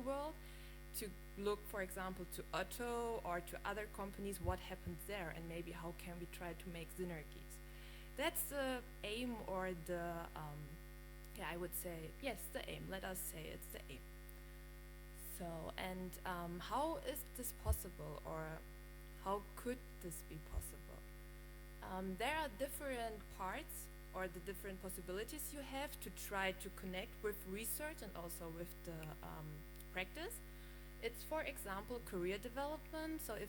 world, to look, for example, to Otto or to other companies, what happens there, and maybe how can we try to make synergies. That's the aim, or the, yeah, I would say, yes, the aim. Let us say it's the aim. So, and how is this possible, or how could this be possible? There are different parts, or the different possibilities you have to try to connect with research and also with the practice. It's, for example, career development. So if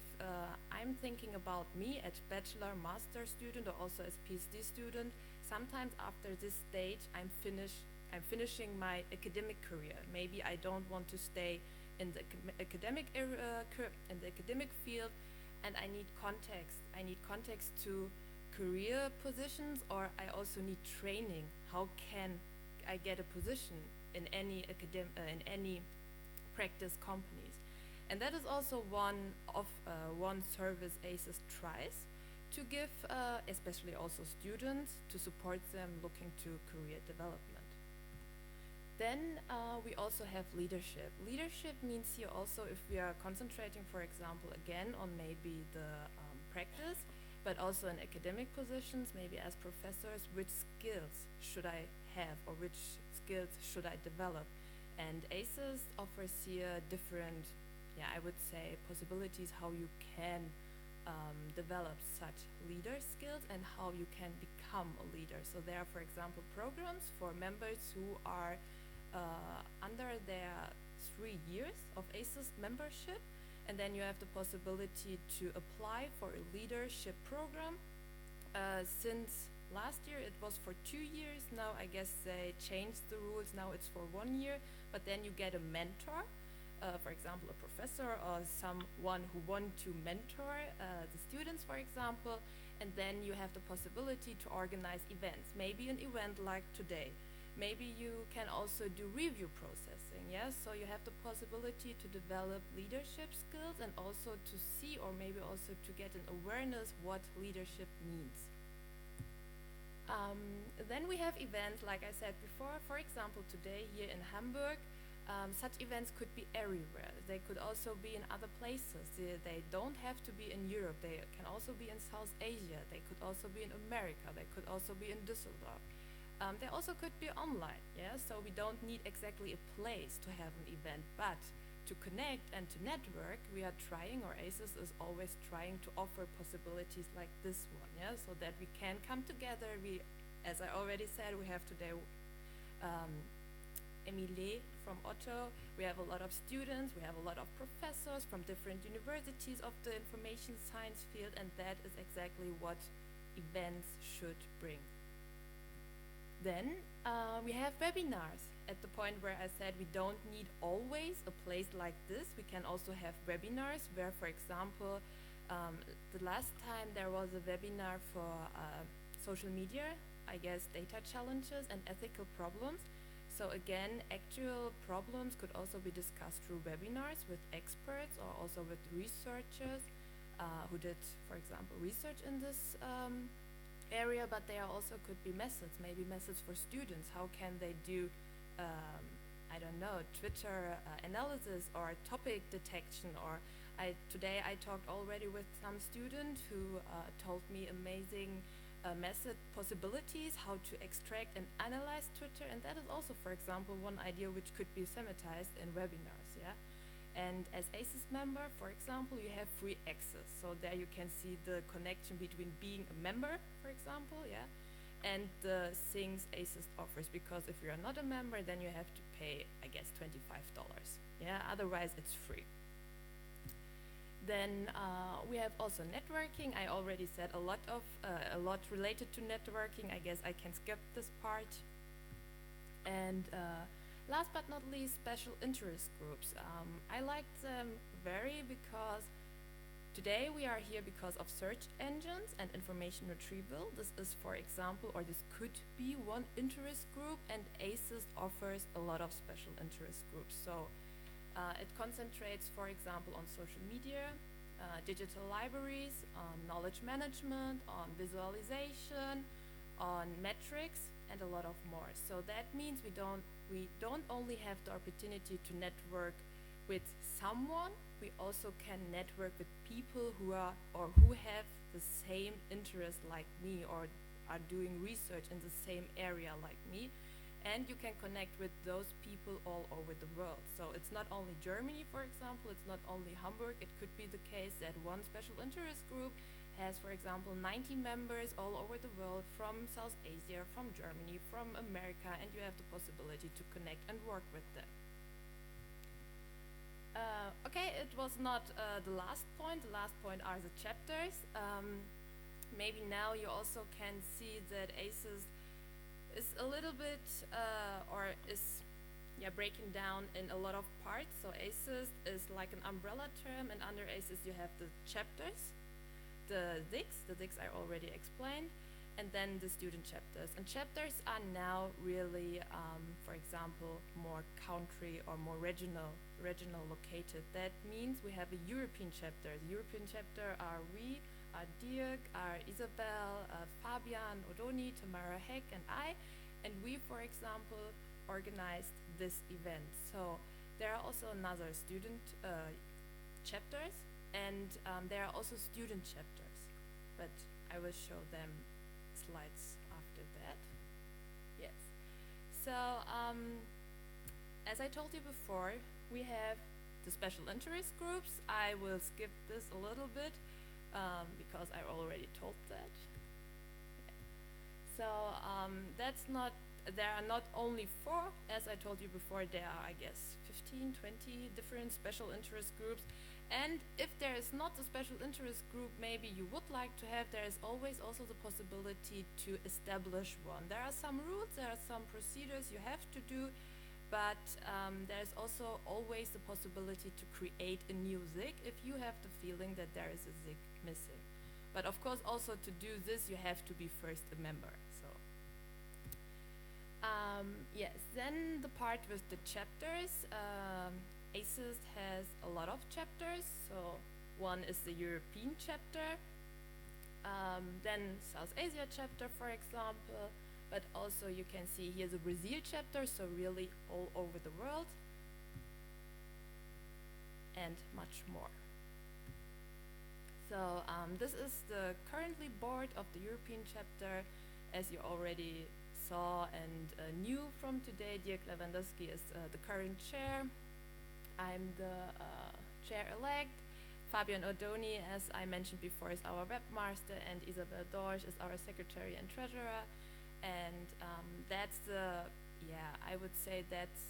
I'm thinking about me as bachelor, master student, or also as PhD student, sometimes after this stage I'm finishing my academic career. Maybe I don't want to stay in the academic field, and I need context. I need context to career positions, or I also need training. How can I get a position in any practice companies? And that is also one service ASIS tries to give, especially also students, to support them looking to career development. Then we also have leadership. Leadership means here also, if we are concentrating, for example, again on maybe the practice, but also in academic positions, maybe as professors, which skills should I have, or which skills should I develop? And ASIS offers here different, yeah, I would say, possibilities how you can develop such leader skills and how you can become a leader. So there are, for example, programs for members who are under their 3 years of ASIS membership, and then you have the possibility to apply for a leadership program. Since last year it was for 2 years. Now I guess they changed the rules. Now it's for 1 year, but then you get a mentor, for example, a professor or someone who want to mentor the students, for example, and then you have the possibility to organize events, maybe an event like today. Maybe you can also do review processing, yes? So you have the possibility to develop leadership skills and also to see, or maybe also to get an awareness what leadership means. Then we have events, like I said before, for example, today here in Hamburg. Such events could be everywhere. They could also be in other places. They don't have to be in Europe. They can also be in South Asia. They could also be in America. They could also be in Düsseldorf. They also could be online, yeah? So we don't need exactly a place to have an event, but to connect and to network, we are trying, or ASIS is always trying to offer possibilities like this one, yeah? So that we can come together. We, as I already said, we have today Emilie from Otto. We have a lot of students, we have a lot of professors from different universities of the information science field, and that is exactly what events should bring. Then we have webinars. At the point where I said we don't need always a place like this, we can also have webinars where, for example, the last time there was a webinar for social media, I guess data challenges and ethical problems. So again, actual problems could also be discussed through webinars with experts or also with researchers who did, for example, research in this area, but there also could be methods, maybe methods for students. How can they do, I don't know, Twitter analysis or topic detection? Or today I talked already with some student who told me amazing method possibilities, how to extract and analyze Twitter, and that is also, for example, one idea which could be systematized in webinars, yeah? And as ASIS member, for example, you have free access. So there you can see the connection between being a member, for example, yeah, and the things ASIS offers. Because if you're not a member, then you have to pay, I guess, $25. Yeah, otherwise it's free. Then we have also networking. I already said a lot related to networking. I guess I can skip this part. And last but not least, special interest groups. I like them because today we are here because of search engines and information retrieval. This is, for example, or this could be one interest group, and ASIS offers a lot of special interest groups. So it concentrates, for example, on social media, digital libraries, on knowledge management, on visualization, on metrics, and a lot of more. So that means we don't only have the opportunity to network with someone, we also can network with people who are or who have the same interest like me or are doing research in the same area like me. And you can connect with those people all over the world. So it's not only Germany, for example, it's not only Hamburg. It could be the case that one special interest group has, for example, 90 members all over the world, from South Asia, from Germany, from America, and you have the possibility to connect and work with them. Okay, it was not the last point. The last point are the chapters. Maybe now you also can see that ASIS is a little bit, breaking down in a lot of parts. So ASIS is like an umbrella term, and under ASIS you have the chapters, the DICs I already explained, and then the student chapters. And chapters are now really, for example, more country or more regional located. That means we have a European chapter. The European chapter are we, are Dirk, are Isabel, Fabian, Odoni, Tamara Heck, and I. And we, for example, organized this event. So there are also another student chapters, and there are also student chapters. But I will show them slides after that. Yes. So as I told you before, we have the special interest groups. I will skip this a little bit because I already told that. So there are not only 4, as I told you before, there are, I guess, 15, 20 different special interest groups. And if there is not a special interest group maybe you would like to have, there is always also the possibility to establish one. There are some rules, there are some procedures you have to do, but there is also always the possibility to create a new ZIG if you have the feeling that there is a ZIG missing. But of course also to do this you have to be first a member. So yes, then the part with the chapters. ASIS has a lot of chapters. So one is the European chapter, then South Asia chapter, for example, but also you can see here the Brazil chapter, so really all over the world, and much more. So this is the currently board of the European chapter, as you already saw and knew from today. Dirk Lewandowski is the current chair. I'm the chair-elect. Fabian Odoni, as I mentioned before, is our webmaster, and Isabel Dorsch is our secretary and treasurer. And that's the, I would say that's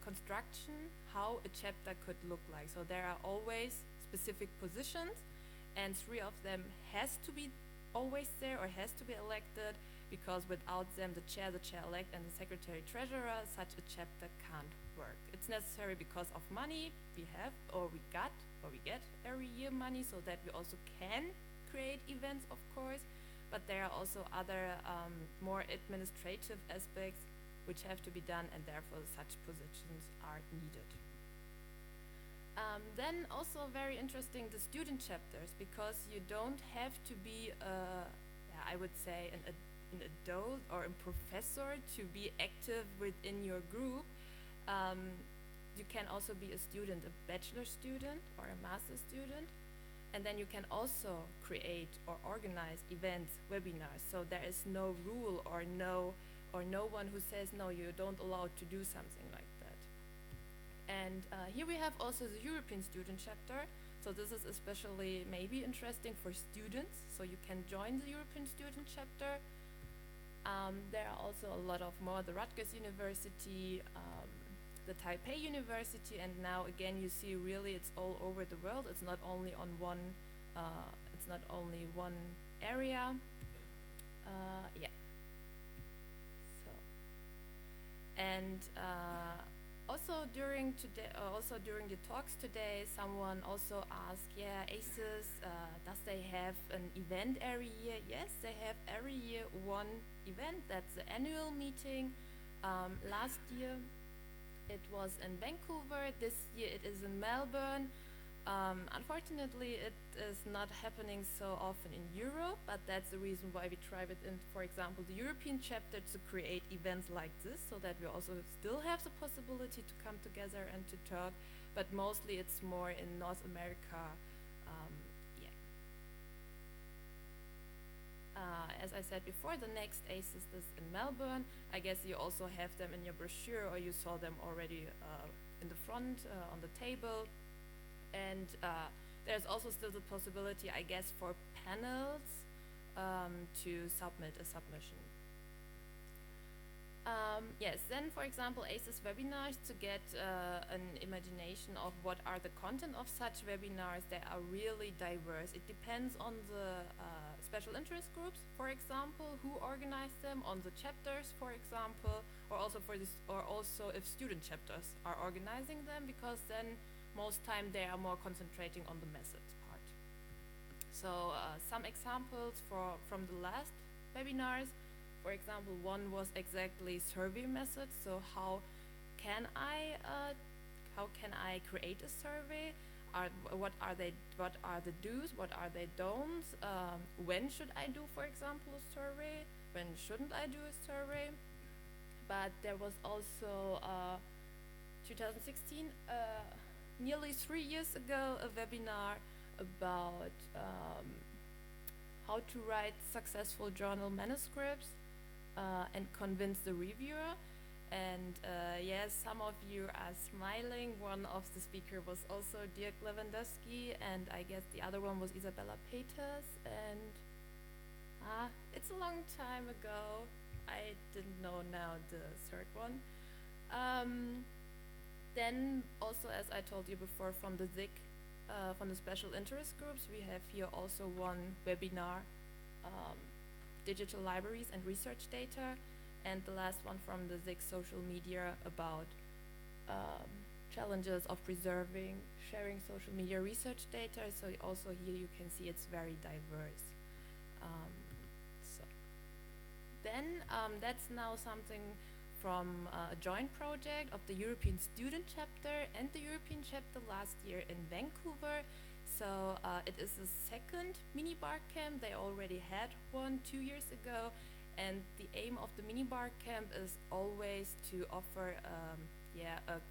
construction, how a chapter could look like. So there are always specific positions, and 3 of them has to be always there or has to be elected, because without them, the chair-elect, and the secretary-treasurer, such a chapter can't work. It's necessary because of money we have, or we get every year money, so that we also can create events, of course, but there are also other more administrative aspects which have to be done, and therefore such positions are needed. Then also very interesting, the student chapters, because you don't have to be, I would say, an adult or a professor to be active within your group. You can also be a student, a bachelor student or a master student, and then you can also create or organize events, webinars. So there is no rule or no or no one who says no, you don't allow to do something like that. And here we have also the European student chapter. So this is especially maybe interesting for students. So you can join the European student chapter. There are also a lot of more, the Rutgers University, the Taipei University, and now again you see really it's all over the world. It's not only on one. It's not only one area. Yeah. So, and also during the talks today, someone also asked, yeah, ASIS, does they have an event every year? Yes, they have every year one event. That's the annual meeting. Last year it was in Vancouver. This year it is in Melbourne. Unfortunately, it is not happening so often in Europe, but that's the reason why we try it in, for example, the European chapter to create events like this, so that we also still have the possibility to come together and to talk, but mostly it's more in North America. Yeah. As I said before, the next ASIS is in Melbourne. I guess you also have them in your brochure, or you saw them already in the front on the table. And there's also still the possibility, I guess, for panels to submit a submission. Yes, then, for example, ASIS webinars, to get an imagination of what are the content of such webinars. They are really diverse. It depends on the special interest groups, for example, who organize them, on the chapters, for example, or also for this, or also if student chapters are organizing them, because then most time they are more concentrating on the methods part. So some examples from the last webinars. For example, one was exactly survey methods. So how can I create a survey? What are the do's? What are the don'ts? When should I do, for example, a survey? When shouldn't I do a survey? But there was also 2016. Nearly 3 years ago, a webinar about how to write successful journal manuscripts and convince the reviewer. And yes, some of you are smiling. One of the speakers was also Dirk Lewandowski, and I guess the other one was Isabella Peters. And it's a long time ago. I didn't know now the third one. Then also, as I told you before, from the ZIG, from the special interest groups, we have here also one webinar, digital libraries and research data, and the last one from the ZIG social media about challenges of preserving, sharing social media research data. So also here you can see it's very diverse. So then that's now something from a joint project of the European Student Chapter and the European Chapter last year in Vancouver. So it is the second mini bar camp. They already had one 2 years ago, and the aim of the mini bar camp is always to offer an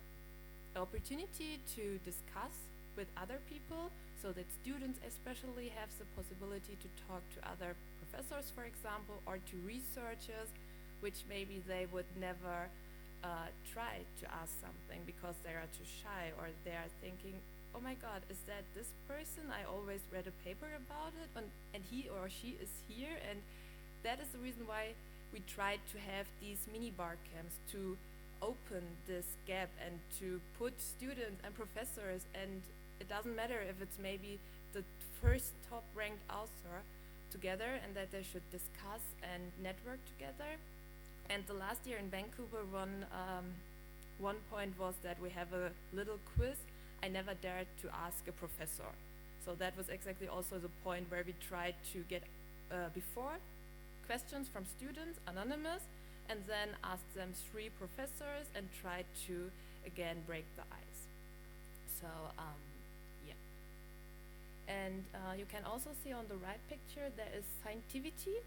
opportunity to discuss with other people, so that students especially have the possibility to talk to other professors, for example, or to researchers, which maybe they would never try to ask something because they are too shy, or they are thinking, oh my God, is that this person? I always read a paper about it, and he or she is here. And that is the reason why we tried to have these mini bar camps, to open this gap and to put students and professors, and it doesn't matter if it's maybe the first top ranked author, together, and that they should discuss and network together. And the last year in Vancouver, one point was that we have a little quiz. I never dared to ask a professor. So that was exactly also the point where we tried to get before questions from students, anonymous, and then ask them 3 professors and try to again break the ice. So yeah. And you can also see on the right picture there is Scientivity.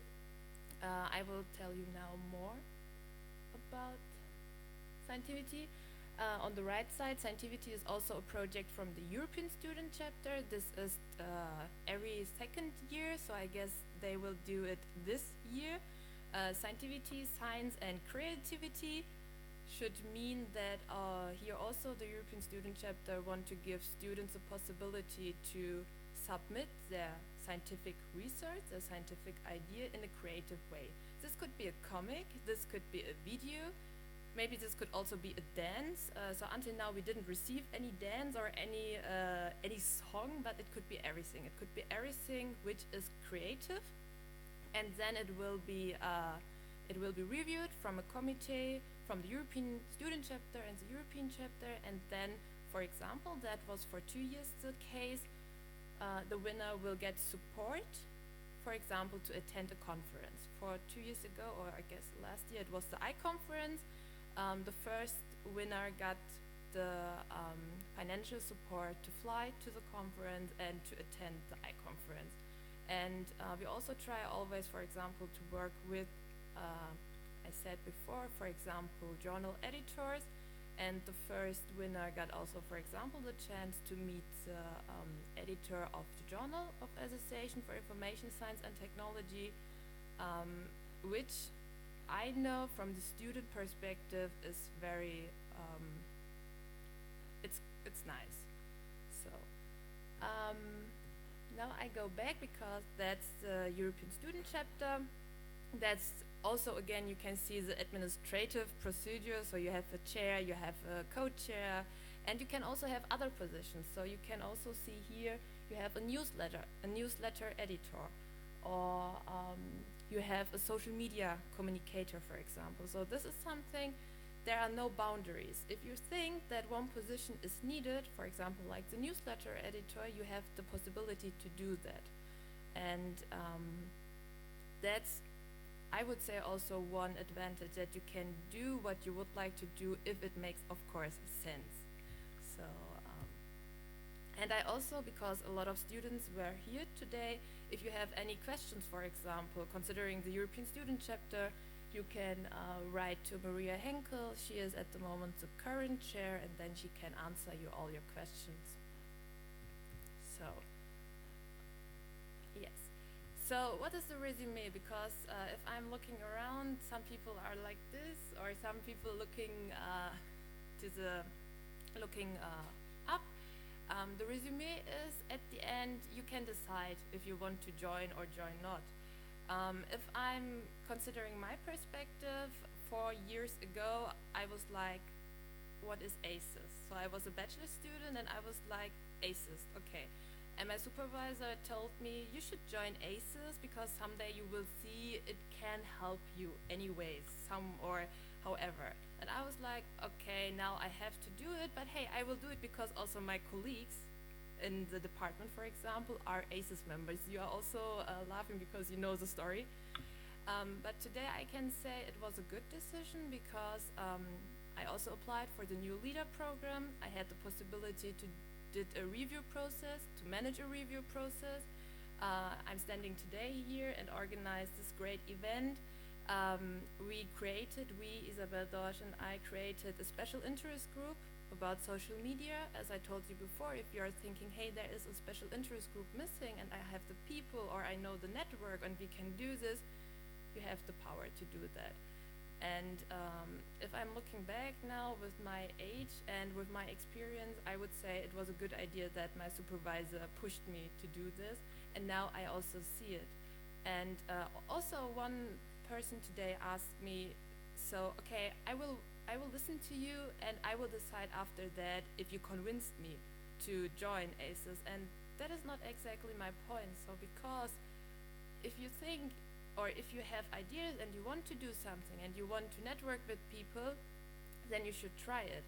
I will tell you now more about Scientivity. On the right side, Scientivity is also a project from the European Student Chapter. This is every second year, so I guess they will do it this year. Scientivity, science, and creativity should mean that here also the European Student Chapter want to give students a possibility to submit their scientific research, their scientific idea in a creative way. This could be a comic, this could be a video, maybe this could also be a dance. So until now we didn't receive any dance or any song, but it could be everything. It could be everything which is creative, and then it will be reviewed from a committee from the European Student Chapter and the European Chapter, and then, for example, that was for 2 years the case. The winner will get support, for example, to attend a conference. For 2 years ago, or I guess last year, it was the I-conference. The first winner got the financial support to fly to the conference and to attend the I-conference. And we also try always, for example, to work with, I said before, for example, journal editors. And the first winner got also, for example, the chance to meet the editor of the Journal of Association for Information Science and Technology, which I know from the student perspective is very, it's nice. So now I go back because that's the European Student Chapter. That's also, again, you can see the administrative procedure. So you have a chair, you have a co-chair, and you can also have other positions. So you can also see here, you have a newsletter editor, or you have a social media communicator, for example. So this is something, there are no boundaries. If you think that one position is needed, for example, like the newsletter editor, you have the possibility to do that. And that's, I would say, also one advantage, that you can do what you would like to do if it makes, of course, sense. So, and I also, because a lot of students were here today, if you have any questions, for example, considering the European Student Chapter, you can write to Maria Henkel. She is at the moment the current chair, and then she can answer you all your questions. So, yes. So what is the resume? Because if I'm looking around, some people are like this, or some people looking up. The resume is, at the end, you can decide if you want to join or join not. If I'm considering my perspective, 4 years ago, I was like, what is ASIS? So I was a bachelor student, and I was like, ASIS, okay. And my supervisor told me, you should join ASIS because someday you will see it can help you anyways, or however. And I was like, okay, now I have to do it, but hey, I will do it because also my colleagues in the department, for example, are ASIS members. You are also laughing because you know the story. But today I can say it was a good decision because I also applied for the new leader program. I had the possibility to did a review process, to manage a review process. I'm standing today here and organized this great event. Isabel Dorsch and I created a special interest group about social media. As I told you before, if you are thinking, hey, there is a special interest group missing and I have the people or I know the network and we can do this, you have the power to do that. And if I'm looking back now with my age and with my experience, I would say it was a good idea that my supervisor pushed me to do this, and now I also see it. And also one person today asked me, so okay, I will listen to you and I will decide after that if you convinced me to join ASIS. And that is not exactly my point. So because if you think, or if you have ideas and you want to do something and you want to network with people, then you should try it.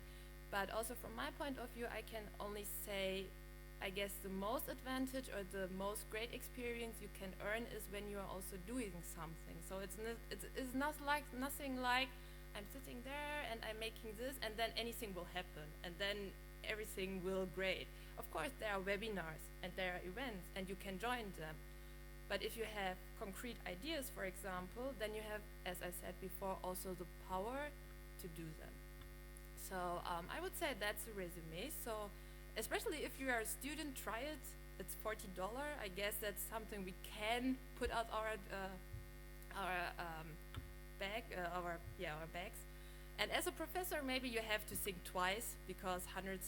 But also from my point of view, I can only say, I guess the most advantage or the most great experience you can earn is when you are also doing something. So it's not like nothing like I'm sitting there and I'm making this and then anything will happen and then everything will great. Of course there are webinars and there are events and you can join them. But if you have concrete ideas, for example, then you have, as I said before, also the power to do them. So I would say that's a resume. So especially if you are a student, try it. It's $40. I guess that's something we can put out our our bags. And as a professor, maybe you have to think twice because $160,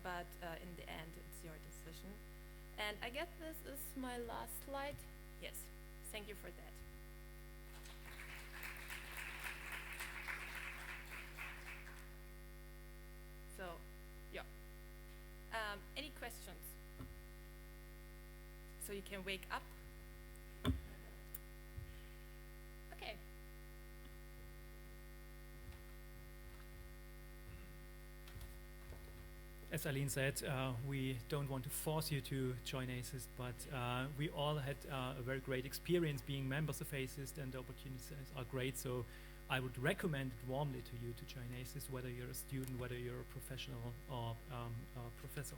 but in the end, it's your decision. And I guess this is my last slide. Yes, thank you for that. So, yeah. Any questions? So you can wake up. Okay. As Aline said, we don't want to force you to join ASIS, but we all had a very great experience being members of ASIS, and the opportunities are great. So I would recommend it warmly to you to join ASIS, whether you're a student, whether you're a professional or a professor.